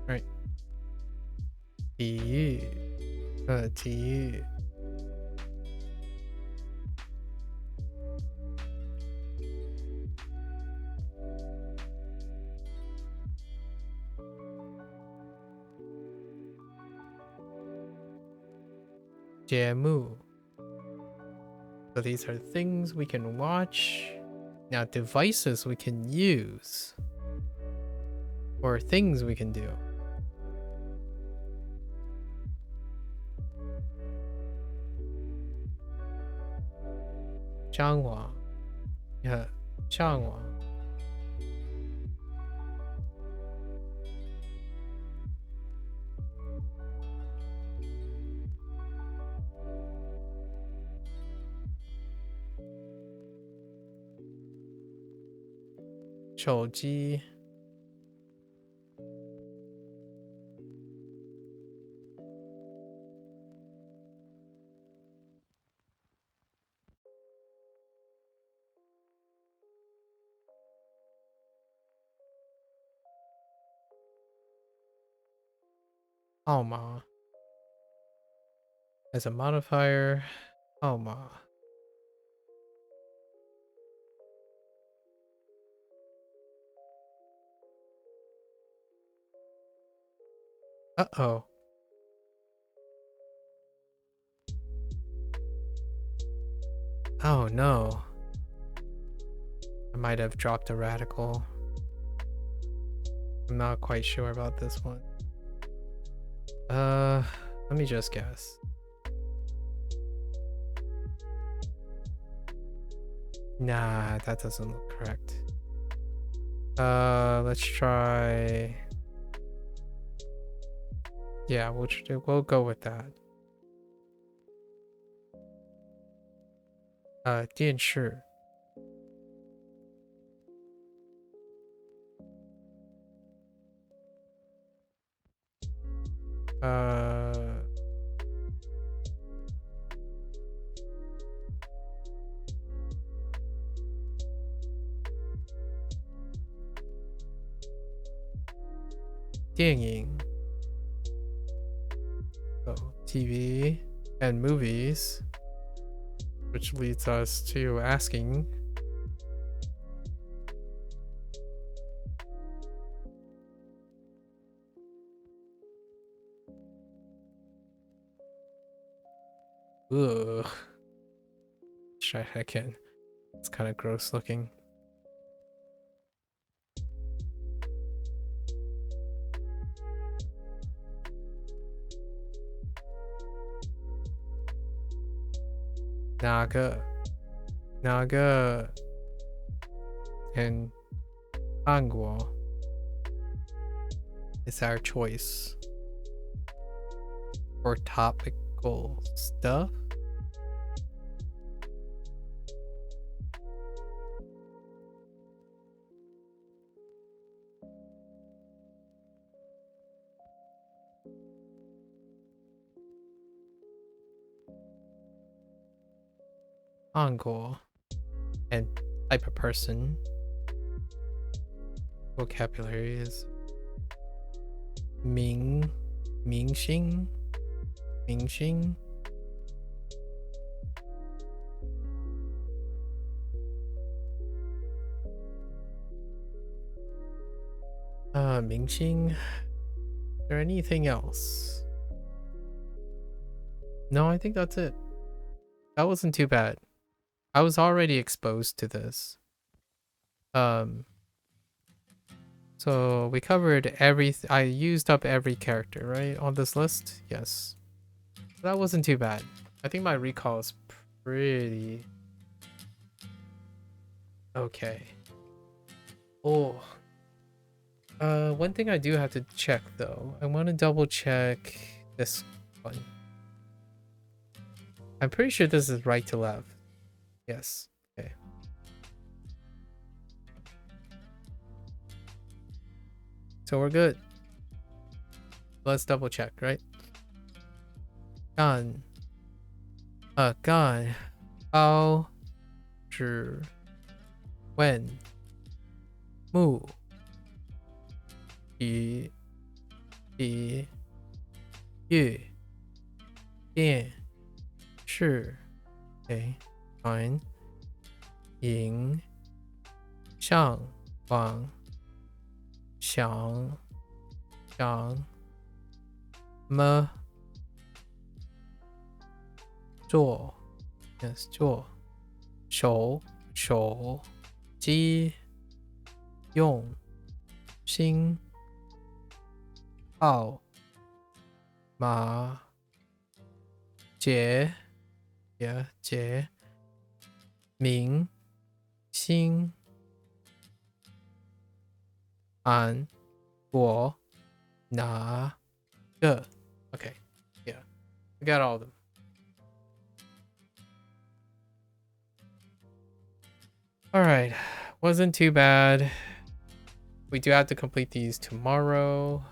right. EU. TU. 节目. So these are things we can watch. Now devices we can use. Or things we can do. 上网. Yeah, 上网. Chouji. Alma. As a modifier, Alma. Uh-oh. Oh no. I might have dropped a radical. I'm not quite sure about this one. Let me just guess. Nah, that doesn't look correct. Let's try. Yeah, we'll go with that. 电视. Uh, 电影. So, TV and movies, which leads us to asking, ugh. Try again. It's kind of gross looking. Naga and Anguo is our choice for topical stuff. Anguo and type of person. Vocabulary is Mingxing. Mingxing. Mingxing. Is there anything else? No, I think that's it. That wasn't too bad. I was already exposed to this. So we covered I used up every character, right, on this list? Yes. That wasn't too bad. I think my recall is pretty okay. Oh. One thing I do have to check though. I want to double check this one. I'm pretty sure this is right to left. Yes. Okay. So we're good. Let's double check, right? Gan. Gan. Bao. Zhi. Wen. Mu. Yi. Yi. Yu. Dian. Shi. Okay. Fine. Ying. Shang. Wang. Xiang. Xiang. Me. 做 yes 做手机用心号码节明星韩国哪个 okay yeah I got all of them. All right, wasn't too bad. We do have to complete these tomorrow.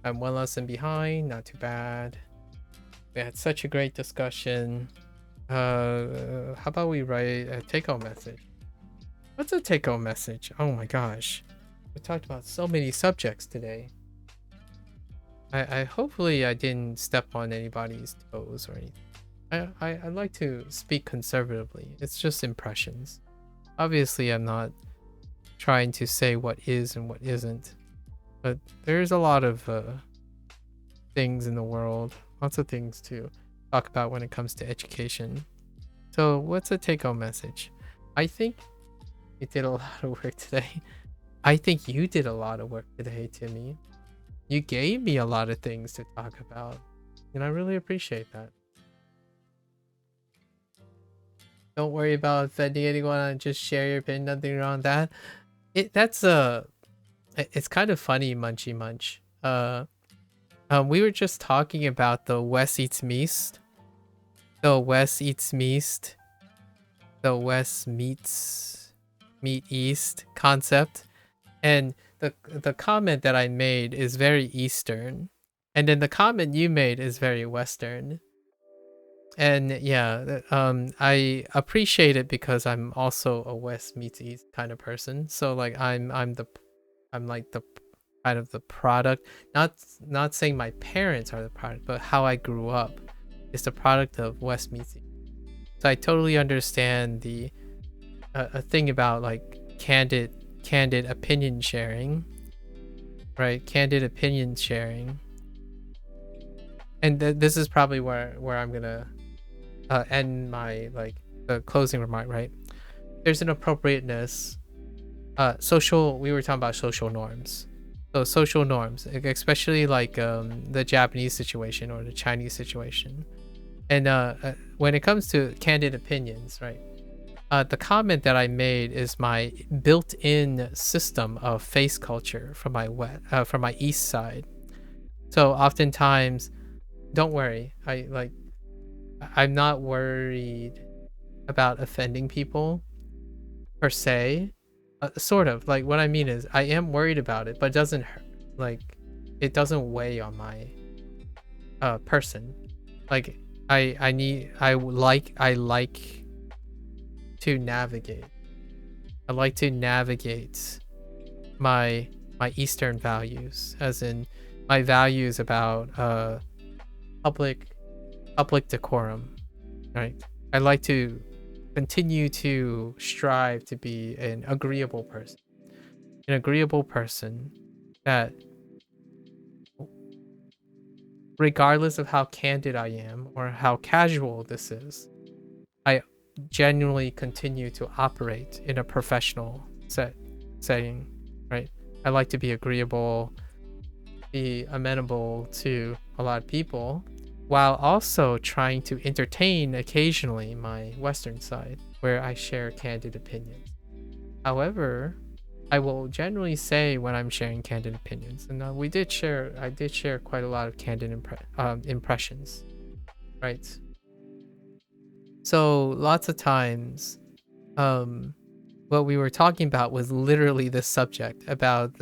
I'm one lesson behind, not too bad. We had such a great discussion. How about we write a take-home message? What's a take-home message? Oh my gosh. We talked about so many subjects today. I hopefully I didn't step on anybody's toes or anything. I like to speak conservatively. It's just impressions. Obviously, I'm not trying to say what is and what isn't, but there's a lot of things in the world, lots of things to talk about when it comes to education. So what's a take-home message? I think you did a lot of work today. I think you did a lot of work today, Timmy. You gave me a lot of things to talk about, and I really appreciate that. Don't worry about offending anyone. Just share your opinion. Nothing wrong with that. It's kind of funny, Munchy Munch. We were just talking about the West eats meat. The West eats meat. The West meets meat East concept, and the comment that I made is very Eastern, and then the comment you made is very Western. And yeah, I appreciate it because I'm also a West meets East kind of person. So like I'm like the kind of the product. Not saying my parents are the product, but how I grew up is the product of West meets East. So I totally understand the a thing about like candid opinion sharing, right? Candid opinion sharing. And this is probably where I'm gonna end my like the closing remark, right? There's an appropriateness. We were talking about social norms. So social norms, especially like the Japanese situation or the Chinese situation. And when it comes to candid opinions, right? The comment that I made is my built-in system of face culture from my east side. So oftentimes, don't worry. I'm not worried about offending people per se. Sort of like what I mean is I am worried about it, but it doesn't hurt, like it doesn't weigh on my person. Like I like to navigate. I like to navigate my Eastern values, as in my values about public decorum, right? I like to continue to strive to be an agreeable person that, regardless of how candid I am or how casual this is, I genuinely continue to operate in a professional setting, right? I like to be agreeable, be amenable to a lot of people, while also trying to entertain occasionally my Western side, where I share candid opinions. However, I will generally say when I'm sharing candid opinions, and I did share quite a lot of candid impressions, right? So lots of times, what we were talking about was literally this subject about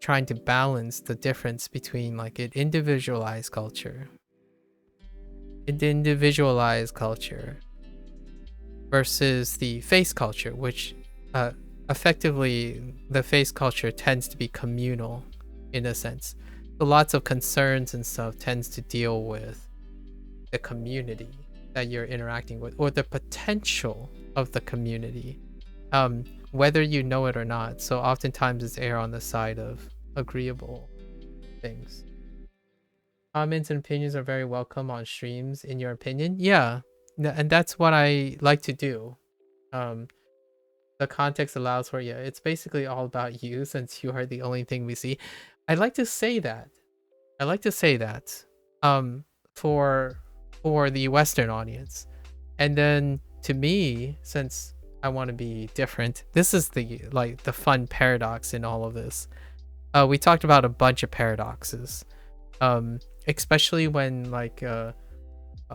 trying to balance the difference between like an individualized culture versus the face culture, which effectively the face culture tends to be communal in a sense. So lots of concerns and stuff tends to deal with the community that you're interacting with, or the potential of the community, whether you know it or not. So oftentimes it's err on the side of agreeable things. Comments and opinions are very welcome on streams, in your opinion. Yeah, and that's what I like to do. Um, the context allows for, yeah, it's basically all about you since you are the only thing we see. I like to say that. I like to say that um, for the Western audience, and then to me, since I want to be different, this is the the fun paradox in all of this. We talked about a bunch of paradoxes, especially when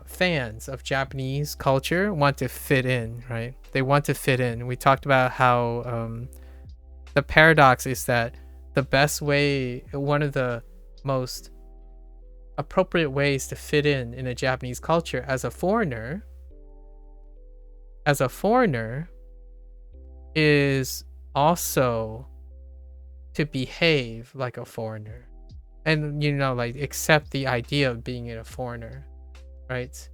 fans of Japanese culture want to fit in, right? They want to fit in. We talked about how the paradox is that the best way, one of the most appropriate ways to fit in a Japanese culture as a foreigner is also to behave like a foreigner, and like accept the idea of being a foreigner, right?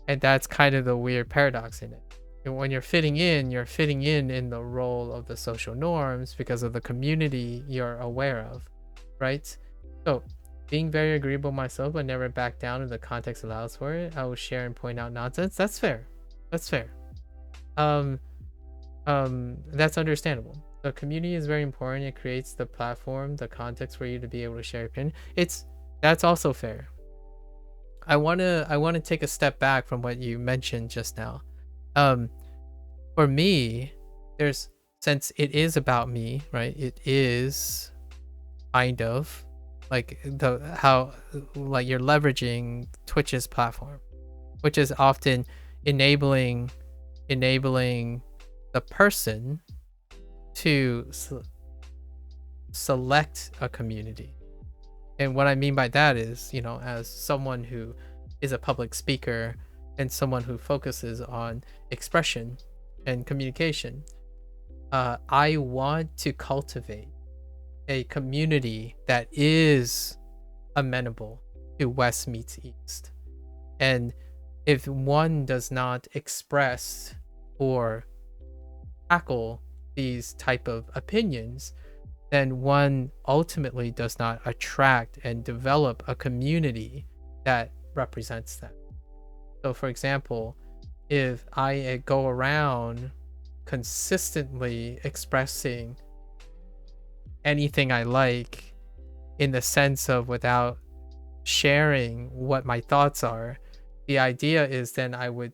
And that's kind of the weird paradox in it. And when you're fitting in in the role of the social norms because of the community you're aware of, right? So being very agreeable myself but never back down if the context allows for it. I will share and point out nonsense. That's fair. That's fair. That's understandable. The community is very important. It creates the platform, the context for you to be able to share your opinion. That's also fair. I wanna take a step back from what you mentioned just now. For me, since it is about me, right? It is kind of like how you're leveraging Twitch's platform, which is often enabling the person to select a community. And what I mean by that is, as someone who is a public speaker and someone who focuses on expression and communication, I want to cultivate a community that is amenable to West meets East. And if one does not express or tackle these type of opinions, then one ultimately does not attract and develop a community that represents that. So for example, if I go around consistently expressing anything I like in the sense of without sharing what my thoughts are, the idea is then I would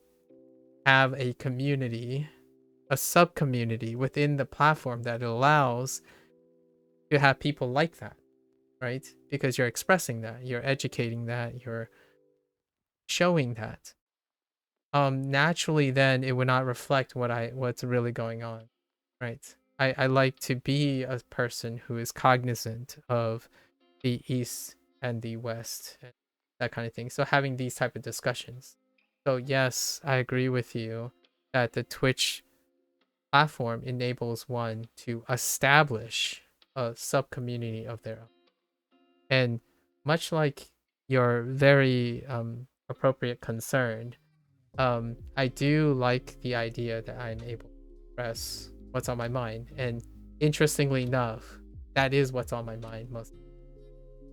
have a community, a sub-community within the platform that allows to have people like that, right? Because you're expressing that, you're educating that, you're showing that. Naturally then it would not reflect what's really going on, right? I like to be a person who is cognizant of the East and the West and that kind of thing. So having these type of discussions. So yes, I agree with you that the Twitch platform enables one to establish a sub community of their own. And much like your very appropriate concern, I do like the idea that I'm able to express what's on my mind. And interestingly enough, that is what's on my mind most.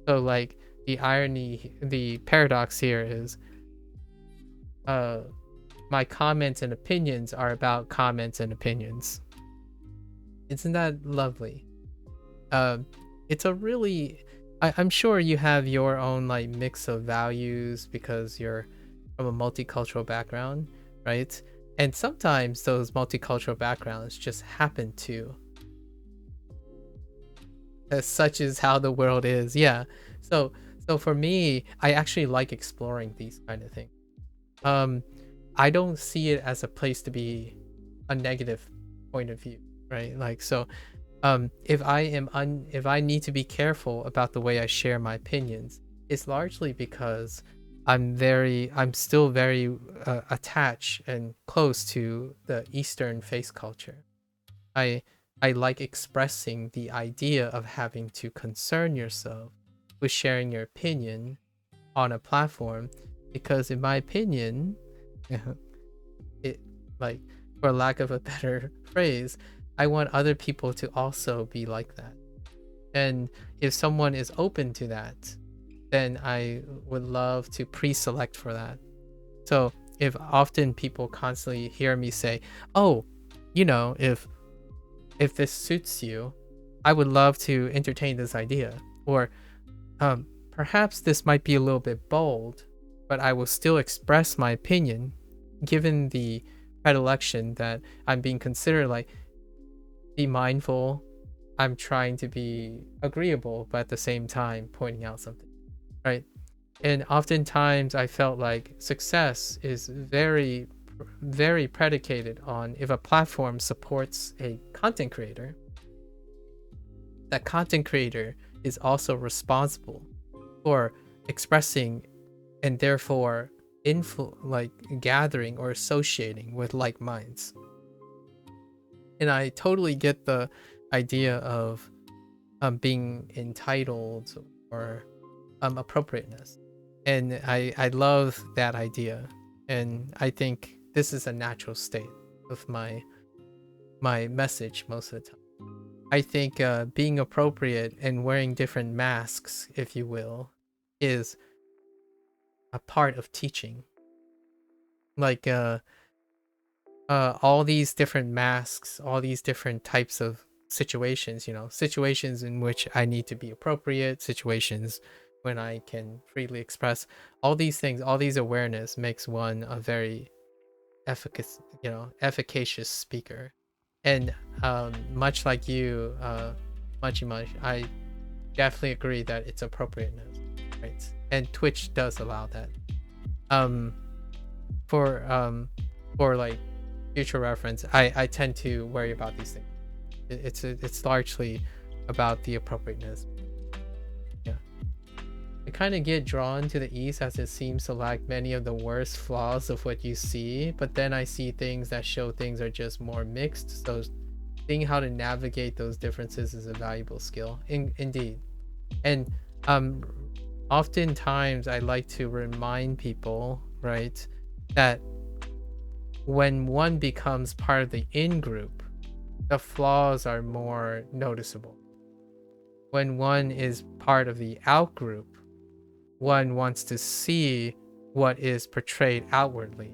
So like the irony, the paradox here is my comments and opinions are about comments and opinions. Isn't that lovely? It's a really, I'm sure you have your own like mix of values because you're from a multicultural background, right? And sometimes those multicultural backgrounds just happen to, as such is how the world is. Yeah. So for me, I actually like exploring these kind of things. I don't see it as a place to be a negative point of view, right? Like, so if I need to be careful about the way I share my opinions, it's largely because I'm still very attached and close to the Eastern face culture. I like expressing the idea of having to concern yourself with sharing your opinion on a platform, because in my opinion, it, like, for lack of a better phrase, I want other people to also be like that. And if someone is open to that, then I would love to pre-select for that. So if often people constantly hear me say, oh, you know, if this suits you, I would love to entertain this idea. Or perhaps this might be a little bit bold, but I will still express my opinion given the predilection that I'm being considered, like, be mindful. I'm trying to be agreeable, but at the same time pointing out something, right? And oftentimes I felt like success is very, very predicated on if a platform supports a content creator, that content creator is also responsible for expressing and therefore like gathering or associating with like minds. And I totally get the idea of being entitled or appropriateness. And I love that idea. And I think this is a natural state of my message most of the time. I think being appropriate and wearing different masks, if you will, is a part of teaching. Like all these different masks, all these different types of situations, you know, situations in which I need to be appropriate, situations when I can freely express, all these things, all these awareness makes one a very efficacious speaker. And much like you, Much, I definitely agree that it's appropriateness, right? And Twitch does allow that. For like future reference, I tend to worry about these things. It's largely about the appropriateness. Yeah, I kind of get drawn to the East as it seems to lack many of the worst flaws of what you see, but then I see things that show things are just more mixed. So seeing how to navigate those differences is a valuable skill. Indeed. And oftentimes I like to remind people, right, that when one becomes part of the in-group, the flaws are more noticeable. When one is part of the out-group, one wants to see what is portrayed outwardly.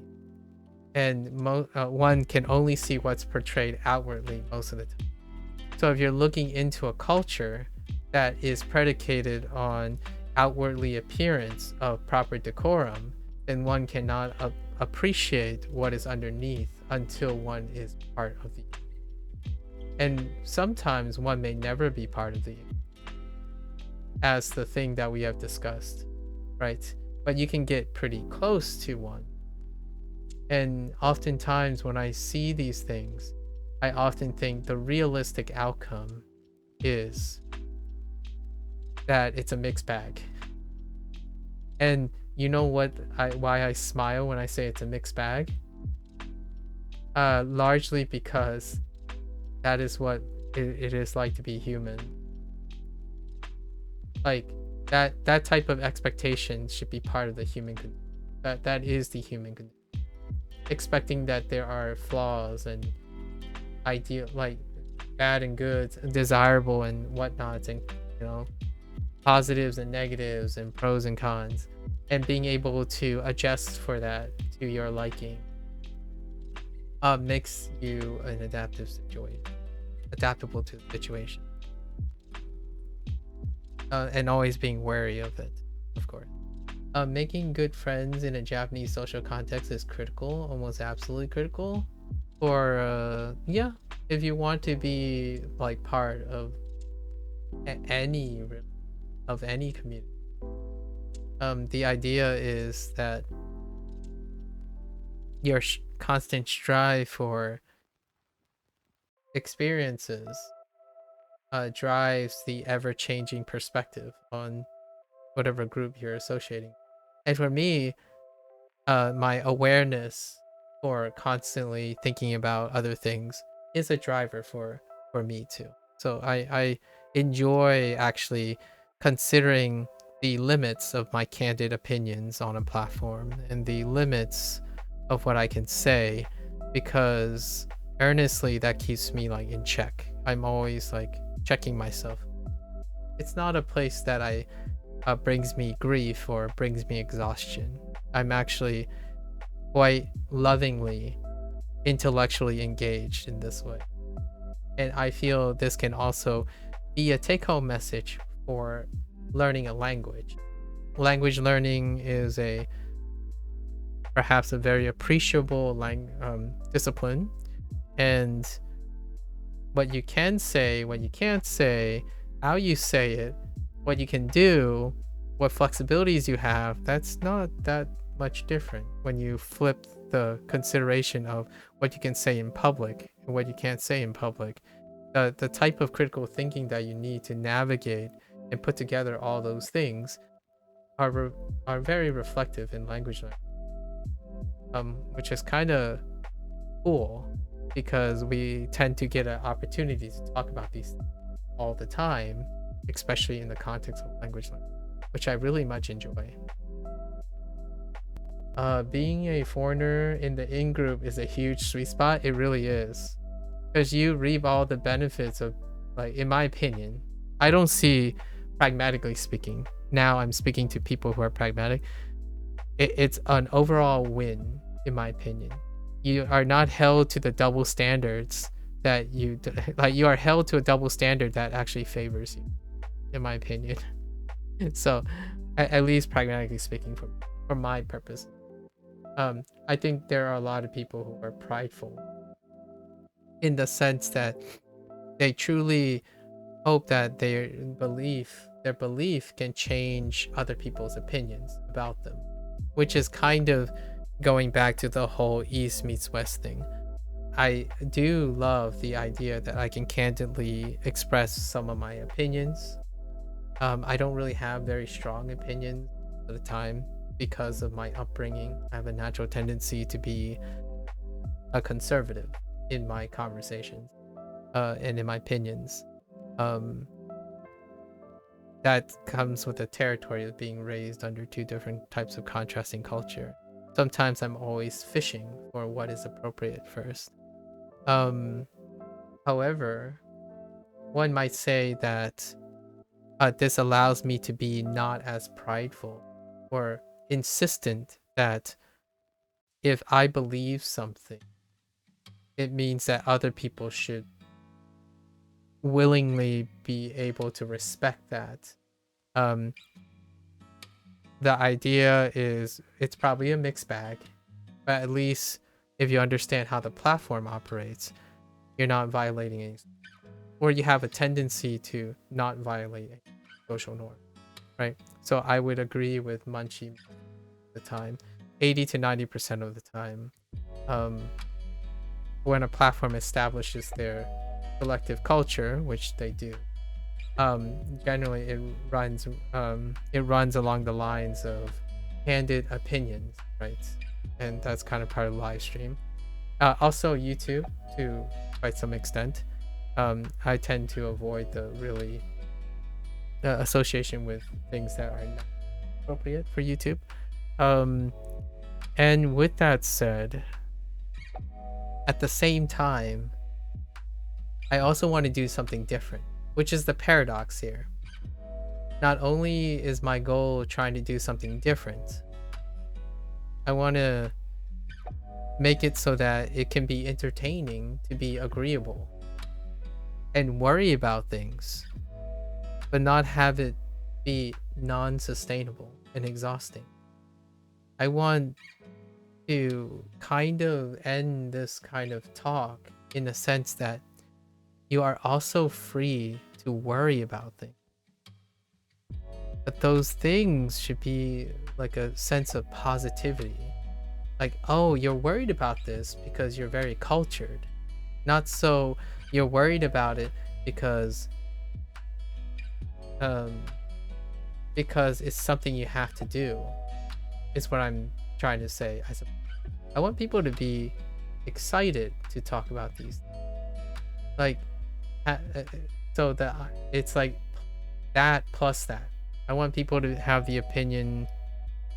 And one can only see what's portrayed outwardly most of the time. So if you're looking into a culture that is predicated on outwardly appearance of proper decorum, then one cannot appreciate what is underneath until one is part of the. And sometimes one may never be part of the, as the thing that we have discussed, right? But you can get pretty close to one. And oftentimes when I see these things, I often think the realistic outcome is that it's a mixed bag. And you know what? Why I smile when I say it's a mixed bag? Largely because that is what it is like to be human. Like that type of expectation should be part of the human condition. That is the human condition. Expecting that there are flaws and ideal, like bad and good, desirable and whatnot, and you know, positives and negatives and pros and cons, and being able to adjust for that to your liking makes you an adaptable to the situation, and always being wary of it, of course. Making good friends in a Japanese social context is critical, almost absolutely critical. Or yeah, if you want to be like part of any community, the idea is that your constant strive for experiences drives the ever-changing perspective on whatever group you're associating. And for me, my awareness for constantly thinking about other things is a driver for me too. So I enjoy actually considering the limits of my candid opinions on a platform and the limits of what I can say, because earnestly that keeps me like in check. I'm always like checking myself. It's not a place that brings me grief or brings me exhaustion. I'm actually quite lovingly intellectually engaged in this way. And I feel this can also be a take-home message for learning a language. Language learning is perhaps a very appreciable discipline, and what you can say, what you can't say, how you say it, what you can do, what flexibilities you have, that's not that much different when you flip the consideration of what you can say in public and what you can't say in public. The type of critical thinking that you need to navigate and put together all those things are very reflective in language learning, which is kind of cool because we tend to get an opportunity to talk about these things all the time, especially in the context of language learning, which I really much enjoy. Being a foreigner in the in-group is a huge sweet spot. It really is, because you reap all the benefits of, like, in my opinion, I don't see, pragmatically speaking, now I'm speaking to people who are pragmatic, it's an overall win, in my opinion. You are not held to the double standards that you are held to a double standard that actually favors you, in my opinion. So at least pragmatically speaking, for my purpose, I think there are a lot of people who are prideful in the sense that they truly hope that their belief can change other people's opinions about them, which is kind of going back to the whole East meets West thing. I do love the idea that I can candidly express some of my opinions. I don't really have very strong opinions at the time because of my upbringing. I have a natural tendency to be a conservative in my conversations and in my opinions. That comes with the territory of being raised under two different types of contrasting culture. Sometimes I'm always fishing for what is appropriate first. However, one might say that this allows me to be not as prideful or insistent that if I believe something, it means that other people should willingly be able to respect that. The idea is it's probably a mixed bag, but at least if you understand how the platform operates, you're not violating any, or you have a tendency to not violate any social norm, right? So I would agree with Munchie the time, 80 to 90% of the time, when a platform establishes their collective culture, which they do, generally it runs along the lines of candid opinions, right? And that's kind of part of the live stream. Also YouTube to quite some extent. I tend to avoid the really association with things that are not appropriate for YouTube. And with that said, at the same time, I also want to do something different, which is the paradox here. Not only is my goal trying to do something different, I want to make it so that it can be entertaining to be agreeable and worry about things, but not have it be non-sustainable and exhausting. I want to kind of end this kind of talk in the sense that you are also free to worry about things, but those things should be like a sense of positivity. Like, oh, you're worried about this because you're very cultured, not so you're worried about it because it's something you have to do, is what I'm trying to say. I want people to be excited to talk about these things. Like, so that it's like that plus that. I want people to have the opinion,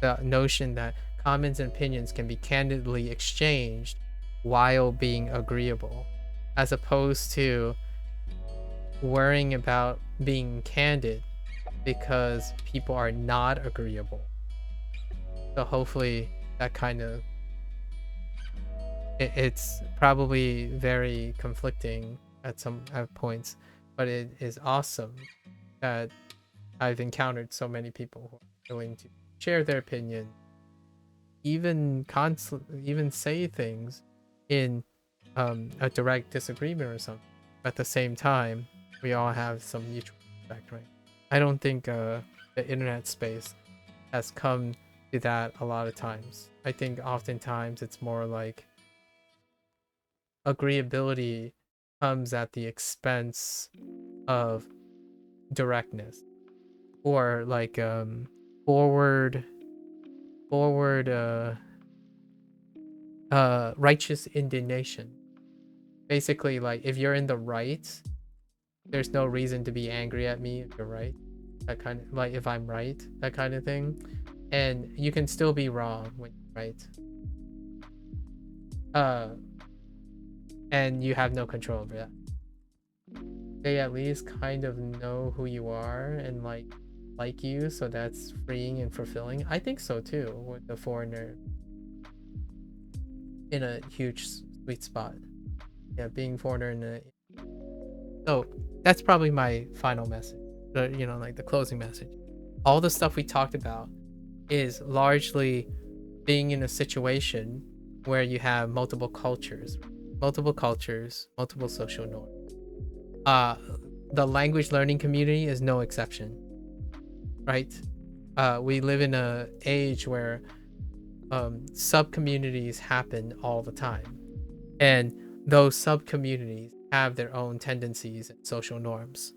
the notion that comments and opinions can be candidly exchanged while being agreeable, as opposed to worrying about being candid because people are not agreeable. So hopefully that kind of it's probably very conflicting at points, but it is awesome that I've encountered so many people who are willing to share their opinion, even even say things in a direct disagreement or something. But at the same time, we all have some mutual respect, right? I don't think the internet space has come to that a lot of times. I think oftentimes it's more like agreeability comes at the expense of directness, or like forward righteous indignation. Basically, like, if you're in the right, there's no reason to be angry at me if you're right. That kind of, like, if I'm right, that kind of thing. And you can still be wrong when you're right. And you have no control over that. They at least kind of know who you are and like you, so that's freeing and fulfilling. I think so too, with the foreigner in a huge sweet spot. Yeah, being foreigner in a... So that's probably my final message, like the closing message. All the stuff we talked about is largely being in a situation where you have multiple cultures, multiple social norms. The language learning community is no exception, right? We live in a age where sub communities happen all the time, and those sub communities have their own tendencies and social norms.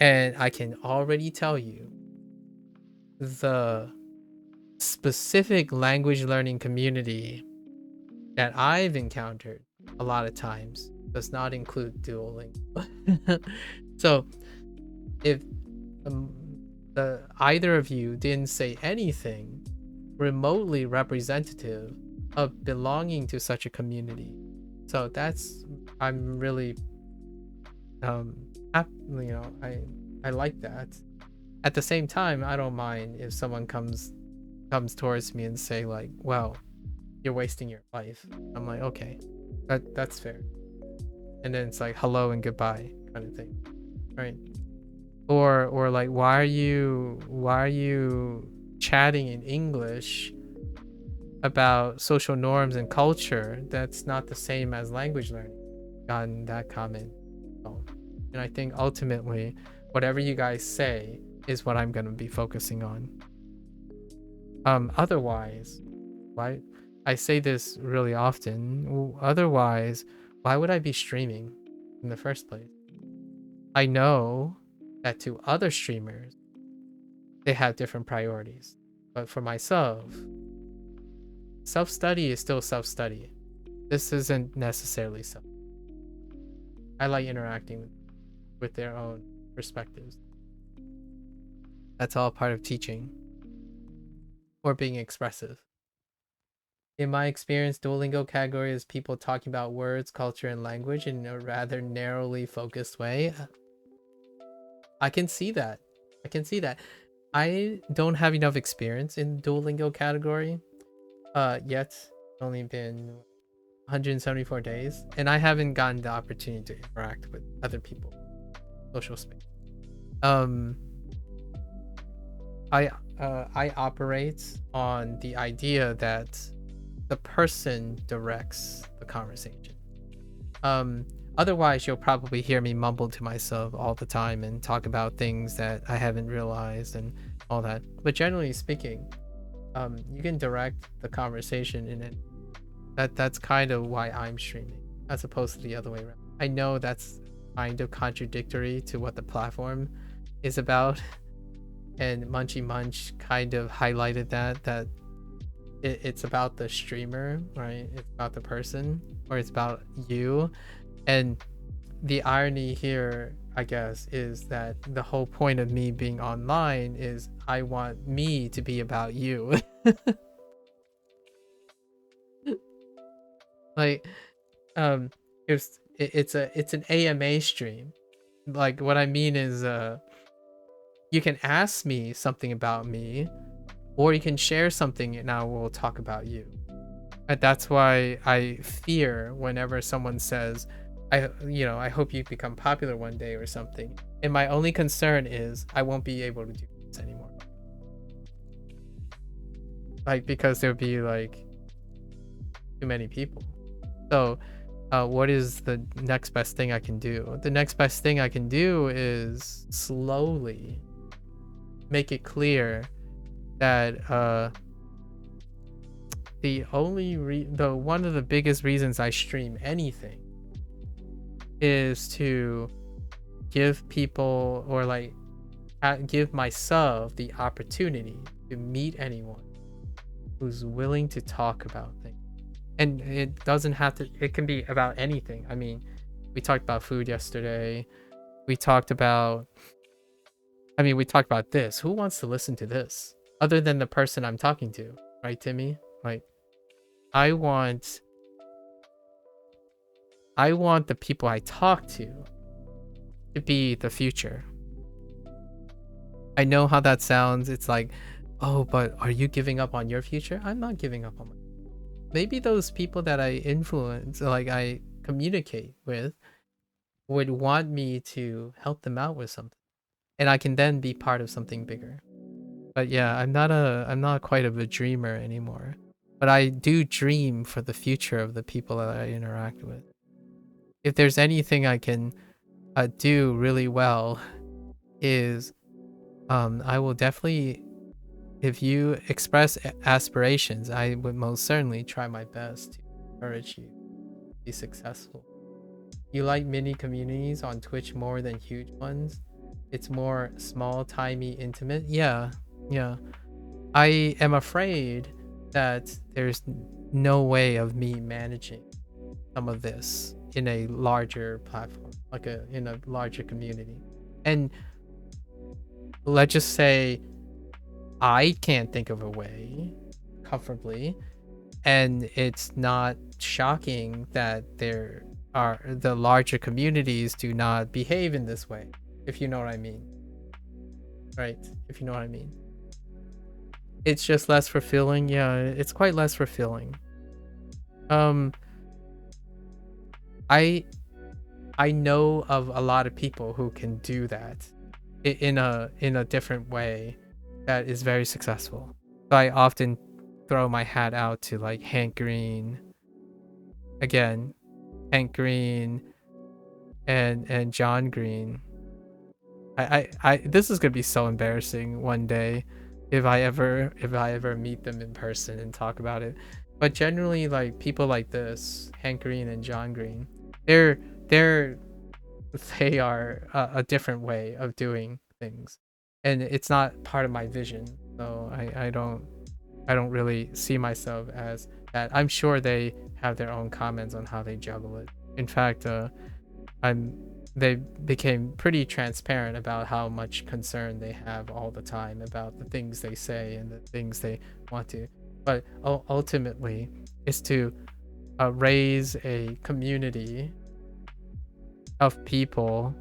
And I can already tell you, the specific language learning community that I've encountered a lot of times does not include Duolingo. So if either of you didn't say anything remotely representative of belonging to such a community, so I'm really I like that. At the same time, I don't mind if someone comes towards me and say like, well, you're wasting your life. I'm like, okay, that's fair. And then it's like hello and goodbye kind of thing, right? Or like, why are you chatting in English about social norms and culture? That's not the same as language learning. Gotten that comment. And I think ultimately, whatever you guys say is what I'm going to be focusing on. Otherwise, why? I say this really often. Otherwise, why would I be streaming in the first place? I know that to other streamers, they have different priorities. But for myself, self-study is still self-study. This isn't necessarily self. I like interacting with their own perspectives. That's all part of teaching or being expressive. In my experience, Duolingo category is people talking about words, culture, and language in a rather narrowly focused way. I can see that. I don't have enough experience in Duolingo category yet. It's only been 174 days, and I haven't gotten the opportunity to interact with other people. Social space. I operate on the idea that the person directs the conversation. Otherwise, you'll probably hear me mumble to myself all the time and talk about things that I haven't realized and all that. But generally speaking, you can direct the conversation in it. That's kind of why I'm streaming, as opposed to the other way around. I know that's kind of contradictory to what the platform is about, and Munchy Munch kind of highlighted that it's about the streamer, right? It's about the person, or it's about you. And the irony here, I guess, is that the whole point of me being online is I want me to be about you. Like, it's an AMA stream. Like, what I mean is, you can ask me something about me, or you can share something and I will talk about you. That's why I fear whenever someone says, I hope you become popular one day or something. And my only concern is I won't be able to do this anymore. Like, because there'll be like too many people. So what is the next best thing I can do? The next best thing I can do is slowly make it clear that one of the biggest reasons I stream anything is to give people, or like give myself the opportunity to meet anyone who's willing to talk about things. And it doesn't have to, it can be about anything. I mean, we talked about food yesterday. We talked about this. Who wants to listen to this other than the person I'm talking to? Right, Timmy? Like, I want the people I talk to be the future. I know how that sounds. It's like, oh, but are you giving up on your future? I'm not giving up on my. Maybe those people that I influence, like I communicate with, would want me to help them out with something, and I can then be part of something bigger. But yeah, I'm not quite of a dreamer anymore. But I do dream for the future of the people that I interact with. If there's anything I can do really well, is I will definitely, if you express aspirations, I would most certainly try my best to encourage you to be successful. You like mini communities on Twitch more than huge ones? It's more small, tiny, intimate? Yeah. I am afraid that there's no way of me managing some of this in a larger platform, like in a larger community. And let's just say I can't think of a way comfortably, and it's not shocking that the larger communities do not behave in this way, if you know what I mean. Right? If you know what I mean. It's just less fulfilling. Yeah, it's quite less fulfilling. I know of a lot of people who can do that in a different way that is very successful. So I often throw my hat out to like Hank Green and John Green. I this is gonna be so embarrassing one day if I ever meet them in person and talk about it. But generally, like people like this, Hank Green and John Green, they are a different way of doing things, and it's not part of my vision. So I don't really see myself as that. I'm sure they have their own comments on how they juggle it. In fact, they became pretty transparent about how much concern they have all the time about the things they say and the things they want to. But ultimately, is to raise a community of people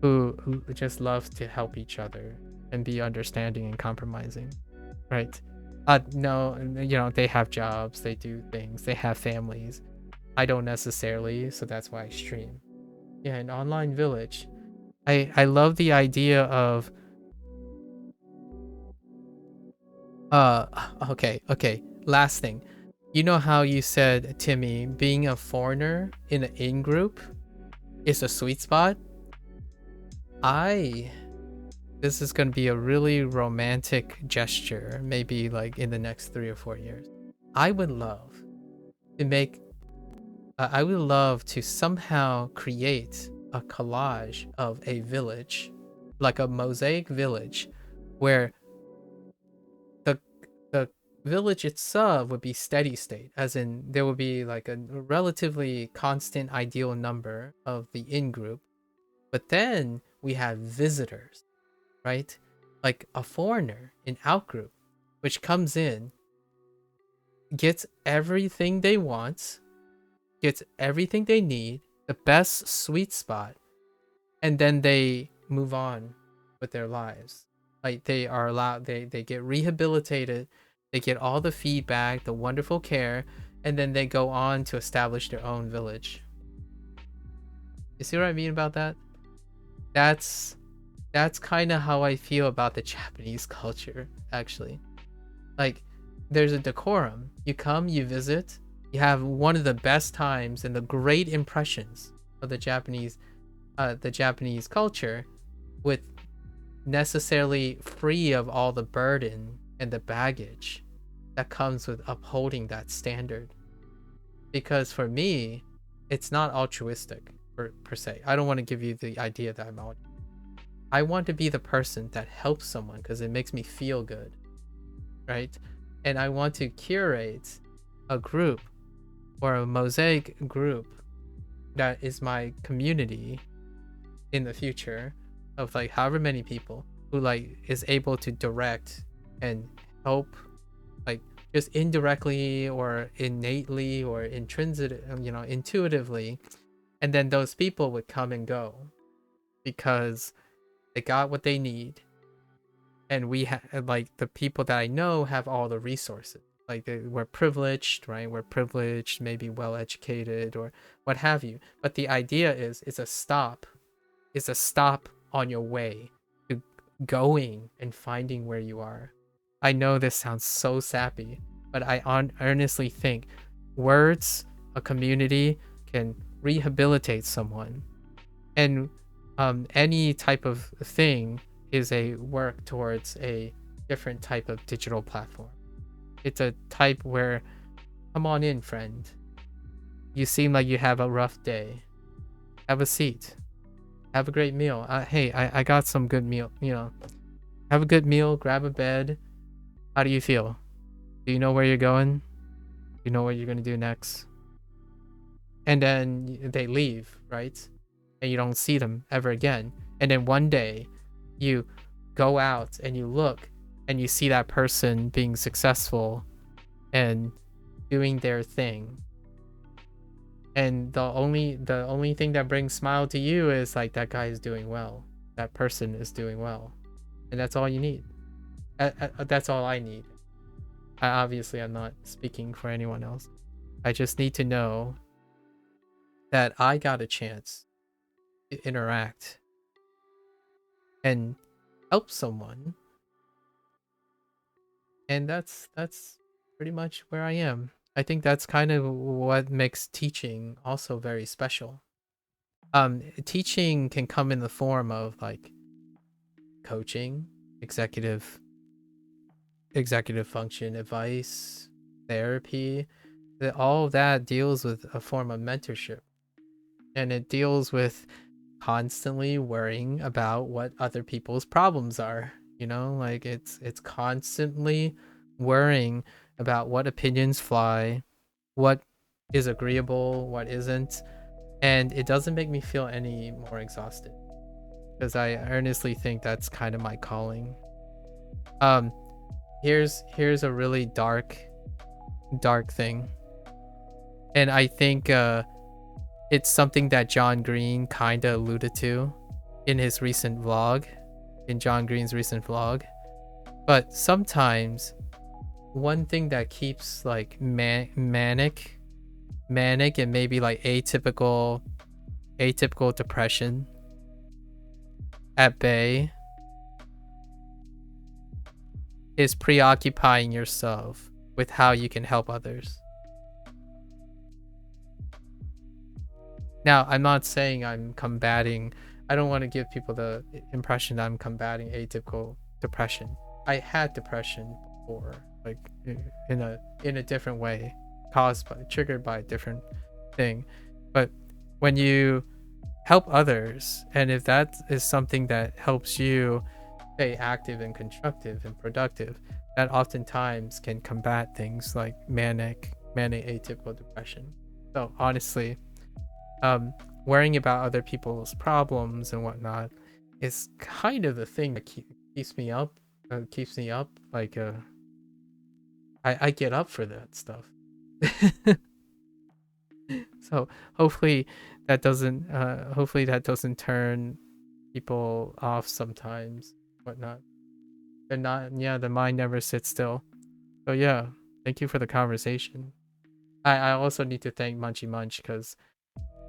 who just love to help each other and be understanding and compromising, right? No, they have jobs, they do things, they have families. I don't necessarily, so that's why I stream. Yeah, an online village. I love the idea of okay. Last thing. You know how you said, Timmy, being a foreigner in an in-group is a sweet spot? This is going to be a really romantic gesture, maybe like in the next 3 or 4 years. I would love to somehow create a collage of a village, like a mosaic village, where the village itself would be steady state, as in there would be like a relatively constant ideal number of the in-group, but then we have visitors, right? Like a foreigner in out-group, which comes in, gets everything they want, gets everything they need, the best sweet spot, and then they move on with their lives. Like they get rehabilitated, they get all the feedback, the wonderful care, and then they go on to establish their own village. You see what I mean about that? That's kind of how I feel about the Japanese culture, actually. Like, there's a decorum. You come, you visit, you have one of the best times and the great impressions of the Japanese culture, with necessarily free of all the burden and the baggage that comes with upholding that standard. Because for me, it's not altruistic per se. I don't want to give you the idea that I'm altruistic. I want to be the person that helps someone because it makes me feel good, right? And I want to curate a group or a mosaic group that is my community in the future, of like however many people who like is able to direct and help, like just indirectly or innately or intuitively, and then those people would come and go because they got what they need, and we have, like, the people that I know have all the resources, like we're privileged, right? We're privileged, maybe well educated or what have you, but the idea is it's a stop on your way to going and finding where you are. I know this sounds so sappy, but I earnestly think words, a community, can rehabilitate someone. And any type of thing is a work towards a different type of digital platform. It's a type where, come on in, friend. You seem like you have a rough day. Have a seat. Have a great meal. Hey, I got some good meal. Have a good meal. Grab a bed. How do you feel? Do you know where you're going? Do you know what you're gonna do next? And then they leave, right? And you don't see them ever again. And then one day, you go out and you look and you see that person being successful and doing their thing. And the only thing that brings smile to you is like, that guy is doing well. That person is doing well. And that's all you need. That's all I need. Obviously, I'm not speaking for anyone else. I just need to know that I got a chance to interact and help someone. And that's pretty much where I am. I think that's kind of what makes teaching also very special. Teaching can come in the form of like coaching, executive function advice, therapy. All of that deals with a form of mentorship, and it deals with constantly worrying about what other people's problems are. Like it's constantly worrying about what opinions fly, what is agreeable, what isn't. And it doesn't make me feel any more exhausted, because I earnestly think that's kind of my calling. Here's a really dark thing, and I think it's something that John Green kind of alluded to in his recent vlog, but sometimes one thing that keeps like manic and maybe like atypical depression at bay is preoccupying yourself with how you can help others. Now, I'm not saying I don't want to give people the impression that I'm combating atypical depression. I had depression before, like in a different way, triggered by a different thing. But when you help others, and if that is something that helps you stay active and constructive and productive, that oftentimes can combat things like manic atypical depression. So honestly, worrying about other people's problems and whatnot is kind of the thing that keeps me up. Like I get up for that stuff. So hopefully that doesn't turn people off sometimes, whatnot. The mind never sits still. So yeah, thank you for the conversation. I also need to thank Munchy Munch because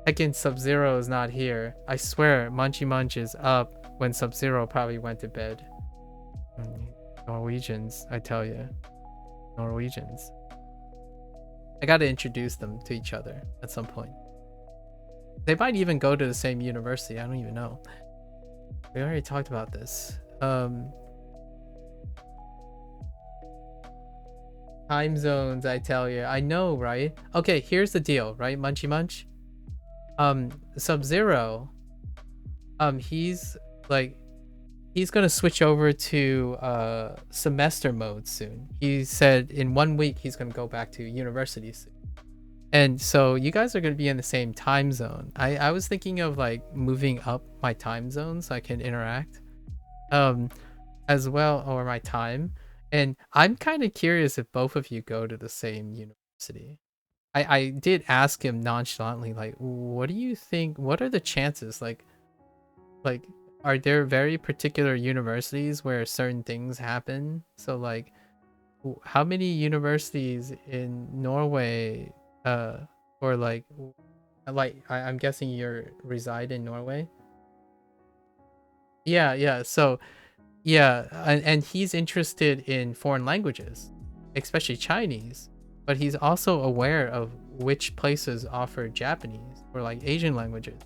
again, Sub-Zero is not here. I swear, Munchy Munch is up when Sub-Zero probably went to bed. Norwegians, I tell you. Norwegians. I gotta introduce them to each other at some point. They might even go to the same university. I don't even know. We already talked about this. Time zones, I tell you. I know, right? Okay, here's the deal, right, Munchy Munch? Sub-Zero, he's gonna switch over to semester mode soon. He said in 1 week he's gonna go back to university soon. And so you guys are gonna be in the same time zone. I was thinking of like moving up my time zone so I can interact as well, or my time. And I'm kind of curious if both of you go to the same university. I did ask him nonchalantly, like, what do you think? What are the chances? Like, are there very particular universities where certain things happen? So, like, how many universities in Norway, or like, I'm guessing you reside in Norway? Yeah. So, yeah, and he's interested in foreign languages, especially Chinese, but he's also aware of which places offer Japanese or like Asian languages.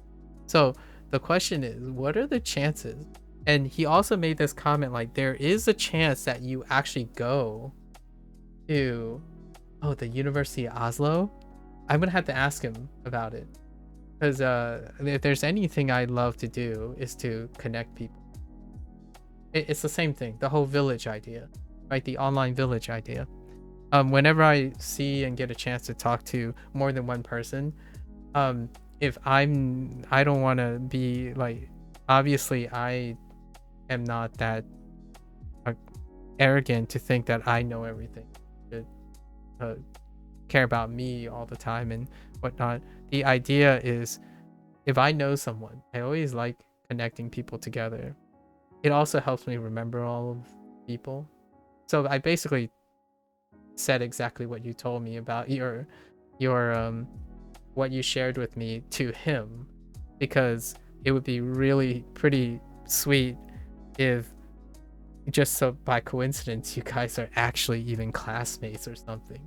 So the question is, what are the chances? And he also made this comment like, there is a chance that you actually go to the University of Oslo. I'm gonna have to ask him about it, because if there's anything I love to do is to connect people. It's the same thing, the whole village idea, right? The online village idea. Whenever I see and get a chance to talk to more than one person, if I don't want to be like, obviously I am not that arrogant to think that I know everything, to care about me all the time and whatnot. The idea is, if I know someone, I always like connecting people together. It also helps me remember all of people. So I basically said exactly what you told me about your what you shared with me to him, because it would be really pretty sweet if just so by coincidence you guys are actually even classmates or something.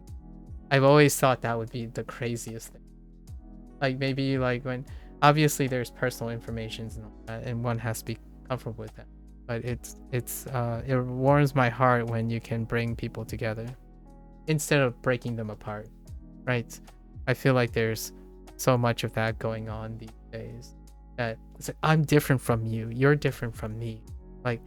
I've always thought that would be the craziest thing. Like maybe like when obviously there's personal information and all that, and one has to be comfortable with that. But it warms my heart when you can bring people together instead of breaking them apart, right? I feel like there's so much of that going on these days, that it's like, I'm different from you, you're different from me. Like,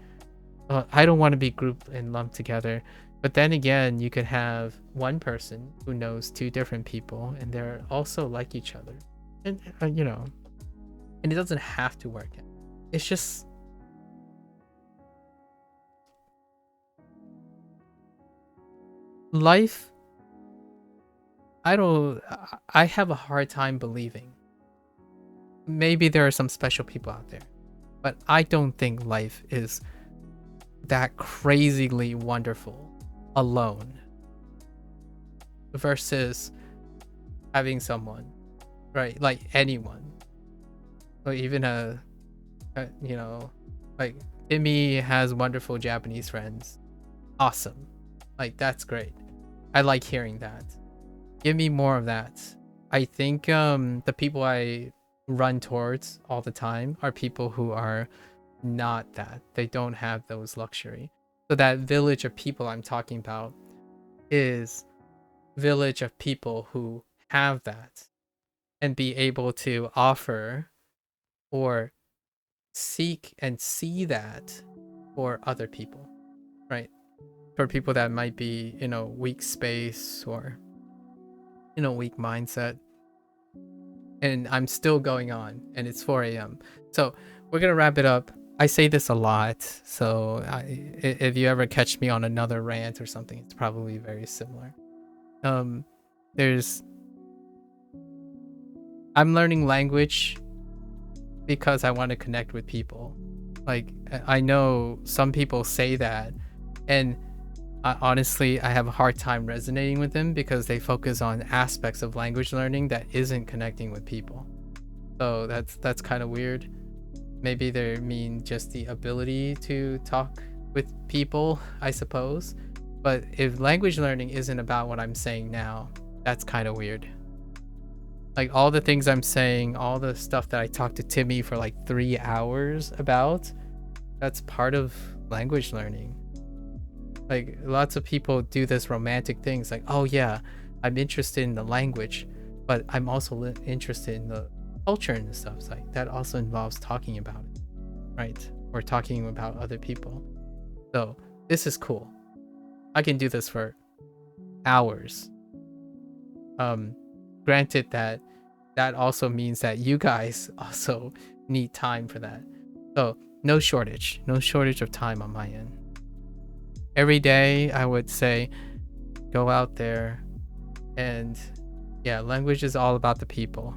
I don't want to be grouped and lumped together. But then again, you could have one person who knows two different people and they're also like each other, and and it doesn't have to work out. It's just life. I have a hard time believing. Maybe there are some special people out there, but I don't think life is that crazily wonderful alone versus having someone, right? Like anyone, or even like Timmy has wonderful Japanese friends. Awesome. Like, that's great. I like hearing that. Give me more of that. I think the people I run towards all the time are people who are not that. They don't have those luxury. So that village of people I'm talking about is village of people who have that and be able to offer or seek and see that for other people, right? For people that might be in a weak space or in a weak mindset. And I'm still going on, and it's 4 a.m. So we're gonna wrap it up. I say this a lot, so if you ever catch me on another rant or something, it's probably very similar. I'm learning language because I want to connect with people. Like, I know some people say that, and honestly, I have a hard time resonating with them because they focus on aspects of language learning that isn't connecting with people. So that's kind of weird. Maybe they mean just the ability to talk with people, I suppose. But if language learning isn't about what I'm saying now, that's kind of weird. Like all the things I'm saying, all the stuff that I talked to Timmy for like 3 hours about, that's part of language learning. Like lots of people do this romantic things like, oh yeah, I'm interested in the language, but I'm also interested in the culture and stuff. So like that also involves talking about it, right? Or talking about other people. So this is cool. I can do this for hours. Granted that also means that you guys also need time for that. So no shortage of time on my end. Every day I would say go out there, and yeah, language is all about the people.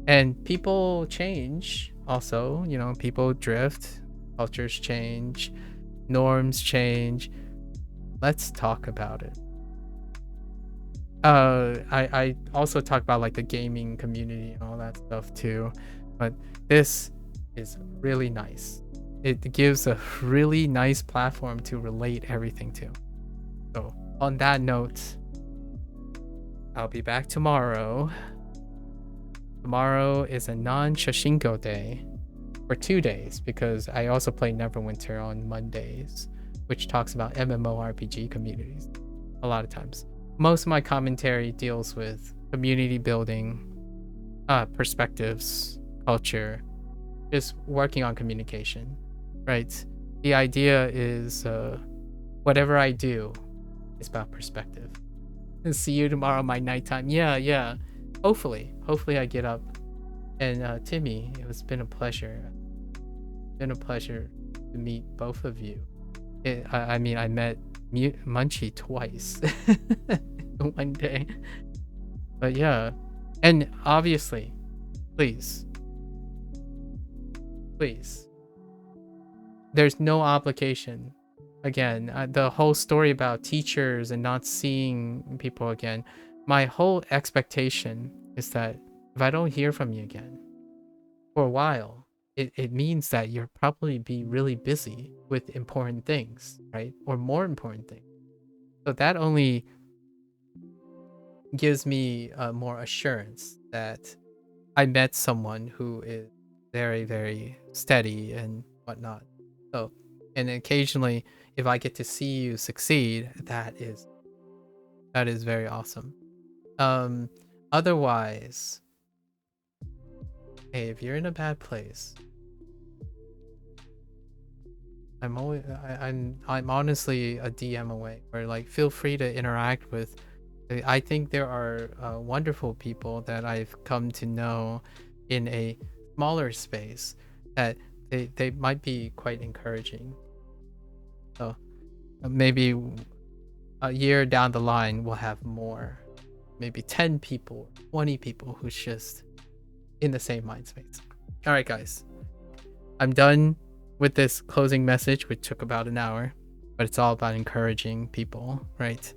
And people change also, you know, people drift, cultures change, norms change. Let's talk about it. I also talk about like the gaming community and all that stuff too, but this is really nice. It gives a really nice platform to relate everything to. So on that note, I'll be back tomorrow. Tomorrow is a non-Shashinko day for 2 days because I also play Neverwinter on Mondays, which talks about MMORPG communities a lot of times. Most of my commentary deals with community building, perspectives, culture, just working on communication, right? The idea is whatever I do is about perspective. And see you tomorrow my nighttime. Yeah. Hopefully I get up. And Timmy, it's been a pleasure. Been a pleasure to meet both of you. I mean, I met Munchie twice one day. But yeah. And obviously, please. There's no obligation. Again, the whole story about teachers and not seeing people again. My whole expectation is that if I don't hear from you again for a while, it means that you're probably be really busy with important things, right? Or more important things. So that only gives me more assurance that I met someone who is very, very steady and whatnot. So, and occasionally, if I get to see you succeed, that is very awesome. Otherwise, hey, if you're in a bad place, I'm honestly a DM away, or like feel free to interact with. I think there are wonderful people that I've come to know in a smaller space that they might be quite encouraging. So maybe a year down the line we'll have more, maybe 10 people, 20 people who's just in the same mind space. All right, guys, I'm done with this closing message, which took about an hour, but it's all about encouraging people, right?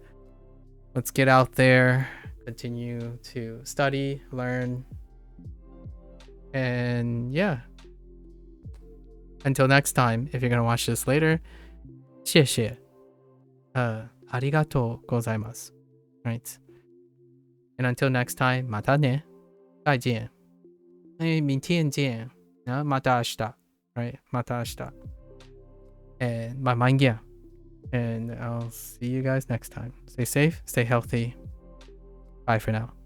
Let's get out there, continue to study, learn, and yeah. Until next time, if you're gonna watch this later, 谢谢. ありがとうございます. Right? And until next time, またね. 再见. 明天见. また明日. Right? また明日. And 慢慢见. And I'll see you guys next time. Stay safe, stay healthy. Bye for now.